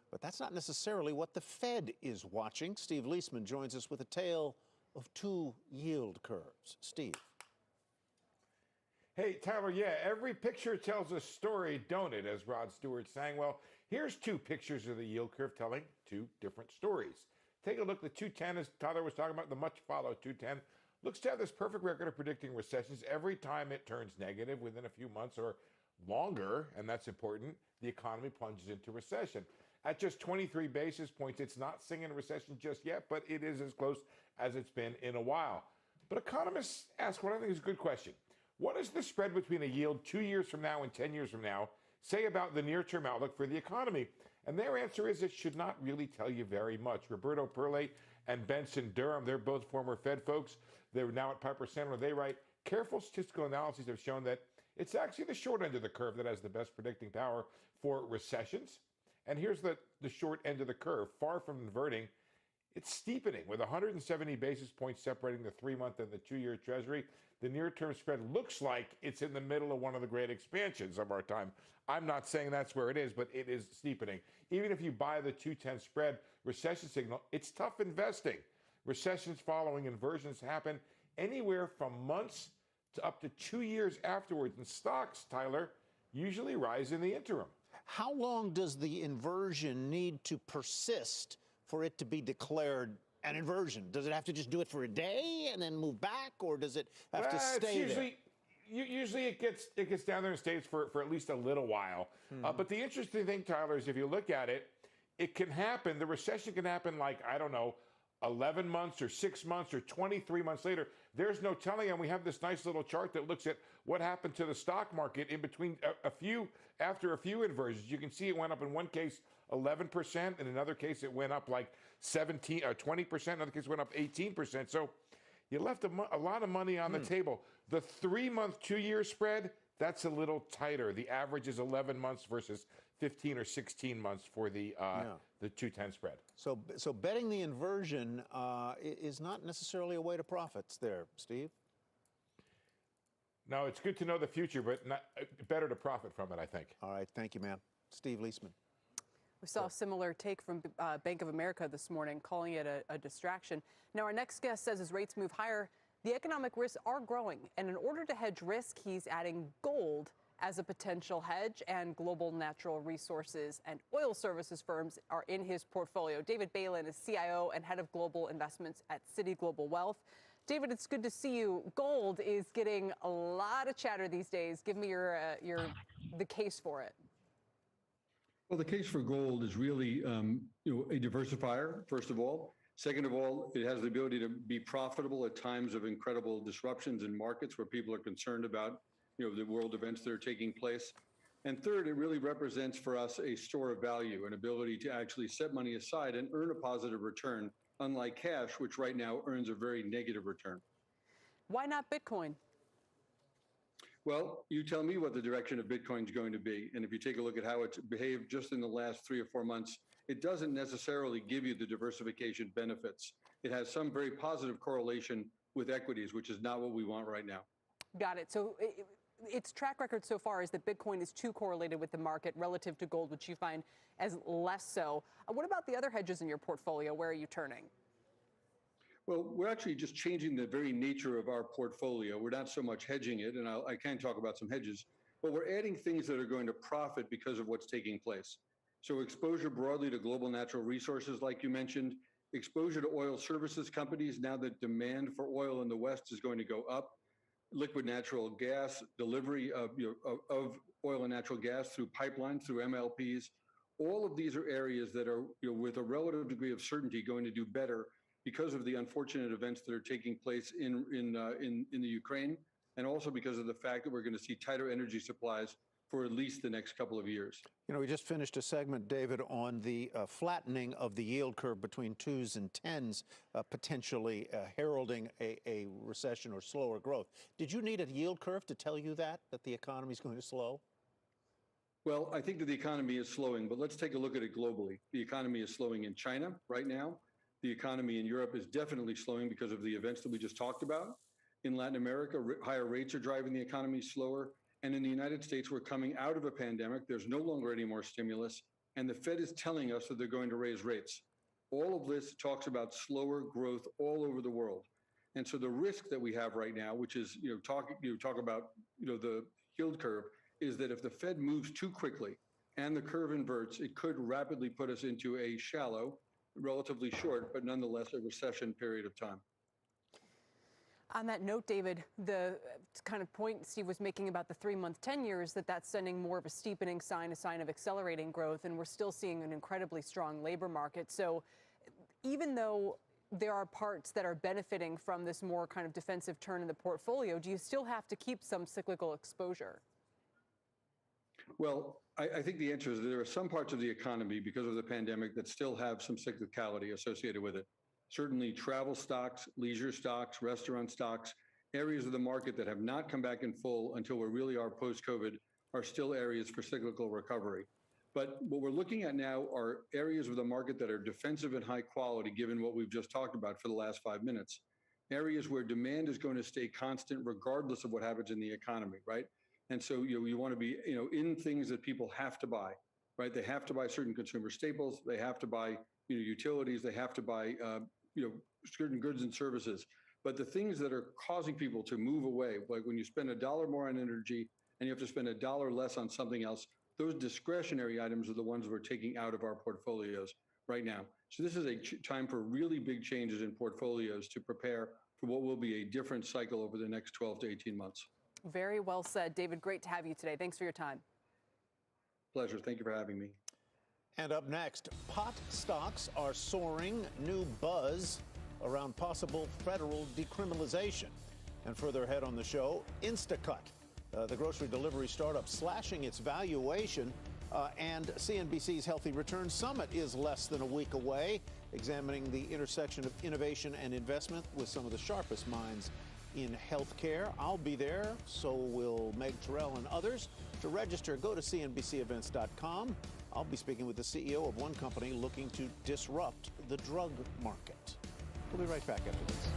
But that's not necessarily what the Fed is watching. Steve Leisman joins us with a tale of two yield curves. Steve.
Hey, Tyler, yeah, every picture tells a story, don't it, as Rod Stewart sang. Well, here's two pictures of the yield curve telling two different stories. Take a look. The 210, as Tyler was talking about, the much followed 210, looks to have this perfect record of predicting recessions. Every time it turns negative within a few months or longer, and that's important, the economy plunges into recession. At just 23 basis points, it's not singing a recession just yet, but it is as close as it's been in a while. But economists ask what I think is a good question. What is the spread between a yield 2 years from now and 10 years from now say about the near-term outlook for the economy? And their answer is it should not really tell you very much. Roberto Perlate and Benson Durham, they're both former Fed folks. They're now at Piper Sandler. They write, careful statistical analyses have shown that it's actually the short end of the curve that has the best predicting power for recessions. And here's the short end of the curve. Far from inverting, it's steepening with 170 basis points separating the 3-month and the 2-year Treasury. The near-term spread looks like it's in the middle of one of the great expansions of our time. I'm not saying that's where it is, but it is steepening. Even if you buy the 210 spread recession signal, it's tough investing. Recessions following inversions happen anywhere from months to up to 2 years afterwards. And stocks, Tyler, usually rise in the interim.
How long does the inversion need to persist for it to be declared an inversion? Does it have to just do it for a day and then move back, or does it have to stay there?
Usually it gets down there and stays for at least a little while. But the interesting thing, Tyler, is if you look at it, it can happen. The recession can happen like, I don't know, 11 months or 6 months or 23 months later. There's no telling. And we have this nice little chart that looks at what happened to the stock market in between after a few inversions. You can see it went up in one case 11%. In another case, it went up like 17 or 20%. In another case, it went up 18%. So you left a lot of money on the table. The 3-month, 2-year spread, that's a little tighter. The average is 11 months versus 15 or 16 months for the 210 spread.
So betting the inversion is not necessarily a way to profits there, Steve.
No, it's good to know the future, but better to profit from it, I think.
All right, thank you, ma'am. Steve Leisman.
We saw a similar take from Bank of America this morning, calling it a distraction. Now, our next guest says as rates move higher, the economic risks are growing. And in order to hedge risk, he's adding gold as a potential hedge, and global natural resources and oil services firms are in his portfolio. David Balin is CIO and head of global investments at Citi Global Wealth. David, it's good to see you. Gold is getting a lot of chatter these days. Give me the case for it.
Well, the case for gold is really a diversifier, first of all. Second of all, it has the ability to be profitable at times of incredible disruptions in markets where people are concerned about the world events that are taking place. And third, it really represents for us a store of value, an ability to actually set money aside and earn a positive return, unlike cash, which right now earns a very negative return.
Why not Bitcoin?
Well, you tell me what the direction of Bitcoin is going to be. And if you take a look at how it's behaved just in the last 3 or 4 months, it doesn't necessarily give you the diversification benefits. It has some very positive correlation with equities, which is not what we want right now.
Got it. So its track record so far is that Bitcoin is too correlated with the market relative to gold, which you find as less so. What about the other hedges in your portfolio? Where are you turning?
Well, we're actually just changing the very nature of our portfolio. We're not so much hedging it, and I can talk about some hedges, but we're adding things that are going to profit because of what's taking place. So exposure broadly to global natural resources, like you mentioned, exposure to oil services companies, now that demand for oil in the West is going to go up, liquid natural gas, delivery of oil and natural gas through pipelines, through MLPs. All of these are areas that are, with a relative degree of certainty, going to do better because of the unfortunate events that are taking place in the Ukraine, and also because of the fact that we're going to see tighter energy supplies for at least the next couple of years.
We just finished a segment, David, on the flattening of the yield curve between 2s and 10s, potentially heralding a recession or slower growth. Did you need a yield curve to tell you that the economy is going to slow?
Well, I think that the economy is slowing, but let's take a look at it globally. The economy is slowing in China right now. The economy in Europe is definitely slowing because of the events that we just talked about. In Latin America, higher rates are driving the economy slower. And in the United States, we're coming out of a pandemic. There's no longer any more stimulus. And the Fed is telling us that they're going to raise rates. All of this talks about slower growth all over the world. And so the risk that we have right now, which is, talk about, the yield curve, is that if the Fed moves too quickly and the curve inverts, it could rapidly put us into a shallow, relatively short, but nonetheless a recession period of time.
On that note, David, the kind of point Steve was making about the 3-month 10-year is that's sending more of a steepening sign, a sign of accelerating growth, and we're still seeing an incredibly strong labor market. So even though there are parts that are benefiting from this more kind of defensive turn in the portfolio, do you still have to keep some cyclical exposure?
Well, I think the answer is that there are some parts of the economy because of the pandemic that still have some cyclicality associated with it. Certainly travel stocks, leisure stocks, restaurant stocks, areas of the market that have not come back in full until we really are post-COVID are still areas for cyclical recovery. But what we're looking at now are areas of the market that are defensive and high quality, given what we've just talked about for the last 5 minutes. Areas where demand is going to stay constant regardless of what happens in the economy, right? And so you want to be in things that people have to buy, right? They have to buy certain consumer staples. They have to buy utilities. They have to buy certain goods and services. But the things that are causing people to move away, like when you spend $1 more on energy and you have to spend $1 less on something else, those discretionary items are the ones we're taking out of our portfolios right now. So this is a time for really big changes in portfolios to prepare for what will be a different cycle over the next 12 to 18 months.
Very well said, David. Great to have you today. Thanks for your time.
Pleasure. Thank you for having me.
And up next, pot stocks are soaring, new buzz around possible federal decriminalization. And further ahead on the show, Instacut, the grocery delivery startup, slashing its valuation. And CNBC's Healthy Returns Summit is less than a week away, examining the intersection of innovation and investment with some of the sharpest minds in healthcare. I'll be there, so will Meg Terrell and others. To register, go to cnbcevents.com. I'll be speaking with the CEO of one company looking to disrupt the drug market. We'll be right back after this.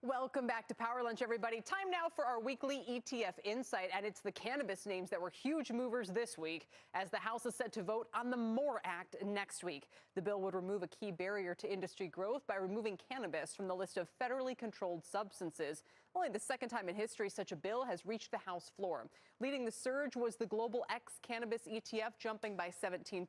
Welcome back to Power Lunch, everybody. Time now for our weekly ETF Insight, and it's the cannabis names that were huge movers this week as the House is set to vote on the MORE Act next week. The bill would remove a key barrier to industry growth by removing cannabis from the list of federally controlled substances. Only the second time in history such a bill has reached the House floor. Leading the surge was the Global X Cannabis ETF, jumping by 17%.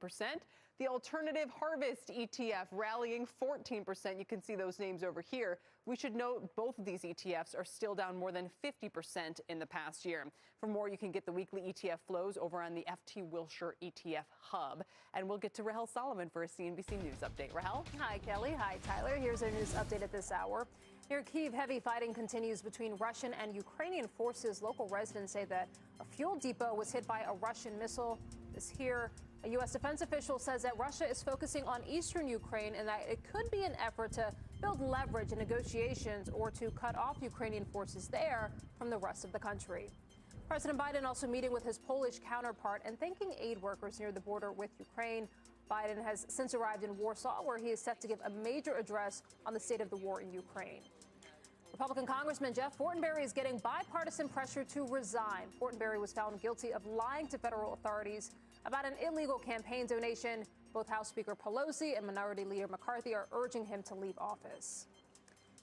The Alternative Harvest ETF rallying 14%. You can see those names over here. We should note both of these ETFs are still down more than 50% in the past year. For more, you can get the weekly ETF flows over on the FT Wilshire ETF Hub. And we'll get to Rahel Solomon for a CNBC News update. Rahel?
Hi, Kelly. Hi, Tyler. Here's our news update at this hour. Near Kyiv, heavy fighting continues between Russian and Ukrainian forces. Local residents say that a fuel depot was hit by a Russian missile. This here, a U.S. defense official says that Russia is focusing on eastern Ukraine and that it could be an effort to build leverage in negotiations or to cut off Ukrainian forces there from the rest of the country. President Biden also meeting with his Polish counterpart and thanking aid workers near the border with Ukraine. Biden has since arrived in Warsaw, where he is set to give a major address on the state of the war in Ukraine. Republican Congressman Jeff Fortenberry is getting bipartisan pressure to resign. Fortenberry was found guilty of lying to federal authorities about an illegal campaign donation. Both House Speaker Pelosi and Minority Leader McCarthy are urging him to leave office.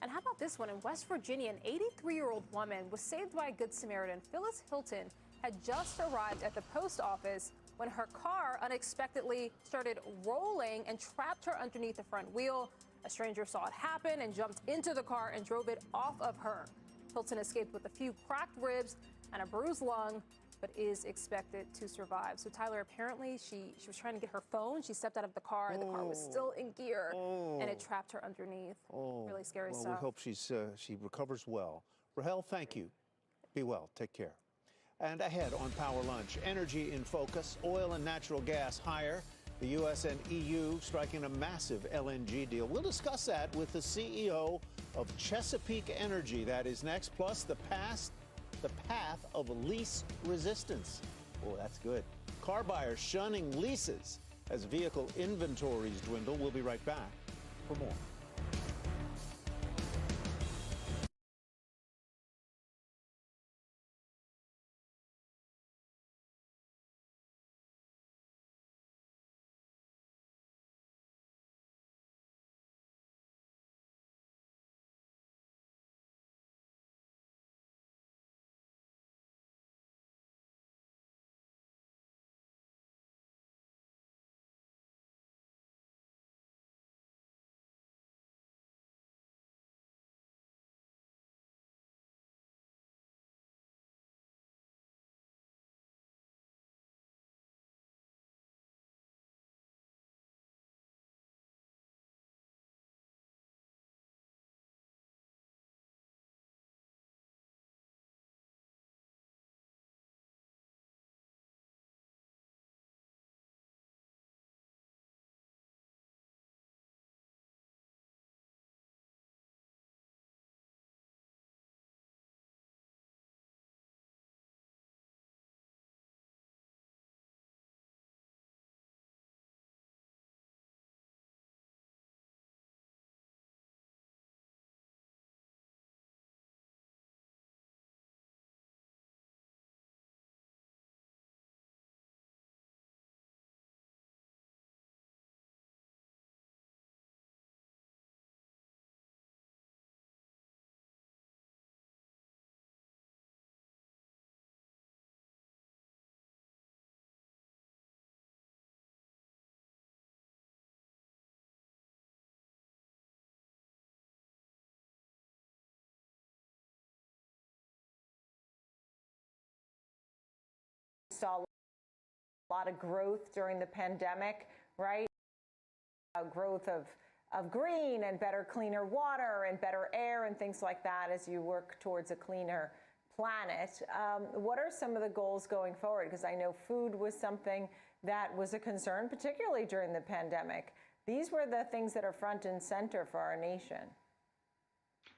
And how about this one? In West Virginia, an 83-year-old woman was saved by a Good Samaritan. Phyllis Hilton had just arrived at the post office when her car unexpectedly started rolling and trapped her underneath the front wheel. A stranger saw it happen and jumped into the car and drove it off of her. Hilton escaped with a few cracked ribs and a bruised lung, but is expected to survive. So, Tyler, apparently she was trying to get her phone. She stepped out of the car. The car was still in gear, and it trapped her underneath. Really scary
well,
stuff.
We hope she recovers well. Rahel, thank you. Be well. Take care. And ahead on Power Lunch, energy in focus, oil and natural gas higher. The U.S. and EU striking a massive LNG deal. We'll discuss that with the CEO of Chesapeake Energy. That is next, plus the path of lease resistance. Oh, that's good. Car buyers shunning leases as vehicle inventories dwindle. We'll be right back for more.
Saw a lot of growth during the pandemic, right? Growth of green and better, cleaner water and better air and things like that as you work towards a cleaner planet. What are some of the goals going forward? Because I know food was something that was a concern, particularly during the pandemic. These were the things that are front and center for our nation.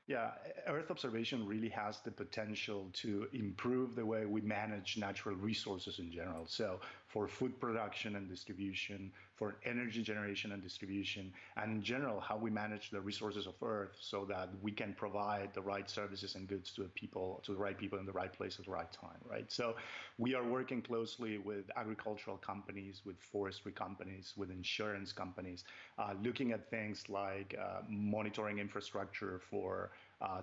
Yeah, Earth observation really has the potential to improve the way we manage natural resources in general. So for food production and distribution, for energy generation and distribution, and in general, how we manage the resources of Earth so that we can provide the right services and goods to the right people in the right place at the right time, right? So we are working closely with agricultural companies, with forestry companies, with insurance companies, looking at things like monitoring infrastructure for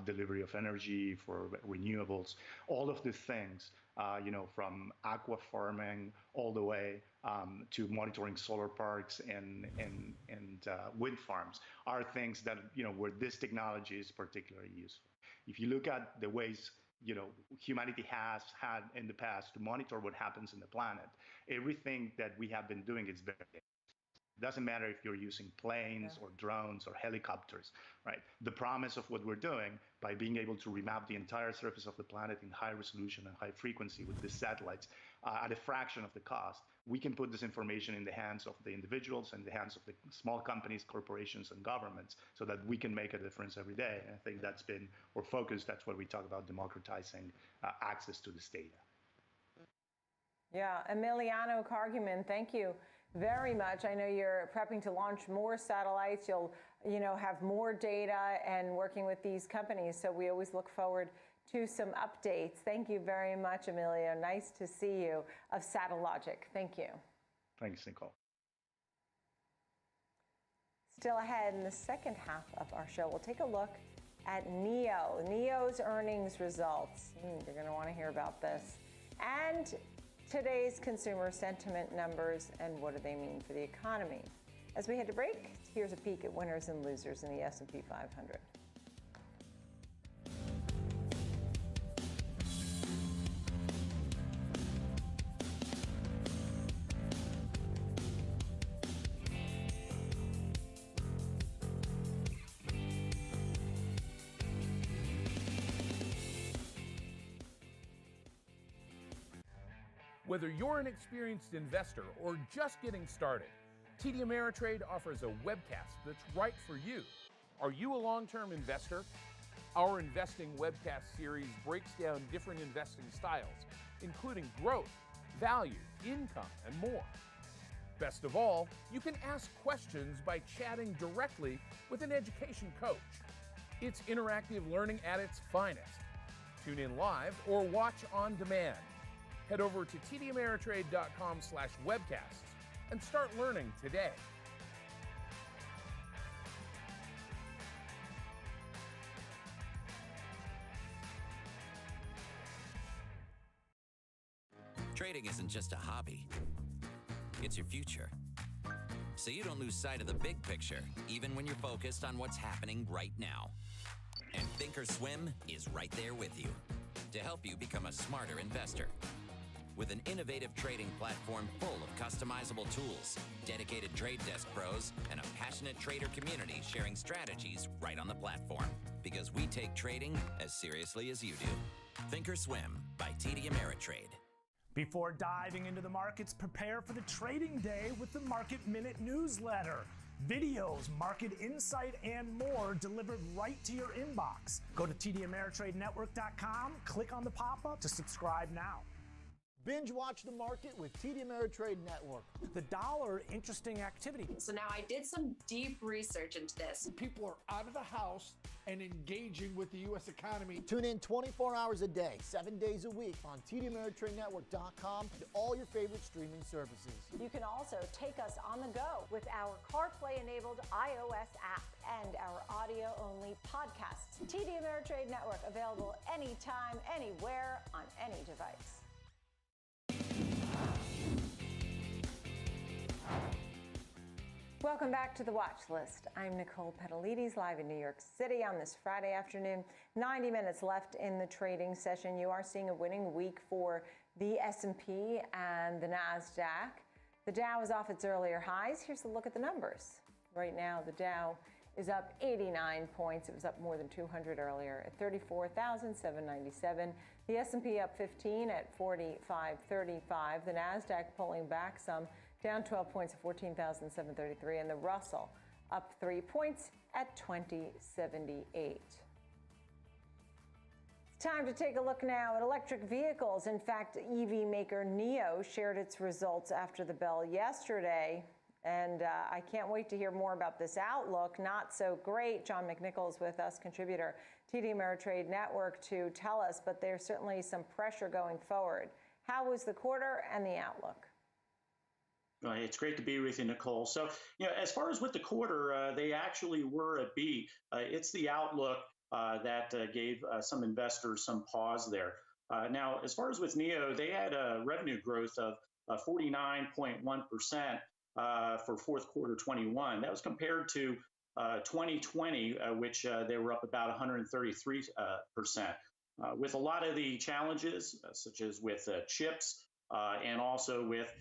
delivery of energy, for renewables, all of these things, from aqua farming all the way to monitoring solar parks and wind farms are things that, where this technology is particularly useful. If you look at the ways, humanity has had in the past to monitor what happens in the planet, everything that we have been doing is very It doesn't matter if you're using planes or drones or helicopters, right? The promise of what we're doing by being able to remap the entire surface of the planet in high resolution and high frequency with these satellites at a fraction of the cost, we can put this information in the hands of the individuals and the hands of the small companies, corporations, and governments so that we can make a difference every day. And I think that's been our focus. That's what we talk about, democratizing access to this data.
Yeah, Emiliano Karguman, thank you very much. I know you're prepping to launch more satellites. You'll, have more data and working with these companies. So we always look forward to some updates. Thank you very much, Emilio. Nice to see you of Satellogic. Thank you.
Thanks, Nicole.
Still ahead in the second half of our show, we'll take a look at NEO's earnings results. You're going to want to hear about this. And today's consumer sentiment numbers and what do they mean for the economy. As we head to break, here's a peek at winners and losers in the S&P 500.
Whether you're an experienced investor or just getting started, TD Ameritrade offers a webcast that's right for you. Are you a long-term investor? Our investing webcast series breaks down different investing styles, including growth, value, income, and more. Best of all, you can ask questions by chatting directly with an education coach. It's interactive learning at its finest. Tune in live or watch on demand. Head over to tdameritrade.com/webcasts and start learning today.
Trading isn't just a hobby, it's your future. So you don't lose sight of the big picture, even when you're focused on what's happening right now. And Thinkorswim is right there with you to help you become a smarter investor. With an innovative trading platform full of customizable tools, dedicated trade desk pros, and a passionate trader community sharing strategies right on the platform. Because we take trading as seriously as you do. Thinkorswim by TD Ameritrade.
Before diving into the markets, prepare for the trading day with the Market Minute newsletter. Videos, market insight, and more delivered right to your inbox. Go to tdameritradenetwork.com, click on the pop-up to subscribe now.
Binge watch the market with TD Ameritrade Network.
The dollar, interesting activity.
So now I did some deep research into this.
People are out of the house and engaging with the U.S. economy.
Tune in 24 hours a day, 7 days a week on tdameritradenetwork.com and all your favorite streaming services.
You can also take us on the go with our CarPlay-enabled iOS app and our audio-only podcasts. TD Ameritrade Network, available anytime, anywhere, on any device. Welcome back to the Watch List. I'm Nicole Petalides, live in New York City on this Friday afternoon. 90 minutes left in the trading session. You are seeing a winning week for the S&P and the NASDAQ. The Dow is off its earlier highs. Here's a look at the numbers. Right now, the Dow is up 89 points. It was up more than 200 earlier at 34,797. The S&P up 15 at 4535. The NASDAQ pulling back some, down 12 points at 14,733, and the Russell up 3 points at 2078. It's time to take a look now at electric vehicles. In fact, EV maker NEO shared its results after the bell yesterday, and I can't wait to hear more about this outlook. Not so great. John McNichol is with us, contributor, TD Ameritrade Network, to tell us, but there's certainly some pressure going forward. How was the quarter and the outlook?
It's great to be with you, Nicole. So, as far as with the quarter, they actually were a beat. It's the outlook that gave some investors some pause there. Now, as far as with NEO, they had a revenue growth of 49.1% for fourth quarter 21. That was compared to 2020, which they were up about 133%. With a lot of the challenges, such as with chips, and also with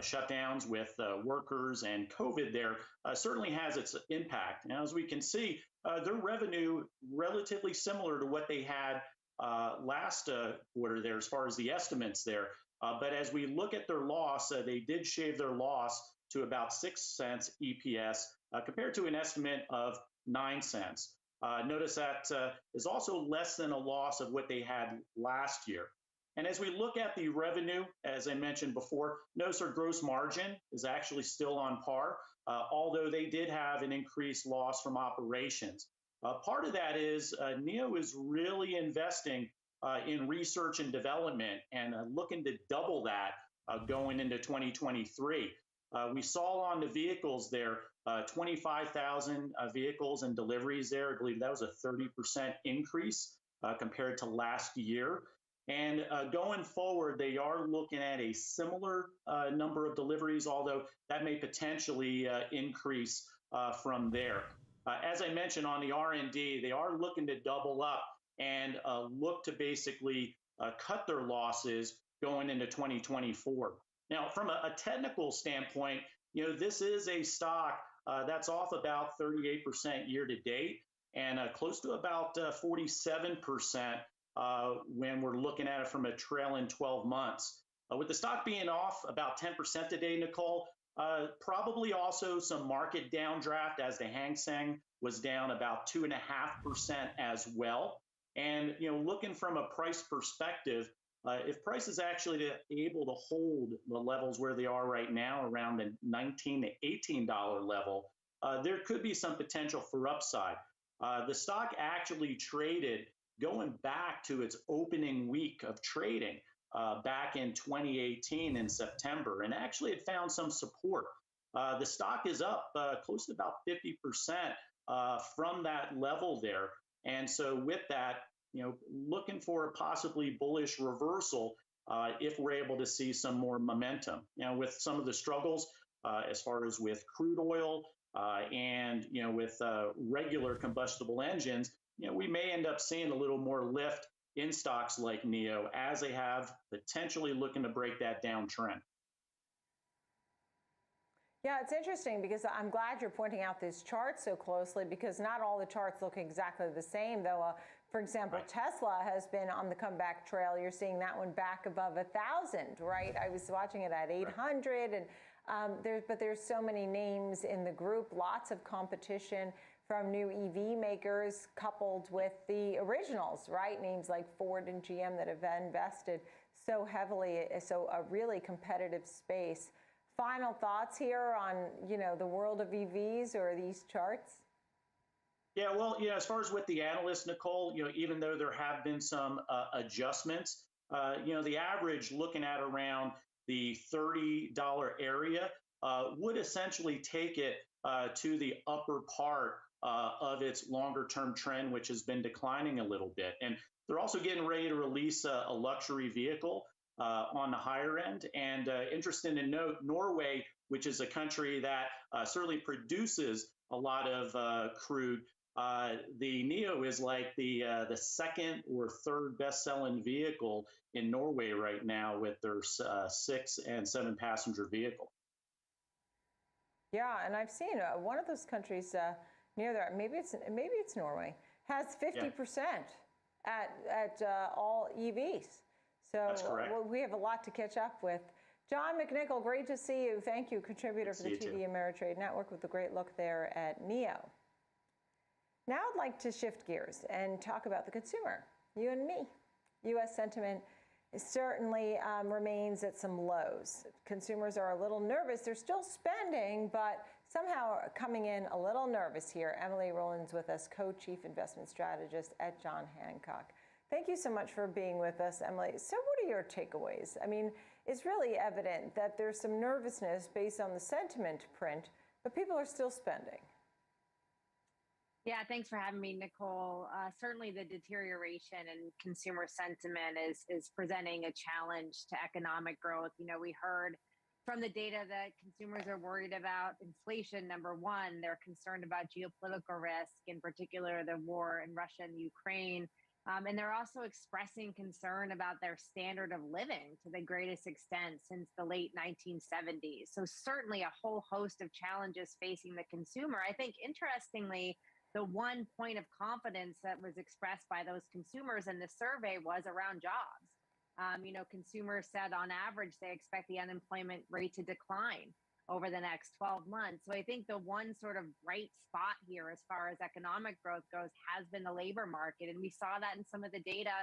shutdowns with workers and COVID there certainly has its impact. Now, as we can see, their revenue relatively similar to what they had last quarter there as far as the estimates there. But as we look at their loss, they did shave their loss to about 6 cents EPS compared to an estimate of 9 cents. Notice that is also less than a loss of what they had last year. And as we look at the revenue, as I mentioned before, notice their gross margin is actually still on par, although they did have an increased loss from operations. Part of that is NEO is really investing in research and development and looking to double that going into 2023. We saw on the vehicles there, 25,000 vehicles and deliveries there. I believe that was a 30% increase compared to last year. And going forward, they are looking at a similar number of deliveries, although that may potentially increase from there. As I mentioned on the R&D, they are looking to double up and look to basically cut their losses going into 2024. Now, from a technical standpoint, this is a stock that's off about 38% year to date and close to about 47% when we're looking at it from a trailing 12 months. With the stock being off about 10% today, Nicole, probably also some market downdraft as the Hang Seng was down about 2.5% as well. And looking from a price perspective, if price is actually able to hold the levels where they are right now, around the $19 to $18 level, there could be some potential for upside. The stock actually traded going back to its opening week of trading back in 2018 in September, and actually it found some support. The stock is up close to about 50% from that level there. And so with that, looking for a possibly bullish reversal if we're able to see some more momentum. With some of the struggles as far as with crude oil and with regular combustible engines, we may end up seeing a little more lift in stocks like NEO as they have potentially looking to break that downtrend.
Yeah, it's interesting because I'm glad you're pointing out this chart so closely because not all the charts look exactly the same, though. For example, Tesla has been on the comeback trail. You're seeing that one back above 1,000, right? I was watching it at 800, and there's so many names in the group, lots of competition from new EV makers coupled with the originals, right? Names like Ford and GM that have invested so heavily, so a really competitive space. Final thoughts here on, the world of EVs or these charts?
Yeah, well, as far as with the analysts, Nicole, even though there have been some adjustments, the average looking at around the $30 area would essentially take it to the upper part of its longer term trend, which has been declining a little bit. And they're also getting ready to release a luxury vehicle on the higher end. And interesting to note, Norway, which is a country that certainly produces a lot of crude, the NEO is like the second or third best-selling vehicle in Norway right now with their 6 and 7 passenger vehicle.
Yeah, and I've seen one of those countries near there. Maybe it's Norway has 50% at all EVs. So
that's correct.
We have a lot to catch up with. John McNichol, great to see you. Thank you, contributor for the TD Ameritrade Network with a great look there at NEO. Now I'd like to shift gears and talk about the consumer, you and me. U.S. sentiment certainly remains at some lows. Consumers are a little nervous. They're still spending, but somehow coming in a little nervous here. Emily Rowland's with us, co-chief investment strategist at John Hancock. Thank you so much for being with us, Emily. So what are your takeaways? I mean, it's really evident that there's some nervousness based on the sentiment print, but people are still spending.
Yeah, thanks for having me, Nicole. Certainly the deterioration in consumer sentiment is presenting a challenge to economic growth. We heard from the data that consumers are worried about inflation, number one. They're concerned about geopolitical risk, in particular the war in Russia and Ukraine. And they're also expressing concern about their standard of living to the greatest extent since the late 1970s. So certainly a whole host of challenges facing the consumer. I think, interestingly, the one point of confidence that was expressed by those consumers in the survey was around jobs. Consumers said on average they expect the unemployment rate to decline over the next 12 months. So I think the one sort of bright spot here as far as economic growth goes has been the labor market. And we saw that in some of the data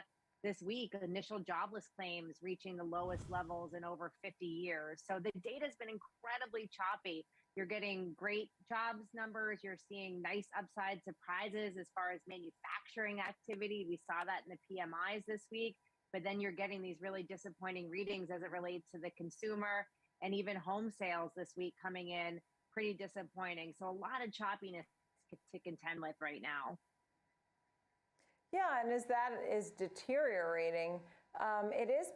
this week, initial jobless claims reaching the lowest levels in over 50 years. So the data has been incredibly choppy. You're getting great jobs numbers. You're seeing nice upside surprises as far as manufacturing activity. We saw that in the PMIs this week. But then you're getting these really disappointing readings as it relates to the consumer, and even home sales this week coming in pretty disappointing. So a lot of choppiness to contend with right now.
Yeah, and as that is deteriorating, it is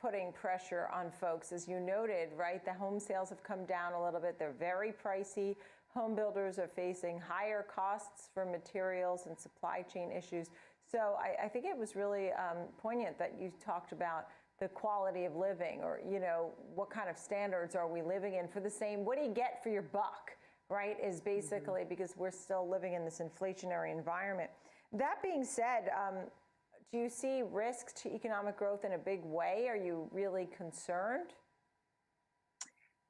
putting pressure on folks, as you noted, right? The home sales have come down a little bit. They're very pricey. Home builders are facing higher costs for materials and supply chain issues. So I think it was really poignant that you talked about the quality of living, or, what kind of standards are we living in for the same, what do you get for your buck, right, is basically because we're still living in this inflationary environment. That being said, do you see risks to economic growth in a big way? Are you really concerned?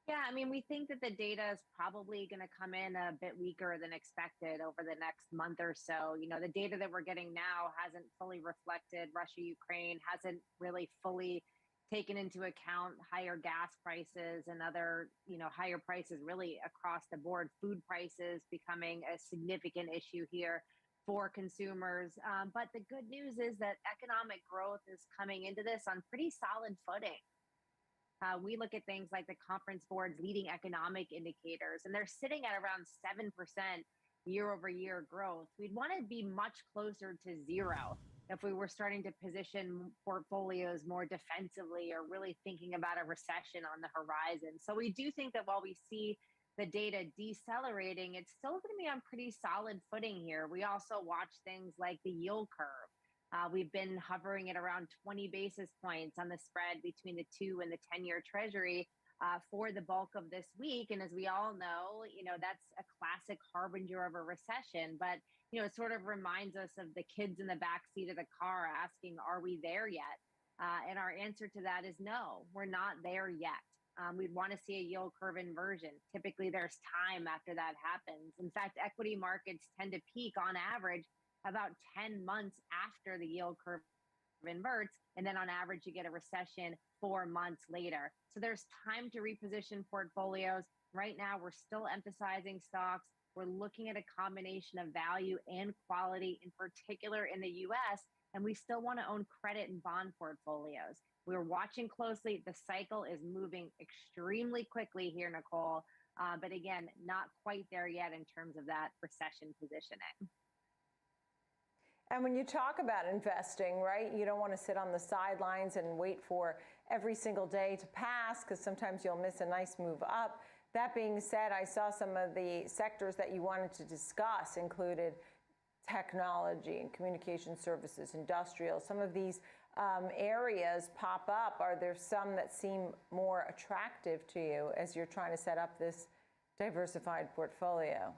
Yeah, I mean, we think that the data is probably going to come in a bit weaker than expected over the next month or so. The data that we're getting now hasn't fully reflected Russia, Ukraine, hasn't really fully taken into account higher gas prices and other, higher prices really across the board. Food prices becoming a significant issue here for consumers. But the good news is that economic growth is coming into this on pretty solid footing. We look at things like the Conference Board's leading economic indicators, and they're sitting at around 7% year over year growth. We'd want to be much closer to zero if we were starting to position portfolios more defensively or really thinking about a recession on the horizon. So we do think that while we see the data decelerating, it's still going to be on pretty solid footing here. We also watch things like the yield curve. We've been hovering at around 20 basis points on the spread between the 2 and the 10-year Treasury for the bulk of this week. And as we all know, that's a classic harbinger of a recession. But, it sort of reminds us of the kids in the backseat of the car asking, are we there yet? And our answer to that is no, we're not there yet. We'd want to see a yield curve inversion. Typically, there's time after that happens. In fact, equity markets tend to peak on average about 10 months after the yield curve inverts. And then on average, you get a recession 4 months later. So there's time to reposition portfolios. Right now, we're still emphasizing stocks. We're looking at a combination of value and quality, in particular in the US. And we still want to own credit and bond portfolios. We're watching closely. The cycle is moving extremely quickly here, Nicole. But again, not quite there yet in terms of that recession positioning.
And when you talk about investing, right, you don't want to sit on the sidelines and wait for every single day to pass, because sometimes you'll miss a nice move up. That being said, I saw some of the sectors that you wanted to discuss included technology and communication services, industrial. Some of these areas pop up. Are there some that seem more attractive to you as you're trying to set up this diversified portfolio?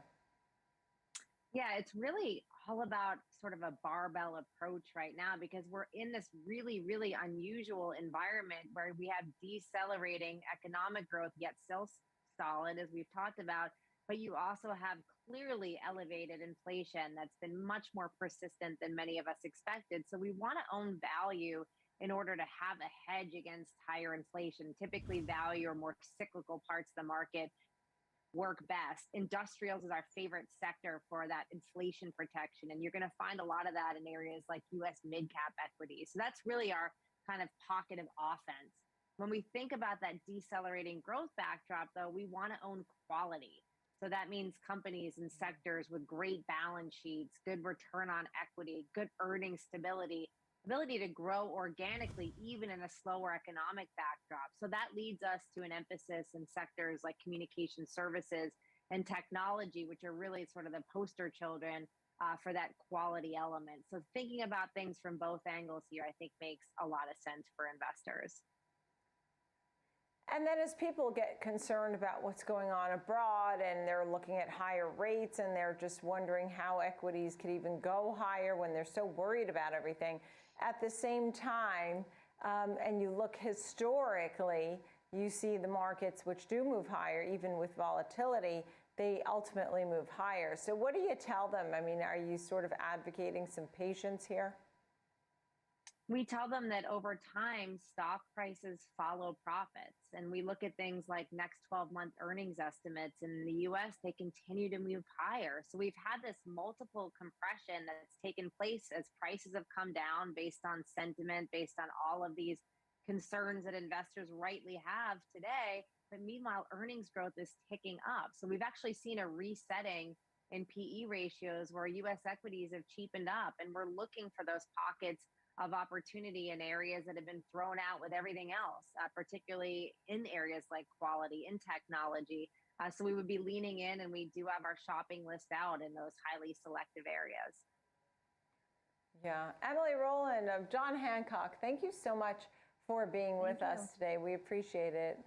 Yeah, it's really all about sort of a barbell approach right now, because we're in this really, really unusual environment where we have decelerating economic growth, yet still solid, as we've talked about. But you also have clearly elevated inflation that's been much more persistent than many of us expected. So we want to own value in order to have a hedge against higher inflation. Typically, value or more cyclical parts of the market work best. Industrials is our favorite sector for that inflation protection. And you're going to find a lot of that in areas like US mid-cap equities. So that's really our kind of pocket of offense. When we think about that decelerating growth backdrop, though, we want to own quality. So that means companies and sectors with great balance sheets, good return on equity, good earnings stability, ability to grow organically, even in a slower economic backdrop. So that leads us to an emphasis in sectors like communication services and technology, which are really sort of the poster children for that quality element. So thinking about things from both angles here, I think makes a lot of sense for investors.
And then as people get concerned about what's going on abroad and they're looking at higher rates and they're just wondering how equities could even go higher when they're so worried about everything, at the same time, and you look historically, you see the markets which do move higher, even with volatility, they ultimately move higher. So what do you tell them? I mean, are you sort of advocating some patience here?
We tell them that over time, stock prices follow profits. And we look at things like next 12-month earnings estimates. In the US, they continue to move higher. So we've had this multiple compression that's taken place as prices have come down based on sentiment, based on all of these concerns that investors rightly have today. But meanwhile, earnings growth is ticking up. So we've actually seen a resetting in PE ratios where US equities have cheapened up. And we're looking for those pockets of opportunity in areas that have been thrown out with everything else, particularly in areas like quality and technology. So we would be leaning in, and we do have our shopping list out in those highly selective areas.
Yeah. Emily Rowland of John Hancock, thank you so much for being with us today. We appreciate it.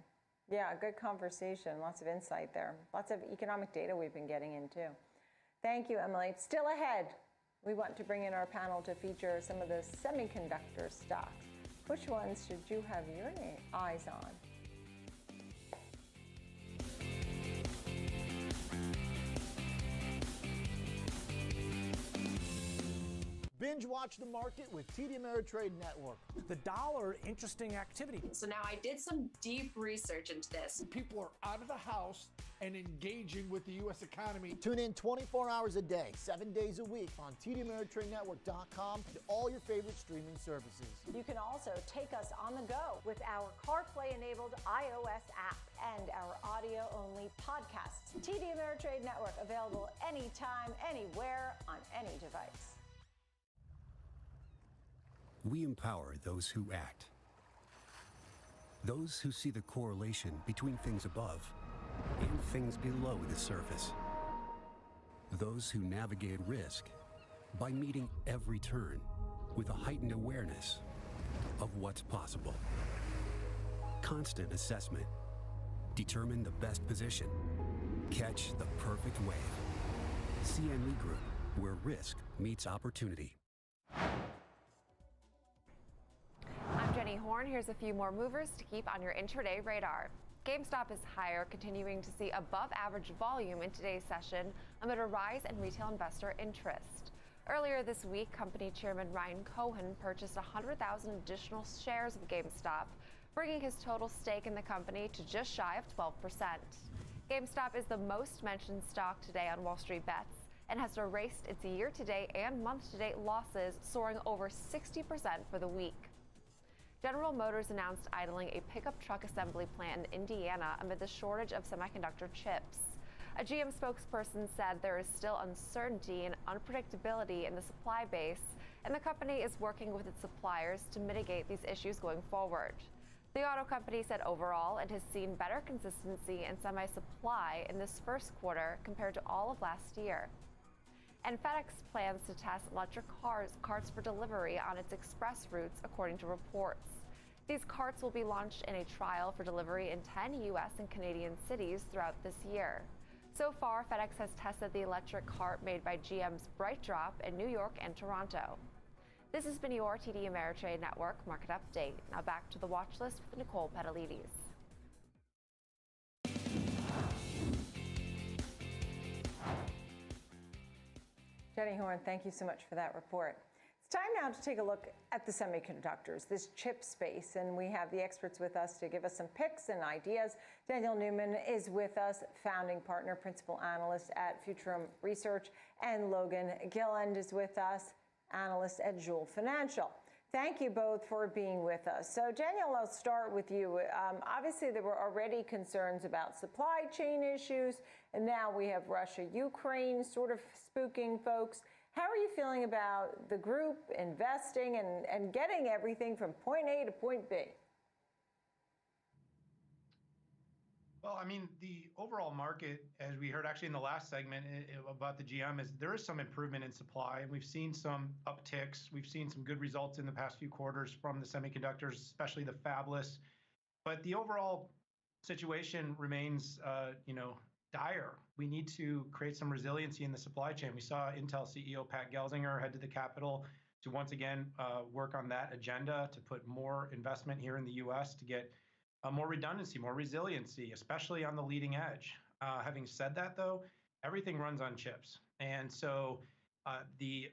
Yeah, good conversation. Lots of insight there. Lots of economic data we've been getting into. Thank you, Emily. Still ahead, we want to bring in our panel to feature some of the semiconductor stocks. Which ones should you have your eyes on?
Binge watch the market with TD Ameritrade Network.
The dollar, interesting activity.
So now I did some deep research into this.
People are out of the house and engaging with the U.S. economy.
Tune in 24 hours a day, 7 days a week on TDAmeritradeNetwork.com and all your favorite streaming services.
You can also take us on the go with our CarPlay-enabled iOS app and our audio-only podcasts. TD Ameritrade Network, available anytime, anywhere, on any device.
We empower those who act. Those who see the correlation between things above and things below the surface. Those who navigate risk by meeting every turn with a heightened awareness of what's possible. Constant assessment. Determine the best position. Catch the perfect wave. CME Group, where risk meets opportunity.
I'm Jenny Horn. Here's a few more movers to keep on your intraday radar. GameStop is higher, continuing to see above average volume in today's session amid a rise in retail investor interest. Earlier this week, company chairman Ryan Cohen purchased 100,000 additional shares of GameStop, bringing his total stake in the company to just shy of 12%. GameStop is the most mentioned stock today on Wall Street Bets and has erased its year-to-date and month-to-date losses, soaring over 60% for the week. General Motors announced idling a pickup truck assembly plant in Indiana amid the shortage of semiconductor chips. A GM spokesperson said there is still uncertainty and unpredictability in the supply base, and the company is working with its suppliers to mitigate these issues going forward. The auto company said overall it has seen better consistency in semi-supply in this first quarter compared to all of last year. And FedEx plans to test electric carts for delivery on its express routes, according to reports. These carts will be launched in a trial for delivery in 10 U.S. and Canadian cities throughout this year. So far, FedEx has tested the electric cart made by GM's Bright Drop in New York and Toronto. This has been your TD Ameritrade Network Market Update. Now back to the watch list with Nicole Petalides.
Jenny Horn, thank you so much for that report. It's time now to take a look at the semiconductors, this chip space, and we have the experts with us to give us some picks and ideas. Daniel Newman is with us, founding partner, principal analyst at Futurum Research, and Logan Gilland is with us, analyst at Joule Financial. Thank you both for being with us. So Daniel, I'll start with you. Obviously, there were already concerns about supply chain issues, and now we have Russia, Ukraine sort of spooking folks. How are you feeling about the group investing and getting everything from point A to point B?
Well, I mean, the overall market, as we heard actually in the last segment about the GM, is there is some improvement in supply, and we've seen some upticks. We've seen some good results in the past few quarters from the semiconductors, especially the fabless. But the overall situation remains, dire. We need to create some resiliency in the supply chain. We saw Intel CEO Pat Gelsinger head to the Capitol to once again work on that agenda to put more investment here in the U.S. to get more redundancy, more resiliency, especially on the leading edge. Having said that, though, everything runs on chips. And so the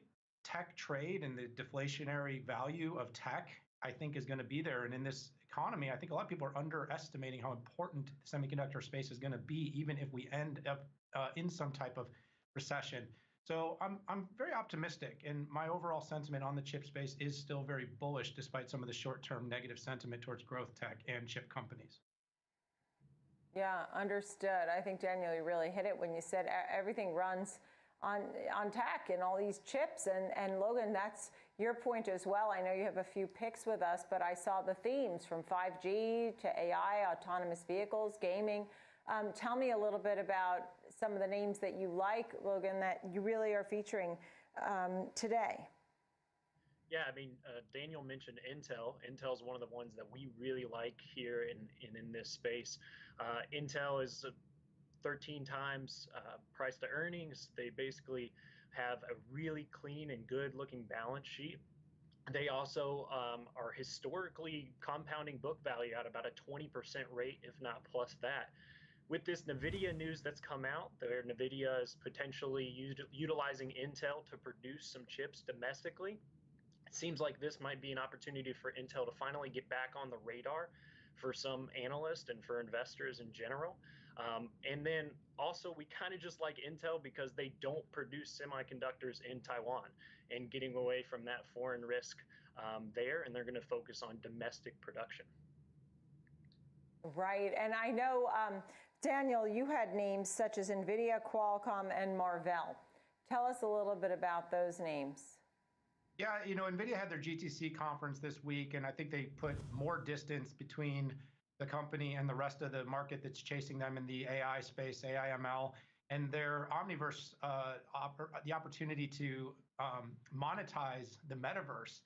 tech trade and the deflationary value of tech, I think, is going to be there. And in this economy, I think a lot of people are underestimating how important the semiconductor space is going to be, even if we end up in some type of recession. So I'm very optimistic, and my overall sentiment on the chip space is still very bullish, despite some of the short-term negative sentiment towards growth tech and chip companies.
Yeah, understood. I think, Daniel, you really hit it when you said everything runs on tech and all these chips. And Logan, that's your point as well. I know you have a few picks with us, but I saw the themes from 5G to AI, autonomous vehicles, gaming. Tell me a little bit about some of the names that you like, Logan, that you really are featuring today.
Yeah, I mean, Daniel mentioned Intel. Intel is one of the ones that we really like here in this space. Intel is 13 times price to earnings. They basically have a really clean and good looking balance sheet. They also are historically compounding book value at about a 20% rate, if not plus that. With this NVIDIA news that's come out, NVIDIA is potentially utilizing Intel to produce some chips domestically. It seems like this might be an opportunity for Intel to finally get back on the radar for some analysts and for investors in general. And then also, we kind of just like Intel because they don't produce semiconductors in Taiwan, and getting away from that foreign risk there, and they're going to focus on domestic production.
Right, and I know, Daniel, you had names such as NVIDIA, Qualcomm, and Marvell. Tell us a little bit about those names.
Yeah, NVIDIA had their GTC conference this week, and I think they put more distance between the company and the rest of the market that's chasing them in the AI space, AI ML, and their Omniverse, the opportunity to monetize the metaverse.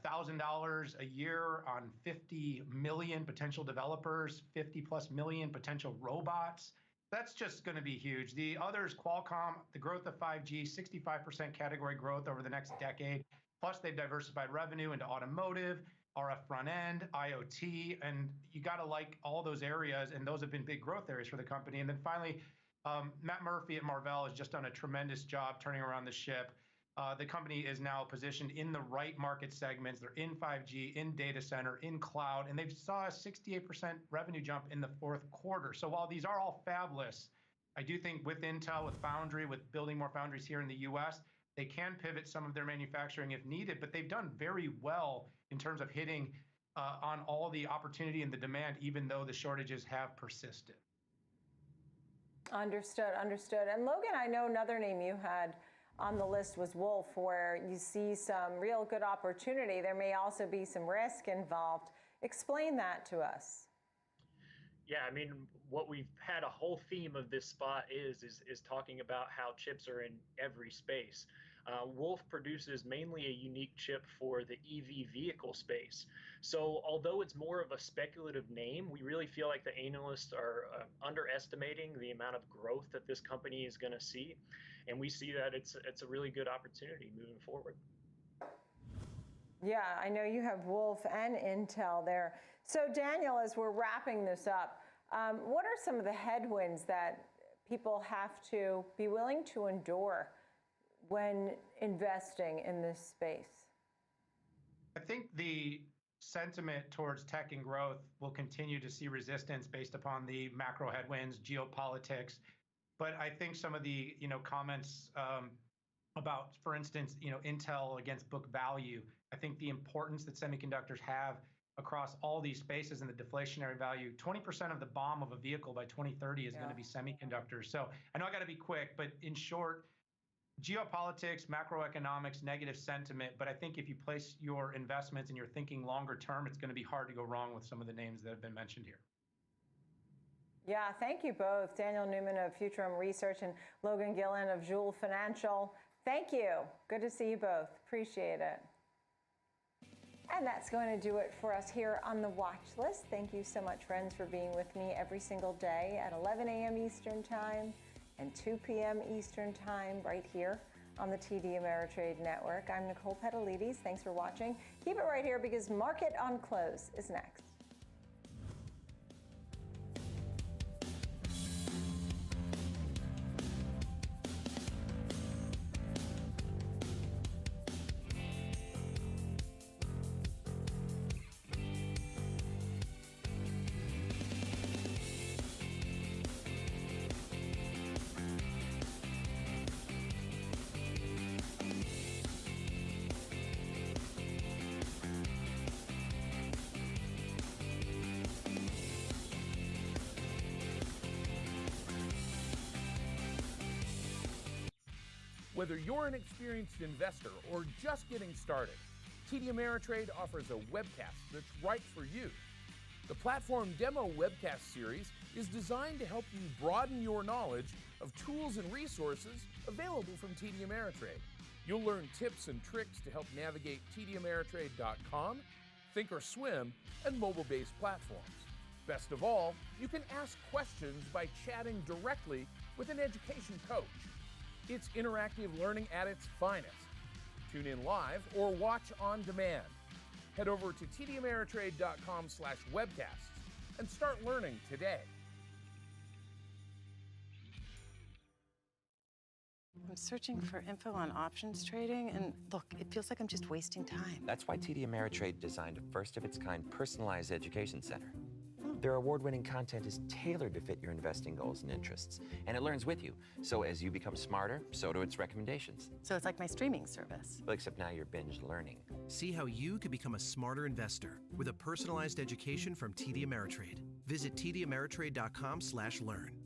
$1,000 a year on 50 million potential developers, 50 plus million potential robots. That's just going to be huge. The others, Qualcomm, the growth of 5G, 65% category growth over the next decade. Plus, they've diversified revenue into automotive, RF front end, IoT, and you got to like all those areas, and those have been big growth areas for the company. And then finally, Matt Murphy at Marvell has just done a tremendous job turning around the ship. The company is now positioned in the right market segments. They're in 5G, in data center, in cloud, and they saw a 68% revenue jump in the fourth quarter. So while these are all fabless, I do think with Intel, with Foundry, with building more foundries here in the US, they can pivot some of their manufacturing if needed, but they've done very well in terms of hitting on all the opportunity and the demand, even though the shortages have persisted.
Understood, understood. And Logan, I know another name you had on the list was Wolf, where you see some real good opportunity. There may also be some risk involved. Explain that to us.
Yeah, I mean, what we've had a whole theme of this spot is talking about how chips are in every space. Wolf produces mainly a unique chip for the EV vehicle space. So although it's more of a speculative name, we really feel like the analysts are underestimating the amount of growth that this company is going to see. And we see that it's a really good opportunity moving forward.
Yeah, I know you have Wolf and Intel there. So Daniel, as we're wrapping this up, what are some of the headwinds that people have to be willing to endure when investing in this space?
I think the sentiment towards tech and growth will continue to see resistance based upon the macro headwinds, geopolitics. But I think some of the comments about, for instance, Intel against book value, I think the importance that semiconductors have across all these spaces and the deflationary value, 20% of the BOM of a vehicle by 2030 is going to be semiconductors. So I know I got to be quick, but in short, geopolitics, macroeconomics, negative sentiment. But I think if you place your investments and you're thinking longer term, it's going to be hard to go wrong with some of the names that have been mentioned here.
Yeah, thank you both. Daniel Newman of Futurum Research and Logan Gillen of Joule Financial. Thank you. Good to see you both. Appreciate it. And that's going to do it for us here on the watch list. Thank you so much, friends, for being with me every single day at 11 a.m. Eastern Time and 2 p.m. Eastern Time right here on the TD Ameritrade Network. I'm Nicole Petalides. Thanks for watching. Keep it right here because Market on Close is next.
Whether you're an experienced investor or just getting started, TD Ameritrade offers a webcast that's right for you. The Platform Demo Webcast Series is designed to help you broaden your knowledge of tools and resources available from TD Ameritrade. You'll learn tips and tricks to help navigate TDAmeritrade.com, Thinkorswim, and mobile-based platforms. Best of all, you can ask questions by chatting directly with an education coach. It's interactive learning at its finest. Tune in live or watch on demand. Head over to tdameritrade.com/webcasts and start learning today.
I'm searching for info on options trading, and look, it feels like I'm just wasting time.
That's why TD Ameritrade designed a first-of-its-kind personalized education center. Their award-winning content is tailored to fit your investing goals and interests, and it learns with you. So as you become smarter, so do its recommendations.
So it's like my streaming service.
Well, except now you're binge learning.
See how you could become a smarter investor with a personalized education from TD Ameritrade. Visit tdameritrade.com/learn.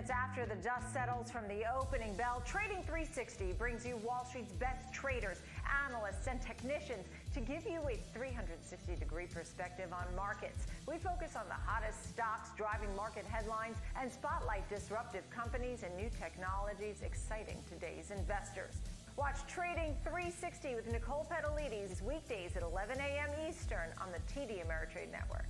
After the dust settles from the opening bell, Trading 360 brings you Wall Street's best traders, analysts, and technicians to give you a 360-degree perspective on markets. We focus on the hottest stocks driving market headlines and spotlight disruptive companies and new technologies exciting today's investors. Watch Trading 360 with Nicole Petalides weekdays at 11 a.m. Eastern on the TD Ameritrade Network.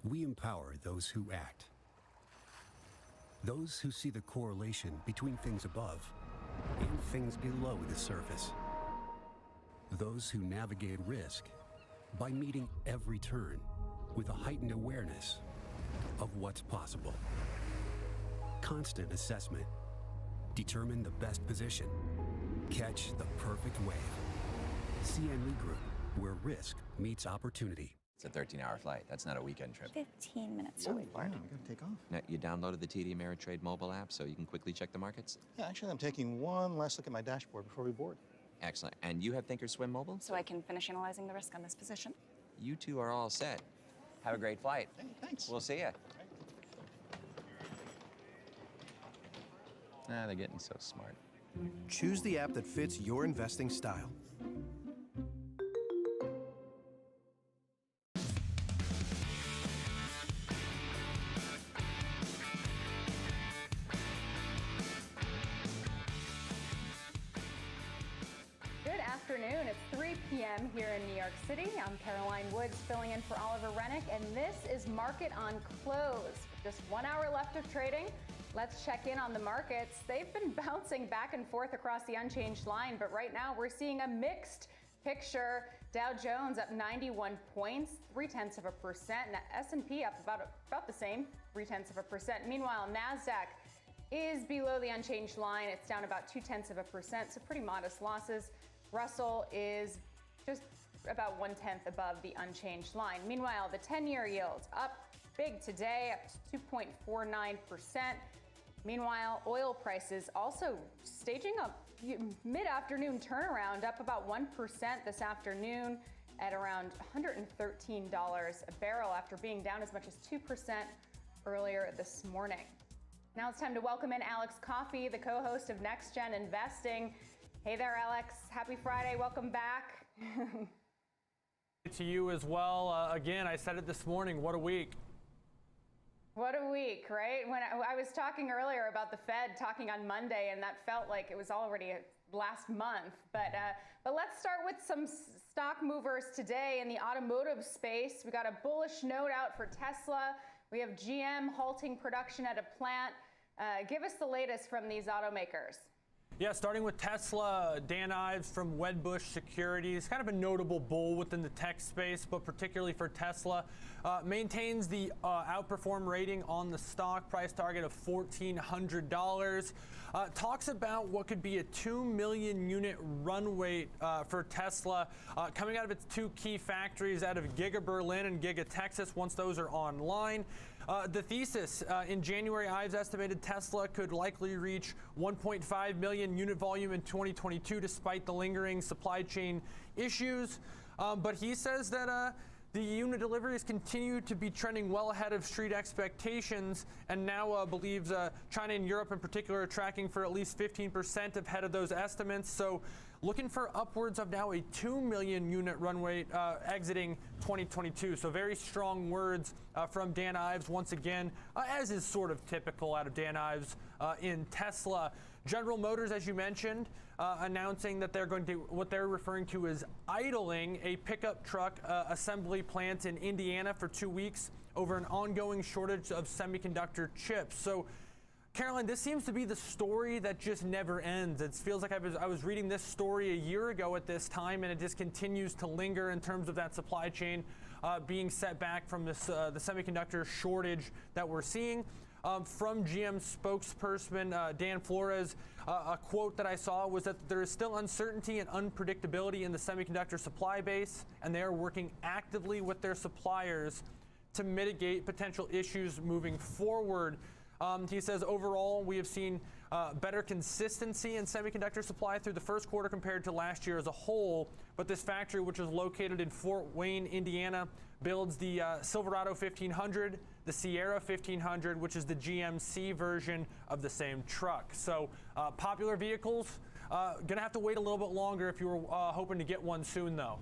We empower those who act. Those who see the correlation between things above and things below the surface. Those who navigate risk by meeting every turn with a heightened awareness of what's possible. Constant assessment. Determine the best position. Catch the perfect wave. CNE Group, where risk meets opportunity.
It's a 13-hour flight. That's not a weekend trip.
15 minutes to wait.
Wow, I gotta take off. Now, you downloaded the TD Ameritrade mobile app so you can quickly check the markets?
Yeah, actually, I'm taking one last look at my dashboard before we board.
Excellent. And you have Thinkorswim mobile?
So I can finish analyzing the risk on this position.
You two are all set. Have a great flight.
Hey, thanks.
We'll see ya. Ah, they're getting so smart.
Choose the app that fits your investing style.
It's 3 p.m. here in New York City. I'm Caroline Woods filling in for Oliver Rennick, and this is Market on Close. Just 1 hour left of trading. Let's check in on the markets. They've been bouncing back and forth across the unchanged line, but right now we're seeing a mixed picture. Dow Jones up 91 points, 0.3%. S&P up about the same, 0.3%. Meanwhile, NASDAQ is below the unchanged line. It's down about 0.2%, so pretty modest losses. Russell is just about 0.1 above the unchanged line. Meanwhile, the 10-year yields up big today, up to 2.49%. Meanwhile, oil prices also staging a mid-afternoon turnaround, up about 1% this afternoon at around $113 a barrel after being down as much as 2% earlier this morning. Now it's time to welcome in Alex Coffey, the co-host of Next Gen Investing. Hey there, Alex. Happy Friday. Welcome back.
To you as well. Again, I said it this morning. What a week.
What a week, right? When I was talking earlier about the Fed talking on Monday, and that felt like it was already last month. But let's start with some stock movers today in the automotive space. We got a bullish note out for Tesla. We have GM halting production at a plant. Give us the latest from these automakers.
Yeah, starting with Tesla, Dan Ives from Wedbush Securities, kind of a notable bull within the tech space, but particularly for Tesla, maintains the outperform rating on the stock, price target of $1,400. Talks about what could be a 2 million unit run rate for Tesla coming out of its two key factories out of Giga Berlin and Giga Texas once those are online. The thesis, in January, Ives estimated Tesla could likely reach 1.5 million unit volume in 2022 despite the lingering supply chain issues. But he says that the unit deliveries continue to be trending well ahead of street expectations, and now believes China and Europe in particular are tracking for at least 15% ahead of those estimates. So looking for upwards of now a 2 million unit run rate exiting 2022. So very strong words from Dan Ives once again, as is sort of typical out of Dan Ives in Tesla. General Motors, as you mentioned, announcing that they're going to, what they're referring to as idling a pickup truck assembly plant in Indiana for 2 weeks over an ongoing shortage of semiconductor chips. So Caroline, this seems to be the story that just never ends. It feels like I was reading this story a year ago at this time, and it just continues to linger in terms of that supply chain being set back from this the semiconductor shortage that we're seeing. From GM spokesperson Dan Flores, a quote that I saw was that there is still uncertainty and unpredictability in the semiconductor supply base, and they are working actively with their suppliers to mitigate potential issues moving forward. He says overall we have seen better consistency in semiconductor supply through the first quarter compared to last year as a whole, but this factory, which is located in Fort Wayne, Indiana, builds the Silverado 1500, the Sierra 1500, which is the GMC version of the same truck. So popular vehicles, gonna have to wait a little bit longer if you were hoping to get one soon though.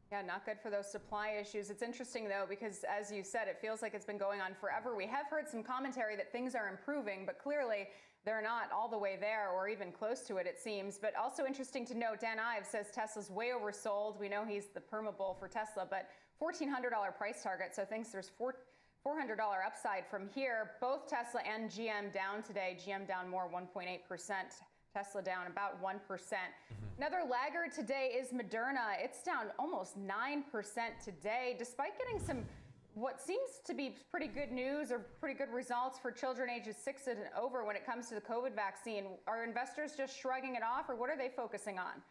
Yeah, not good for those supply issues. It's interesting, though, because as you said, it feels like it's been going on forever. We have heard some commentary that things are improving, but clearly they're not all the way there or even close to it, it seems. But also interesting to note, Dan Ives says Tesla's way oversold. We know he's the perma bull for Tesla, but $1,400 price target, so thinks there's $400 upside from here. Both Tesla and GM down today. GM down more, 1.8%. Tesla down about 1%. Another laggard today is Moderna. It's down almost 9% today, despite getting some what seems to be pretty good news or pretty good results for children ages 6 and over when it comes to the COVID vaccine. Are investors just shrugging it off, or what are they focusing on?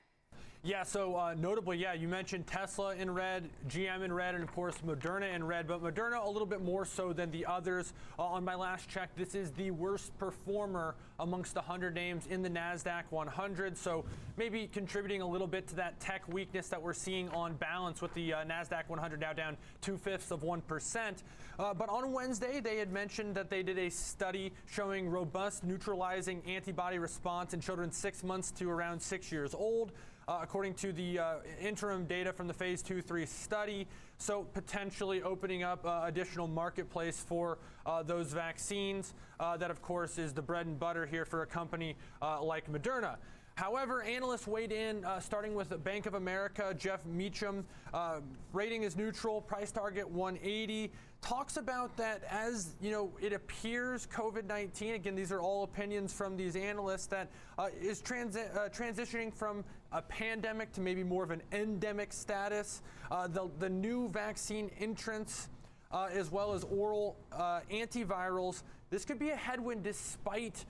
Yeah, so notably, yeah, you mentioned Tesla in red, GM in red, and of course Moderna in red, but Moderna a little bit more so than the others. On my last check, this is the worst performer amongst the 100 names in the NASDAQ 100, so maybe contributing a little bit to that tech weakness that we're seeing on balance with the NASDAQ 100 now down 0.2%. But on Wednesday, they had mentioned that they did a study showing robust neutralizing antibody response in children 6 months to around 6 years old. According to the interim data from the phase 2-3 study, so potentially opening up additional marketplace for those vaccines. That, of course, is the bread and butter here for a company like Moderna. However, analysts weighed in, starting with Bank of America, Jeff Meacham. Rating is neutral, price target 180. Talks about that as, you know, it appears COVID-19, again, these are all opinions from these analysts, that is transitioning from a pandemic to maybe more of an endemic status. The new vaccine entrants, as well as oral antivirals, this could be a headwind despite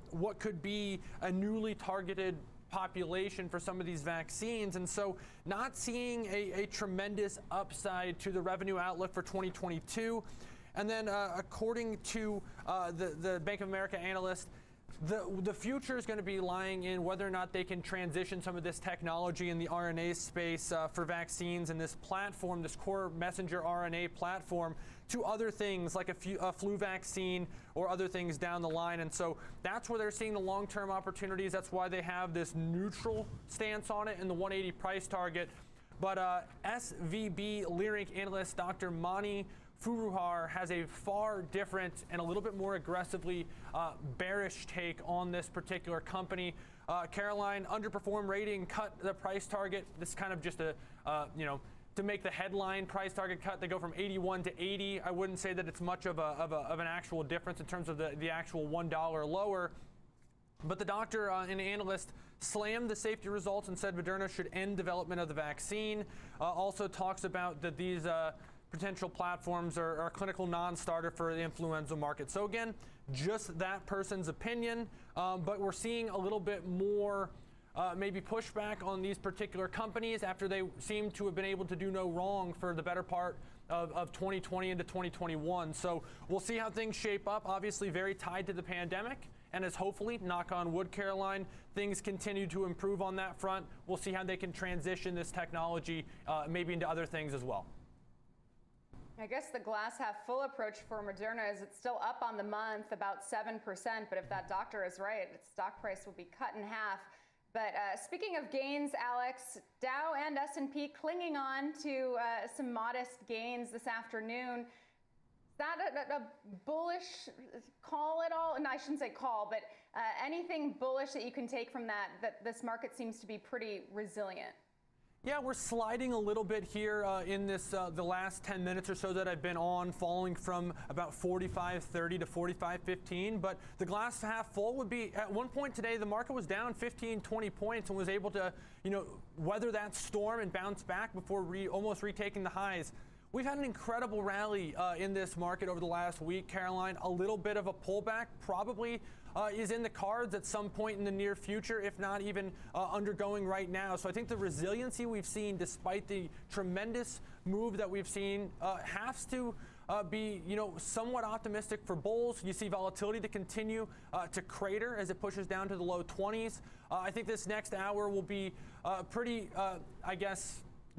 what could be a newly targeted population for some of these vaccines. And so not seeing a tremendous upside to the revenue outlook for 2022. And then according to the Bank of America analyst, The future is going to be lying in whether or not they can transition some of this technology in the RNA space for vaccines and this platform, this core messenger RNA platform, to other things like a flu vaccine or other things down the line. And so that's where they're seeing the long-term opportunities. That's why they have this neutral stance on it in the 180 price target. But SVB Leerink analyst Dr. Mani Furuhar has a far different and a little bit more aggressively bearish take on this particular company. Caroline, underperform rating, cut the price target. This is kind of just a, to make the headline price target cut. They go from 81 to 80. I wouldn't say that it's much of an actual difference in terms of the actual $1 lower. But the doctor and analyst slammed the safety results and said Moderna should end development of the vaccine. Also talks about that these potential platforms are clinical non-starter for the influenza market. So again, just that person's opinion, but we're seeing a little bit more maybe pushback on these particular companies after they seem to have been able to do no wrong for the better part of 2020 into 2021. So we'll see how things shape up, obviously very tied to the pandemic. And as hopefully, knock on wood, Caroline, things continue to improve on that front, we'll see how they can transition this technology maybe into other things as well.
I guess the glass half full approach for Moderna is it's still up on the month, about 7%, but if that doctor is right, its stock price will be cut in half. But speaking of gains, Alex, Dow and S&P clinging on to some modest gains this afternoon. Is that a bullish call at all? No, I shouldn't say call, but anything bullish that you can take from that this market seems to be pretty resilient?
Yeah, we're sliding a little bit here in this the last 10 minutes or so that I've been on, falling from about 45.30 to 45.15. But the glass half full would be, at one point today, the market was down 15, 20 points and was able to, weather that storm and bounce back before almost retaking the highs. We've had an incredible rally in this market over the last week, Caroline. A little bit of a pullback probably is in the cards at some point in the near future, if not even undergoing right now. So I think the resiliency we've seen, despite the tremendous move that we've seen, has to be, somewhat optimistic for bulls. You see volatility to continue to crater as it pushes down to the low 20s. I think this next hour will be pretty,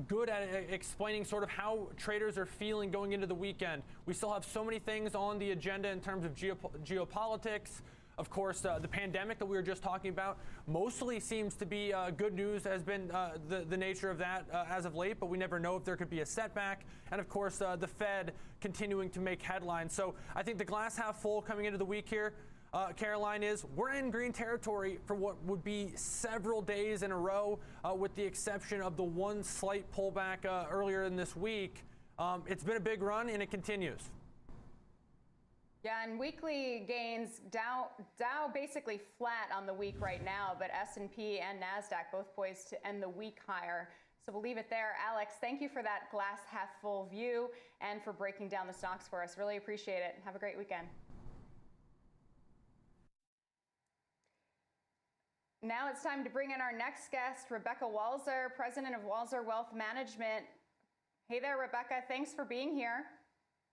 good at explaining sort of how traders are feeling going into the weekend. We still have so many things on the agenda in terms of geopolitics. Of course, the pandemic that we were just talking about mostly seems to be good news, has been the nature of that as of late, but we never know if there could be a setback. And of course, the Fed continuing to make headlines. So I think the glass half full coming into the week here, Caroline, is we're in green territory for what would be several days in a row, with the exception of the one slight pullback earlier in this week. It's been a big run and it continues.
Yeah, and weekly gains, Dow basically flat on the week right now, but S&P and NASDAQ both poised to end the week higher. So we'll leave it there. Alex, thank you for that glass half full view and for breaking down the stocks for us. Really appreciate it. Have a great weekend. Now it's time to bring in our next guest, Rebecca Walzer, president of Walzer Wealth Management. Hey there, Rebecca. Thanks for being here.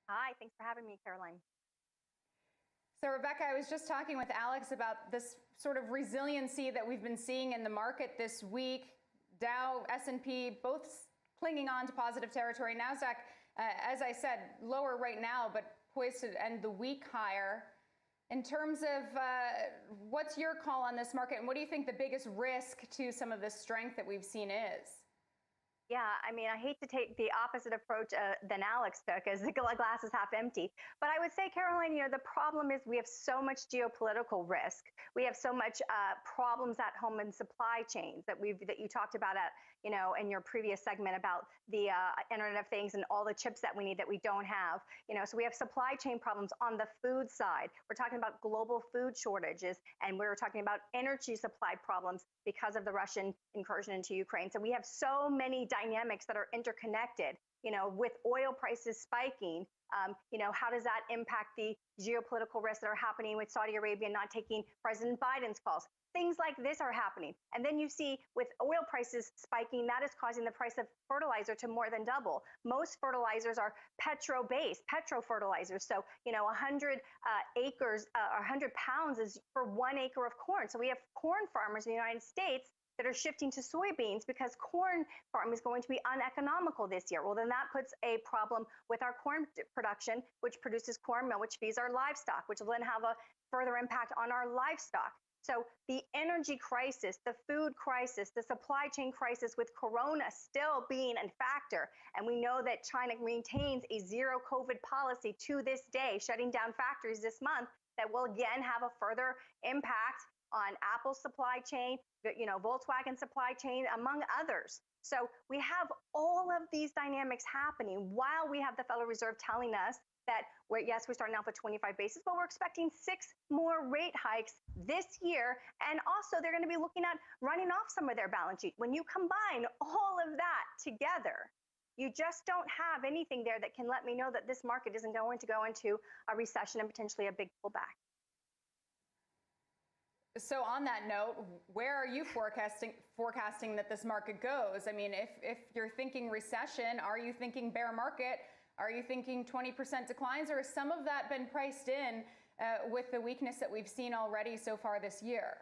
Hi, thanks for having me, Caroline.
So, Rebecca, I was just talking with Alex about this sort of resiliency that we've been seeing in the market this week. Dow, S&P, both clinging on to positive territory. NASDAQ, as I said, lower right now, but poised to end the week higher. In terms of what's your call on this market, and what do you think the biggest risk to some of the strength that we've seen is?
Yeah, I mean, I hate to take the opposite approach than Alex took, as the glass is half empty. But I would say, Caroline, the problem is we have so much geopolitical risk. We have so much problems at home in supply chains that you talked about in your previous segment about the Internet of Things and all the chips that we need that we don't have. So we have supply chain problems on the food side. We're talking about global food shortages, and we're talking about energy supply problems because of the Russian incursion into Ukraine. So we have so many dynamics that are interconnected, with oil prices spiking. How does that impact the geopolitical risks that are happening with Saudi Arabia not taking President Biden's calls? things like this are happening. And then you see with oil prices spiking, that is causing the price of fertilizer to more than double. Most fertilizers are petro-based, petro fertilizers. So, 100 acres, 100 pounds is for 1 acre of corn. So we have corn farmers in the United States that are shifting to soybeans because corn farm is going to be uneconomical this year. Well, then that puts a problem with our corn production, which produces corn meal, which feeds our livestock, which will then have a further impact on our livestock. So the energy crisis, the food crisis, the supply chain crisis with Corona still being a factor. And we know that China maintains a zero COVID policy to this day, shutting down factories this month that will again have a further impact on Apple's supply chain, Volkswagen supply chain, among others. So we have all of these dynamics happening while we have the Federal Reserve telling us that we're starting off with 25 basis, but we're expecting 6 more rate hikes this year. And also they're going to be looking at running off some of their balance sheet. When you combine all of that together, you just don't have anything there that can let me know that this market isn't going to go into a recession and potentially a big pullback.
So on that note, where are you forecasting that this market goes? I mean, if you're thinking recession, are you thinking bear market? Are you thinking 20% declines, or has some of that been priced in with the weakness that we've seen already so far this year?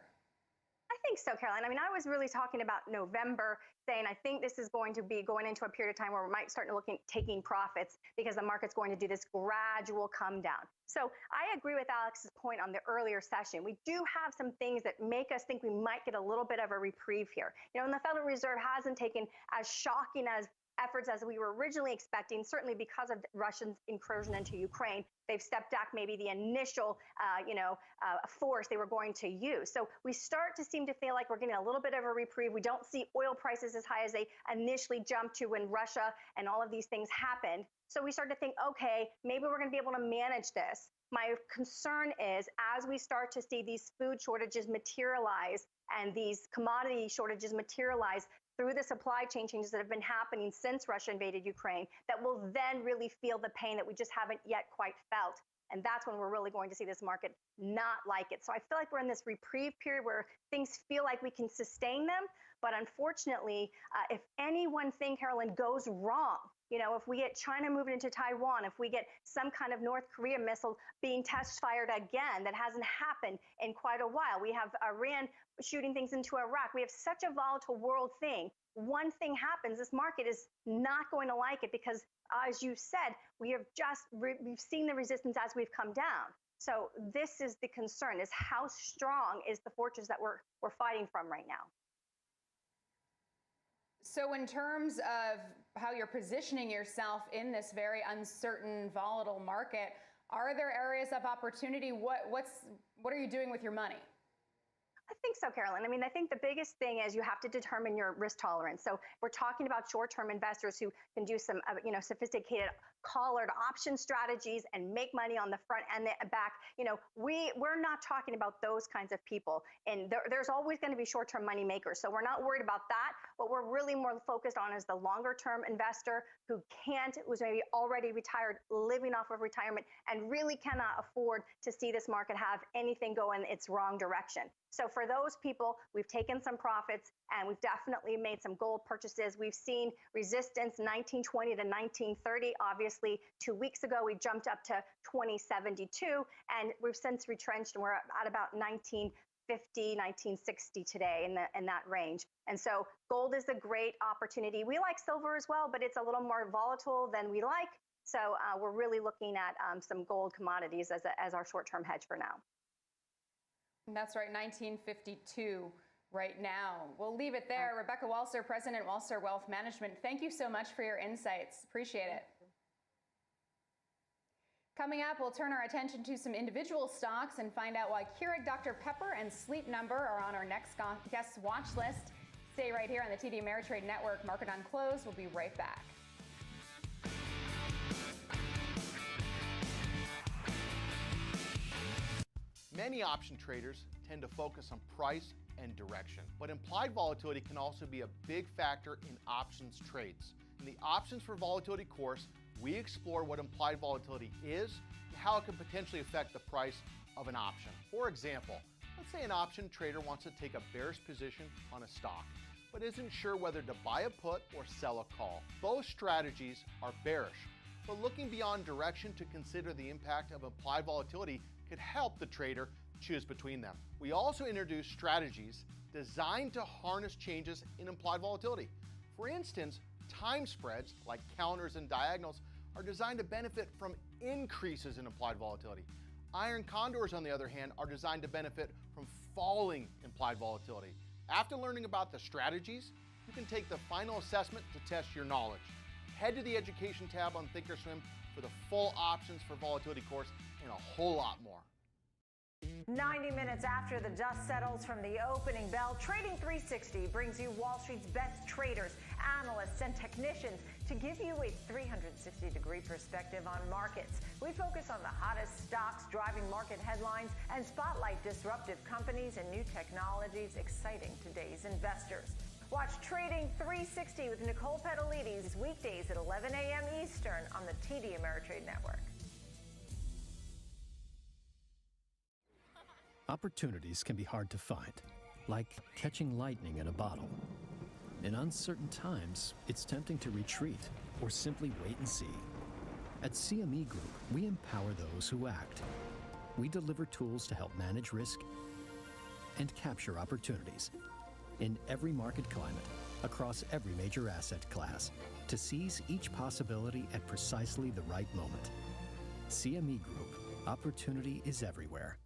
I think so, Caroline. I mean, I was really talking about November, saying I think this is going to be going into a period of time where we might start looking taking profits because the market's going to do this gradual come down. So I agree with Alex's point on the earlier session. We do have some things that make us think we might get a little bit of a reprieve here. And the Federal Reserve hasn't taken as shocking as efforts as we were originally expecting, certainly because of Russia's incursion into Ukraine. They've stepped back maybe the initial, force they were going to use. So we start to seem to feel like we're getting a little bit of a reprieve. We don't see oil prices as high as they initially jumped to when Russia and all of these things happened. So we start to think, okay, maybe we're going to be able to manage this. My concern is as we start to see these food shortages materialize and these commodity shortages materialize through the supply chain changes that have been happening since Russia invaded Ukraine, that we'll then really feel the pain that we just haven't yet quite felt. And that's when we're really going to see this market not like it. So I feel like we're in this reprieve period where things feel like we can sustain them. But unfortunately, if any one thing, Carolyn, goes wrong, if we get China moving into Taiwan, if we get some kind of North Korea missile being test fired again, that hasn't happened in quite a while. We have Iran shooting things into Iraq. We have such a volatile world thing. One thing happens, this market is not going to like it because, as you said, we've seen the resistance as we've come down. So this is the concern: is how strong is the fortress that we're fighting from right now.
So in terms of how you're positioning yourself in this very uncertain, volatile market, are there areas of opportunity? What are you doing with your money?
I think so, Carolyn. I mean, I think the biggest thing is you have to determine your risk tolerance. So we're talking about short-term investors who can do some, sophisticated collared option strategies and make money on the front and the back. We're not talking about those kinds of people. And there's always going to be short-term money makers. So we're not worried about that. What we're really more focused on is the longer-term investor who's maybe already retired, living off of retirement, and really cannot afford to see this market have anything go in its wrong direction. So for those people, we've taken some profits and we've definitely made some gold purchases. We've seen resistance 1920 to 1930. Obviously, 2 weeks ago, we jumped up to 2072 and we've since retrenched and we're at about 1950, 1960 today in that range. And so gold is a great opportunity. We like silver as well, but it's a little more volatile than we like. So we're really looking at some gold commodities as our short-term hedge for now.
That's right, 1952 right now. We'll leave it there. Rebecca Walser, President, Walser Wealth Management, thank you so much for your insights. Appreciate it. Coming up, we'll turn our attention to some individual stocks and find out why Keurig Dr. Pepper and Sleep Number are on our next guest watch list. Stay right here on the TD Ameritrade Network. Market on Close. We'll be right back.
Many option traders tend to focus on price and direction, but implied volatility can also be a big factor in options trades. In the Options for Volatility course, we explore what implied volatility is and how it can potentially affect the price of an option. For example, Let's say an option trader wants to take a bearish position on a stock, but isn't sure whether to buy a put or sell a call. Both strategies are bearish, but looking beyond direction to consider the impact of implied volatility could help the trader choose between them. We also introduce strategies designed to harness changes in implied volatility. For instance, time spreads like counters and diagonals are designed to benefit from increases in implied volatility. Iron condors, on the other hand, are designed to benefit from falling implied volatility. After learning about the strategies, you can take the final assessment to test your knowledge. Head to the Education tab on Thinkorswim for the full options for volatility course and a whole lot more.
90 minutes after the dust settles from the opening bell, Trading 360 brings you Wall Street's best traders, analysts, and technicians to give you a 360-degree perspective on markets. We focus on the hottest stocks driving market headlines and spotlight disruptive companies and new technologies exciting today's investors. Watch Trading 360 with Nicole Petalides weekdays at 11 a.m. Eastern on the TD Ameritrade Network.
Opportunities can be hard to find, like catching lightning in a bottle. In uncertain times, it's tempting to retreat or simply wait and see. At CME Group, we empower those who act. We deliver tools to help manage risk and capture opportunities in every market climate, across every major asset class, to seize each possibility at precisely the right moment. CME Group, opportunity is everywhere.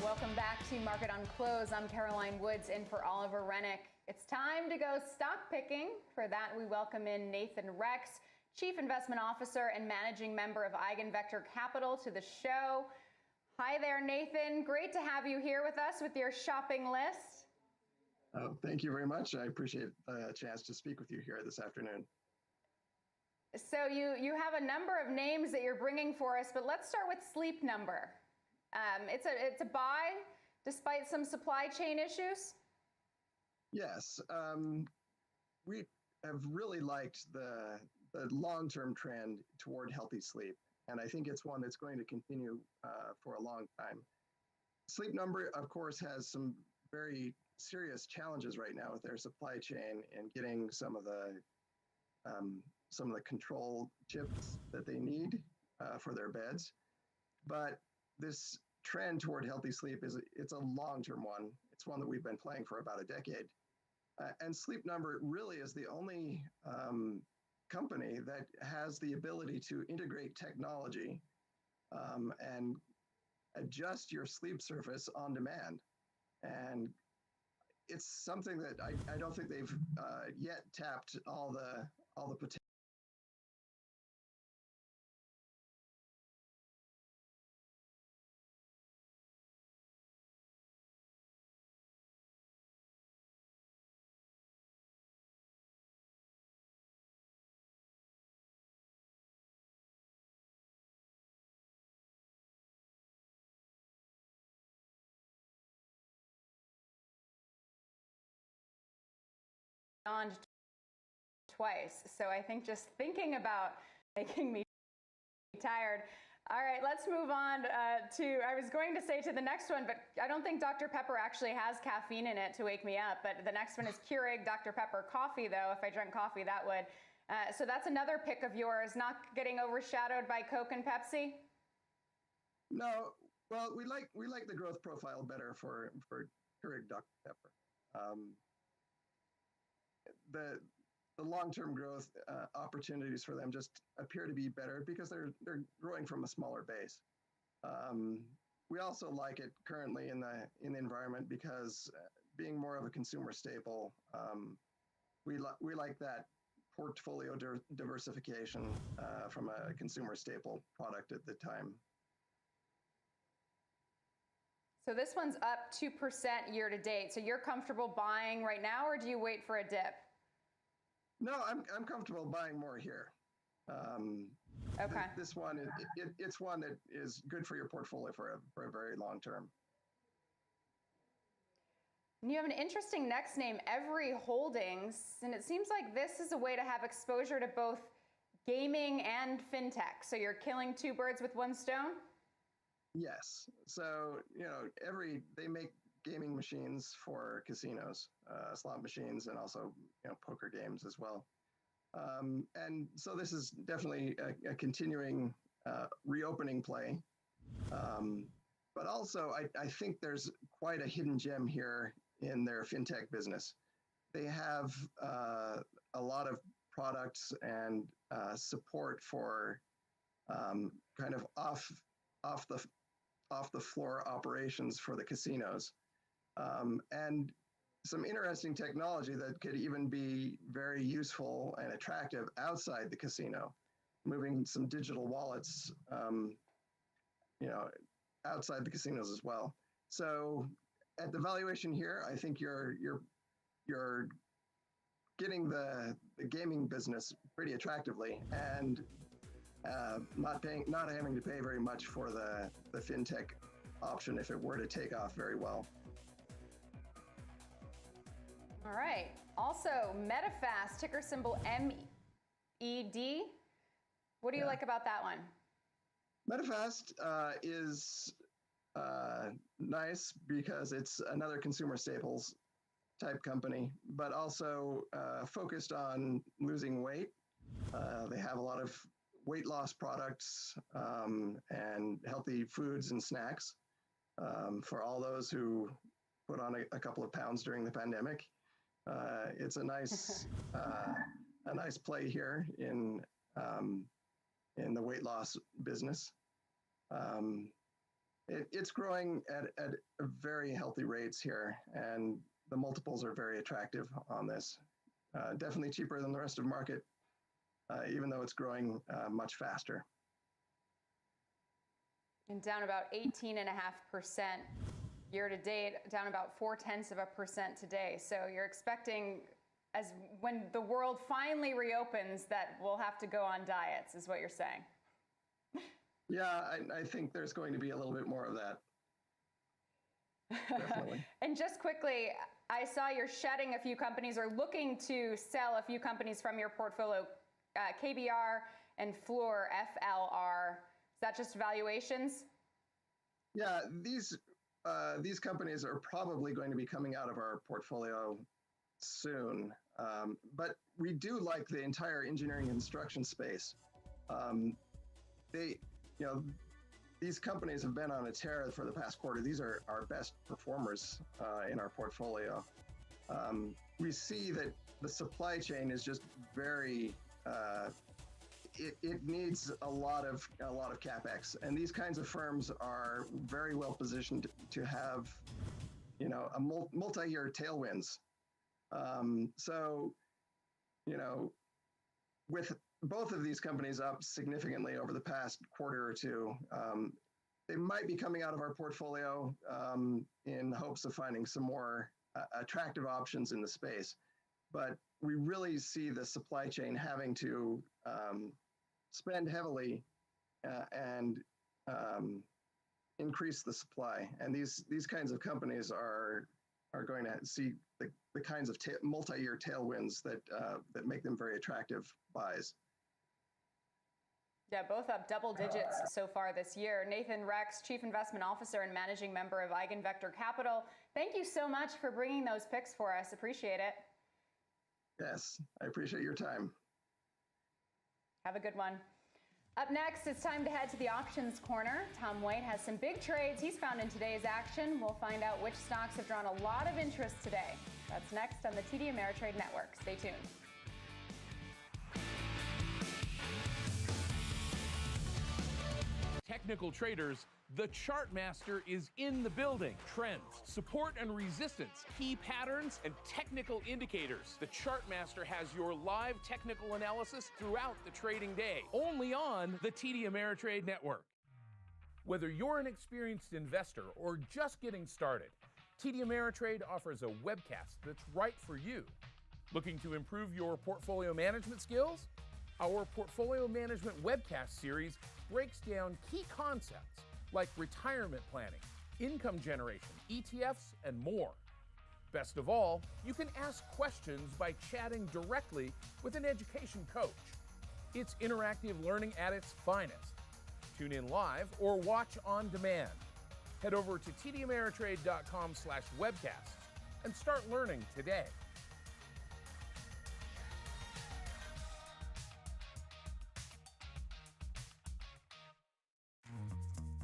Welcome back to Market on Close. I'm Caroline Woods in for Oliver Rennick. It's time to go stock picking. For that, we welcome in Nathan Rex, Chief Investment Officer and Managing Member of Eigenvector Capital, to the show. Hi there, Nathan. Great to have you here with us with your shopping list.
Oh, thank you very much. I appreciate the chance to speak with you here this afternoon.
So you have a number of names that you're bringing for us, but let's start with Sleep Number. It's a buy despite some supply chain issues.
Yes, we have really liked the long-term trend toward healthy sleep, and I think it's one that's going to continue for a long time. Sleep Number, of course, has some very serious challenges right now with their supply chain and getting some of the control chips that they need for their beds. But this trend toward healthy sleep it's a long-term one. It's one that we've been playing for about a decade. And Sleep Number really is the only company that has the ability to integrate technology and adjust your sleep surface on demand. And it's something that I don't think they've yet tapped all the potential.
On twice. So I think just thinking about making me tired. All right, let's move on I was going to say to the next one, but I don't think Dr. Pepper actually has caffeine in it to wake me up. But the next one is Keurig Dr. Pepper coffee, though. If I drank coffee, that would. So that's another pick of yours, not getting overshadowed by Coke and Pepsi?
No, well, we like the growth profile better for Keurig Dr. Pepper. The long-term growth opportunities for them just appear to be better because they're growing from a smaller base. We also like it currently in the environment because being more of a consumer staple, we like that portfolio diversification from a consumer staple product at the time.
So this one's up 2% year to date. So you're comfortable buying right now, or do you wait for a dip?
No, I'm comfortable buying more here.
Okay.
This one, it's one that is good for your portfolio for a very long term.
And you have an interesting next name, Every Holdings, and it seems like this is a way to have exposure to both gaming and fintech. So you're killing two birds with one stone?
Yes. So, they make gaming machines for casinos, slot machines, and also, poker games as well. And so this is definitely a continuing reopening play. But also, I think there's quite a hidden gem here in their fintech business. They have a lot of products and support for kind of off the floor operations for the casinos, and some interesting technology that could even be very useful and attractive outside the casino, moving some digital wallets, outside the casinos as well. So at the valuation here, I think you're getting the gaming business pretty attractively, and not having to pay very much for the fintech option if it were to take off very well.
All right. Also, MetaFast, ticker symbol MED. What do you like about that one?
MetaFast is nice because it's another consumer staples type company, but also focused on losing weight. They have a lot of weight loss products and healthy foods and snacks for all those who put on a couple of pounds during the pandemic. It's a nice play here in the weight loss business. It's growing at very healthy rates here, and the multiples are very attractive on this. Definitely cheaper than the rest of the market, even though it's growing much faster.
And down about 18.5% year to date, down about 0.4% today. So you're expecting, as when the world finally reopens, that we'll have to go on diets, is what you're saying.
Yeah, I think there's going to be a little bit more of that. Definitely.
And just quickly, I saw you're shedding a few companies or looking to sell a few companies from your portfolio, KBR and Fluor, FLR. Is that just valuations?
Yeah, these companies are probably going to be coming out of our portfolio soon. But we do like the entire engineering and construction space. These companies have been on a tear for the past quarter. These are our best performers in our portfolio. We see that the supply chain is just very, it needs a lot of CapEx, and these kinds of firms are very well positioned to have, a multi-year tailwinds. So, with both of these companies up significantly over the past quarter or two, they might be coming out of our portfolio in hopes of finding some more attractive options in the space. But we really see the supply chain having to spend heavily and increase the supply. And these kinds of companies are going to see the kinds of multi-year tailwinds that make them very attractive buys.
Yeah, both up double digits so far this year. Nathan Rex, Chief Investment Officer and Managing Member of Eigenvector Capital. Thank you so much for bringing those picks for us. Appreciate it.
Yes, I appreciate your time.
Have a good one. Up next, it's time to head to the options corner. Tom White has some big trades he's found in today's action. We'll find out which stocks have drawn a lot of interest today. That's next on the TD Ameritrade Network. Stay tuned.
Technical traders, the chart master is in the building. Trends, support and resistance, key patterns, and technical indicators. The chart master has your live technical analysis throughout the trading day, only on the TD Ameritrade Network. Whether you're an experienced investor or just getting started, TD Ameritrade offers a webcast that's right for you. Looking to improve your portfolio management skills? Our Portfolio Management webcast series breaks down key concepts like retirement planning, income generation, ETFs, and more. Best of all, you can ask questions by chatting directly with an education coach. It's interactive learning at its finest. Tune in live or watch on demand. Head over to tdameritrade.com/webcasts and start learning today.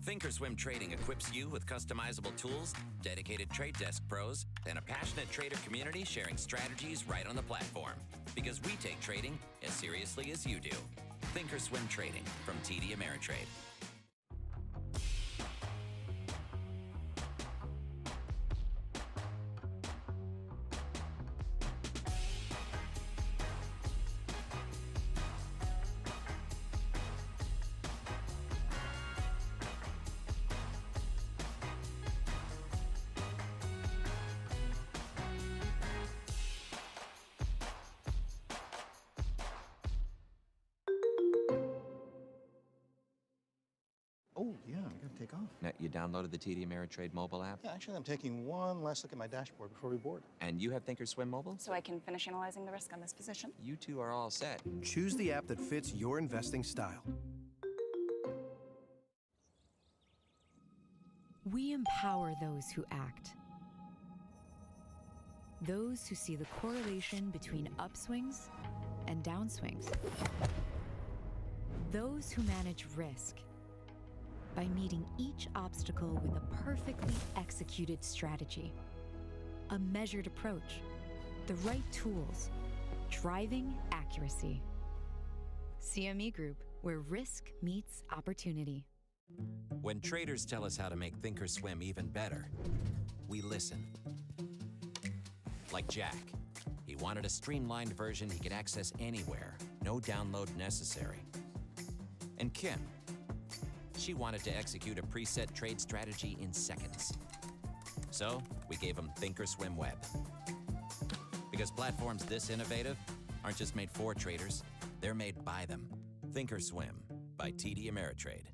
Thinkorswim Trading equips you with customizable tools, dedicated trade desk pros, and a passionate trader community sharing strategies right on the platform. Because we take trading as seriously as you do. Thinkorswim Trading from TD Ameritrade.
Oh, yeah, I gotta take off.
Now, you downloaded the TD Ameritrade mobile app?
Yeah, actually, I'm taking one last look at my dashboard before we board.
And you have Thinkorswim mobile?
So I can finish analyzing the risk on this position?
You two are all set.
Choose the app that fits your investing style.
We empower those who act. Those who see the correlation between upswings and downswings. Those who manage risk by meeting each obstacle with a perfectly executed strategy, a measured approach, the right tools, driving accuracy. CME Group, where risk meets opportunity.
When traders tell us how to make Thinkorswim even better, we listen. Like Jack. He wanted a streamlined version he could access anywhere, no download necessary. And Kim. She wanted to execute a preset trade strategy in seconds. So we gave him Thinkorswim Web. Because platforms this innovative aren't just made for traders, they're made by them. Thinkorswim by TD Ameritrade.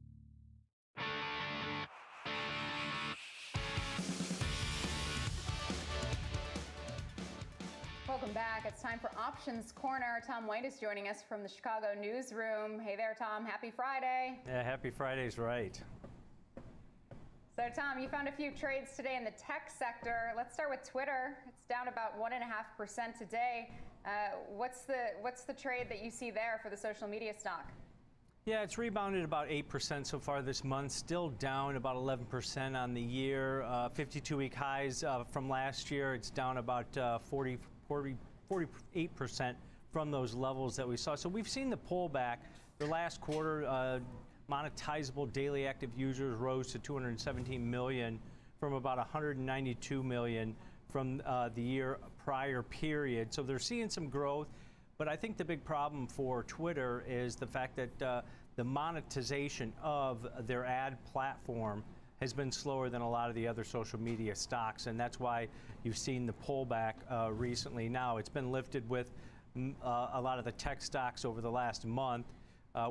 Welcome back. It's time for Options Corner. Tom White is joining us from the Chicago newsroom. Hey there, Tom. Happy Friday.
Yeah, happy Friday's right.
So, Tom, you found a few trades today in the tech sector. Let's start with Twitter. It's down about 1.5% today. What's the trade that you see there for the social media stock?
Yeah, it's rebounded about 8% so far this month, still down about 11% on the year. 52-week highs from last year, it's down about 48% from those levels that we saw. So we've seen the pullback. The last quarter, monetizable daily active users rose to 217 million from about 192 million from the year prior period. So they're seeing some growth. But I think the big problem for Twitter is the fact that the monetization of their ad platform has been slower than a lot of the other social media stocks, and that's why you've seen the pullback recently. Now, it's been lifted with a lot of the tech stocks over the last month,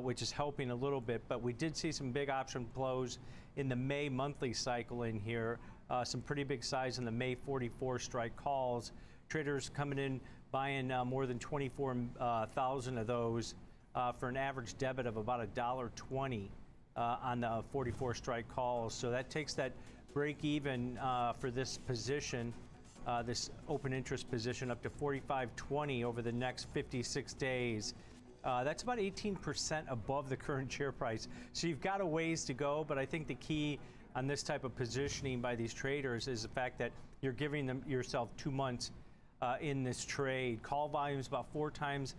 which is helping a little bit, but we did see some big option flows in the May monthly cycle in here, some pretty big size in the May 44 strike calls. Traders coming in buying more than 24,000 of those for an average debit of about $1.20 on the 44 strike calls. So that takes that break even for this position, this open interest position, up to 45.20 over the next 56 days. That's about 18% above the current share price. So you've got a ways to go, but I think the key on this type of positioning by these traders is the fact that you're giving them yourself 2 months in this trade. Call volume is about 4 times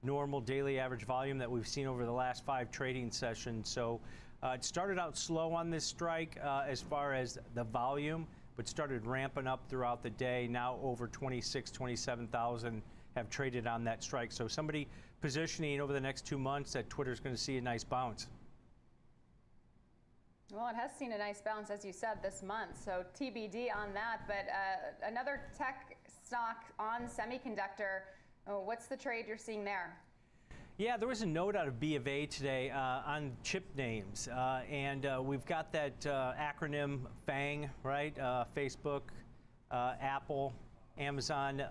normal daily average volume that we've seen over the last 5 trading sessions. So it started out slow on this strike as far as the volume, but started ramping up throughout the day. Now over 27,000 have traded on that strike. So somebody positioning over the next 2 months that Twitter's going to see a nice bounce.
Well, it has seen a nice bounce, as you said, this month. So TBD on that. But another tech stock on semiconductor. What's the trade you're seeing there?
Yeah, there was a note out of B of A today on chip names. And we've got that acronym FANG, right? Facebook, Apple, Amazon,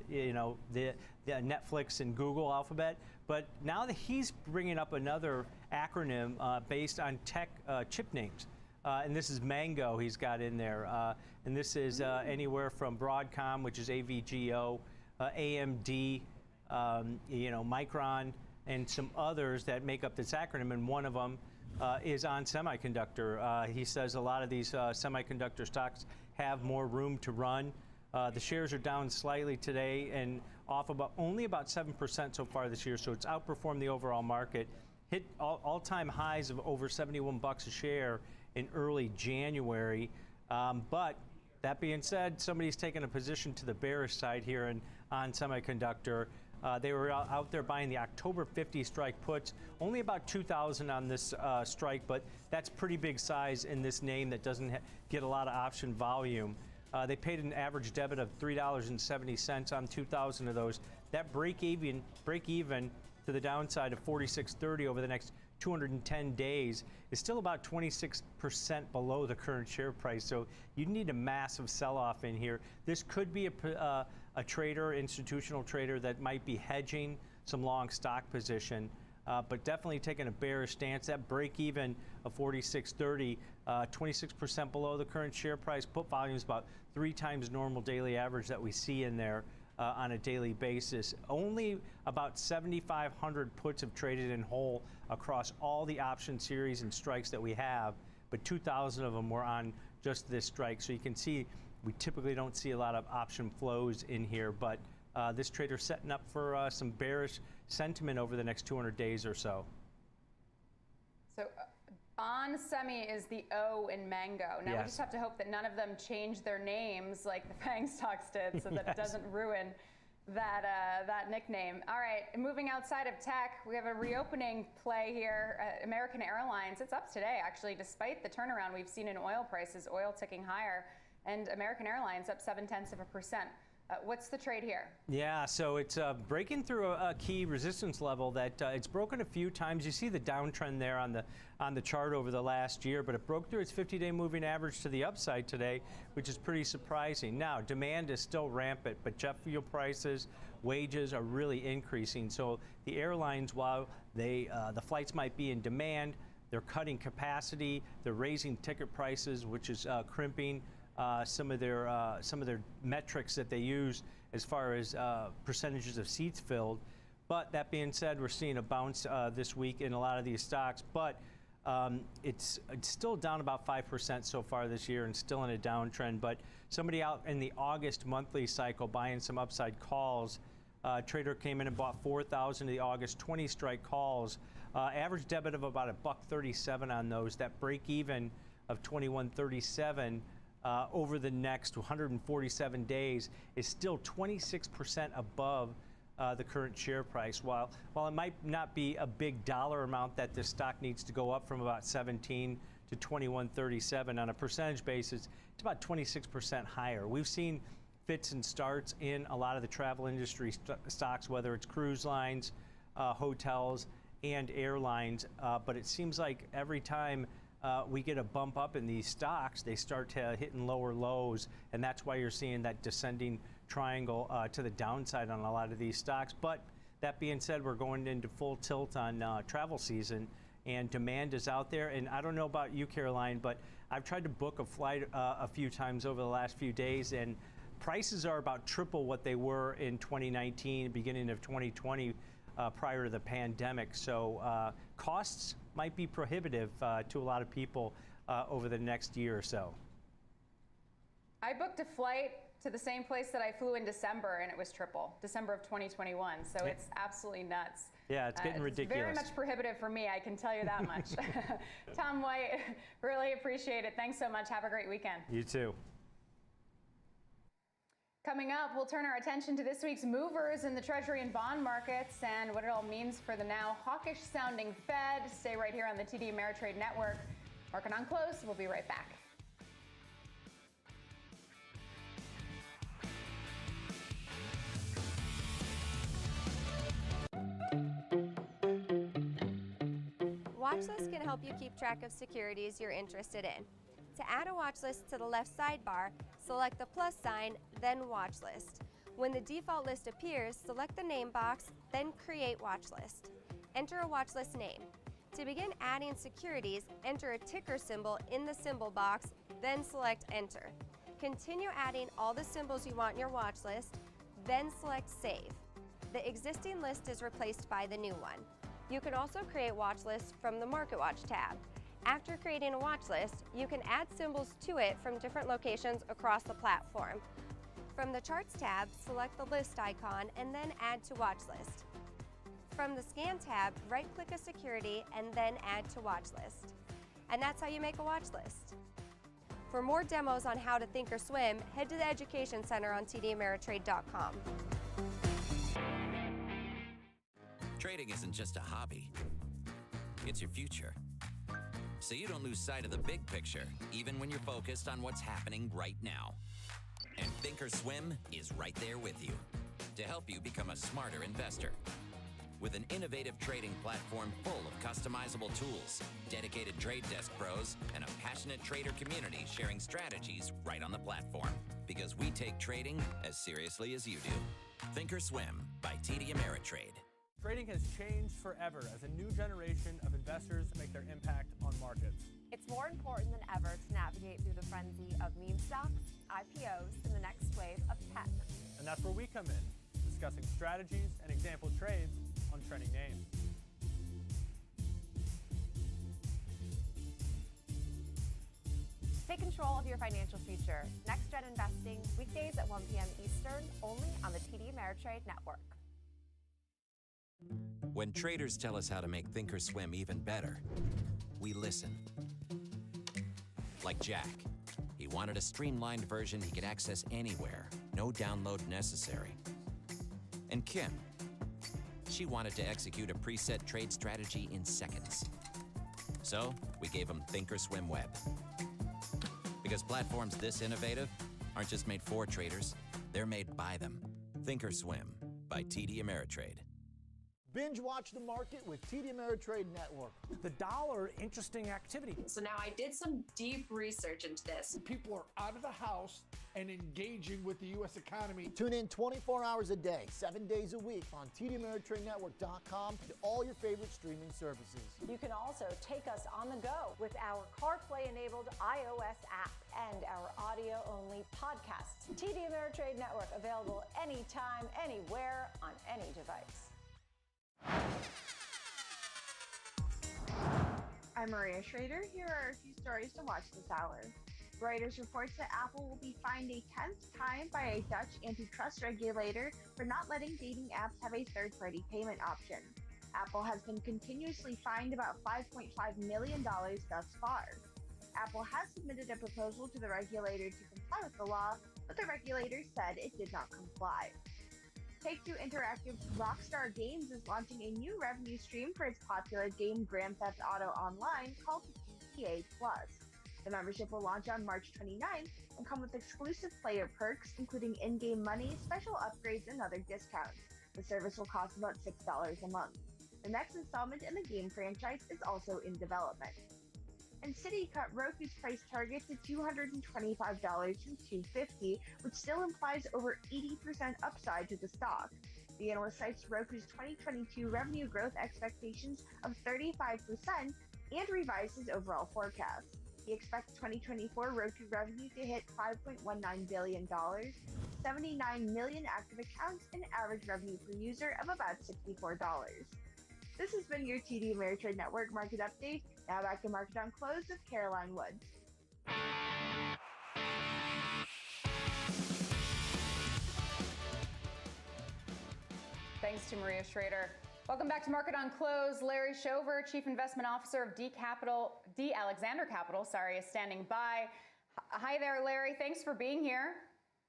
the Netflix and Google Alphabet. But now that he's bringing up another acronym based on tech chip names. And this is Mango he's got in there. And this is anywhere from Broadcom, which is AVGO, AMD, Micron, and some others that make up this acronym. And one of them is on semiconductor. He says a lot of these semiconductor stocks have more room to run. The shares are down slightly today and off only about 7% so far this year, so it's outperformed the overall market. Hit all-time highs of over 71 bucks a share in early January. But that being said, somebody's taken a position to the bearish side here on semiconductor. They were out there buying the October 50 strike puts, only about 2,000 on this strike, but that's pretty big size in this name that doesn't get a lot of option volume. They paid an average debit of $3.70 on 2,000 of those. That break even to the downside of 46.30 over the next 210 days is still about 26% below the current share price. So you need a massive sell-off in here. This could be a trader, institutional trader, that might be hedging some long stock position, but definitely taking a bearish stance. That break even of 46.30, 26% below the current share price. Put volume is about 3 times normal daily average that we see in there on a daily basis. Only about 7,500 puts have traded in whole across all the option series and strikes that we have, but 2,000 of them were on just this strike. So you can see we typically don't see a lot of option flows in here, but this trader's setting up for some bearish sentiment over the next 200 days or so.
So on Semi is the O in Mango. Now we just have to hope that none of them change their names like the FANG stocks did, so that it doesn't ruin that nickname. All right, moving outside of tech, we have a reopening play here. American Airlines, it's up today actually, despite the turnaround we've seen in oil prices, oil ticking higher, and American Airlines up 0.7%. What's the trade here? Yeah, so it's breaking through a key resistance level that it's broken a few times. You see the downtrend there on the chart over the last year, but it broke through its 50-day moving average to the upside today, which is pretty surprising. Now, demand is still rampant, but jet fuel prices, wages are really increasing. So the airlines, while the flights might be in demand, they're cutting capacity, they're raising ticket prices, which is crimping some of their metrics that they use as far as percentages of seats filled. But that being said, we're seeing a bounce this week in a lot of these stocks, but it's still down about 5% so far this year and still in a downtrend. But somebody out in the August monthly cycle buying some upside calls, trader came in and bought 4,000 of the August 20 strike calls. Average debit of about $1.37 on those. That break even of 21.37 over the next 147 days is still 26% above the current share price. While it might not be a big dollar amount that this stock needs to go up from about 17 to 21.37 on a percentage basis, it's about 26% higher. We've seen fits and starts in a lot of the travel industry stocks, whether it's cruise lines, hotels, and airlines, but it seems like every time we get a bump up in these stocks, they start hitting lower lows, and that's why you're seeing that descending triangle to the downside on a lot of these stocks. But that being said, we're going into full tilt on travel season, and demand is out there. And I don't know about you, Caroline, but I've tried to book a flight a few times over the last few days, and prices are about triple what they were in 2019, beginning of 2020, prior to the pandemic. So costs might be prohibitive to a lot of people over the next year or so. I booked a flight to the same place that I flew in December, and it was triple, December of 2021. So it's absolutely nuts. Yeah, it's getting ridiculous. Very much prohibitive for me, I can tell you that much. Tom White, really appreciate it. Thanks so much. Have a great weekend. You too. Coming up, we'll turn our attention to this week's movers in the Treasury and bond markets and what it all means for the now hawkish-sounding Fed. Stay right here on the TD Ameritrade Network. Market on close. We'll be right back.
WatchList can help you keep track of securities you're interested in. To add a watch list to the left sidebar, select the plus sign, then watch list. When the default list appears, select the name box, then create watch list. Enter a watch list name. To begin adding securities, enter a ticker symbol in the symbol box, then select enter. Continue adding all the symbols you want in your watch list, then select save. The existing list is replaced by the new one. You can also create watch lists from the Market Watch tab. After creating a watch list, you can add symbols to it from different locations across the platform. From the Charts tab, select the list icon and then add to watch list. From the Scan tab, right-click a security and then add to watch list. And that's how you make a watch list. For more demos on how to think or swim, head to the Education Center on tdameritrade.com.
Trading isn't just a hobby, it's your future. So you don't lose sight of the big picture, even when you're focused on what's happening right now. And Thinkorswim is right there with you to help you become a smarter investor. With an innovative trading platform full of customizable tools, dedicated trade desk pros, and a passionate trader community sharing strategies right on the platform. Because we take trading as seriously as you do. Thinkorswim by TD Ameritrade.
Trading has changed forever as a new generation of investors make their impact on markets.
It's more important than ever to navigate through the frenzy of meme stocks, IPOs, and the next wave of tech.
And that's where we come in, discussing strategies and example trades on trending names.
Take control of your financial future. Next Gen Investing, weekdays at 1 p.m. Eastern, only on the TD Ameritrade Network.
When traders tell us how to make Thinkorswim even better, we listen. Like Jack. He wanted a streamlined version he could access anywhere, no download necessary. And Kim. She wanted to execute a preset trade strategy in seconds. So we gave him Thinkorswim Web. Because platforms this innovative aren't just made for traders, they're made by them. Thinkorswim by TD Ameritrade.
Binge watch the market with TD Ameritrade Network.
The dollar, interesting activity.
So now I did some deep research into this.
People are out of the house and engaging with the U.S. economy.
Tune in 24 hours a day, 7 days a week on tdameritradenetwork.com to all your favorite streaming services.
You can also take us on the go with our CarPlay-enabled iOS app and our audio-only podcasts. TD Ameritrade Network, available anytime, anywhere, on any device.
I'm Maria Schrader. Here are a few stories to watch this hour. Reuters reports that Apple will be fined a 10th time by a Dutch antitrust regulator for not letting dating apps have a third-party payment option. Apple has been continuously fined about $5.5 million thus far. Apple has submitted a proposal to the regulator to comply with the law, but the regulator said it did not comply. Take-Two Interactive's Rockstar Games is launching a new revenue stream for its popular game Grand Theft Auto Online called GTA+. The membership will launch on March 29th and come with exclusive player perks, including in-game money, special upgrades, and other discounts. The service will cost about $6 a month. The next installment in the game franchise is also in development. And Citi cut Roku's price target to $225 from $250, which still implies over 80% upside to the stock. The analyst cites Roku's 2022 revenue growth expectations of 35% and revised his overall forecast. He expects 2024 Roku revenue to hit $5.19 billion, 79 million active accounts, and average revenue per user of about $64. This has been your TD Ameritrade Network Market Update. Now back to Market on Close with Caroline Woods.
Thanks to Maria Schrader. Welcome back to Market on Close. Larry Shover, Chief Investment Officer of D. Alexander Capital, is standing by. Hi there, Larry. Thanks for being here.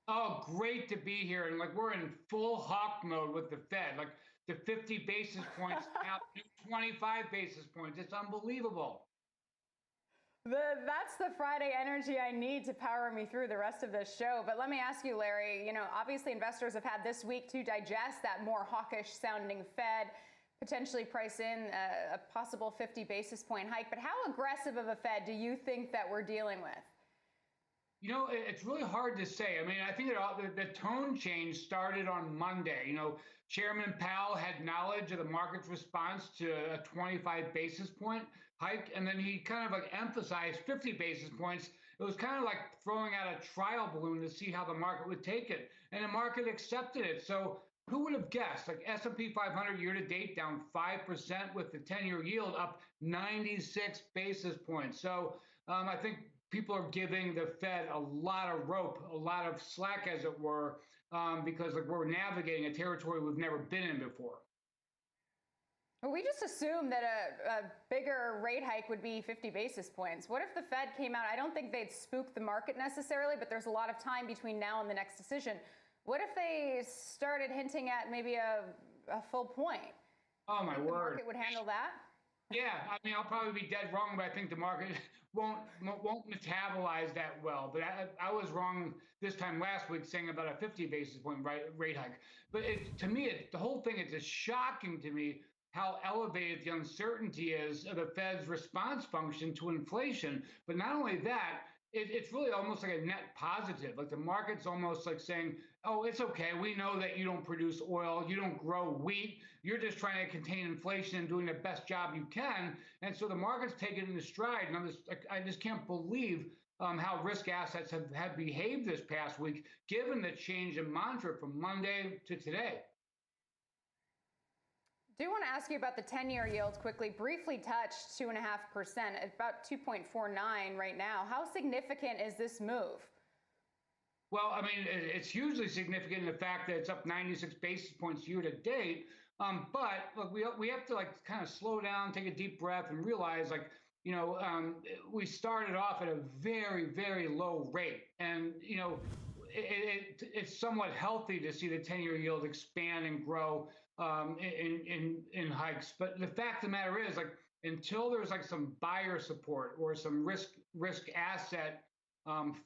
Oh, great to be here. And we're in full hawk mode with the Fed. The 50 basis points now 25 basis points. It's unbelievable.
That's the Friday energy I need to power me through the rest of this show. But let me ask you, Larry, obviously investors have had this week to digest that more hawkish sounding Fed, potentially price in a possible 50 basis point hike. But how aggressive of a Fed do you think that we're dealing with?
You know, it's really hard to say. I mean, I think the tone change started on Monday. You know, Chairman Powell had knowledge of the market's response to a 25 basis point hike, and then he kind of like emphasized 50 basis points. It was kind of like throwing out a trial balloon to see how the market would take it, and the market accepted it. So who would have guessed? Like S&P 500 year to date down 5% with the 10-year yield up 96 basis points. So I think people are giving the Fed a lot of rope, a lot of slack, as it were, because like we're navigating a territory we've never been in before.
Well, we just assumed that a bigger rate hike would be 50 basis points. What if the Fed came out? I don't think they'd spook the market necessarily, but there's a lot of time between now and the next decision. What if they started hinting at maybe a full point?
Oh, my word.
The market would handle that?
Yeah, I mean, I'll probably be dead wrong, but I think the market won't metabolize that well. But I was wrong this time last week saying about a 50 basis point rate hike. But to me, the whole thing, it's just shocking to me how elevated the uncertainty is of the Fed's response function to inflation. But not only that, it's really almost like a net positive. Like the market's almost like saying, oh, it's okay. We know that you don't produce oil. You don't grow wheat. You're just trying to contain inflation and doing the best job you can. And so the market's taken it in stride. And I just can't believe how risk assets have behaved this past week, given the change in mantra from Monday to today.
I do want to ask you about the 10-year yield quickly. Briefly touched 2.5%, about 2.49 right now. How significant is this move?
Well, I mean, it's hugely significant in the fact that it's up 96 basis points year to date. But look, we have to like kind of slow down, take a deep breath, and realize like, you know, we started off at a very, very low rate, and you know, it's somewhat healthy to see the 10-year yield expand and grow in hikes. But the fact of the matter is, like, until there's like some buyer support or some risk asset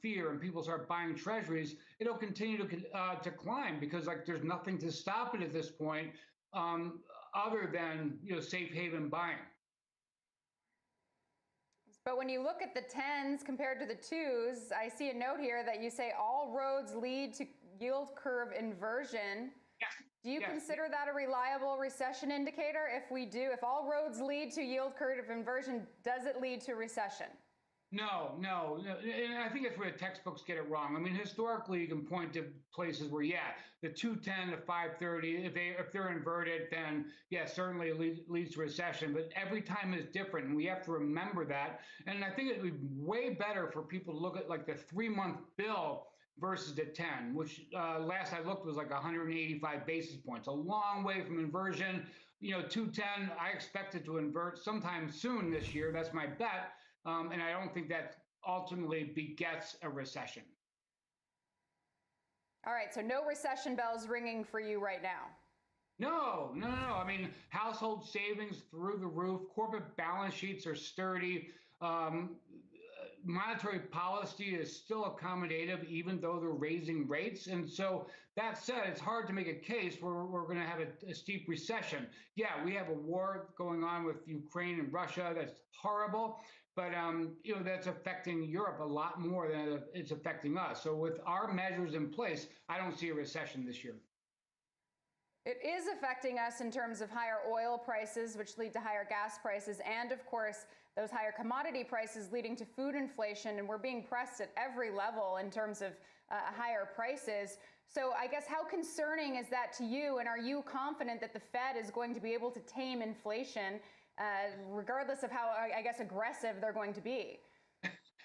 fear and people start buying treasuries, it'll continue to climb because like there's nothing to stop it at this point other than, you know, safe haven buying.
But when you look at the 10s compared to the 2s, I see a note here that you say all roads lead to yield curve inversion.
Yes.
Do you consider that a reliable recession indicator? If all roads lead to yield curve inversion, does it lead to recession?
No. And I think that's where the textbooks get it wrong. I mean, historically, you can point to places where, yeah, the 210 to 530, if they're inverted, then yeah, certainly it leads to recession. But every time is different, and we have to remember that. And I think it would be way better for people to look at like the 3-month bill versus the 10, which last I looked was like 185 basis points, a long way from inversion. You know, 210, I expect it to invert sometime soon this year. That's my bet. And I don't think that ultimately begets a recession.
All right, so no recession bells ringing for you right now.
No. I mean, household savings through the roof, corporate balance sheets are sturdy. Monetary policy is still accommodative, even though they're raising rates. And so that said, it's hard to make a case where we're going to have a steep recession. Yeah, we have a war going on with Ukraine and Russia. That's horrible. But, you know, that's affecting Europe a lot more than it's affecting us. So with our measures in place, I don't see a recession this year.
It is affecting us in terms of higher oil prices, which lead to higher gas prices, and of course, those higher commodity prices leading to food inflation. And we're being pressed at every level in terms of higher prices. So I guess how concerning is that to you? And are you confident that the Fed is going to be able to tame inflation regardless of how, I guess, aggressive they're going to be?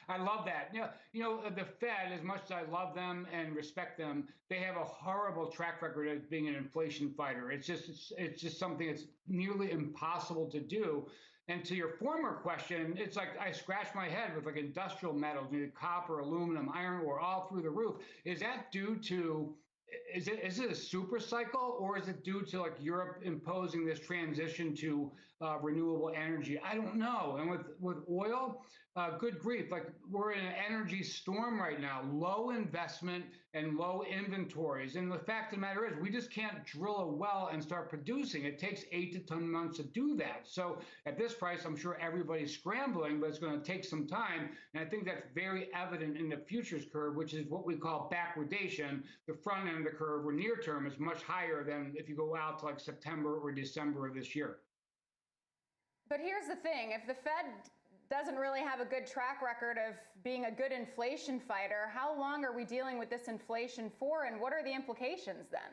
I love that. You know, the Fed, as much as I love them and respect them, they have a horrible track record of being an inflation fighter. It's just something that's nearly impossible to do. And to your former question, it's like I scratch my head with like industrial metals, you know, copper, aluminum, iron ore, all through the roof. Is that due to is it a super cycle, or is it due to like Europe imposing this transition to renewable energy? I don't know. And with oil, good grief, like we're in an energy storm right now, low investment and low inventories. And the fact of the matter is, we just can't drill a well and start producing. It takes 8 to 10 months to do that. So at this price, I'm sure everybody's scrambling, but it's going to take some time. And I think that's very evident in the futures curve, which is what we call backwardation. The front end of the curve, or near term, is much higher than if you go out to like September or December of this year.
But here's the thing, if the Fed doesn't really have a good track record of being a good inflation fighter, how long are we dealing with this inflation for, and what are the implications then?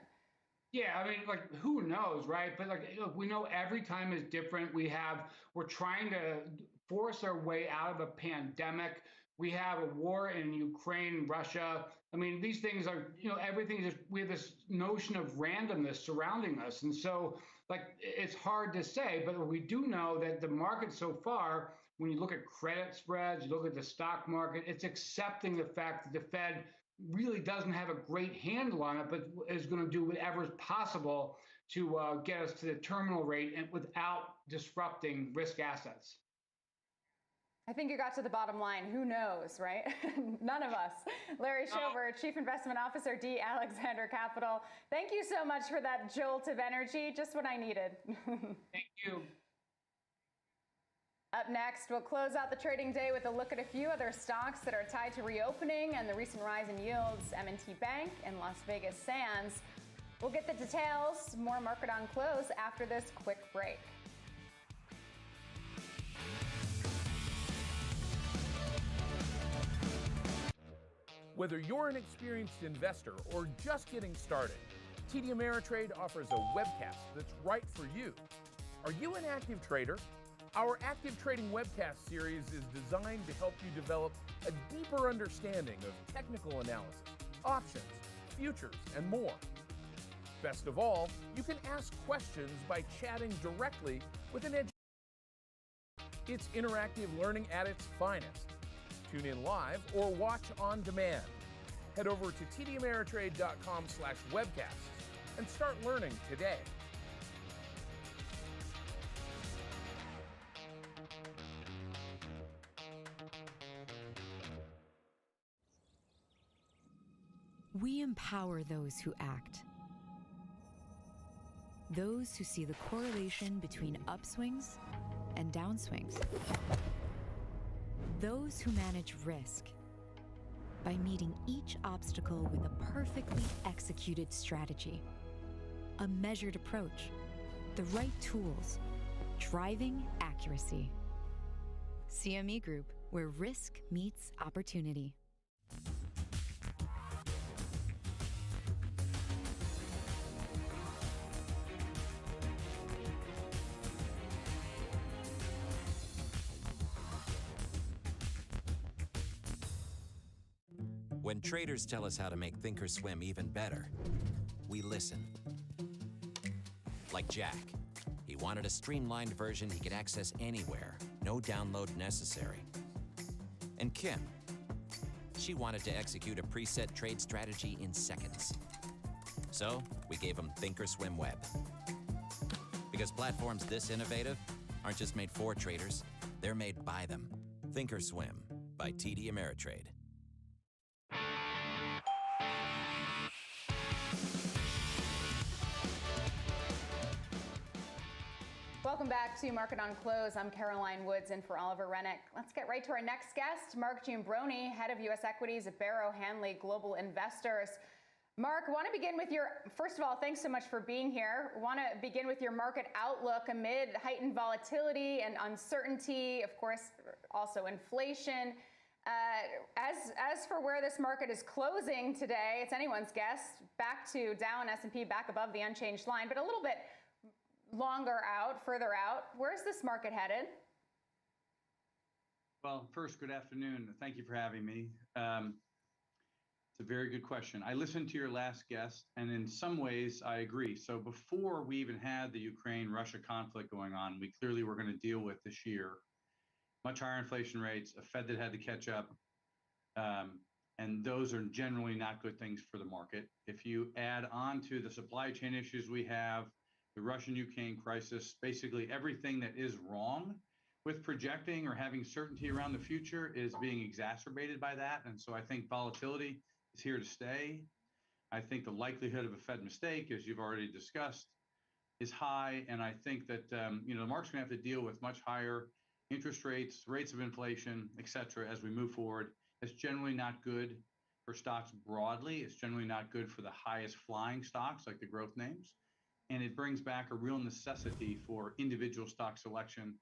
Yeah, I mean, like, who knows, right? But like, look, we know every time is different. We're trying to force our way out of a pandemic. We have a war in Ukraine, Russia. I mean, these things are, everything is, we have this notion of randomness surrounding us. And so, like, it's hard to say, but we do know that the market so far, when you look at credit spreads, you look at the stock market, it's accepting the fact that the Fed really doesn't have a great handle on it, but is going to do whatever is possible to get us to the terminal rate and without disrupting risk assets.
I think you got to the bottom line. Who knows, right? None of us. Larry Schover, Chief Investment Officer, D. Alexander Capital. Thank you so much for that jolt of energy, just what I needed.
Thank you.
Up next, we'll close out the trading day with a look at a few other stocks that are tied to reopening and the recent rise in yields, M&T Bank and Las Vegas Sands. We'll get the details, more market on close after this quick break.
Whether you're an experienced investor or just getting started, TD Ameritrade offers a webcast that's right for you. Are you an active trader? Our Active Trading webcast series is designed to help you develop a deeper understanding of technical analysis, options, futures, and more. Best of all, you can ask questions by chatting directly with an educator. It's interactive learning at its finest. Tune in live or watch on demand. Head over to tdameritrade.com/webcasts and start learning today.
We empower those who act. Those who see the correlation between upswings and downswings. Those who manage risk by meeting each obstacle with a perfectly executed strategy, a measured approach, the right tools, driving accuracy. CME Group, where risk meets opportunity.
When traders tell us how to make Thinkorswim even better, we listen. Like Jack. He wanted a streamlined version he could access anywhere, no download necessary. And Kim. She wanted to execute a preset trade strategy in seconds. So we gave him Thinkorswim Web. Because platforms this innovative aren't just made for traders, they're made by them. Thinkorswim by TD Ameritrade.
Welcome back to Market on Close. I'm Caroline Woods in for Oliver Rennick. Let's get right to our next guest, Mark Giambrone, head of U.S. equities at Barrow Hanley Global Investors. Mark, want to begin with first of all, thanks so much for being here. Want to begin with your market outlook amid heightened volatility and uncertainty, of course, also inflation. As for where this market is closing today, it's anyone's guess. Back to Dow and S&P back above the unchanged line, but a little bit further out. Where's this market headed?
Well, first, good afternoon. Thank you for having me. It's a very good question. I listened to your last guest, and in some ways, I agree. So before we even had the Ukraine-Russia conflict going on, we clearly were going to deal with this year much higher inflation rates, a Fed that had to catch up, and those are generally not good things for the market. If you add on to the supply chain issues we have, the Russian-Ukraine crisis, basically everything that is wrong with projecting or having certainty around the future is being exacerbated by that. And so I think volatility is here to stay. I think the likelihood of a Fed mistake, as you've already discussed, is high. And I think that, the market's going to have to deal with much higher interest rates, rates of inflation, et cetera, as we move forward. It's generally not good for stocks broadly. It's generally not good for the highest flying stocks like the growth names. And it brings back a real necessity for individual stock selection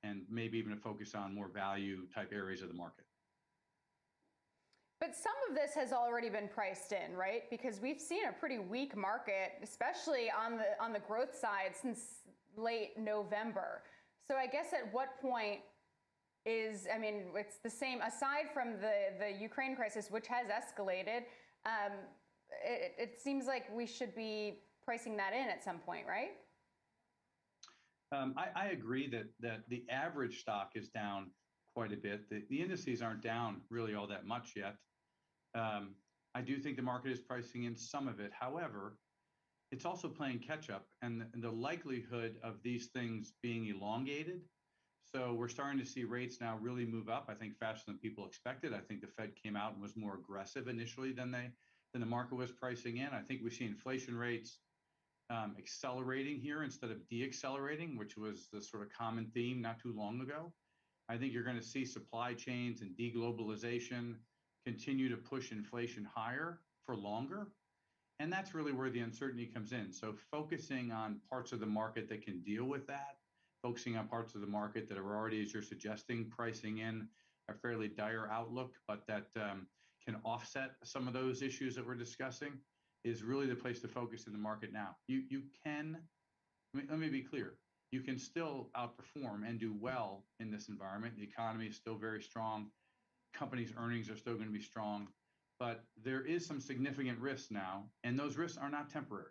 and maybe even a focus on more value type areas of the market.
But some of this has already been priced in, right? Because we've seen a pretty weak market, especially on the growth side since late November. So I guess at what point it's the same, aside from the Ukraine crisis, which has escalated, it seems like we should be pricing that in at some point, right?
I agree that the average stock is down quite a bit. The indices aren't down really all that much yet. I do think the market is pricing in some of it. However, it's also playing catch up, and the likelihood of these things being elongated. So we're starting to see rates now really move up, I think faster than people expected. I think the Fed came out and was more aggressive initially than the market was pricing in. I think we see inflation rates accelerating here instead of deaccelerating, which was the sort of common theme not too long ago. I think you're going to see supply chains and deglobalization continue to push inflation higher for longer. And that's really where the uncertainty comes in. So focusing on parts of the market that can deal with that, focusing on parts of the market that are already, as you're suggesting, pricing in a fairly dire outlook, but that can offset some of those issues that we're discussing, is really the place to focus in the market now. You can, let me be clear, you can still outperform and do well in this environment. The economy is still very strong. Companies' earnings are still going to be strong, but there is some significant risks now, and those risks are not temporary.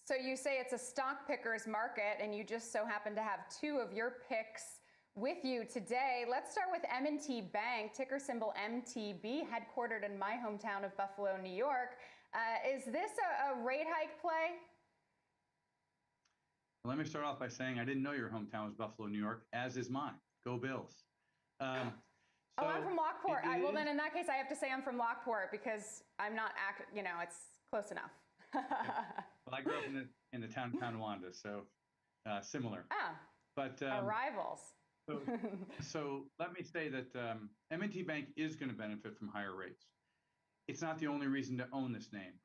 So you say it's a stock picker's market, and you just so happen to have two of your picks with you today. Let's start with M&T Bank, ticker symbol MTB, headquartered in my hometown of Buffalo, New York. Is this a rate hike play?
Let me start off by saying I didn't know your hometown was Buffalo, New York, as is mine. Go Bills.
I'm from Lockport. Well, then in that case, I have to say I'm from Lockport because I'm not it's close enough.
Well, I grew up in the town of Tonawanda, so similar. But
our rivals.
So let me say that M&T Bank is going to benefit from higher rates. It's not the only reason to own this name.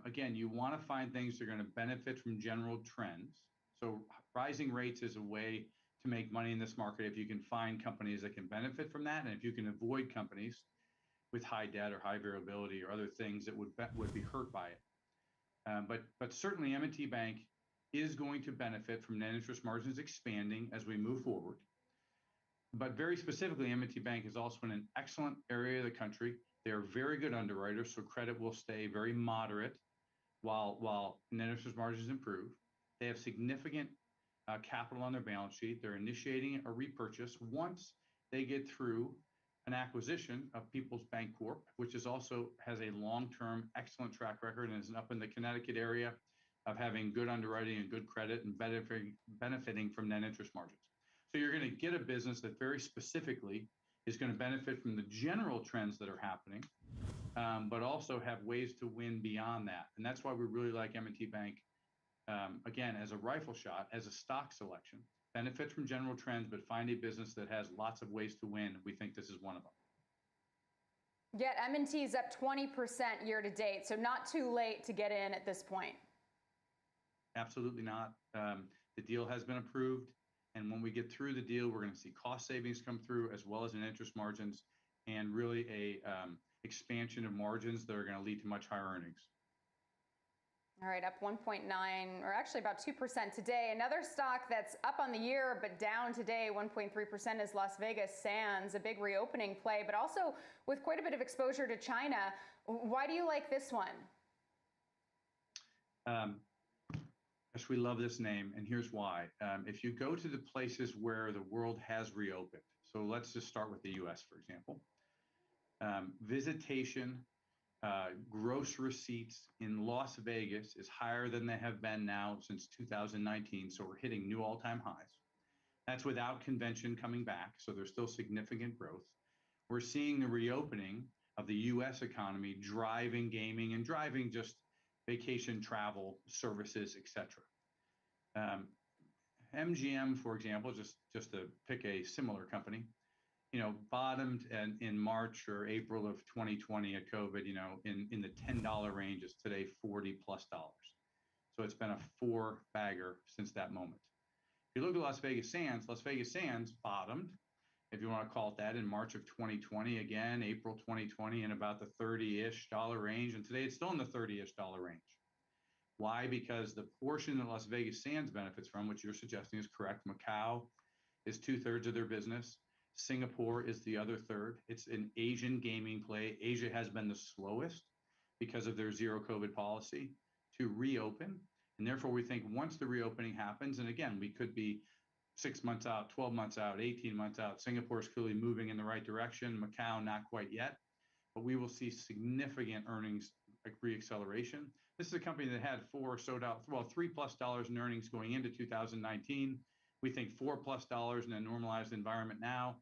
Again, you want to find things that are going to benefit from general trends. So rising rates is a way to make money in this market if you can find companies that can benefit from that, and if you can avoid companies with high debt or high variability or other things that would be hurt by it. But certainly M&T Bank is going to benefit from net interest margins expanding as we move forward. But very specifically, M&T Bank is also in an excellent area of the country. They're very good underwriters, so credit will stay very moderate while net interest margins improve. They have significant capital on their balance sheet. They're initiating a repurchase once they get through an acquisition of People's Bank Corp, which has a long-term excellent track record and is up in the Connecticut area of having good underwriting and good credit and benefiting from net interest margins. So you're going to get a business that very specifically is going to benefit from the general trends that are happening, but also have ways to win beyond that. And that's why we really like M&T Bank, again, as a rifle shot, as a stock selection. Benefit from general trends, but find a business that has lots of ways to win. We think this is one of them.
Yet M&T is up 20% year to date, so not too late to get in at this point.
Absolutely not. The deal has been approved. And when we get through the deal, we're going to see cost savings come through as well as in interest margins and really a expansion of margins that are going to lead to much higher earnings.
All right, up 1.9, or actually about 2% today. Another stock that's up on the year but down today, 1.3%, is Las Vegas Sands, a big reopening play, but also with quite a bit of exposure to China. Why do you like this one?
Yes, we love this name, and here's why. If you go to the places where the world has reopened, so let's just start with the U.S., for example, visitation Gross receipts in Las Vegas is higher than they have been now since 2019. So we're hitting new all-time highs. That's without convention coming back. So there's still significant growth. We're seeing the reopening of the U.S. economy driving gaming and driving just vacation travel services, etc. MGM, for example, just to pick a similar company, bottomed in March or April of 2020 at COVID, in the $10 range. Is today $40+. So it's been a four-bagger since that moment. If you look at Las Vegas Sands bottomed, if you want to call it that, in March of 2020, again, April 2020, in about the $30-ish range. And today it's still in the $30-ish range. Why? Because the portion that Las Vegas Sands benefits from, which you're suggesting is correct, Macau is 2/3 of their business. Singapore is the other third. It's an Asian gaming play. Asia has been the slowest because of their zero COVID policy to reopen. And therefore, we think once the reopening happens, and again, we could be 6 months out, 12 months out, 18 months out. Singapore is clearly moving in the right direction. Macau, not quite yet. But we will see significant earnings reacceleration. This is a company that had $3+ in earnings going into 2019. We think $4+ in a normalized environment now.